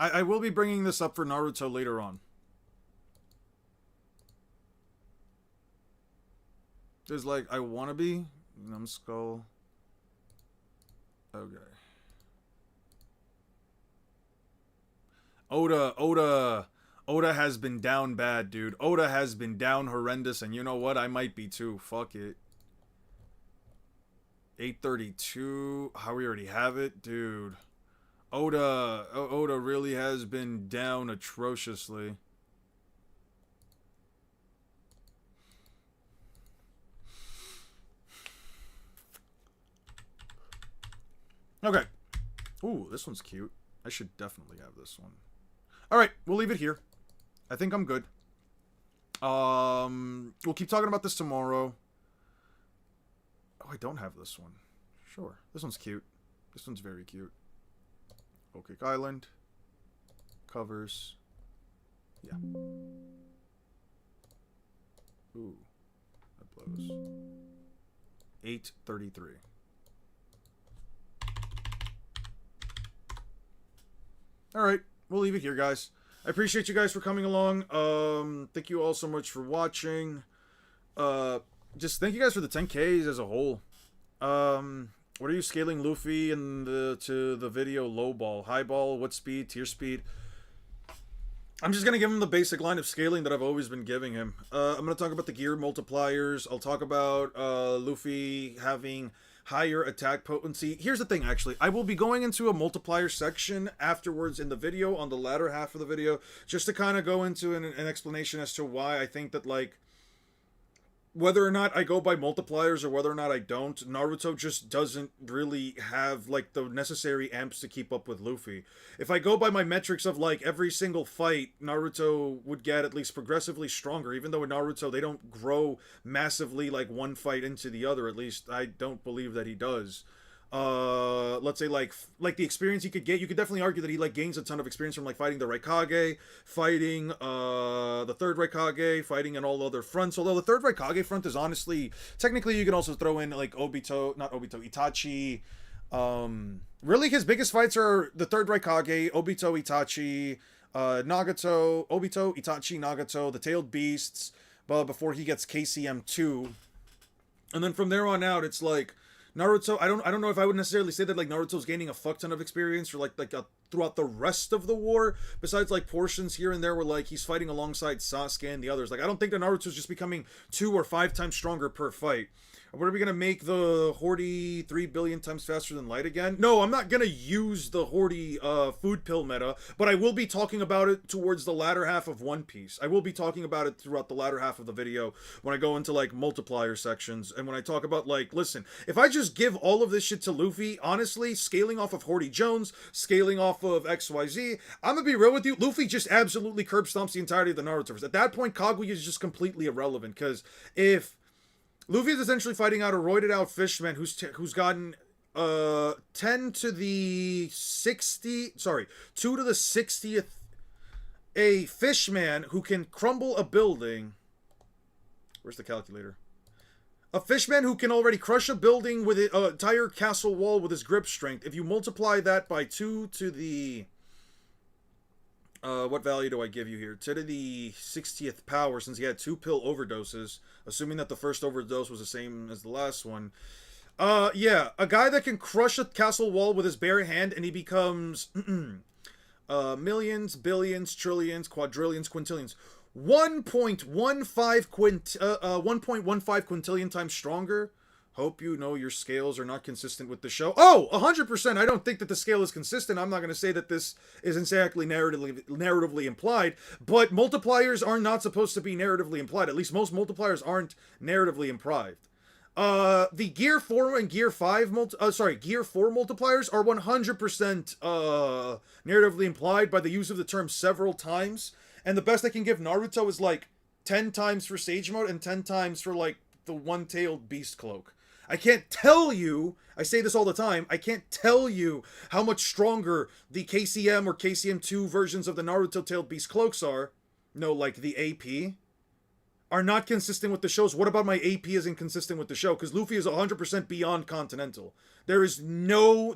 I will be bringing this up for Naruto later on. There's like, I wanna be Numbskull. Okay. Oda has been down bad, dude. Oda has been down horrendous, and you know what? I might be too. Fuck it. 8:32. How we already have it? Dude. Oda really has been down atrociously. Okay. Ooh, this one's cute. I should definitely have this one. Alright, we'll leave it here. I think I'm good. We'll keep talking about this tomorrow. Oh, I don't have this one. Sure. This one's cute. This one's very cute. Oak Island. Covers. Yeah. Ooh. That blows. 833. Alright, we'll leave it here, guys. I appreciate you guys for coming along. Thank you all so much for watching. Just thank you guys for the 10Ks as a whole. What are you scaling Luffy to the video low ball? High ball, what speed, tier speed? I'm just going to give him the basic line of scaling that I've always been giving him. I'm going to talk about the gear multipliers. I'll talk about Luffy having higher attack potency. Here's the thing, actually. I will be going into a multiplier section afterwards in the video, on the latter half of the video, just to kind of go into an explanation as to why I think that, like, whether or not I go by multipliers or whether or not I don't, Naruto just doesn't really have, like, the necessary amps to keep up with Luffy. If I go by my metrics of, like, every single fight, Naruto would get at least progressively stronger, even though in Naruto they don't grow massively, like, one fight into the other. At least I don't believe that he does. Let's say, like the experience he could get, you could definitely argue that he, like, gains a ton of experience from, like, fighting the Raikage, fighting the third Raikage, fighting on all other fronts. Although the third Raikage front is honestly, technically you can also throw in, like, Itachi. Really his biggest fights are the third Raikage, Obito, Itachi, Nagato, Obito, Itachi, Nagato, the Tailed Beasts, before he gets KCM 2. And then from there on out, it's like Naruto, I don't know if I would necessarily say that, like, Naruto's gaining a fuck ton of experience or throughout the rest of the war, besides, like, portions here and there where, like, he's fighting alongside Sasuke and the others. Like, I don't think that Naruto's just becoming 2 or 5 times stronger per fight. What are we gonna make the Hori 3 billion times faster than light again? No, I'm not gonna use the Hori food pill meta, but I will be talking about it towards the latter half of One Piece. I will be talking about it throughout the latter half of the video when I go into, like, multiplier sections, and when I talk about, like, listen, if I just give all of this shit to Luffy, honestly, scaling off of Hori Jones, scaling off of XYZ, I'm gonna be real with you, Luffy just absolutely curb stomps the entirety of the Narutoverse. At that point, Kaguya is just completely irrelevant, because if Luffy is essentially fighting out a roided out fishman who's gotten 10 to the 60, sorry, 2 to the 60th, a fishman who can crumble a building. Where's the calculator? A fishman who can already crush a building with an entire castle wall with his grip strength. If you multiply that by 2 to the what value do I give you here? 2 to the 60th power, since he had 2 pill overdoses, assuming that the first overdose was the same as the last one. Yeah, a guy that can crush a castle wall with his bare hand, and he becomes millions, billions, trillions, quadrillions, quintillions. 1.15 quintillion times stronger. Hope you know your scales are not consistent with the show. Oh, 100%. I don't think that the scale is consistent. I'm not going to say that this is exactly narratively implied, but multipliers are not supposed to be narratively implied. At least most multipliers aren't narratively implied. The Gear 4 and Gear 5 Gear 4 multipliers are 100% narratively implied by the use of the term several times. And the best I can give Naruto is, like, 10 times for Sage Mode and 10 times for, like, the one-tailed beast cloak. I can't tell you, I say this all the time, I can't tell you how much stronger the KCM or KCM2 versions of the Naruto tailed beast cloaks are. No, like the AP are not consistent with the shows. What about my AP is inconsistent with the show? Because Luffy is 100% beyond Continental. There is no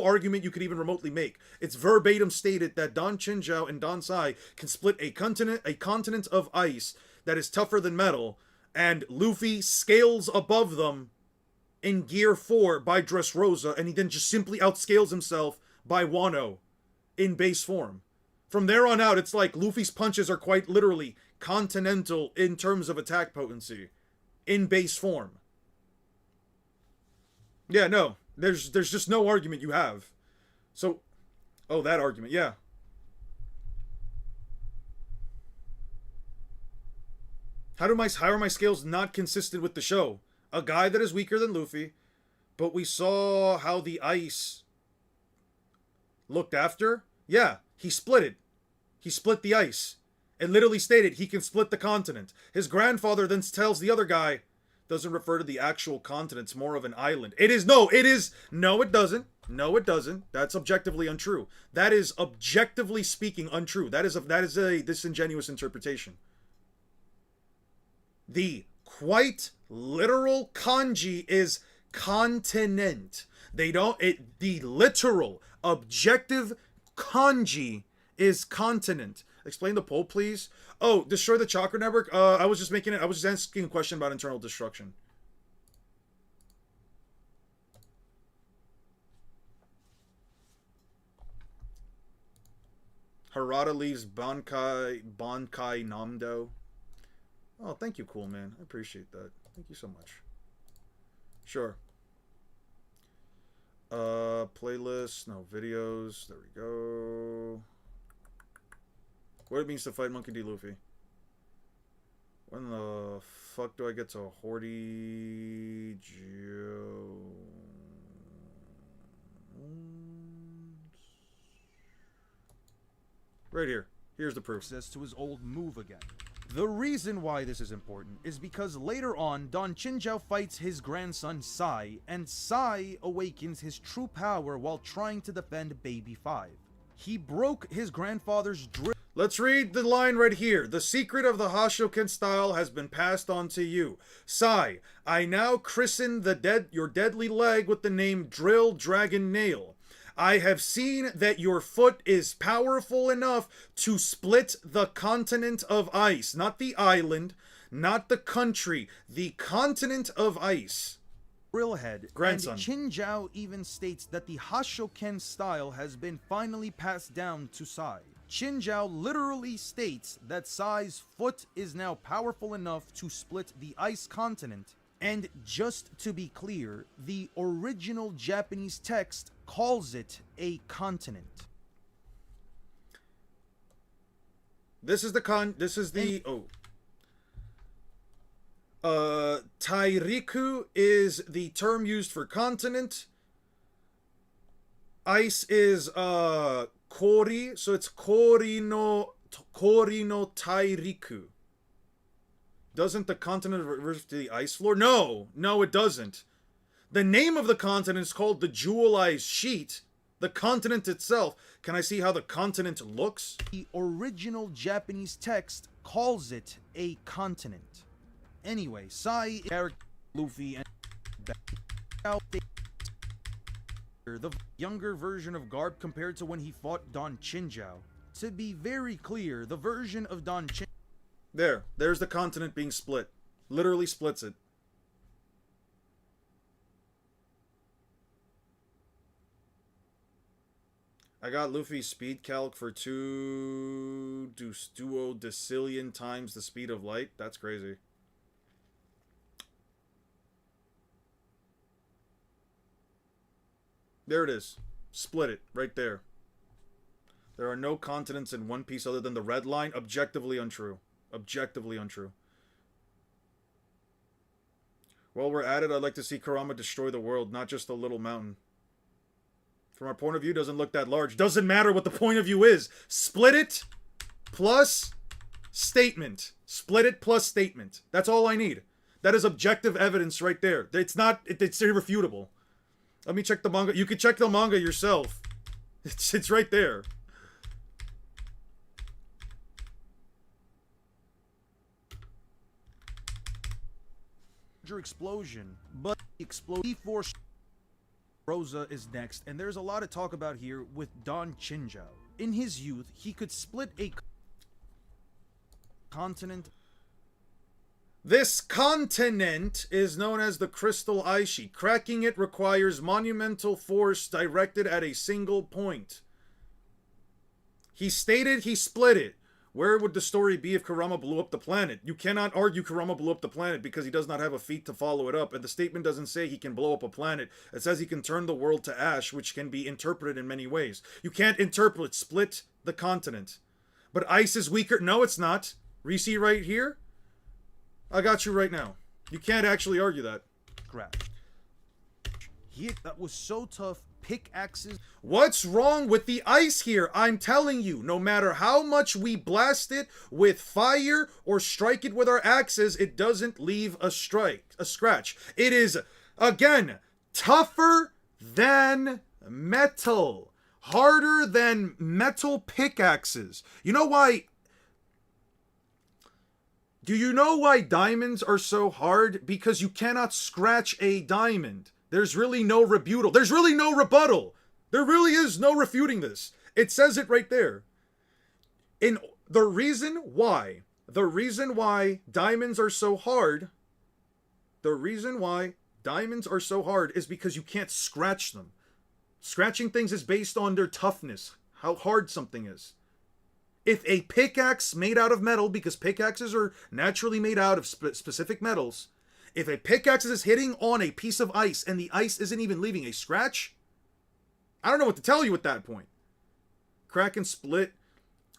argument you could even remotely make. It's verbatim stated that Don Chinzhou and Don Sai can split a continent of ice that is tougher than metal, and Luffy scales above them in Gear 4 by Dressrosa, and he then just simply outscales himself by Wano in base form. From there on out, it's like Luffy's punches are quite literally continental in terms of attack potency in base form. Yeah, no, there's just no argument you have. So, oh, that argument, yeah. How are my scales not consistent with the show? A guy that is weaker than Luffy, but we saw how the ice Looked after? Yeah, he split it. He split the ice. It literally stated he can split the continent. His grandfather then tells the other guy, doesn't refer to the actual continent, it's more of an island. It doesn't. No, it doesn't. That's objectively untrue. That is objectively speaking untrue. That is a disingenuous interpretation. The quite literal kanji is continent. The literal objective kanji is continent. Explain the poll, please. Oh, destroy the chakra network. I was just asking a question about internal destruction. Harada leaves Bankai Namdo. Oh, thank you, cool man. I appreciate that. Thank you so much. Sure. Playlist, no videos. There we go. What it means to fight Monkey D. Luffy. When the fuck do I get to Horty Joe? Right here. Here's the proof. Access to his old move again. The reason why this is important is because later on, Don Chinjiao fights his grandson Sai, and Sai awakens his true power while trying to defend Baby 5. He broke his grandfather's drill. Let's read the line right here. The secret of the Hashoken style has been passed on to you. Sai, I now christen your deadly leg with the name Drill Dragon Nail. I have seen that your foot is powerful enough to split the continent of ice. Not the island, not the country, the continent of ice. Drillhead. Grandson. And Chinjiao even states that the Hashoken style has been finally passed down to Sai. Chinjiao literally states that Sai's foot is now powerful enough to split the ice continent. And just to be clear, the original Japanese text calls it a continent. Tairiku is the term used for continent. Ice is Kori, so it's Kori no Tairiku. Doesn't the continent refer to the ice floor? No, it doesn't. The name of the continent is called the Jewelized Sheet. The continent itself. Can I see how the continent looks? The original Japanese text calls it a continent. Anyway, Sai, Eric, Luffy, and the younger version of Garp compared to when he fought Don Chinjiao. To be very clear, the version of Don Chinjiao. There's the continent being split. Literally splits it. I got Luffy's speed calc for 2 duodecillion times the speed of light. That's crazy. There it is. Split it. Right there. There are no continents in One Piece other than the red line. Objectively untrue. Objectively untrue. While we're at it, I'd like to see Kurama destroy the world, not just a little mountain. From our point of view, doesn't look that large. Doesn't matter what the point of view is. Split it plus statement. Split it plus statement. That's all I need. That is objective evidence right there. It's irrefutable. Let me check the manga. You can check the manga yourself. It's right there. Explosion, but before Rosa is next, and there's a lot of talk about here with Don Chinjiao. In his youth, he could split a continent. This continent is known as the Crystal Ice Sheet. Cracking it requires monumental force directed at a single point. He stated he split it. Where would the story be if Kurama blew up the planet? You cannot argue Kurama blew up the planet because he does not have a feat to follow it up. And the statement doesn't say he can blow up a planet. It says he can turn the world to ash, which can be interpreted in many ways. You can't interpret split the continent. But ice is weaker. No, it's not. Reese right here? I got you right now. You can't actually argue that. That was so tough, pickaxes. What's wrong with the ice here? I'm telling you, no matter how much we blast it with fire or strike it with our axes, it doesn't leave a scratch. It is, again, tougher than metal. Harder than metal pickaxes. You know why? Do you know why diamonds are so hard? Because you cannot scratch a diamond. There's really no rebuttal. There's really no rebuttal. There really is no refuting this. It says it right there. And the reason why diamonds are so hard, is because you can't scratch them. Scratching things is based on their toughness, how hard something is. If a pickaxe made out of metal, because pickaxes are naturally made out of specific metals, if a pickaxe is hitting on a piece of ice and the ice isn't even leaving a scratch, I don't know what to tell you at that point. Crack and split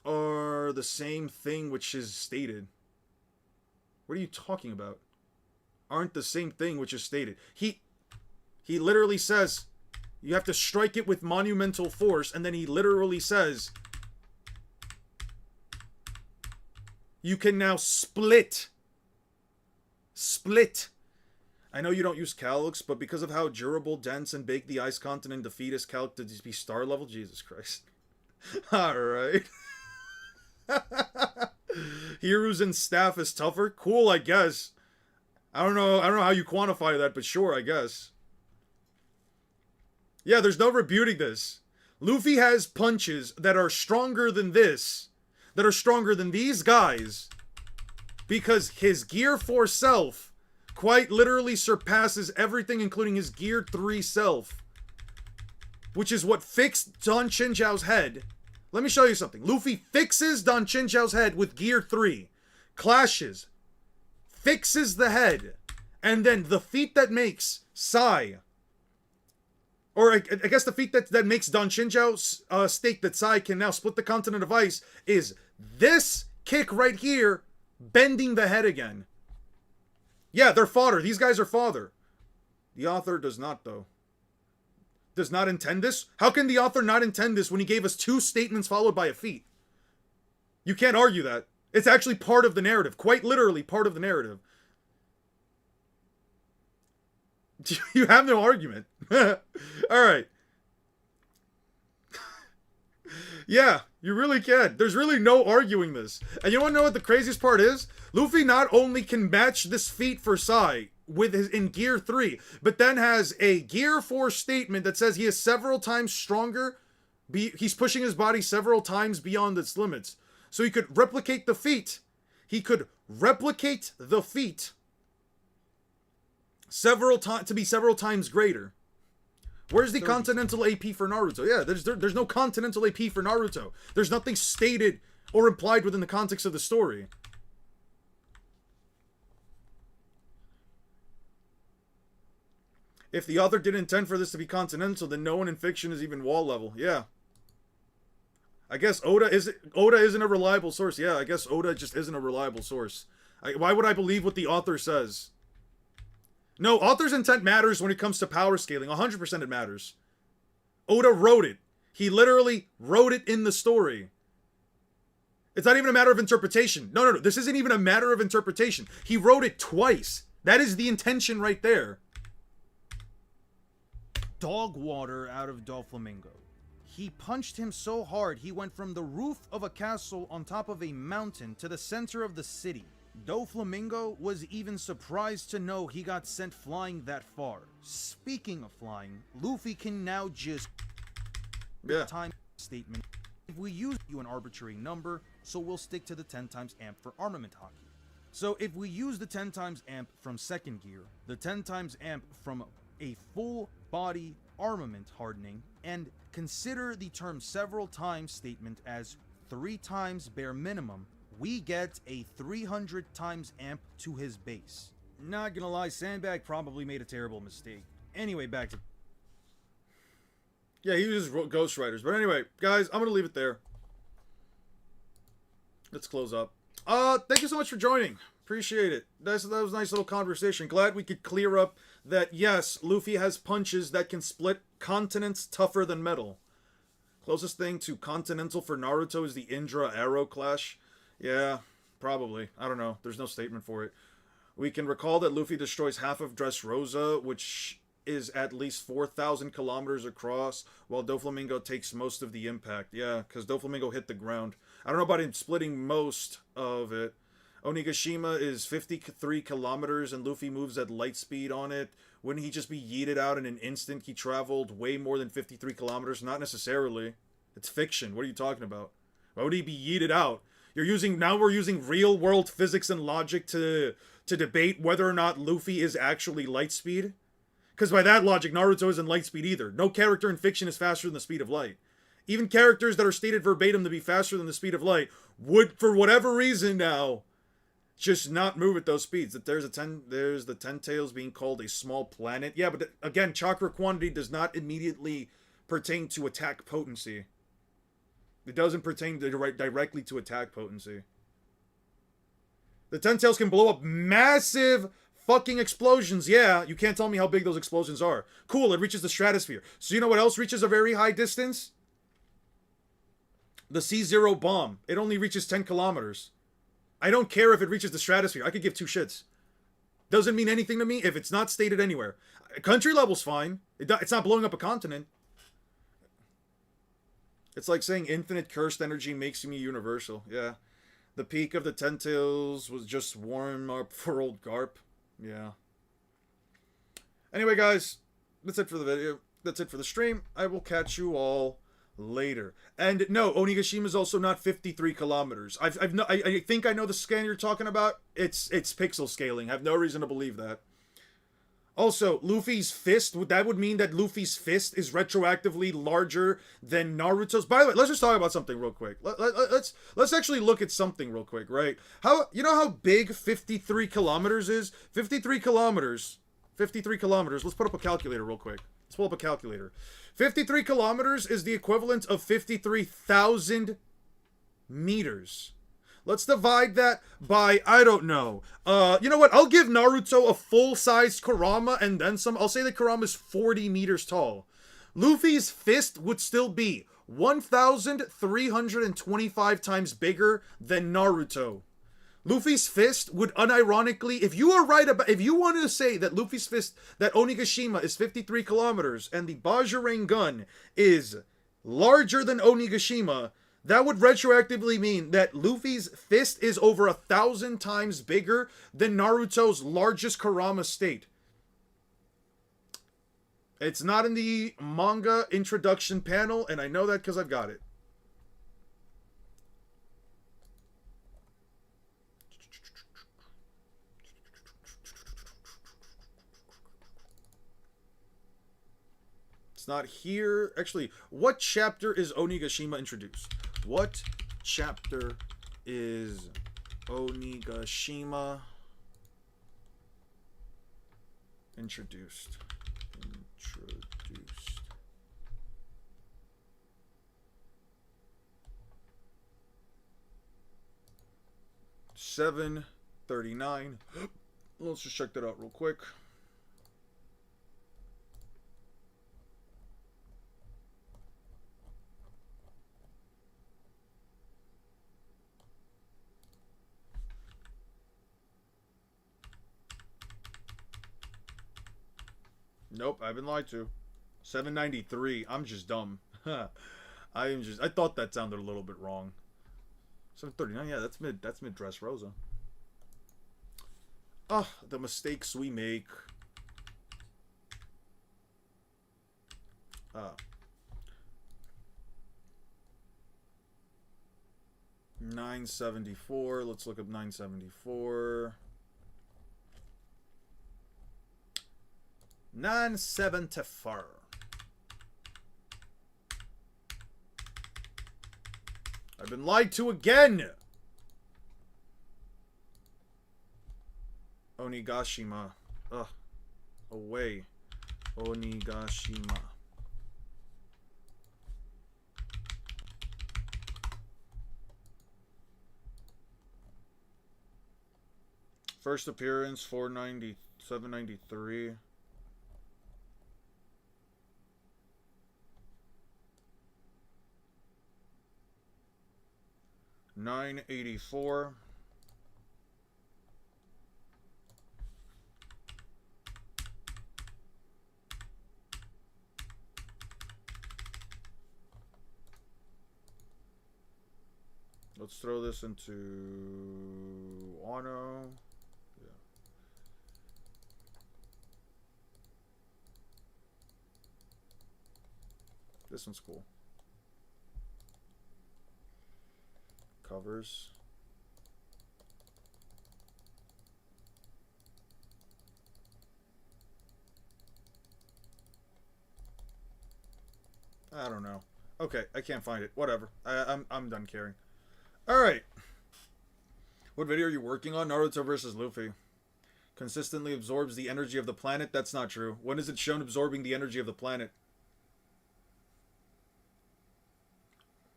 are the same thing which is stated. What are you talking about? Aren't the same thing which is stated. He literally says you have to strike it with monumental force, and then he literally says you can now split. Split. I know you don't use calx, but because of how durable, dense, and big the ice continent defeat is calc to be star level, Jesus Christ. Alright. Heroes and staff is tougher? Cool, I guess. I don't know how you quantify that, but sure, I guess. Yeah, there's no rebuting this. Luffy has punches that are stronger than this. That are stronger than these guys. Because his Gear 4 self quite literally surpasses everything, including his Gear 3 self. Which is what fixed Don Chinchao's head. Let me show you something. Luffy fixes Don Chinchao's head with Gear 3. Clashes. Fixes the head. And then the feat that makes Sai, or I guess the feat that makes Don Chinchao state that Sai can now split the continent of ice, is this kick right here, bending the head again. Yeah, they're fodder. These guys are fodder. The author does not, though. Does not intend this? How can the author not intend this when he gave us 2 statements followed by a feat? You can't argue that. It's actually part of the narrative. Quite literally part of the narrative. You have no argument. Alright. Yeah, you really can. There's really no arguing this. And you want to know what the craziest part is? Luffy not only can match this feat for Sai with his in Gear 3, but then has a Gear 4 statement that says he is several times stronger. He's pushing his body several times beyond its limits. So he could replicate the feat. Several times greater. Where's the continental AP for Naruto? Yeah, there's no continental AP for Naruto. There's nothing stated or implied within the context of the story. If the author didn't intend for this to be continental, then no one in fiction is even wall level. Yeah. I guess Oda isn't a reliable source. Yeah, I guess Oda just isn't a reliable source. Why would I believe what the author says? No, author's intent matters when it comes to power scaling. 100% it matters. Oda wrote it. He literally wrote it in the story. It's not even a matter of interpretation. No. This isn't even a matter of interpretation. He wrote it twice. That is the intention right there. Dog water out of Doflamingo. He punched him so hard he went from the roof of a castle on top of a mountain to the center of the city. Doflamingo was even surprised to know he got sent flying that far. Speaking of flying, Luffy can now just... time statement. If we use an arbitrary number, so we'll stick to the 10 times amp for armament hockey. So if we use the 10 times amp from second gear, the 10 times amp from a full body armament hardening, and consider the term several times statement as 3 times bare minimum, we get a 300 times amp to his base. Not gonna lie, Sandbag probably made a terrible mistake. Anyway, back to... Yeah, he uses Ghost Riders. But anyway, guys, I'm gonna leave it there. Let's close up. Thank you so much for joining. Appreciate it. That was a nice little conversation. Glad we could clear up that, yes, Luffy has punches that can split continents tougher than metal. Closest thing to continental for Naruto is the Indra Arrow Clash. Yeah, probably. I don't know. There's no statement for it. We can recall that Luffy destroys half of Dressrosa, which is at least 4,000 kilometers across, while Doflamingo takes most of the impact. Yeah, because Doflamingo hit the ground. I don't know about him splitting most of it. Onigashima is 53 kilometers, and Luffy moves at light speed on it. Wouldn't he just be yeeted out in an instant? He traveled way more than 53 kilometers? Not necessarily. It's fiction. What are you talking about? Why would he be yeeted out? Now we're using real world physics and logic to debate whether or not Luffy is actually light speed. Because by that logic, Naruto isn't light speed either. No character in fiction is faster than the speed of light. Even characters that are stated verbatim to be faster than the speed of light would, for whatever reason now, just not move at those speeds. That there's the Ten Tails being called a small planet. Yeah, but again, chakra quantity does not immediately pertain to attack potency. It doesn't pertain directly to attack potency. The Ten Tails can blow up massive fucking explosions. Yeah, you can't tell me how big those explosions are. Cool, it reaches the stratosphere. So you know what else reaches a very high distance? The C-Zero bomb. It only reaches 10 kilometers. I don't care if it reaches the stratosphere. I could give two shits. Doesn't mean anything to me if it's not stated anywhere. Country level's fine. It's not blowing up a continent. It's like saying infinite cursed energy makes me universal. Yeah. The peak of the Ten Tails was just warm up for old Garp. Yeah. Anyway, guys, that's it for the video. That's it for the stream. I will catch you all later. And no, Onigashima is also not 53 kilometers. I think I know the scan you're talking about. It's pixel scaling. I have no reason to believe that. Also, Luffy's fist, that would mean that Luffy's fist is retroactively larger than Naruto's. By the way, let's just talk about something real quick. Let's actually look at something real quick, right? You know how big 53 kilometers is? 53 kilometers. Let's put up a calculator real quick. Let's pull up a calculator. 53 kilometers is the equivalent of 53,000 meters. Let's divide that by, I don't know. You know what? I'll give Naruto a full-sized Kurama and then some. I'll say that Kurama is 40 meters tall. Luffy's fist would still be 1,325 times bigger than Naruto. Luffy's fist would unironically, if you want to say that Luffy's fist, that Onigashima is 53 kilometers and the Bajirang gun is larger than Onigashima, that would retroactively mean that Luffy's fist is over 1,000 times bigger than Naruto's largest Kurama state. It's not in the manga introduction panel, and I know that because I've got it. It's not here. Actually, what chapter is Onigashima introduced? What chapter is Onigashima introduced? 739. Let's just check that out real quick. Nope, I've been lied to. 793. I'm just dumb. I thought that sounded a little bit wrong. 739. Yeah, that's mid Dressrosa. Oh, the mistakes we make. 974. Let's look up 974. 974. I've been lied to again. Onigashima. Ugh. Away. Onigashima. First appearance 490, 793. 984. Let's throw this into Wano. Yeah. This one's cool. Covers. I don't know. Okay, I can't find it. Whatever. I'm done caring. Alright. What video are you working on? Naruto versus Luffy. Consistently absorbs the energy of the planet? That's not true. When is it shown absorbing the energy of the planet?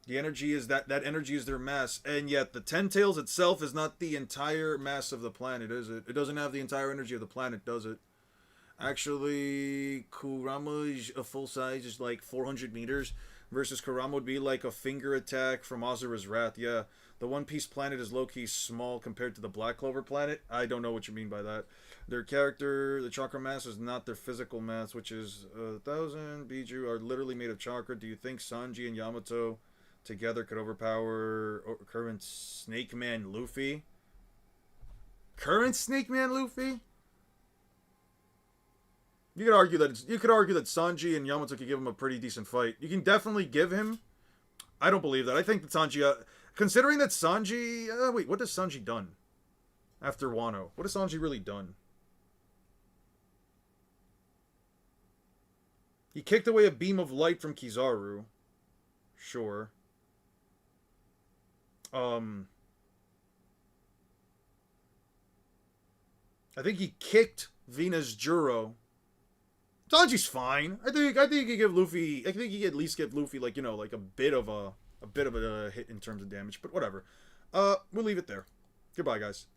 The energy is that energy is their mass, and yet the Ten Tails itself is not the entire mass of the planet, is it? It doesn't have the entire energy of the planet, does it? Actually, Kurama is a full size is like 400 meters, versus Kurama would be like a finger attack from Azura's Wrath. Yeah, the One Piece planet is low-key small compared to the Black Clover planet. I don't know what you mean by that. Their character, the chakra mass, is not their physical mass, which is 1,000. Biju are literally made of chakra. Do you think Sanji and Yamato together could overpower current Snake Man Luffy? Current Snake Man Luffy? You could argue that Sanji and Yamato could give him a pretty decent fight. You can definitely give him. I don't believe that. I think that Sanji, considering that Sanji, wait, what has Sanji done after Wano? What has Sanji really done? He kicked away a beam of light from Kizaru. Sure. I think he kicked Venus Juro. Sanji's fine. I think he could give Luffy. I think he could at least give Luffy, like, you know, like a bit of a hit in terms of damage. But whatever. We'll leave it there. Goodbye, guys.